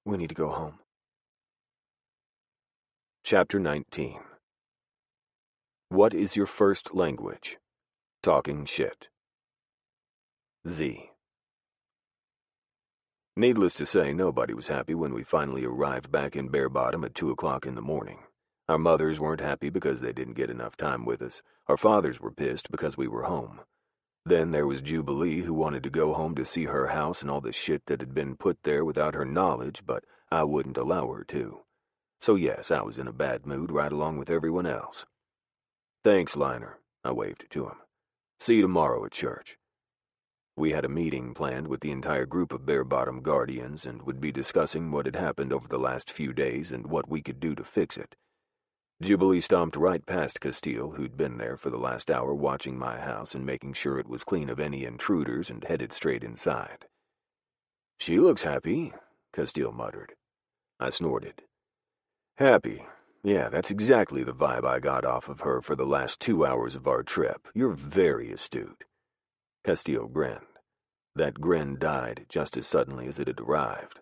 "We need to go home." Chapter 19. What is your first language? Talking shit. Z. Needless to say, nobody was happy when we finally arrived back in Bear Bottom at 2 o'clock in the morning. Our mothers weren't happy because they didn't get enough time with us. Our fathers were pissed because we were home. Then there was Jubilee, who wanted to go home to see her house and all the shit that had been put there without her knowledge, but I wouldn't allow her to. So yes, I was in a bad mood right along with everyone else. "Thanks, Liner," I waved to him. "See you tomorrow at church." We had a meeting planned with the entire group of Bear Bottom Guardians and would be discussing what had happened over the last few days and what we could do to fix it. Jubilee stomped right past Castile, who'd been there for the last hour watching my house and making sure it was clean of any intruders, and headed straight inside. "She looks happy," Castile muttered. I snorted. "Happy? Yeah, that's exactly the vibe I got off of her for the last 2 hours of our trip. You're very astute." Castile grinned. That grin died just as suddenly as it had arrived.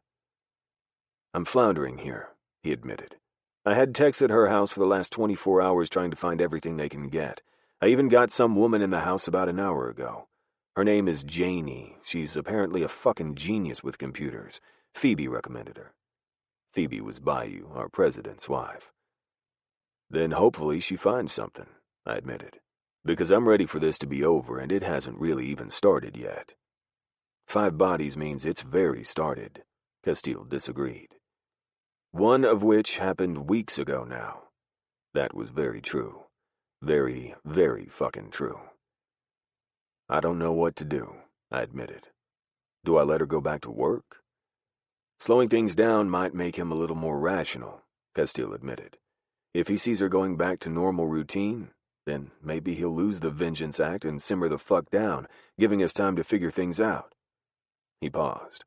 "I'm floundering here," he admitted. "I had techs at her house for the last 24 hours trying to find everything they can get. I even got some woman in the house about an hour ago. Her name is Janie. She's apparently a fucking genius with computers. Phoebe recommended her." Phoebe was Bayou, our president's wife. "Then hopefully she finds something," I admitted. "Because I'm ready for this to be over, and it hasn't really even started yet." 5 bodies means it's very started," Castile disagreed. "One of which happened weeks ago now." That was very true. Very, very fucking true. "I don't know what to do," I admitted. "Do I let her go back to work?" "Slowing things down might make him a little more rational," Castile admitted. "If he sees her going back to normal routine, then maybe he'll lose the Vengeance Act and simmer the fuck down, giving us time to figure things out." He paused.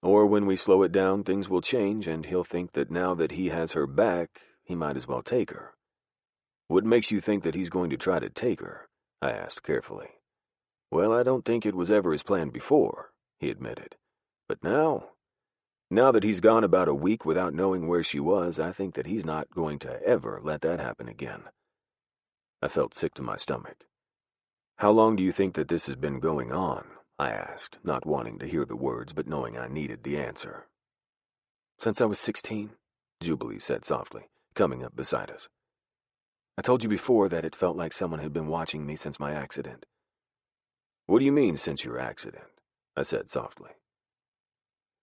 "Or when we slow it down, things will change, and he'll think that now that he has her back, he might as well take her." "What makes you think that he's going to try to take her?" I asked carefully. "Well, I don't think it was ever his plan before," he admitted. "But now, Now that he's gone about a week without knowing where she was, I think that he's not going to ever let that happen again. I felt sick to my stomach. How long do you think that this has been going on? I asked, not wanting to hear the words, but knowing I needed the answer. Since I was 16, Jubilee said softly, coming up beside us. I told you before that it felt like someone had been watching me since my accident. What do you mean, since your accident? I said softly.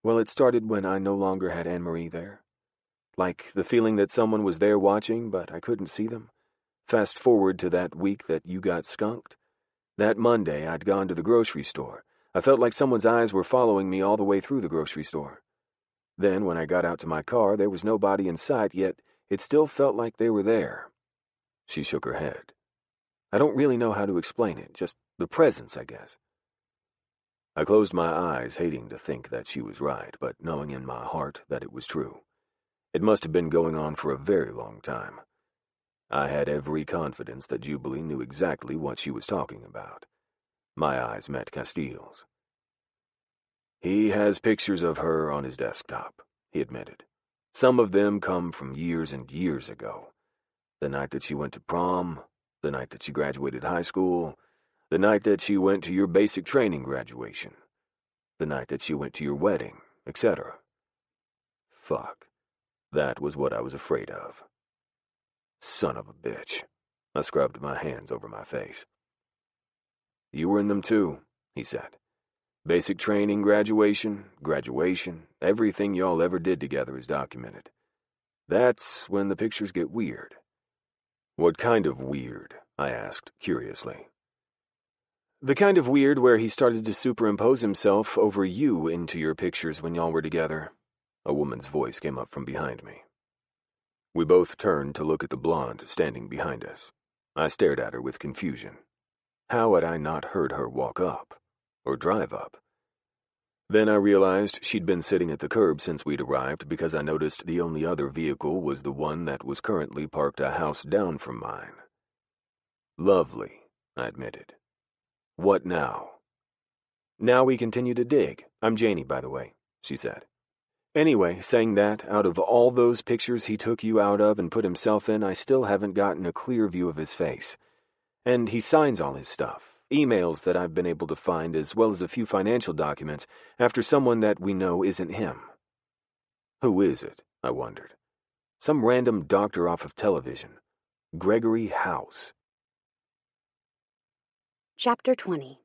Well, it started when I no longer had Anne-Marie there. Like the feeling that someone was there watching, but I couldn't see them. Fast forward to that week that you got skunked. That Monday, I'd gone to the grocery store. I felt like someone's eyes were following me all the way through the grocery store. Then, when I got out to my car, there was nobody in sight, yet it still felt like they were there. She shook her head. I don't really know how to explain it, just the presence, I guess. I closed my eyes, hating to think that she was right, but knowing in my heart that it was true. It must have been going on for a very long time. I had every confidence that Jubilee knew exactly what she was talking about. My eyes met Castile's. He has pictures of her on his desktop, he admitted. Some of them come from years and years ago. The night that she went to prom, the night that she graduated high school, the night that she went to your basic training graduation, the night that she went to your wedding, etc. Fuck. That was what I was afraid of. Son of a bitch. I scrubbed my hands over my face. You were in them too, he said. Basic training, graduation, everything y'all ever did together is documented. That's when the pictures get weird. What kind of weird? I asked, curiously. The kind of weird where he started to superimpose himself over you into your pictures when y'all were together. A woman's voice came up from behind me. We both turned to look at the blonde standing behind us. I stared at her with confusion. How had I not heard her walk up? Or drive up? Then I realized she'd been sitting at the curb since we'd arrived because I noticed the only other vehicle was the one that was currently parked a house down from mine. Lovely, I admitted. What now? Now we continue to dig. I'm Janie, by the way, she said. Anyway, saying that, out of all those pictures he took you out of and put himself in, I still haven't gotten a clear view of his face. And he signs all his stuff. Emails that I've been able to find, as well as a few financial documents, after someone that we know isn't him. Who is it? I wondered. Some random doctor off of television. Gregory House. Chapter 20.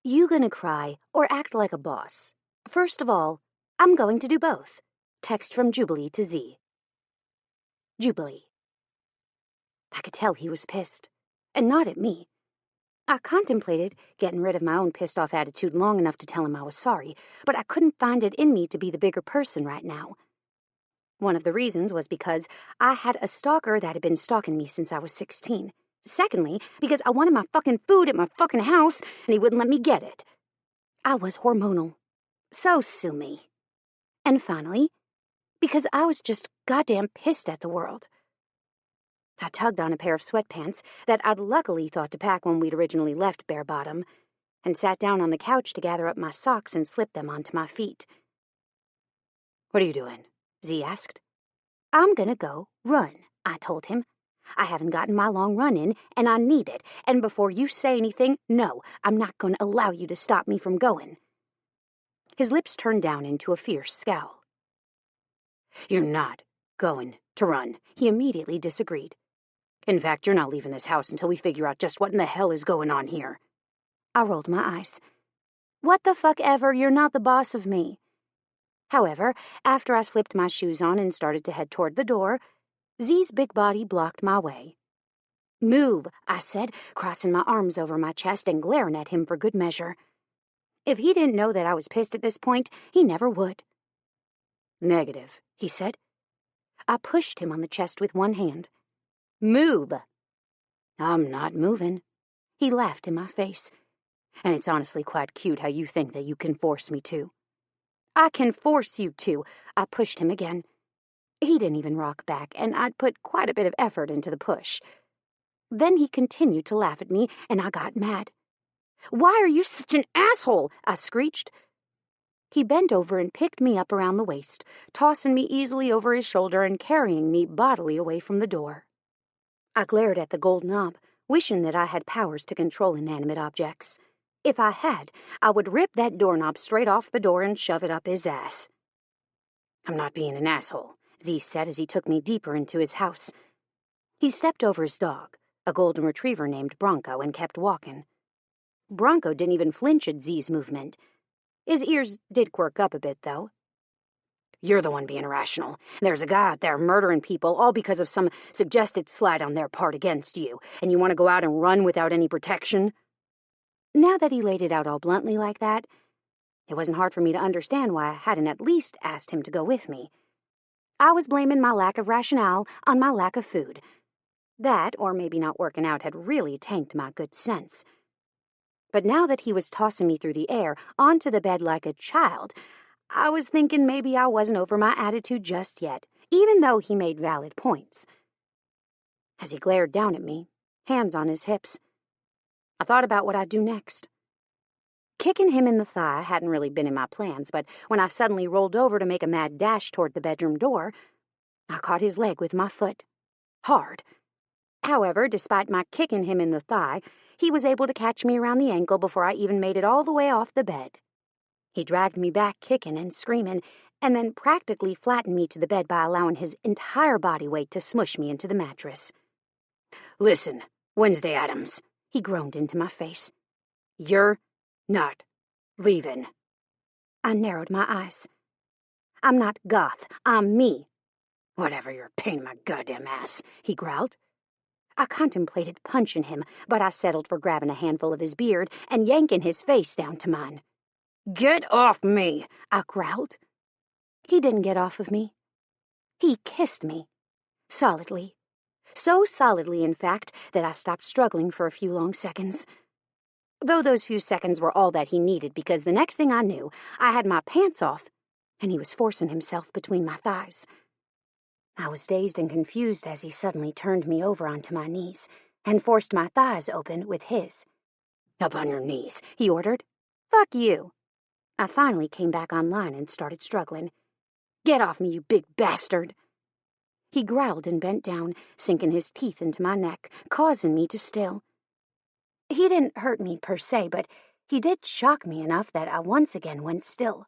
You gonna cry or act like a boss? First of all, I'm going to do both. Text from Jubilee to Z. Jubilee. I could tell he was pissed, and not at me. I contemplated getting rid of my own pissed-off attitude long enough to tell him I was sorry, but I couldn't find it in me to be the bigger person right now. One of the reasons was because I had a stalker that had been stalking me since I was 16. Secondly, because I wanted my fucking food at my fucking house, and he wouldn't let me get it. I was hormonal. So sue me. And finally, because I was just goddamn pissed at the world. I tugged on a pair of sweatpants that I'd luckily thought to pack when we'd originally left Bare Bottom, and sat down on the couch to gather up my socks and slip them onto my feet. What are you doing? Z asked. I'm gonna go run, I told him. I haven't gotten my long run in, and I need it, and before you say anything, no, I'm not going to allow you to stop me from going. His lips turned down into a fierce scowl. You're not going to run, he immediately disagreed. In fact, you're not leaving this house until we figure out just what in the hell is going on here. I rolled my eyes. What the fuck ever, you're not the boss of me. However, after I slipped my shoes on and started to head toward the door, Z's big body blocked my way. Move, I said, crossing my arms over my chest and glaring at him for good measure. If he didn't know that I was pissed at this point, he never would. Negative, he said. I pushed him on the chest with one hand. Move. I'm not moving. He laughed in my face. And it's honestly quite cute how you think that you can force me to. I can force you to. I pushed him again. He didn't even rock back, and I'd put quite a bit of effort into the push. Then he continued to laugh at me, and I got mad. Why are you such an asshole? I screeched. He bent over and picked me up around the waist, tossing me easily over his shoulder and carrying me bodily away from the door. I glared at the gold knob, wishing that I had powers to control inanimate objects. If I had, I would rip that doorknob straight off the door and shove it up his ass. "I'm not being an asshole," Z said as he took me deeper into his house. He stepped over his dog, a golden retriever named Bronco, and kept walking. Bronco didn't even flinch at Z's movement. His ears did quirk up a bit, though. "You're the one being irrational. There's a guy out there murdering people, all because of some suggested slight on their part against you, and you want to go out and run without any protection?" Now that he laid it out all bluntly like that, it wasn't hard for me to understand why I hadn't at least asked him to go with me. I was blaming my lack of rationale on my lack of food. That, or maybe not working out, had really tanked my good sense. But now that he was tossing me through the air, onto the bed like a child, I was thinking maybe I wasn't over my attitude just yet, even though he made valid points. As he glared down at me, hands on his hips, I thought about what I'd do next. Kicking him in the thigh hadn't really been in my plans, but when I suddenly rolled over to make a mad dash toward the bedroom door, I caught his leg with my foot. Hard. However, despite my kicking him in the thigh, he was able to catch me around the ankle before I even made it all the way off the bed. He dragged me back kicking and screaming, and then practically flattened me to the bed by allowing his entire body weight to smush me into the mattress. "Listen, Wednesday Addams," he groaned into my face. "You're not leaving." I narrowed my eyes. "I'm not goth. I'm me." "Whatever, you're a pain in my goddamn ass," he growled. I contemplated punching him, but I settled for grabbing a handful of his beard and yanking his face down to mine. "Get off me," I growled. He didn't get off of me. He kissed me. Solidly. So solidly, in fact, that I stopped struggling for a few long seconds. Though those few seconds were all that he needed, because the next thing I knew, I had my pants off, and he was forcing himself between my thighs. I was dazed and confused as he suddenly turned me over onto my knees and forced my thighs open with his. "Up on your knees," he ordered. "Fuck you." I finally came back online and started struggling. "Get off me, you big bastard." He growled and bent down, sinking his teeth into my neck, causing me to still. He didn't hurt me per se, but he did shock me enough that I once again went still,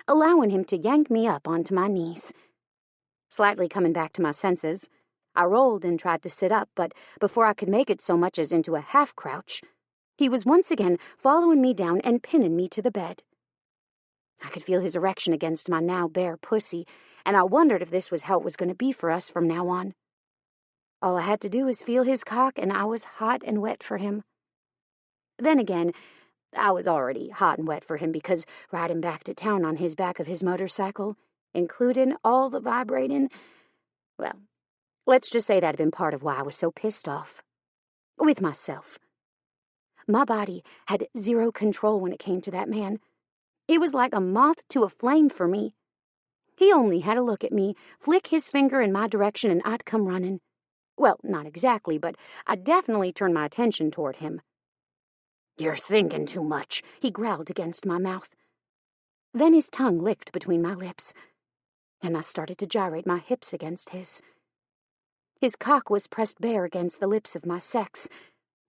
allowing him to yank me up onto my knees. Slightly coming back to my senses, I rolled and tried to sit up, but before I could make it so much as into a half-crouch, he was once again following me down and pinning me to the bed. I could feel his erection against my now bare pussy, and I wondered if this was how it was going to be for us from now on. All I had to do was feel his cock, and I was hot and wet for him. Then again, I was already hot and wet for him because riding back to town on his back of his motorcycle, including all the vibrating, well, let's just say that had been part of why I was so pissed off. With myself. My body had zero control when it came to that man. It was like a moth to a flame for me. He only had to look at me, flick his finger in my direction, and I'd come running. Well, not exactly, but I'd definitely turn my attention toward him. "You're thinking too much," he growled against my mouth. Then his tongue licked between my lips, and I started to gyrate my hips against his. His cock was pressed bare against the lips of my sex,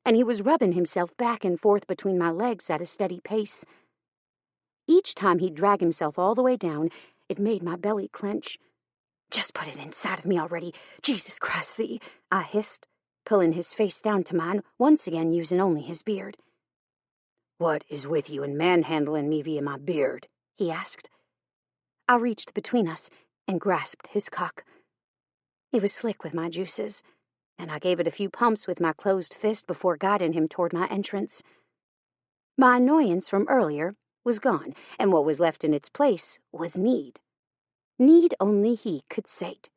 and he was rubbing himself back and forth between my legs at a steady pace. Each time he'd drag himself all the way down, it made my belly clench. "Just put it inside of me already. Jesus Christ, see," I hissed, pulling his face down to mine, once again using only his beard. "What is with you and manhandling me via my beard?" he asked. I reached between us and grasped his cock. He was slick with my juices, and I gave it a few pumps with my closed fist before guiding him toward my entrance. My annoyance from earlier was gone, and what was left in its place was need. Need only he could sate.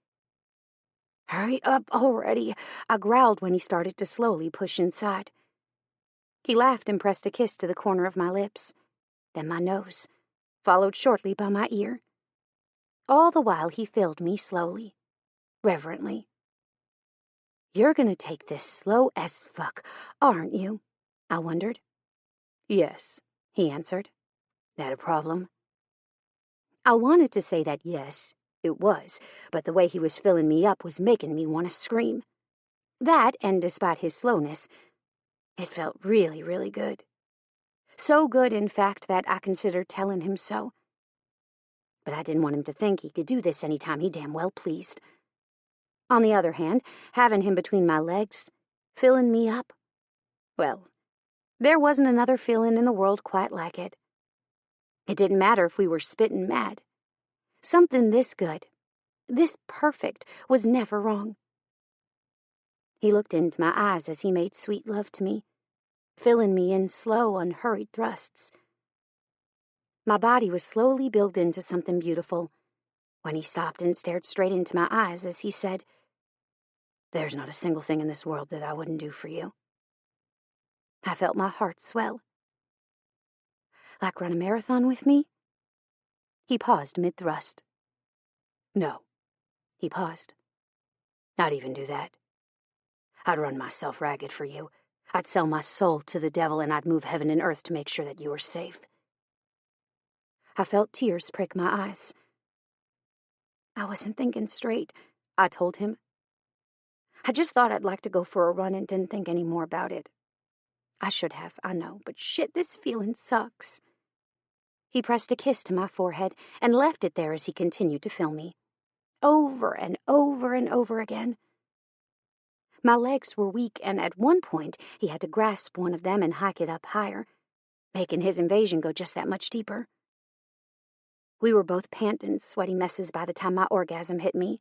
"Hurry up already," I growled when he started to slowly push inside. He laughed and pressed a kiss to the corner of my lips, then my nose, followed shortly by my ear. All the while he filled me slowly, reverently. "You're gonna take this slow as fuck, aren't you?" I wondered. "Yes," he answered. "That a problem?" I wanted to say that yes, it was, but the way he was filling me up was making me want to scream. That, and despite his slowness, it felt really, really good. So good, in fact, that I considered telling him so. But I didn't want him to think he could do this any time he damn well pleased. On the other hand, having him between my legs, filling me up, well, there wasn't another feeling in the world quite like it. It didn't matter if we were spitting mad. Something this good, this perfect, was never wrong. He looked into my eyes as he made sweet love to me, filling me in slow, unhurried thrusts. My body was slowly built into something beautiful when he stopped and stared straight into my eyes as he said, "There's not a single thing in this world that I wouldn't do for you." I felt my heart swell. "Like run a marathon with me?" He paused mid-thrust. "No." He paused. "Not even do that. I'd run myself ragged for you. I'd sell my soul to the devil, and I'd move heaven and earth to make sure that you were safe." I felt tears prick my eyes. "I wasn't thinking straight," I told him. "I just thought I'd like to go for a run and didn't think any more about it. I should have, I know, but shit, this feeling sucks." He pressed a kiss to my forehead and left it there as he continued to fill me. Over and over and over again. My legs were weak, and at one point he had to grasp one of them and hike it up higher, making his invasion go just that much deeper. We were both panting, sweaty messes by the time my orgasm hit me.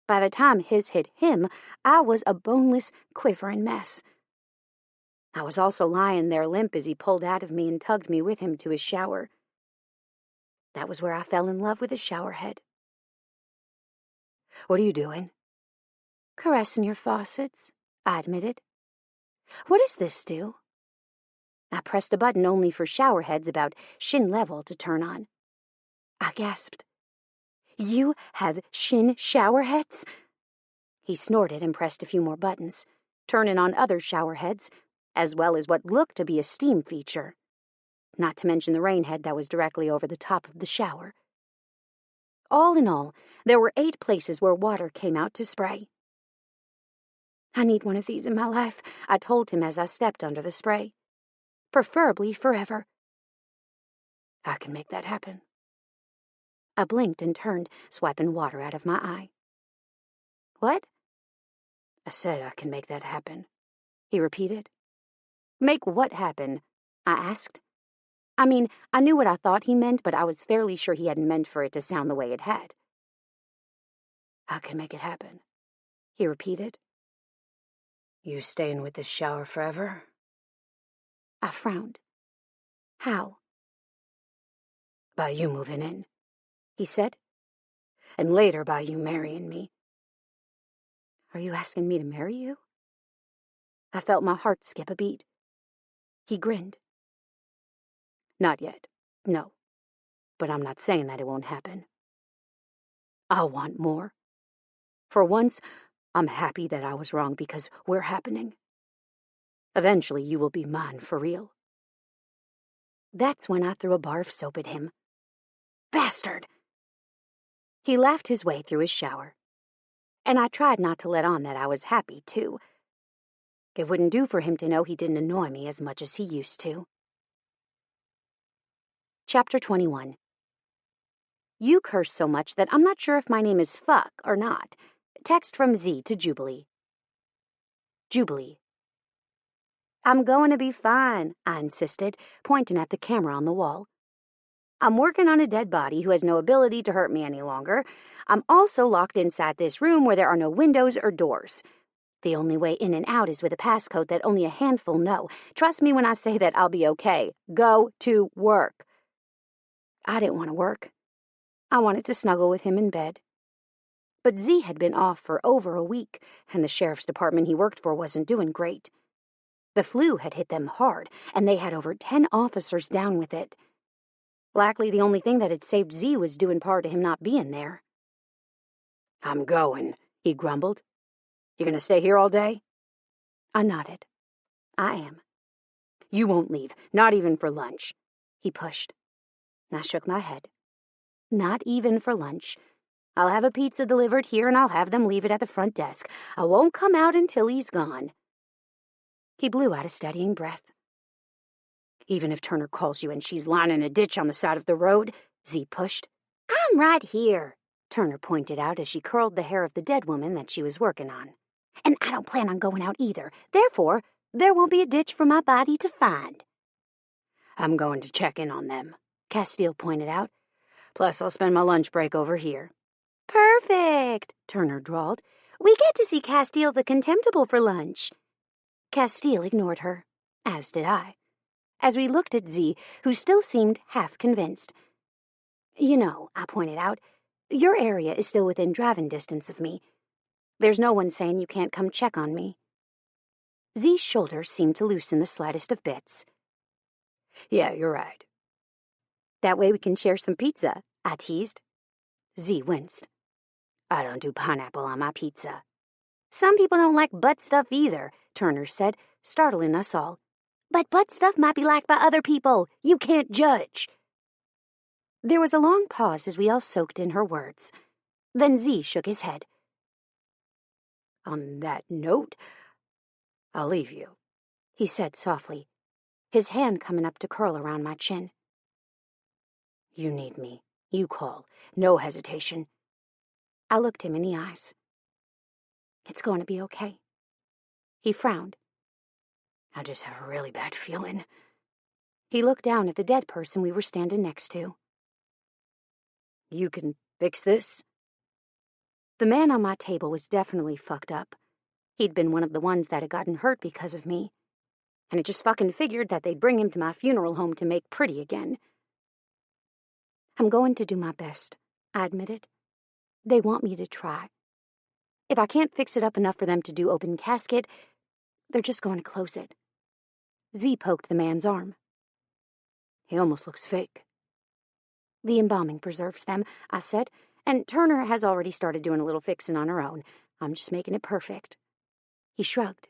By the time his hit him, I was a boneless, quivering mess. I was also lying there limp as he pulled out of me and tugged me with him to his shower. That was where I fell in love with a showerhead. "What are you doing?" "Caressing your faucets," I admitted. "What does this do?" I pressed a button only for showerheads about shin level to turn on. I gasped. "You have shin showerheads?" He snorted and pressed a few more buttons, turning on other showerheads, as well as what looked to be a steam feature, not to mention the rain head that was directly over the top of the shower. All in all, there were 8 places where water came out to spray. "I need one of these in my life," I told him as I stepped under the spray. "Preferably forever." "I can make that happen." I blinked and turned, swiping water out of my eye. "What?" "I said I can make that happen," he repeated. "Make what happen?" I asked. I mean, I knew what I thought he meant, but I was fairly sure he hadn't meant for it to sound the way it had. "I can make it happen," he repeated. "You staying with this shower forever?" I frowned. "How?" "By you moving in," he said. "And later by you marrying me." "Are you asking me to marry you?" I felt my heart skip a beat. He grinned. "Not yet, no. But I'm not saying that it won't happen. I want more. For once, I'm happy that I was wrong because we're happening. Eventually you will be mine for real." That's when I threw a bar of soap at him. "Bastard!" He laughed his way through his shower. And I tried not to let on that I was happy, too. It wouldn't do for him to know he didn't annoy me as much as he used to. Chapter 21. You curse so much that I'm not sure if my name is Fuck or not. Text from Z to Jubilee. Jubilee. "I'm going to be fine," I insisted, pointing at the camera on the wall. "I'm working on a dead body who has no ability to hurt me any longer. I'm also locked inside this room where there are no windows or doors. The only way in and out is with a passcode that only a handful know. Trust me when I say that I'll be okay. Go to work." I didn't want to work. I wanted to snuggle with him in bed. But Z had been off for over a week, and the sheriff's department he worked for wasn't doing great. The flu had hit them hard, and they had over 10 officers down with it. Likely the only thing that had saved Z was due in part to him not being there. "I'm going," he grumbled. "You gonna stay here all day?" I nodded. "I am." "You won't leave, not even for lunch," he pushed. I shook my head. Not even for lunch. I'll have a pizza delivered here and I'll have them leave it at the front desk. I won't come out until he's gone. He blew out a steadying breath. Even if Turner calls you and she's lying in a ditch on the side of the road, Z pushed. I'm right here, Turner pointed out as she curled the hair of the dead woman that she was working on. And I don't plan on going out either. Therefore, there won't be a ditch for my body to find. I'm going to check in on them, Castile pointed out. Plus, I'll spend my lunch break over here. Perfect, Turner drawled. We get to see Castile the Contemptible for lunch. Castile ignored her, as did I, as we looked at Z, who still seemed half convinced. You know, I pointed out, your area is still within driving distance of me. There's no one saying you can't come check on me. Z's shoulders seemed to loosen the slightest of bits. Yeah, you're right. That way we can share some pizza, I teased. Z winced. I don't do pineapple on my pizza. Some people don't like butt stuff either, Turner said, startling us all. But butt stuff might be liked by other people. You can't judge. There was a long pause as we all soaked in her words. Then Z shook his head. On that note, I'll leave you, he said softly, his hand coming up to curl around my chin. You need me. You call. No hesitation. I looked him in the eyes. It's going to be okay. He frowned. I just have a really bad feeling. He looked down at the dead person we were standing next to. You can fix this? The man on my table was definitely fucked up. He'd been one of the ones that had gotten hurt because of me. And it just fucking figured that they'd bring him to my funeral home to make pretty again. I'm going to do my best, I admitted. They want me to try. If I can't fix it up enough for them to do open casket, they're just going to close it. Z poked the man's arm. He almost looks fake. The embalming preserves them, I said, and Turner has already started doing a little fixing on her own. I'm just making it perfect. He shrugged.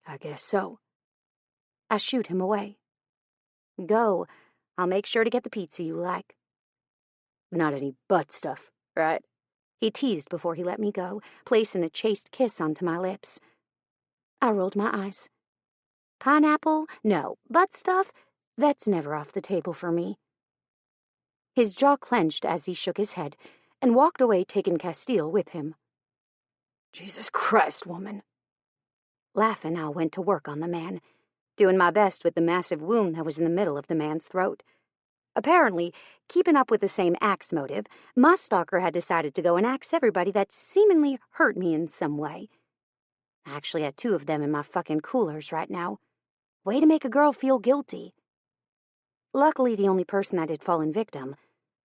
I guess so. I shooed him away. Go. I'll make sure to get the pizza you like. Not any butt stuff, right? He teased before he let me go, placing a chaste kiss onto my lips. I rolled my eyes. Pineapple? No. Butt stuff? That's never off the table for me. His jaw clenched as he shook his head and walked away, taking Castile with him. Jesus Christ, woman. Laughing, I went to work on the man, doing my best with the massive wound that was in the middle of the man's throat. Apparently, keeping up with the same axe motive, my stalker had decided to go and axe everybody that seemingly hurt me in some way. I actually had 2 of them in my fucking coolers right now. Way to make a girl feel guilty. Luckily, the only person that had fallen victim,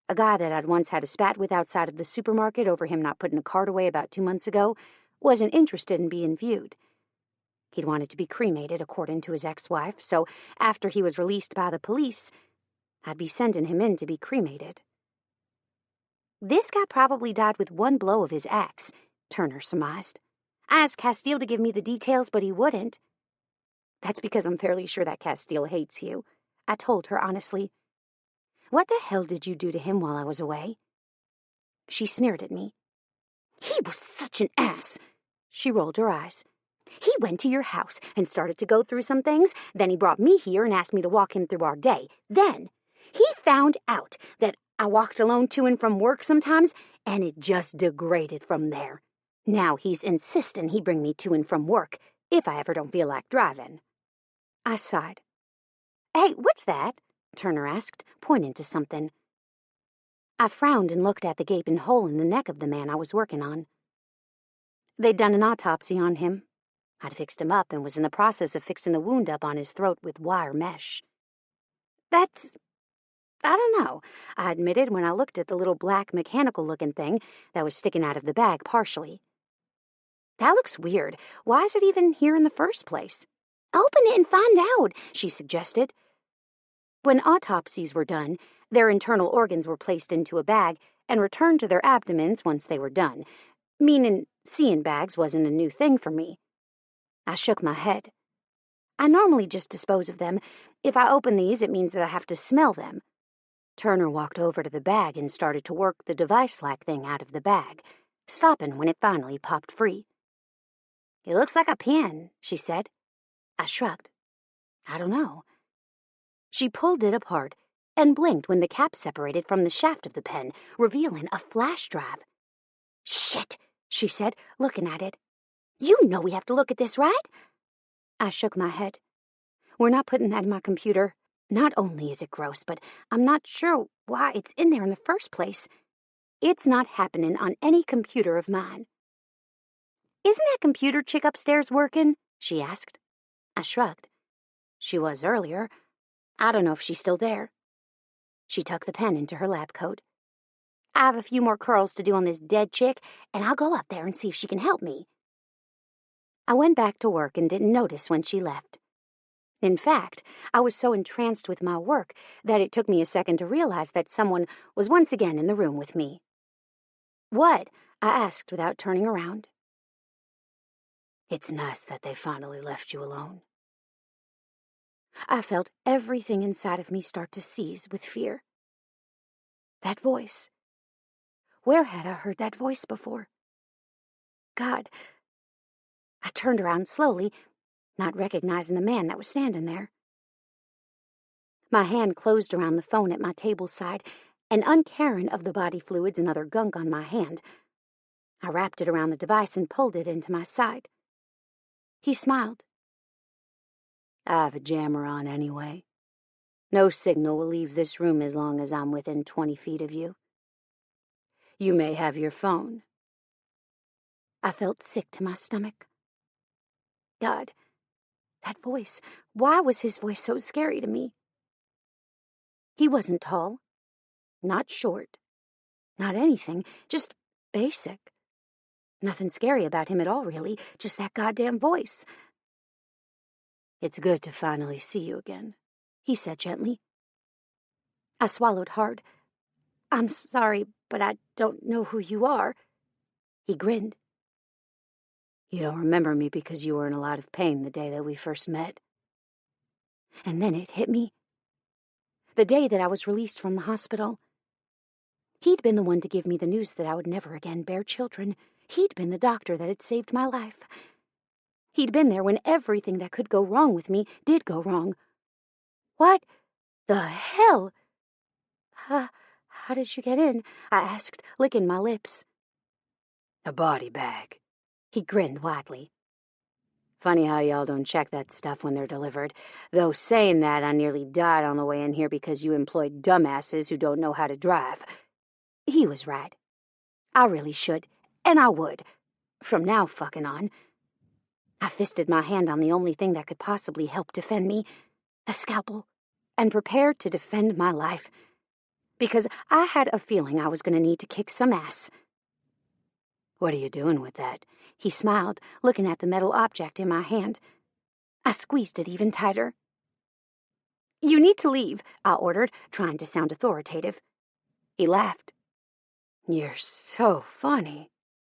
a guy that I'd once had a spat with outside of the supermarket over him not putting a card away about 2 months ago, wasn't interested in being viewed. He'd wanted to be cremated, according to his ex-wife, so after he was released by the police, I'd be sending him in to be cremated. This guy probably died with 1 blow of his axe, Turner surmised. I asked Castile to give me the details, but he wouldn't. That's because I'm fairly sure that Castile hates you, I told her honestly. What the hell did you do to him while I was away? She sneered at me. He was such an ass. She rolled her eyes. He went to your house and started to go through some things. Then he brought me here and asked me to walk him through our day. Then he found out that I walked alone to and from work sometimes, and it just degraded from there. Now he's insisting he bring me to and from work if I ever don't feel like driving. I sighed. Hey, what's that? Turner asked, pointing to something. I frowned and looked at the gaping hole in the neck of the man I was working on. They'd done an autopsy on him. I'd fixed him up and was in the process of fixing the wound up on his throat with wire mesh. I don't know, I admitted when I looked at the little black mechanical-looking thing that was sticking out of the bag partially. That looks weird. Why is it even here in the first place? Open it and find out, she suggested. When autopsies were done, their internal organs were placed into a bag and returned to their abdomens once they were done, meaning seeing bags wasn't a new thing for me. I shook my head. I normally just dispose of them. If I open these, it means that I have to smell them. Turner walked over to the bag and started to work the device-like thing out of the bag, stopping when it finally popped free. "It looks like a pen," she said. I shrugged. "I don't know." She pulled it apart and blinked when the cap separated from the shaft of the pen, revealing a flash drive. "Shit," she said, looking at it. "You know we have to look at this, right?" I shook my head. "We're not putting that in my computer. Not only is it gross, but I'm not sure why it's in there in the first place. It's not happening on any computer of mine." "Isn't that computer chick upstairs working?" she asked. I shrugged. "She was earlier. I don't know if she's still there." She tucked the pen into her lab coat. "I have a few more curls to do on this dead chick, and I'll go up there and see if she can help me." I went back to work and didn't notice when she left. In fact, I was so entranced with my work that it took me a second to realize that someone was once again in the room with me. "What?" I asked without turning around. "It's nice that they finally left you alone." I felt everything inside of me start to seize with fear. That voice. Where had I heard that voice before? God. I turned around slowly, not recognizing the man that was standing there. My hand closed around the phone at my table side, and uncaring of the body fluids and other gunk on my hand, I wrapped it around the device and pulled it into my side. He smiled. "I have a jammer on anyway. No signal will leave this room as long as I'm within 20 feet of you. You may have your phone." I felt sick to my stomach. God, that voice. Why was his voice so scary to me? He wasn't tall, not short, not anything, just basic. Nothing scary about him at all, really, just that goddamn voice. "It's good to finally see you again," he said gently. I swallowed hard. "I'm sorry, but I don't know who you are." He grinned. "You don't remember me because you were in a lot of pain the day that we first met." And then it hit me. The day that I was released from the hospital. He'd been the one to give me the news that I would never again bear children. He'd been the doctor that had saved my life. He'd been there when everything that could go wrong with me did go wrong. What the hell? How did you get in?" I asked, licking my lips. "A body bag." He grinned widely. "Funny how y'all don't check that stuff when they're delivered. Though saying that, I nearly died on the way in here because you employed dumbasses who don't know how to drive." He was right. I really should, and I would. From now fucking on. I fisted my hand on the only thing that could possibly help defend me, a scalpel, and prepared to defend my life. Because I had a feeling I was going to need to kick some ass. "What are you doing with that?" He smiled, looking at the metal object in my hand. I squeezed it even tighter. "You need to leave," I ordered, trying to sound authoritative. He laughed. "You're so funny."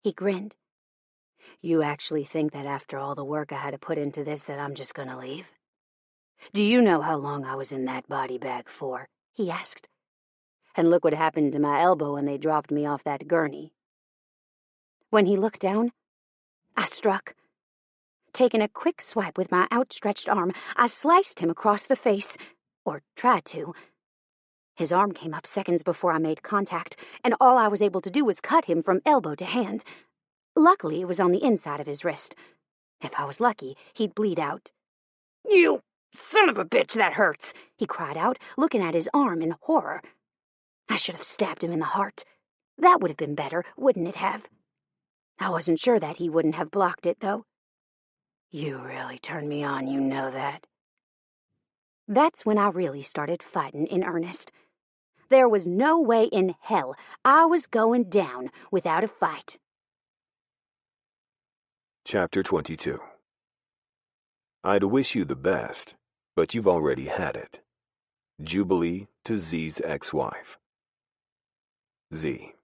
He grinned. "You actually think that after all the work I had to put into this that I'm just going to leave? Do you know how long I was in that body bag for?" he asked. "And look what happened to my elbow when they dropped me off that gurney." When he looked down, I struck. Taking a quick swipe with my outstretched arm, I sliced him across the face, or tried to. His arm came up seconds before I made contact, and all I was able to do was cut him from elbow to hand. Luckily, it was on the inside of his wrist. If I was lucky, he'd bleed out. "You son of a bitch, that hurts!" he cried out, looking at his arm in horror. I should have stabbed him in the heart. That would have been better, wouldn't it have? I wasn't sure that he wouldn't have blocked it, though. "You really turned me on, you know that." That's when I really started fighting in earnest. There was no way in hell I was going down without a fight. Chapter 22. I'd wish you the best, but you've already had it. Jubilee to Z's ex-wife. Z.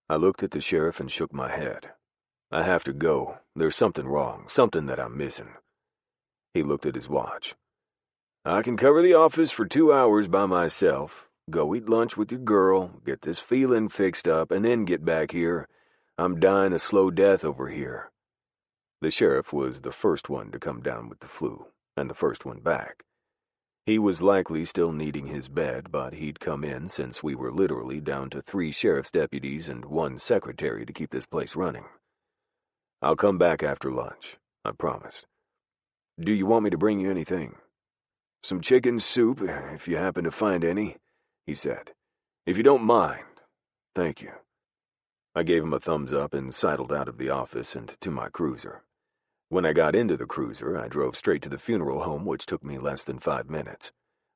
I looked at the sheriff and shook my head. "I have to go. There's something wrong, something that I'm missing." He looked at his watch. "I can cover the office for 2 hours by myself. Go eat lunch with your girl, get this feeling fixed up, and then get back here. I'm dying a slow death over here." The sheriff was the first one to come down with the flu, and the first one back. He was likely still needing his bed, but he'd come in since we were literally down to 3 sheriff's deputies and 1 secretary to keep this place running. "I'll come back after lunch," I promised. "Do you want me to bring you anything?" "Some chicken soup, if you happen to find any," he said. "If you don't mind. Thank you." I gave him a thumbs up and sidled out of the office and to my cruiser. When I got into the cruiser, I drove straight to the funeral home, which took me less than 5 minutes.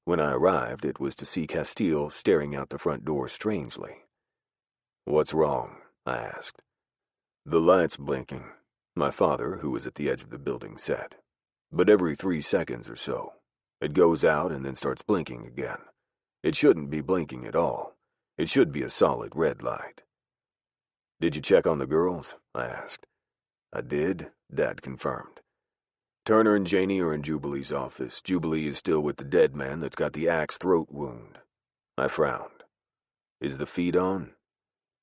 When I arrived, it was to see Castile staring out the front door strangely. "What's wrong?" I asked. "The light's blinking," my father, who was at the edge of the building, said. "But every 3 seconds or so. It goes out and then starts blinking again. It shouldn't be blinking at all. It should be a solid red light." "Did you check on the girls?" I asked. "I did," Dad confirmed. "Turner and Janie are in Jubilee's office. Jubilee is still with the dead man that's got the axe throat wound." I frowned. "Is the feed on?"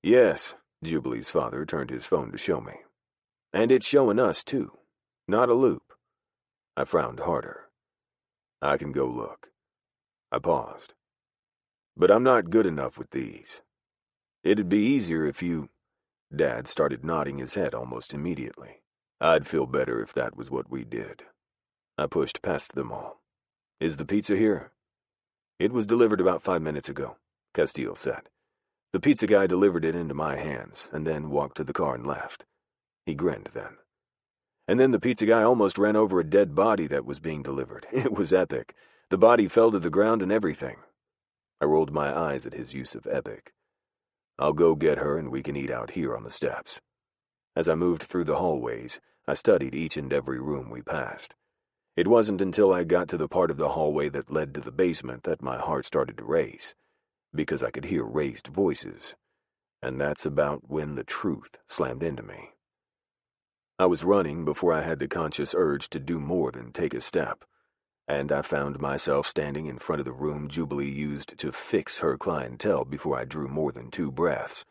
"Yes," Jubilee's father turned his phone to show me. "And it's showing us, too. Not a loop." I frowned harder. "I can go look." I paused. "But I'm not good enough with these. It'd be easier if you—" Dad started nodding his head almost immediately. "I'd feel better if that was what we did." I pushed past them all. "Is the pizza here?" "It was delivered about 5 minutes ago," Castile said. "The pizza guy delivered it into my hands, and then walked to the car and left." He grinned then. "And then the pizza guy almost ran over a dead body that was being delivered. It was epic. The body fell to the ground and everything." I rolled my eyes at his use of epic. "I'll go get her and we can eat out here on the steps." As I moved through the hallways, I studied each and every room we passed. It wasn't until I got to the part of the hallway that led to the basement that my heart started to race, because I could hear raised voices, and that's about when the truth slammed into me. I was running before I had the conscious urge to do more than take a step, and I found myself standing in front of the room Jubilee used to fix her clientele before I drew more than 2 breaths.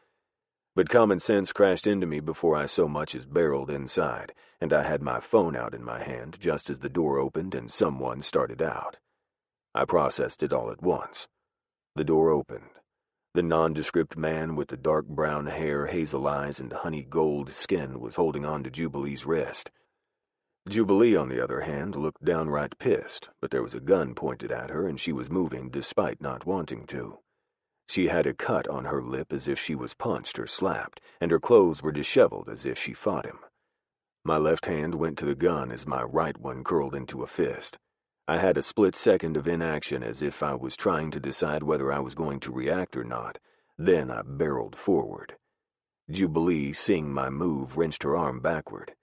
But common sense crashed into me before I so much as barreled inside, and I had my phone out in my hand just as the door opened and someone started out. I processed it all at once. The door opened. The nondescript man with the dark brown hair, hazel eyes, and honey gold skin was holding on to Jubilee's wrist. Jubilee, on the other hand, looked downright pissed, but there was a gun pointed at her and she was moving despite not wanting to. She had a cut on her lip as if she was punched or slapped, and her clothes were disheveled as if she fought him. My left hand went to the gun as my right one curled into a fist. I had a split second of inaction as if I was trying to decide whether I was going to react or not. Then I barreled forward. Jubilee, seeing my move, wrenched her arm backward.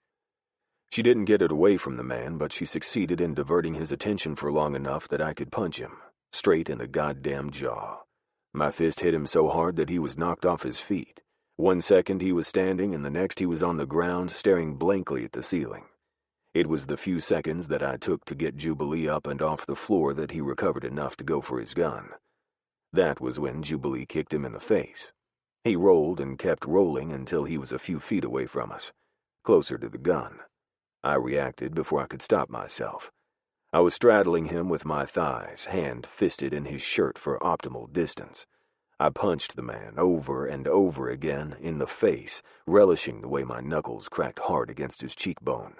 She didn't get it away from the man, but she succeeded in diverting his attention for long enough that I could punch him, straight in the goddamn jaw. My fist hit him so hard that he was knocked off his feet. 1 second he was standing, and the next he was on the ground, staring blankly at the ceiling. It was the few seconds that I took to get Jubilee up and off the floor that he recovered enough to go for his gun. That was when Jubilee kicked him in the face. He rolled and kept rolling until he was a few feet away from us, closer to the gun. I reacted before I could stop myself. I was straddling him with my thighs, hand fisted in his shirt for optimal distance. I punched the man over and over again in the face, relishing the way my knuckles cracked hard against his cheekbone.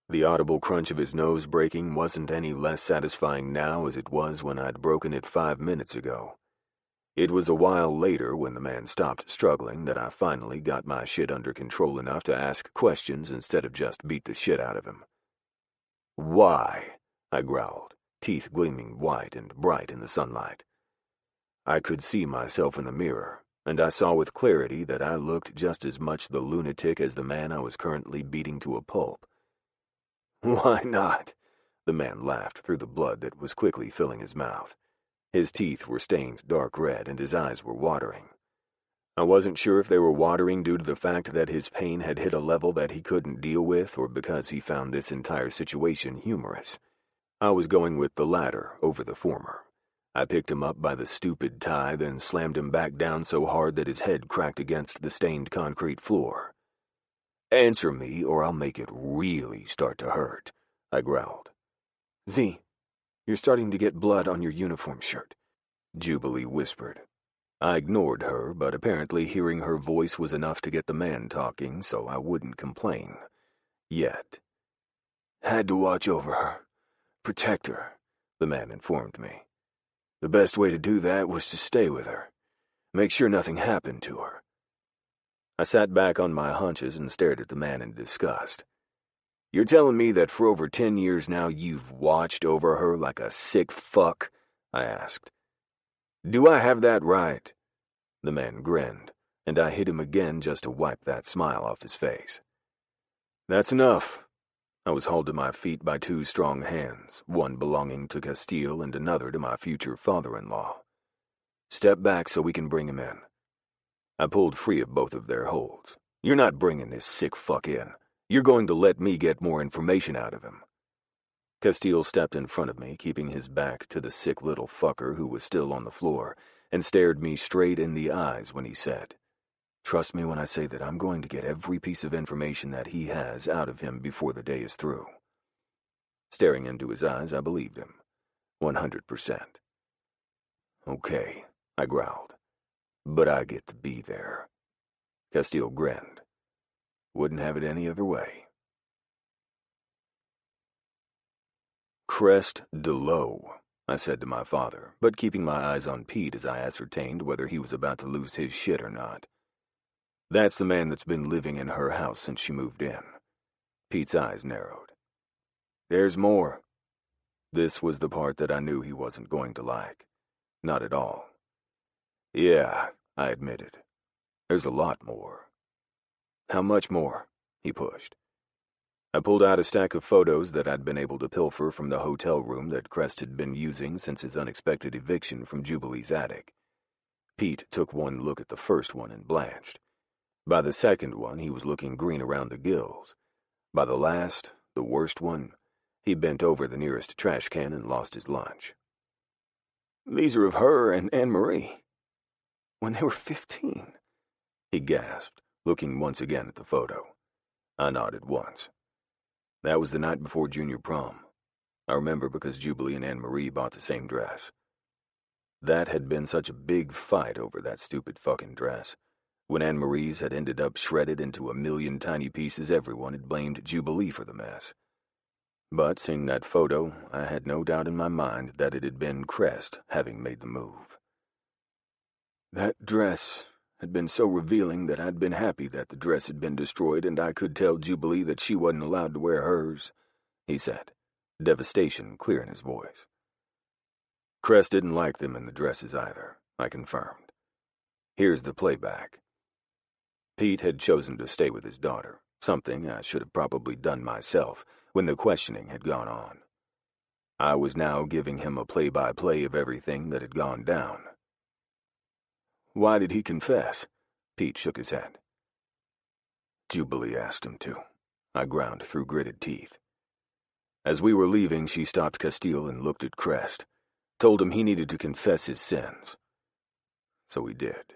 The audible crunch of his nose breaking wasn't any less satisfying now as it was when I'd broken it 5 minutes ago. It was a while later, when the man stopped struggling, that I finally got my shit under control enough to ask questions instead of just beat the shit out of him. "Why?" I growled, teeth gleaming white and bright in the sunlight. I could see myself in the mirror, and I saw with clarity that I looked just as much the lunatic as the man I was currently beating to a pulp. "Why not?" The man laughed through the blood that was quickly filling his mouth. His teeth were stained dark red, and his eyes were watering. I wasn't sure if they were watering due to the fact that his pain had hit a level that he couldn't deal with, or because he found this entire situation humorous. I was going with the latter over the former. I picked him up by the stupid tie, then slammed him back down so hard that his head cracked against the stained concrete floor. "Answer me, or I'll make it really start to hurt," I growled. "Z, you're starting to get blood on your uniform shirt," Jubilee whispered. I ignored her, but apparently hearing her voice was enough to get the man talking, so I wouldn't complain. Yet. "Had to watch over her. Protect her," the man informed me. "The best way to do that was to stay with her. Make sure nothing happened to her." I sat back on my haunches and stared at the man in disgust. "You're telling me that for over 10 years now you've watched over her like a sick fuck?" I asked. "Do I have that right?" The man grinned, and I hit him again just to wipe that smile off his face. "That's enough." I was hauled to my feet by 2 strong hands, one belonging to Castile and another to my future father-in-law. "Step back so we can bring him in." I pulled free of both of their holds. "You're not bringing this sick fuck in. You're going to let me get more information out of him." Castile stepped in front of me, keeping his back to the sick little fucker who was still on the floor, and stared me straight in the eyes when he said, "Trust me when I say that I'm going to get every piece of information that he has out of him before the day is through." Staring into his eyes, I believed him. 100%. "Okay," I growled. "But I get to be there." Castile grinned. "Wouldn't have it any other way." "Crest DeLoe," I said to my father, but keeping my eyes on Pete as I ascertained whether he was about to lose his shit or not. "That's the man that's been living in her house since she moved in." Pete's eyes narrowed. "There's more." This was the part that I knew he wasn't going to like. Not at all. "Yeah," I admitted. "There's a lot more." "How much more?" he pushed. I pulled out a stack of photos that I'd been able to pilfer from the hotel room that Crest had been using since his unexpected eviction from Jubilee's attic. Pete took one look at the first one and blanched. By the second one, he was looking green around the gills. By the last, the worst one, he bent over the nearest trash can and lost his lunch. "These are of her and Anne-Marie. When they were 15. He gasped, looking once again at the photo. I nodded once. "That was the night before junior prom. I remember because Jubilee and Anne-Marie bought the same dress. That had been such a big fight over that stupid fucking dress. When Anne-Marie's had ended up shredded into a million tiny pieces, everyone had blamed Jubilee for the mess. But seeing that photo, I had no doubt in my mind that it had been Crest having made the move. That dress had been so revealing that I'd been happy that the dress had been destroyed and I could tell Jubilee that she wasn't allowed to wear hers," he said, devastation clear in his voice. "Crest didn't like them in the dresses either," I confirmed. "Here's the playback." Pete had chosen to stay with his daughter, something I should have probably done myself when the questioning had gone on. I was now giving him a play-by-play of everything that had gone down. "Why did he confess?" Pete shook his head. "Jubilee asked him to," I ground through gritted teeth. As we were leaving, she stopped Castile and looked at Crest, told him he needed to confess his sins. So he did.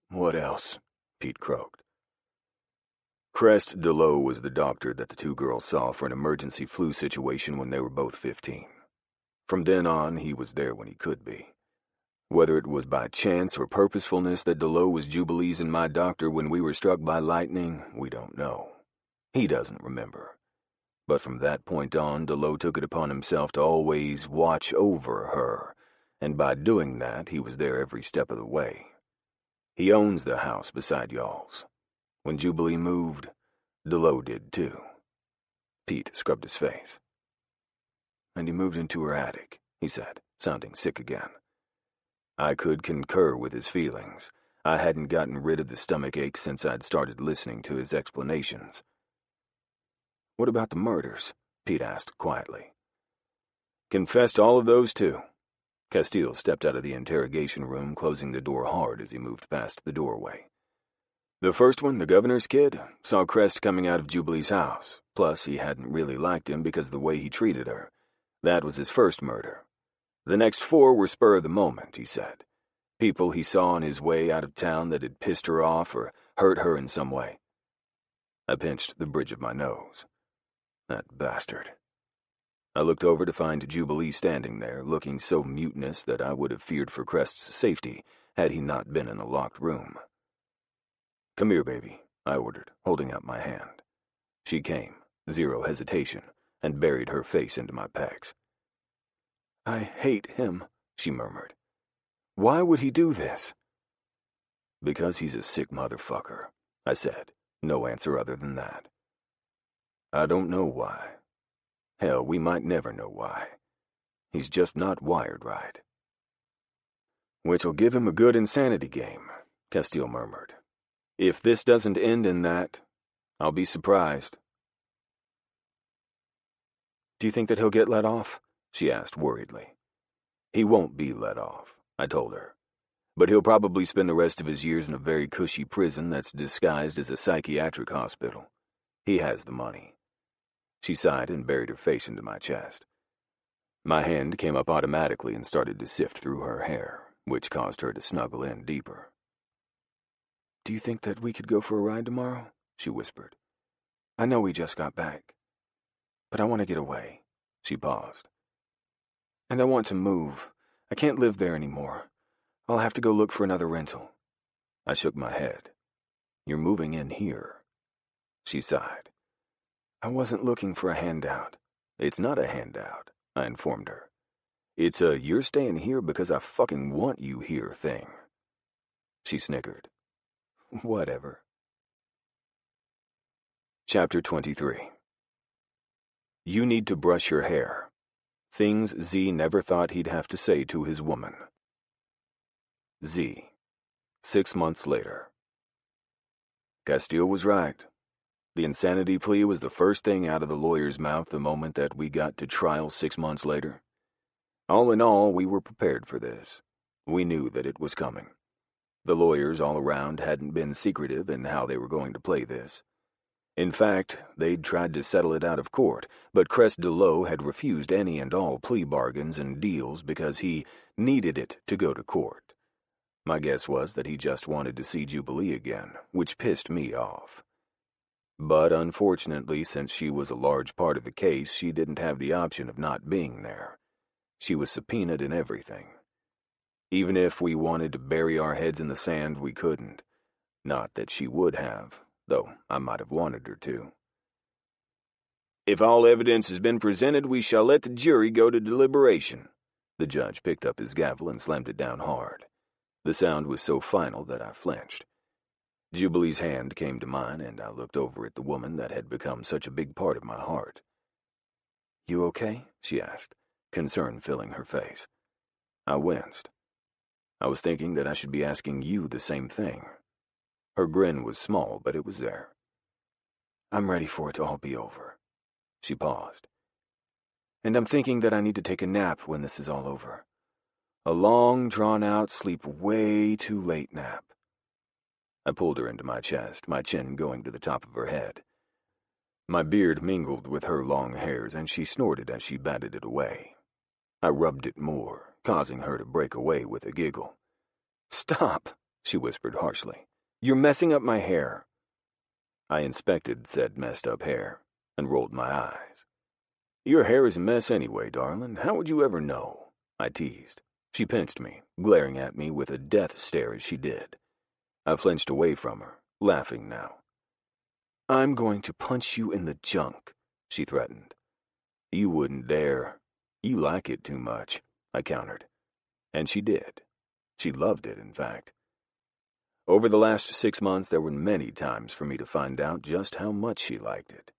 "What else?" Pete croaked. Crest DeLoe was the doctor that the 2 girls saw for an emergency flu situation when they were both 15. From then on, he was there when he could be. Whether it was by chance or purposefulness that DeLoe was Jubilee's and my doctor when we were struck by lightning, we don't know. He doesn't remember. But from that point on, DeLoe took it upon himself to always watch over her, and by doing that, he was there every step of the way. He owns the house beside y'all's. When Jubilee moved, DeLoe did too. Pete scrubbed his face. "And he moved into her attic," he said, sounding sick again. I could concur with his feelings. I hadn't gotten rid of the stomach ache since I'd started listening to his explanations. "What about the murders?" Pete asked quietly. "Confessed all of those too." Castile stepped out of the interrogation room, closing the door hard as he moved past the doorway. "The first one, the governor's kid, saw Crest coming out of Jubilee's house. Plus, he hadn't really liked him because of the way he treated her. That was his first murder. The next 4 were spur of the moment, he said. People he saw on his way out of town that had pissed her off or hurt her in some way. I pinched the bridge of my nose. That bastard. I looked over to find Jubilee standing there, looking so mutinous that I would have feared for Crest's safety had he not been in the locked room. "Come here, baby," I ordered, holding out my hand. She came, zero hesitation, and buried her face into my pecs. "I hate him," she murmured. "Why would he do this?" "Because he's a sick motherfucker," I said, no answer other than that. "I don't know why. Hell, we might never know why. He's just not wired right." "Which'll give him a good insanity game," Castile murmured. "If this doesn't end in that, I'll be surprised." "Do you think that he'll get let off?" she asked worriedly. "He won't be let off," I told her. "But he'll probably spend the rest of his years in a very cushy prison that's disguised as a psychiatric hospital. He has the money." She sighed and buried her face into my chest. My hand came up automatically and started to sift through her hair, which caused her to snuggle in deeper. "Do you think that we could go for a ride tomorrow?" she whispered. "I know we just got back, but I want to get away." She paused. "And I want to move. I can't live there anymore. I'll have to go look for another rental." I shook my head. "You're moving in here." She sighed. "I wasn't looking for a handout." "It's not a handout," I informed her. "It's a you're staying here because I fucking want you here thing." She snickered. "Whatever." Chapter 23. You need to brush your hair. Things Z never thought he'd have to say to his woman. Z. 6 months later. Castile was right. The insanity plea was the first thing out of the lawyer's mouth the moment that we got to trial 6 months later. All in all, we were prepared for this. We knew that it was coming. The lawyers all around hadn't been secretive in how they were going to play this. In fact, they'd tried to settle it out of court, but Crest DeLoe had refused any and all plea bargains and deals because he needed it to go to court. My guess was that he just wanted to see Jubilee again, which pissed me off. But unfortunately, since she was a large part of the case, she didn't have the option of not being there. She was subpoenaed in everything. Even if we wanted to bury our heads in the sand, we couldn't. Not that she would have, though I might have wanted her to. "If all evidence has been presented, we shall let the jury go to deliberation." The judge picked up his gavel and slammed it down hard. The sound was so final that I flinched. Jubilee's hand came to mine, and I looked over at the woman that had become such a big part of my heart. "You okay?" she asked, concern filling her face. I winced. I was thinking that I should be asking you the same thing. Her grin was small, but it was there. "I'm ready for it to all be over." She paused. "And I'm thinking that I need to take a nap when this is all over. A long, drawn-out, sleep way too late nap." I pulled her into my chest, my chin going to the top of her head. My beard mingled with her long hairs, and she snorted as she batted it away. I rubbed it more, causing her to break away with a giggle. "Stop," she whispered harshly. "You're messing up my hair." I inspected said messed-up hair and rolled my eyes. "Your hair is a mess anyway, darling. How would you ever know?" I teased. She pinched me, glaring at me with a death stare as she did. I flinched away from her, laughing now. "I'm going to punch you in the junk," she threatened. "You wouldn't dare. You like it too much," I countered. And she did. She loved it, in fact. Over the last 6 months, there were many times for me to find out just how much she liked it.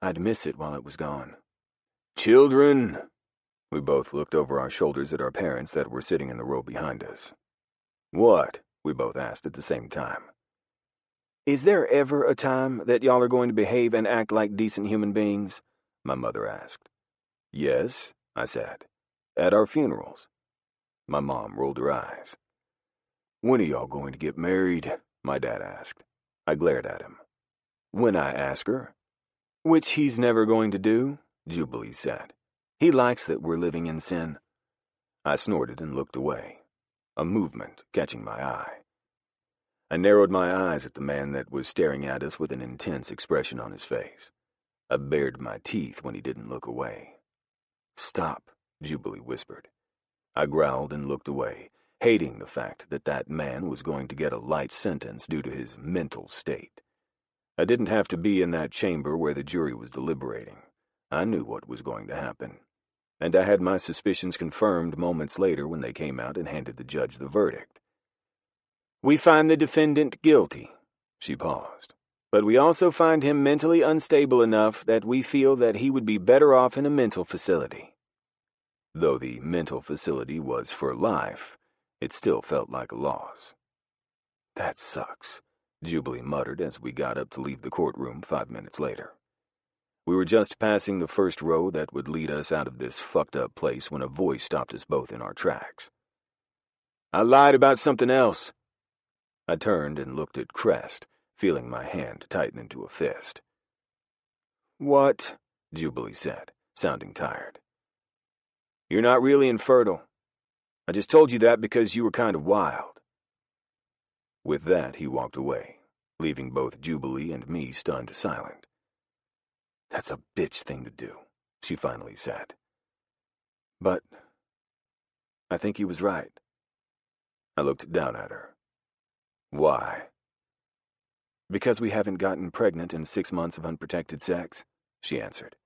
I'd miss it while it was gone. "Children!" We both looked over our shoulders at our parents that were sitting in the row behind us. "What?" we both asked at the same time. "Is there ever a time that y'all are going to behave and act like decent human beings?" my mother asked. "Yes," I said. "At our funerals." My mom rolled her eyes. "When are y'all going to get married?" my dad asked. I glared at him. "When I ask her." "Which he's never going to do," Jubilee said. "He likes that we're living in sin." I snorted and looked away, a movement catching my eye. I narrowed my eyes at the man that was staring at us with an intense expression on his face. I bared my teeth when he didn't look away. "Stop," Jubilee whispered. I growled and looked away, hating the fact that that man was going to get a light sentence due to his mental state. I didn't have to be in that chamber where the jury was deliberating. I knew what was going to happen. And I had my suspicions confirmed moments later when they came out and handed the judge the verdict. "We find the defendant guilty." She paused. "But we also find him mentally unstable enough that we feel that he would be better off in a mental facility." Though the mental facility was for life, it still felt like a loss. "That sucks," Jubilee muttered as we got up to leave the courtroom 5 minutes later. We were just passing the first row that would lead us out of this fucked-up place when a voice stopped us both in our tracks. "I lied about something else." I turned and looked at Crest, feeling my hand tighten into a fist. "What?" Jubilee said, sounding tired. "You're not really infertile. I just told you that because you were kind of wild." With that, he walked away, leaving both Jubilee and me stunned silent. "That's a bitch thing to do," she finally said. "But I think he was right." I looked down at her. "Why?" "Because we haven't gotten pregnant in 6 months of unprotected sex," she answered.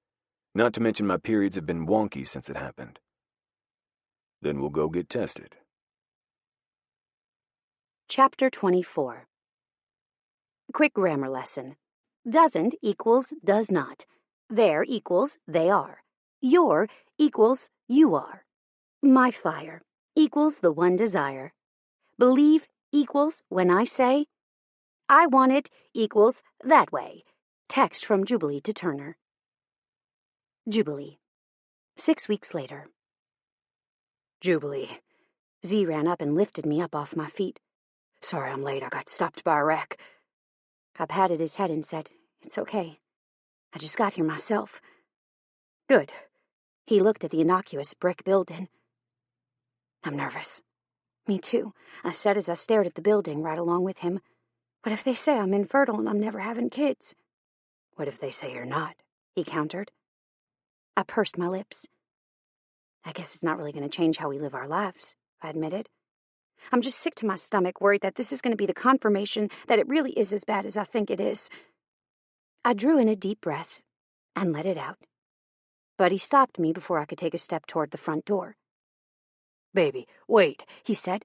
"Not to mention my periods have been wonky since it happened." "Then we'll go get tested." Chapter 24. Quick grammar lesson. Doesn't equals does not. There equals they are. Your equals you are. My fire equals the one desire. Believe equals when I say. I want it equals that way. Text from Jubilee to Turner. Jubilee. 6 weeks later. "Jubilee." Z ran up and lifted me up off my feet. "Sorry I'm late. I got stopped by a wreck." I patted his head and said, "It's okay. I just got here myself." "Good." He looked at the innocuous brick building. "I'm nervous." "Me too," I said as I stared at the building right along with him. "What if they say I'm infertile and I'm never having kids?" "What if they say you're not?" he countered. I pursed my lips. "I guess it's not really going to change how we live our lives," I admitted. "I'm just sick to my stomach, worried that this is going to be the confirmation that it really is as bad as I think it is." I drew in a deep breath and let it out. But he stopped me before I could take a step toward the front door. "Baby, wait," he said.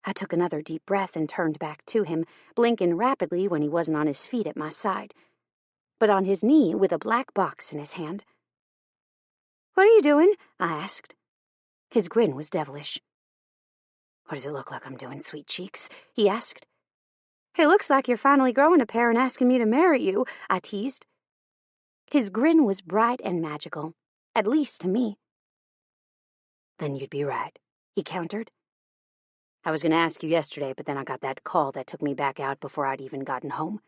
I took another deep breath and turned back to him, blinking rapidly when he wasn't on his feet at my side, but on his knee with a black box in his hand. "What are you doing?" I asked. His grin was devilish. "What does it look like I'm doing, sweet cheeks?" he asked. "It looks like you're finally growing a pair and asking me to marry you," I teased. His grin was bright and magical, at least to me. "Then you'd be right," he countered. "I was going to ask you yesterday, but then I got that call that took me back out before I'd even gotten home.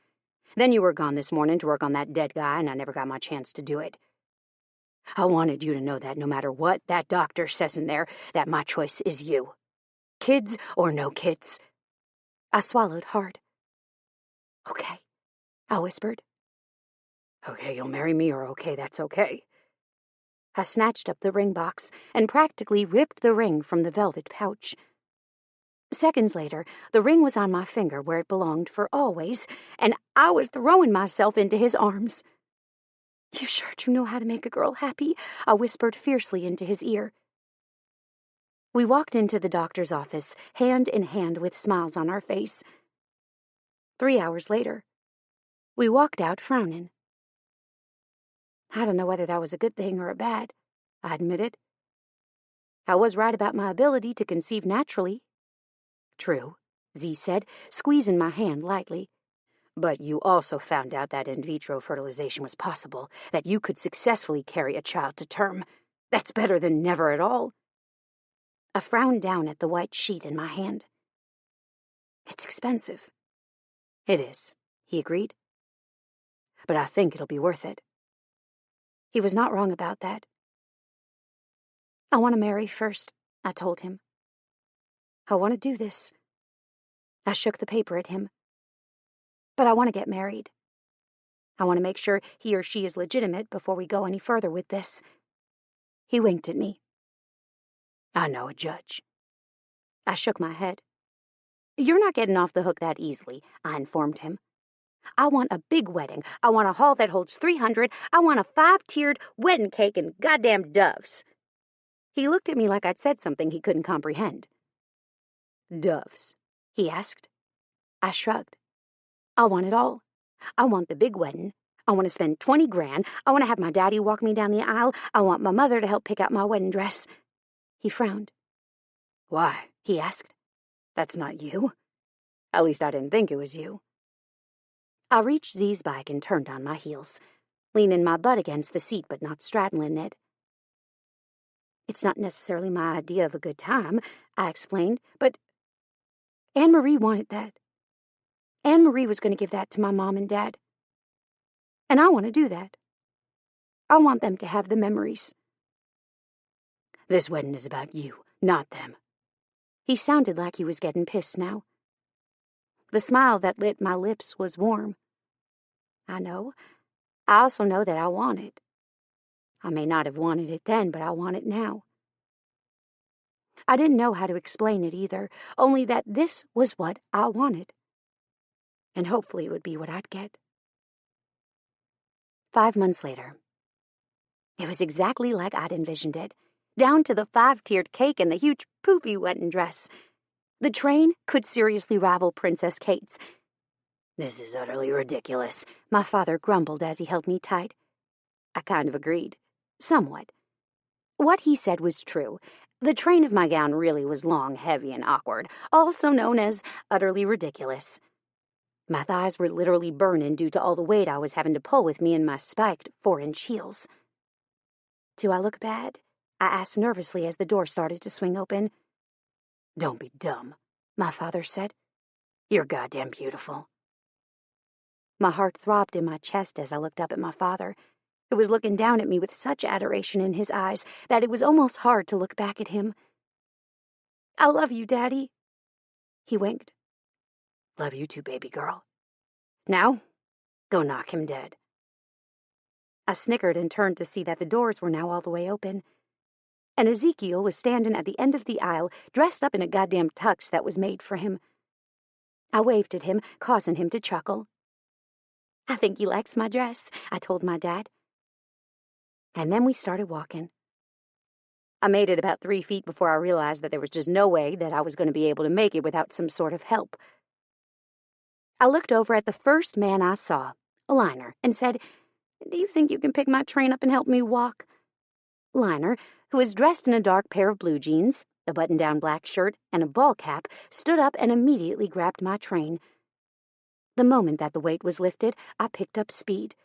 Then you were gone this morning to work on that dead guy, and I never got my chance to do it. I wanted you to know that no matter what that doctor says in there, that my choice is you. Kids or no kids." I swallowed hard. "Okay," I whispered. "Okay, you'll marry me, or okay, that's okay." I snatched up the ring box and practically ripped the ring from the velvet pouch. Seconds later, the ring was on my finger where it belonged for always, and I was throwing myself into his arms. "You sure do know how to make a girl happy," I whispered fiercely into his ear. We walked into the doctor's office, hand in hand with smiles on our face. 3 hours later, we walked out frowning. I don't know whether that was a good thing or a bad, I admitted. I was right about my ability to conceive naturally. "True," Z said, squeezing my hand lightly. "But you also found out that in vitro fertilization was possible, that you could successfully carry a child to term. That's better than never at all." I frowned down at the white sheet in my hand. "It's expensive." "It is," he agreed. "But I think it'll be worth it." He was not wrong about that. "I want to marry first," I told him. I want to do this. I shook the paper at him. But I want to get married. I want to make sure he or she is legitimate before we go any further with this. He winked at me. I know a judge. I shook my head. You're not getting off the hook that easily, I informed him. I want a big wedding. I want a hall that holds 300. I want a 5-tiered wedding cake and goddamn doves. He looked at me like I'd said something he couldn't comprehend. Doves? He asked. I shrugged. I want it all. I want the big wedding. I want to spend 20 grand. I want to have my daddy walk me down the aisle. I want my mother to help pick out my wedding dress. He frowned. Why? He asked. That's not you. At least I didn't think it was you. I reached Z's bike and turned on my heels, leaning my butt against the seat but not straddling it. It's not necessarily my idea of a good time, I explained, but Anne-Marie wanted that. Anne-Marie was going to give that to my mom and dad. And I want to do that. I want them to have the memories. This wedding is about you, not them. He sounded like he was getting pissed now. The smile that lit my lips was warm. I know. I also know that I want it. I may not have wanted it then, but I want it now. I didn't know how to explain it either, only that this was what I wanted. And hopefully it would be what I'd get. 5 months later. It was exactly like I'd envisioned it, down to the 5-tiered cake and the huge poofy wedding dress. The train could seriously rival Princess Kate's. This is utterly ridiculous, my father grumbled as he held me tight. I kind of agreed. Somewhat. What he said was true. The train of my gown really was long, heavy, and awkward, also known as utterly ridiculous. My thighs were literally burning due to all the weight I was having to pull with me in my spiked 4-inch heels. Do I look bad? I asked nervously as the door started to swing open. Don't be dumb, my father said. You're goddamn beautiful. My heart throbbed in my chest as I looked up at my father, who was looking down at me with such adoration in his eyes that it was almost hard to look back at him. I love you, Daddy. He winked. Love you too, baby girl. Now, go knock him dead. I snickered and turned to see that the doors were now all the way open, and Ezekiel was standing at the end of the aisle, dressed up in a goddamn tux that was made for him. I waved at him, causing him to chuckle. I think he likes my dress, I told my dad. And then we started walking. I made it about 3 feet before I realized that there was just no way that I was going to be able to make it without some sort of help. I looked over at the first man I saw, Liner, and said, Do you think you can pick my train up and help me walk? Liner, who was dressed in a dark pair of blue jeans, a button-down black shirt, and a ball cap, stood up and immediately grabbed my train. The moment that the weight was lifted, I picked up speed.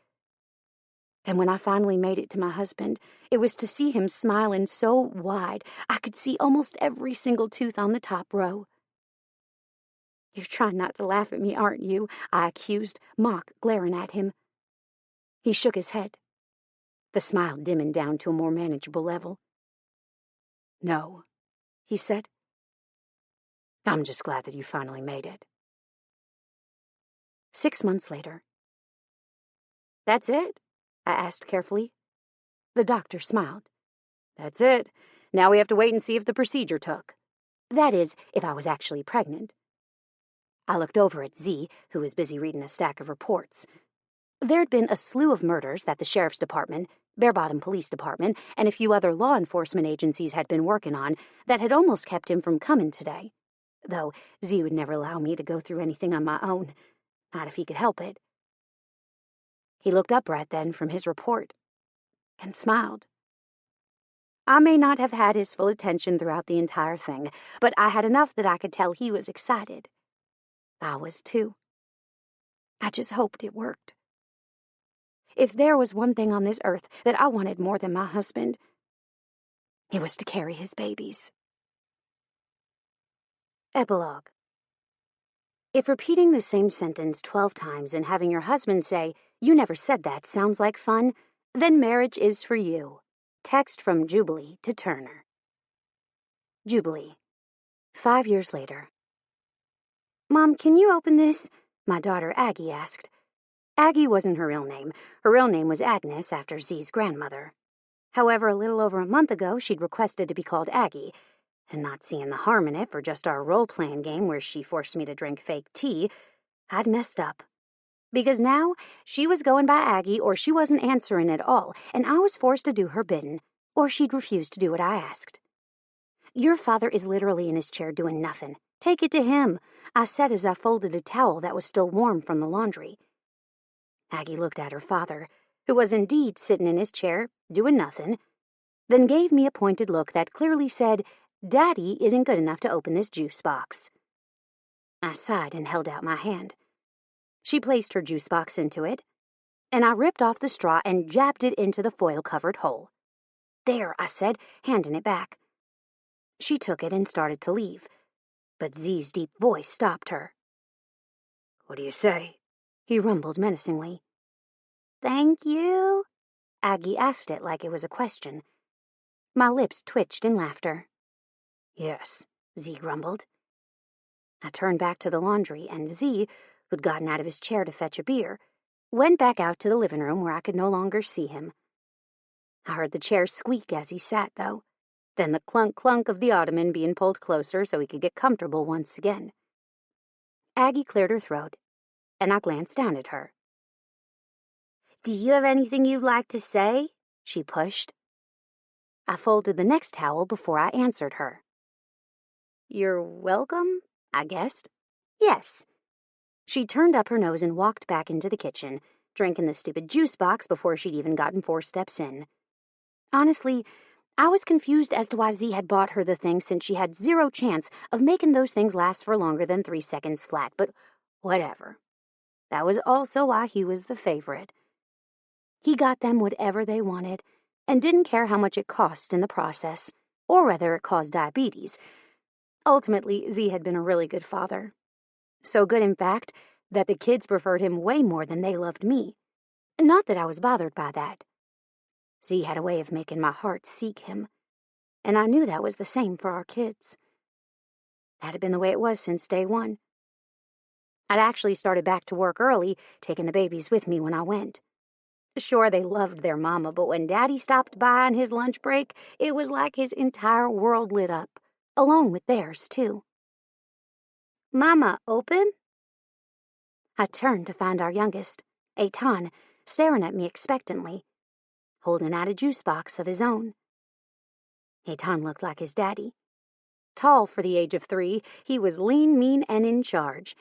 And when I finally made it to my husband, it was to see him smiling so wide I could see almost every single tooth on the top row. You're trying not to laugh at me, aren't you? I accused, mock glaring at him. He shook his head, the smile dimming down to a more manageable level. No, he said. I'm just glad that you finally made it. 6 months later. That's it? I asked carefully. The doctor smiled. That's it. Now we have to wait and see if the procedure took. That is, if I was actually pregnant. I looked over at Z, who was busy reading a stack of reports. There'd been a slew of murders that the Sheriff's Department, Bear Bottom Police Department, and a few other law enforcement agencies had been working on that had almost kept him from coming today. Though Z would never allow me to go through anything on my own, not if he could help it. He looked up right then from his report and smiled. I may not have had his full attention throughout the entire thing, but I had enough that I could tell he was excited. I was too. I just hoped it worked. If there was one thing on this earth that I wanted more than my husband, it was to carry his babies. Epilogue. If repeating the same sentence 12 times and having your husband say, "You never said that," sounds like fun, then marriage is for you. Text from Jubilee to Turner. Jubilee. 5 years later. "Mom, can you open this?" my daughter Aggie asked. Aggie wasn't her real name. Her real name was Agnes, after Z's grandmother. However, a little over a month ago, she'd requested to be called Aggie, and not seeing the harm in it for just our role-playing game where she forced me to drink fake tea, I'd messed up. Because now, she was going by Aggie or she wasn't answering at all, and I was forced to do her bidding, or she'd refuse to do what I asked. "Your father is literally in his chair doing nothing. Take it to him," I said as I folded a towel that was still warm from the laundry. Aggie looked at her father, who was indeed sitting in his chair, doing nothing, then gave me a pointed look that clearly said, "Daddy isn't good enough to open this juice box." I sighed and held out my hand. She placed her juice box into it, and I ripped off the straw and jabbed it into the foil-covered hole. "There," I said, handing it back. She took it and started to leave, but Z's deep voice stopped her. "What do you say?" he rumbled menacingly. "Thank you?" Aggie asked it like it was a question. My lips twitched in laughter. "Yes," Z grumbled. I turned back to the laundry, and Z, who'd gotten out of his chair to fetch a beer, went back out to the living room where I could no longer see him. I heard the chair squeak as he sat, though, then the clunk-clunk of the ottoman being pulled closer so he could get comfortable once again. Aggie cleared her throat, and I glanced down at her. "Do you have anything you'd like to say?" she pushed. I folded the next towel before I answered her. "You're welcome, I guessed." "Yes." She turned up her nose and walked back into the kitchen, drinking the stupid juice box before she'd even gotten 4 steps in. Honestly, I was confused as to why Z had bought her the thing, since she had zero chance of making those things last for longer than 3 seconds flat, but whatever. That was also why he was the favorite. He got them whatever they wanted, and didn't care how much it cost in the process, or whether it caused diabetes. Ultimately, Z had been a really good father. So good, in fact, that the kids preferred him way more than they loved me. Not that I was bothered by that. Z had a way of making my heart seek him, and I knew that was the same for our kids. That had been the way it was since day one. I'd actually started back to work early, taking the babies with me when I went. Sure, they loved their mama, but when Daddy stopped by on his lunch break, it was like his entire world lit up, along with theirs, too. "Mama, open?" I turned to find our youngest, Eitan, staring at me expectantly, holding out a juice box of his own. Eitan looked like his daddy. Tall for the age of 3, he was lean, mean, and in charge.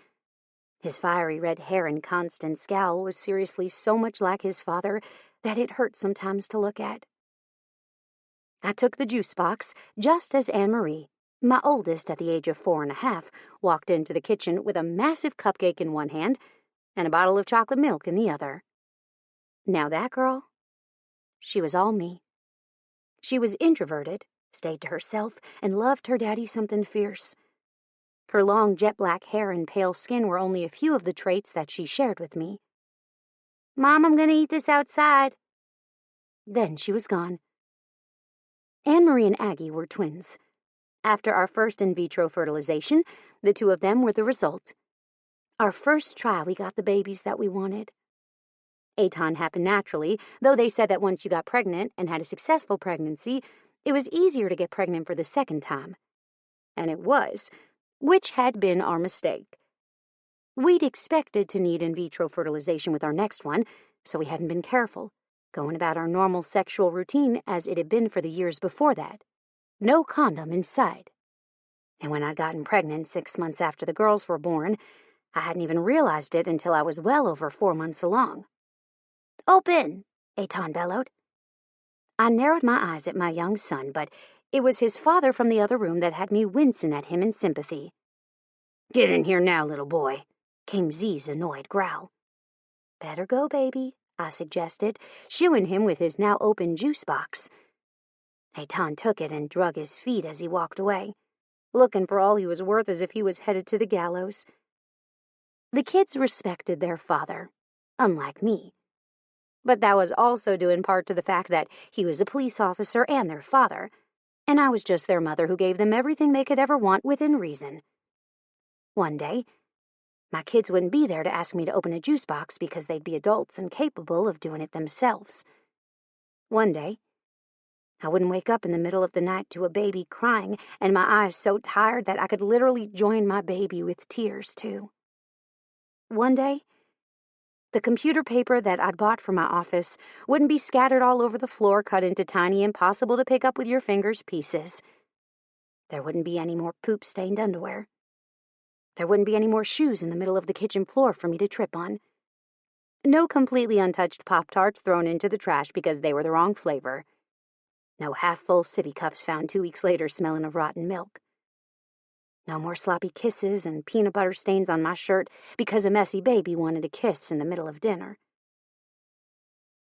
His fiery red hair and constant scowl was seriously so much like his father that it hurt sometimes to look at. I took the juice box just as Anne-Marie, my oldest at the age of 4.5, walked into the kitchen with a massive cupcake in one hand and a bottle of chocolate milk in the other. Now that girl, she was all me. She was introverted, stayed to herself, and loved her daddy something fierce. Her long jet-black hair and pale skin were only a few of the traits that she shared with me. "Mom, I'm going to eat this outside." Then she was gone. Anne-Marie and Aggie were twins. After our first in vitro fertilization, the 2 of them were the result. Our first try, we got the babies that we wanted. Eitan happened naturally, though they said that once you got pregnant and had a successful pregnancy, it was easier to get pregnant for the second time. And it was, which had been our mistake. We'd expected to need in vitro fertilization with our next one, so we hadn't been careful, going about our normal sexual routine as it had been for the years before that. No condom in sight. And when I'd gotten pregnant 6 months after the girls were born, I hadn't even realized it until I was well over 4 months along. "Open!" Eitan bellowed. I narrowed my eyes at my young son, but it was his father from the other room that had me wincing at him in sympathy. "Get in here now, little boy," came Z's annoyed growl. "Better go, baby," I suggested, shooing him with his now open juice box. Eitan took it and drug his feet as he walked away, looking for all he was worth as if he was headed to the gallows. The kids respected their father, unlike me. But that was also due in part to the fact that he was a police officer and their father, and I was just their mother who gave them everything they could ever want within reason. One day, my kids wouldn't be there to ask me to open a juice box because they'd be adults and capable of doing it themselves. One day, I wouldn't wake up in the middle of the night to a baby crying and my eyes so tired that I could literally join my baby with tears, too. One day, the computer paper that I'd bought for my office wouldn't be scattered all over the floor, cut into tiny, impossible to pick up with your fingers pieces. There wouldn't be any more poop-stained underwear. There wouldn't be any more shoes in the middle of the kitchen floor for me to trip on. No completely untouched Pop-Tarts thrown into the trash because they were the wrong flavor. No half-full sippy cups found 2 weeks later smelling of rotten milk. No more sloppy kisses and peanut butter stains on my shirt because a messy baby wanted a kiss in the middle of dinner.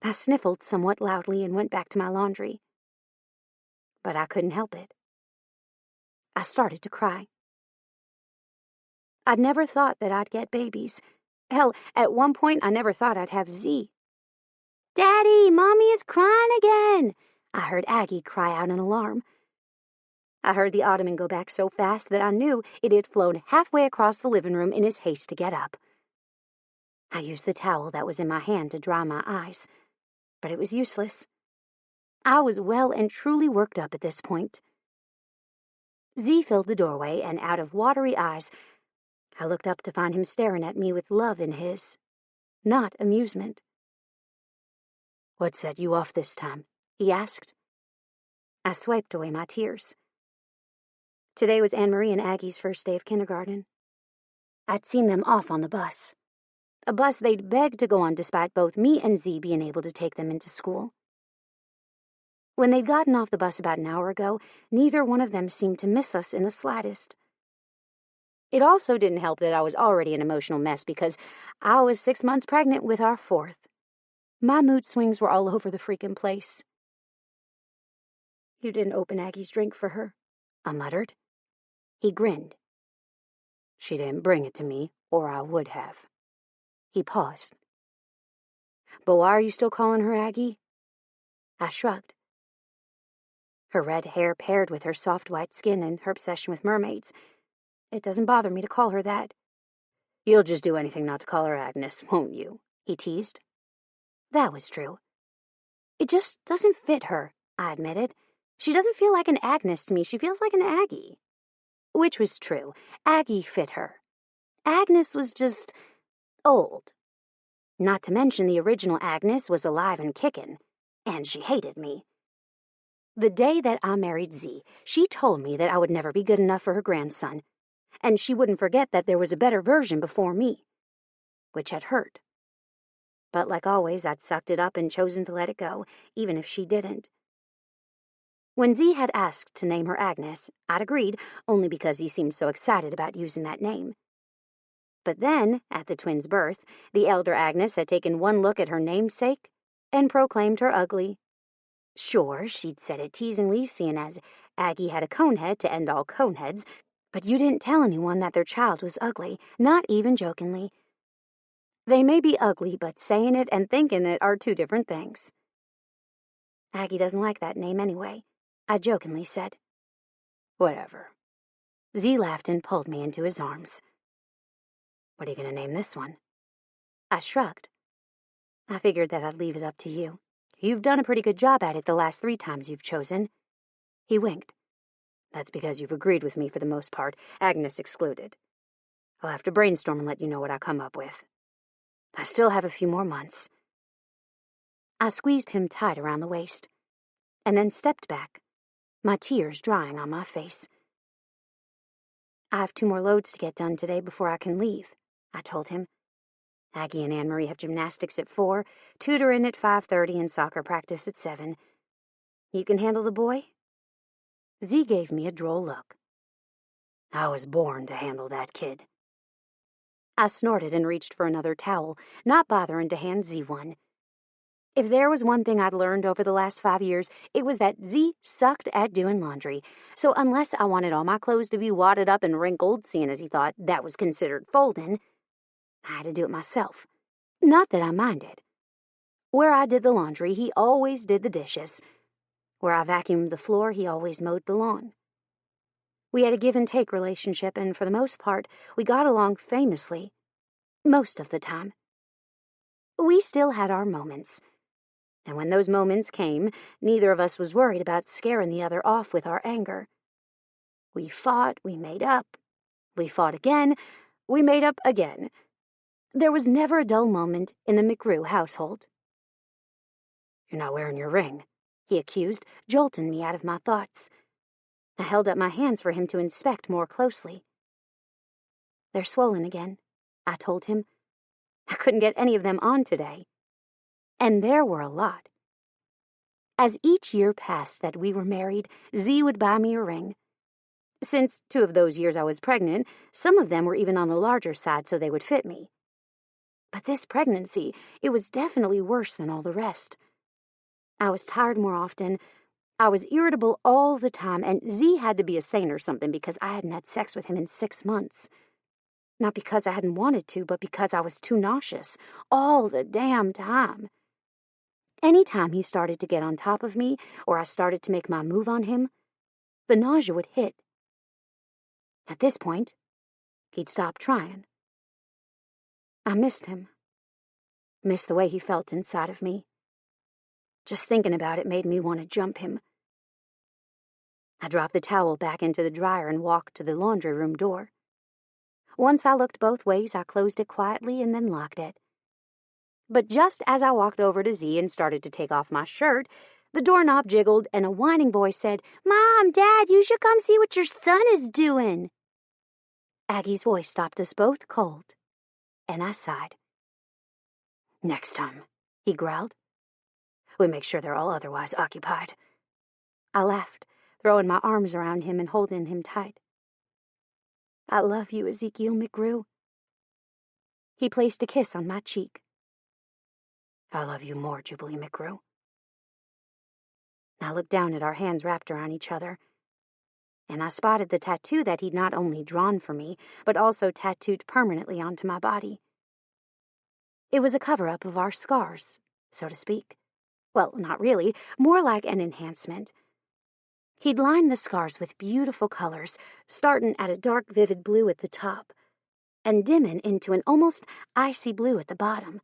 I sniffled somewhat loudly and went back to my laundry. But I couldn't help it. I started to cry. I'd never thought that I'd get babies. Hell, at one point I never thought I'd have Z. "Daddy, Mommy is crying again!" I heard Aggie cry out in alarm. I heard the ottoman go back so fast that I knew it had flown halfway across the living room in his haste to get up. I used the towel that was in my hand to dry my eyes, but it was useless. I was well and truly worked up at this point. Z filled the doorway, and out of watery eyes, I looked up to find him staring at me with love in his, not amusement. "What set you off this time?" he asked. I swiped away my tears. Today was Anne-Marie and Aggie's first day of kindergarten. I'd seen them off on the bus, a bus they'd begged to go on despite both me and Z being able to take them into school. When they'd gotten off the bus about an hour ago, neither one of them seemed to miss us in the slightest. It also didn't help that I was already an emotional mess because I was 6 months pregnant with our fourth. My mood swings were all over the freaking place. "You didn't open Aggie's drink for her," I muttered. He grinned. "She didn't bring it to me, or I would have." He paused. "But why are you still calling her Aggie?" I shrugged. Her red hair paired with her soft white skin and her obsession with mermaids. It doesn't bother me to call her that. "You'll just do anything not to call her Agnes, won't you?" he teased. That was true. "It just doesn't fit her," I admitted. "She doesn't feel like an Agnes to me. She feels like an Aggie." Which was true. Aggie fit her. Agnes was just old. Not to mention the original Agnes was alive and kicking, and she hated me. The day that I married Z, she told me that I would never be good enough for her grandson, and she wouldn't forget that there was a better version before me, which had hurt. But like always, I'd sucked it up and chosen to let it go, even if she didn't. When Z had asked to name her Agnes, I'd agreed, only because he seemed so excited about using that name. But then, at the twins' birth, the elder Agnes had taken one look at her namesake and proclaimed her ugly. Sure, she'd said it teasingly, seeing as Aggie had a conehead to end all coneheads, but you didn't tell anyone that their child was ugly, not even jokingly. They may be ugly, but saying it and thinking it are two different things. "Aggie doesn't like that name anyway," I jokingly said. "Whatever." Z laughed and pulled me into his arms. "What are you going to name this one?" I shrugged. "I figured that I'd leave it up to you. You've done a pretty good job at it the last 3 times you've chosen." He winked. "That's because you've agreed with me for the most part, Agnes excluded. I'll have to brainstorm and let you know what I come up with. I still have a few more months." I squeezed him tight around the waist, and then stepped back, my tears drying on my face. "I have 2 more loads to get done today before I can leave," I told him. "Aggie and Anne-Marie have gymnastics at 4, tutoring at 5:30, and soccer practice at 7. You can handle the boy?" Z gave me a droll look. "I was born to handle that kid." I snorted and reached for another towel, not bothering to hand Z one. If there was one thing I'd learned over the last 5 years, it was that Z sucked at doing laundry. So unless I wanted all my clothes to be wadded up and wrinkled, seeing as he thought that was considered folding, I had to do it myself. Not that I minded. Where I did the laundry, he always did the dishes. Where I vacuumed the floor, he always mowed the lawn. We had a give-and-take relationship, and for the most part, we got along famously. Most of the time. We still had our moments. And when those moments came, neither of us was worried about scaring the other off with our anger. We fought, we made up. We fought again, we made up again. There was never a dull moment in the McGrew household. "You're not wearing your ring," he accused, jolting me out of my thoughts. I held up my hands for him to inspect more closely. "They're swollen again," I told him. I couldn't get any of them on today. And there were a lot. As each year passed that we were married, Z would buy me a ring. Since 2 of those years I was pregnant, some of them were even on the larger side so they would fit me. But this pregnancy, it was definitely worse than all the rest. I was tired more often. I was irritable all the time, and Z had to be a saint or something because I hadn't had sex with him in 6 months. Not because I hadn't wanted to, but because I was too nauseous all the damn time. Any time he started to get on top of me, or I started to make my move on him, the nausea would hit. At this point, he'd stop trying. I missed him. Missed the way he felt inside of me. Just thinking about it made me want to jump him. I dropped the towel back into the dryer and walked to the laundry room door. Once I looked both ways, I closed it quietly and then locked it. But just as I walked over to Z and started to take off my shirt, the doorknob jiggled and a whining voice said, "Mom, Dad, you should come see what your son is doing." Aggie's voice stopped us both cold, and I sighed. "Next time," he growled. "We make sure they're all otherwise occupied." I laughed, throwing my arms around him and holding him tight. "I love you, Ezekiel McGrew." He placed a kiss on my cheek. "I love you more, Jubilee McGrew." I looked down at our hands wrapped around each other, and I spotted the tattoo that he'd not only drawn for me, but also tattooed permanently onto my body. It was a cover-up of our scars, so to speak. Well, not really, more like an enhancement. He'd lined the scars with beautiful colors, starting at a dark, vivid blue at the top, and dimming into an almost icy blue at the bottom.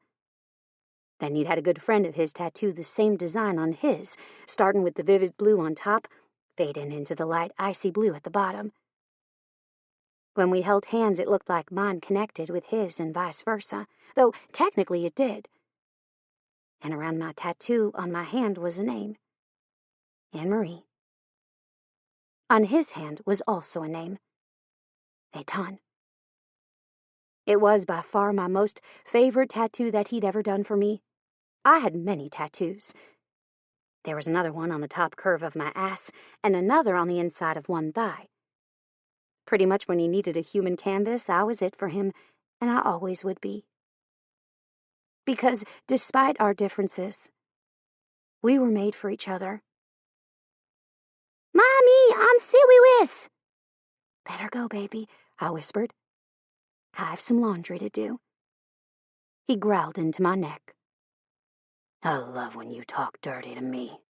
Then he'd had a good friend of his tattoo the same design on his, starting with the vivid blue on top, fading into the light icy blue at the bottom. When we held hands, it looked like mine connected with his and vice versa, though technically it did. And around my tattoo on my hand was a name. Anne-Marie. On his hand was also a name. Eitan. It was by far my most favorite tattoo that he'd ever done for me. I had many tattoos. There was another one on the top curve of my ass, and another on the inside of one thigh. Pretty much when he needed a human canvas, I was it for him, and I always would be. Because despite our differences, we were made for each other. "Mommy, I'm silly with." "Better go, baby," I whispered. "I've some laundry to do." He growled into my neck. "I love when you talk dirty to me."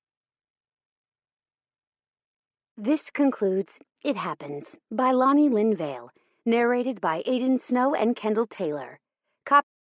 This concludes It Happens by Lani Lynn Vale, narrated by Aidan Snow and Kendall Taylor.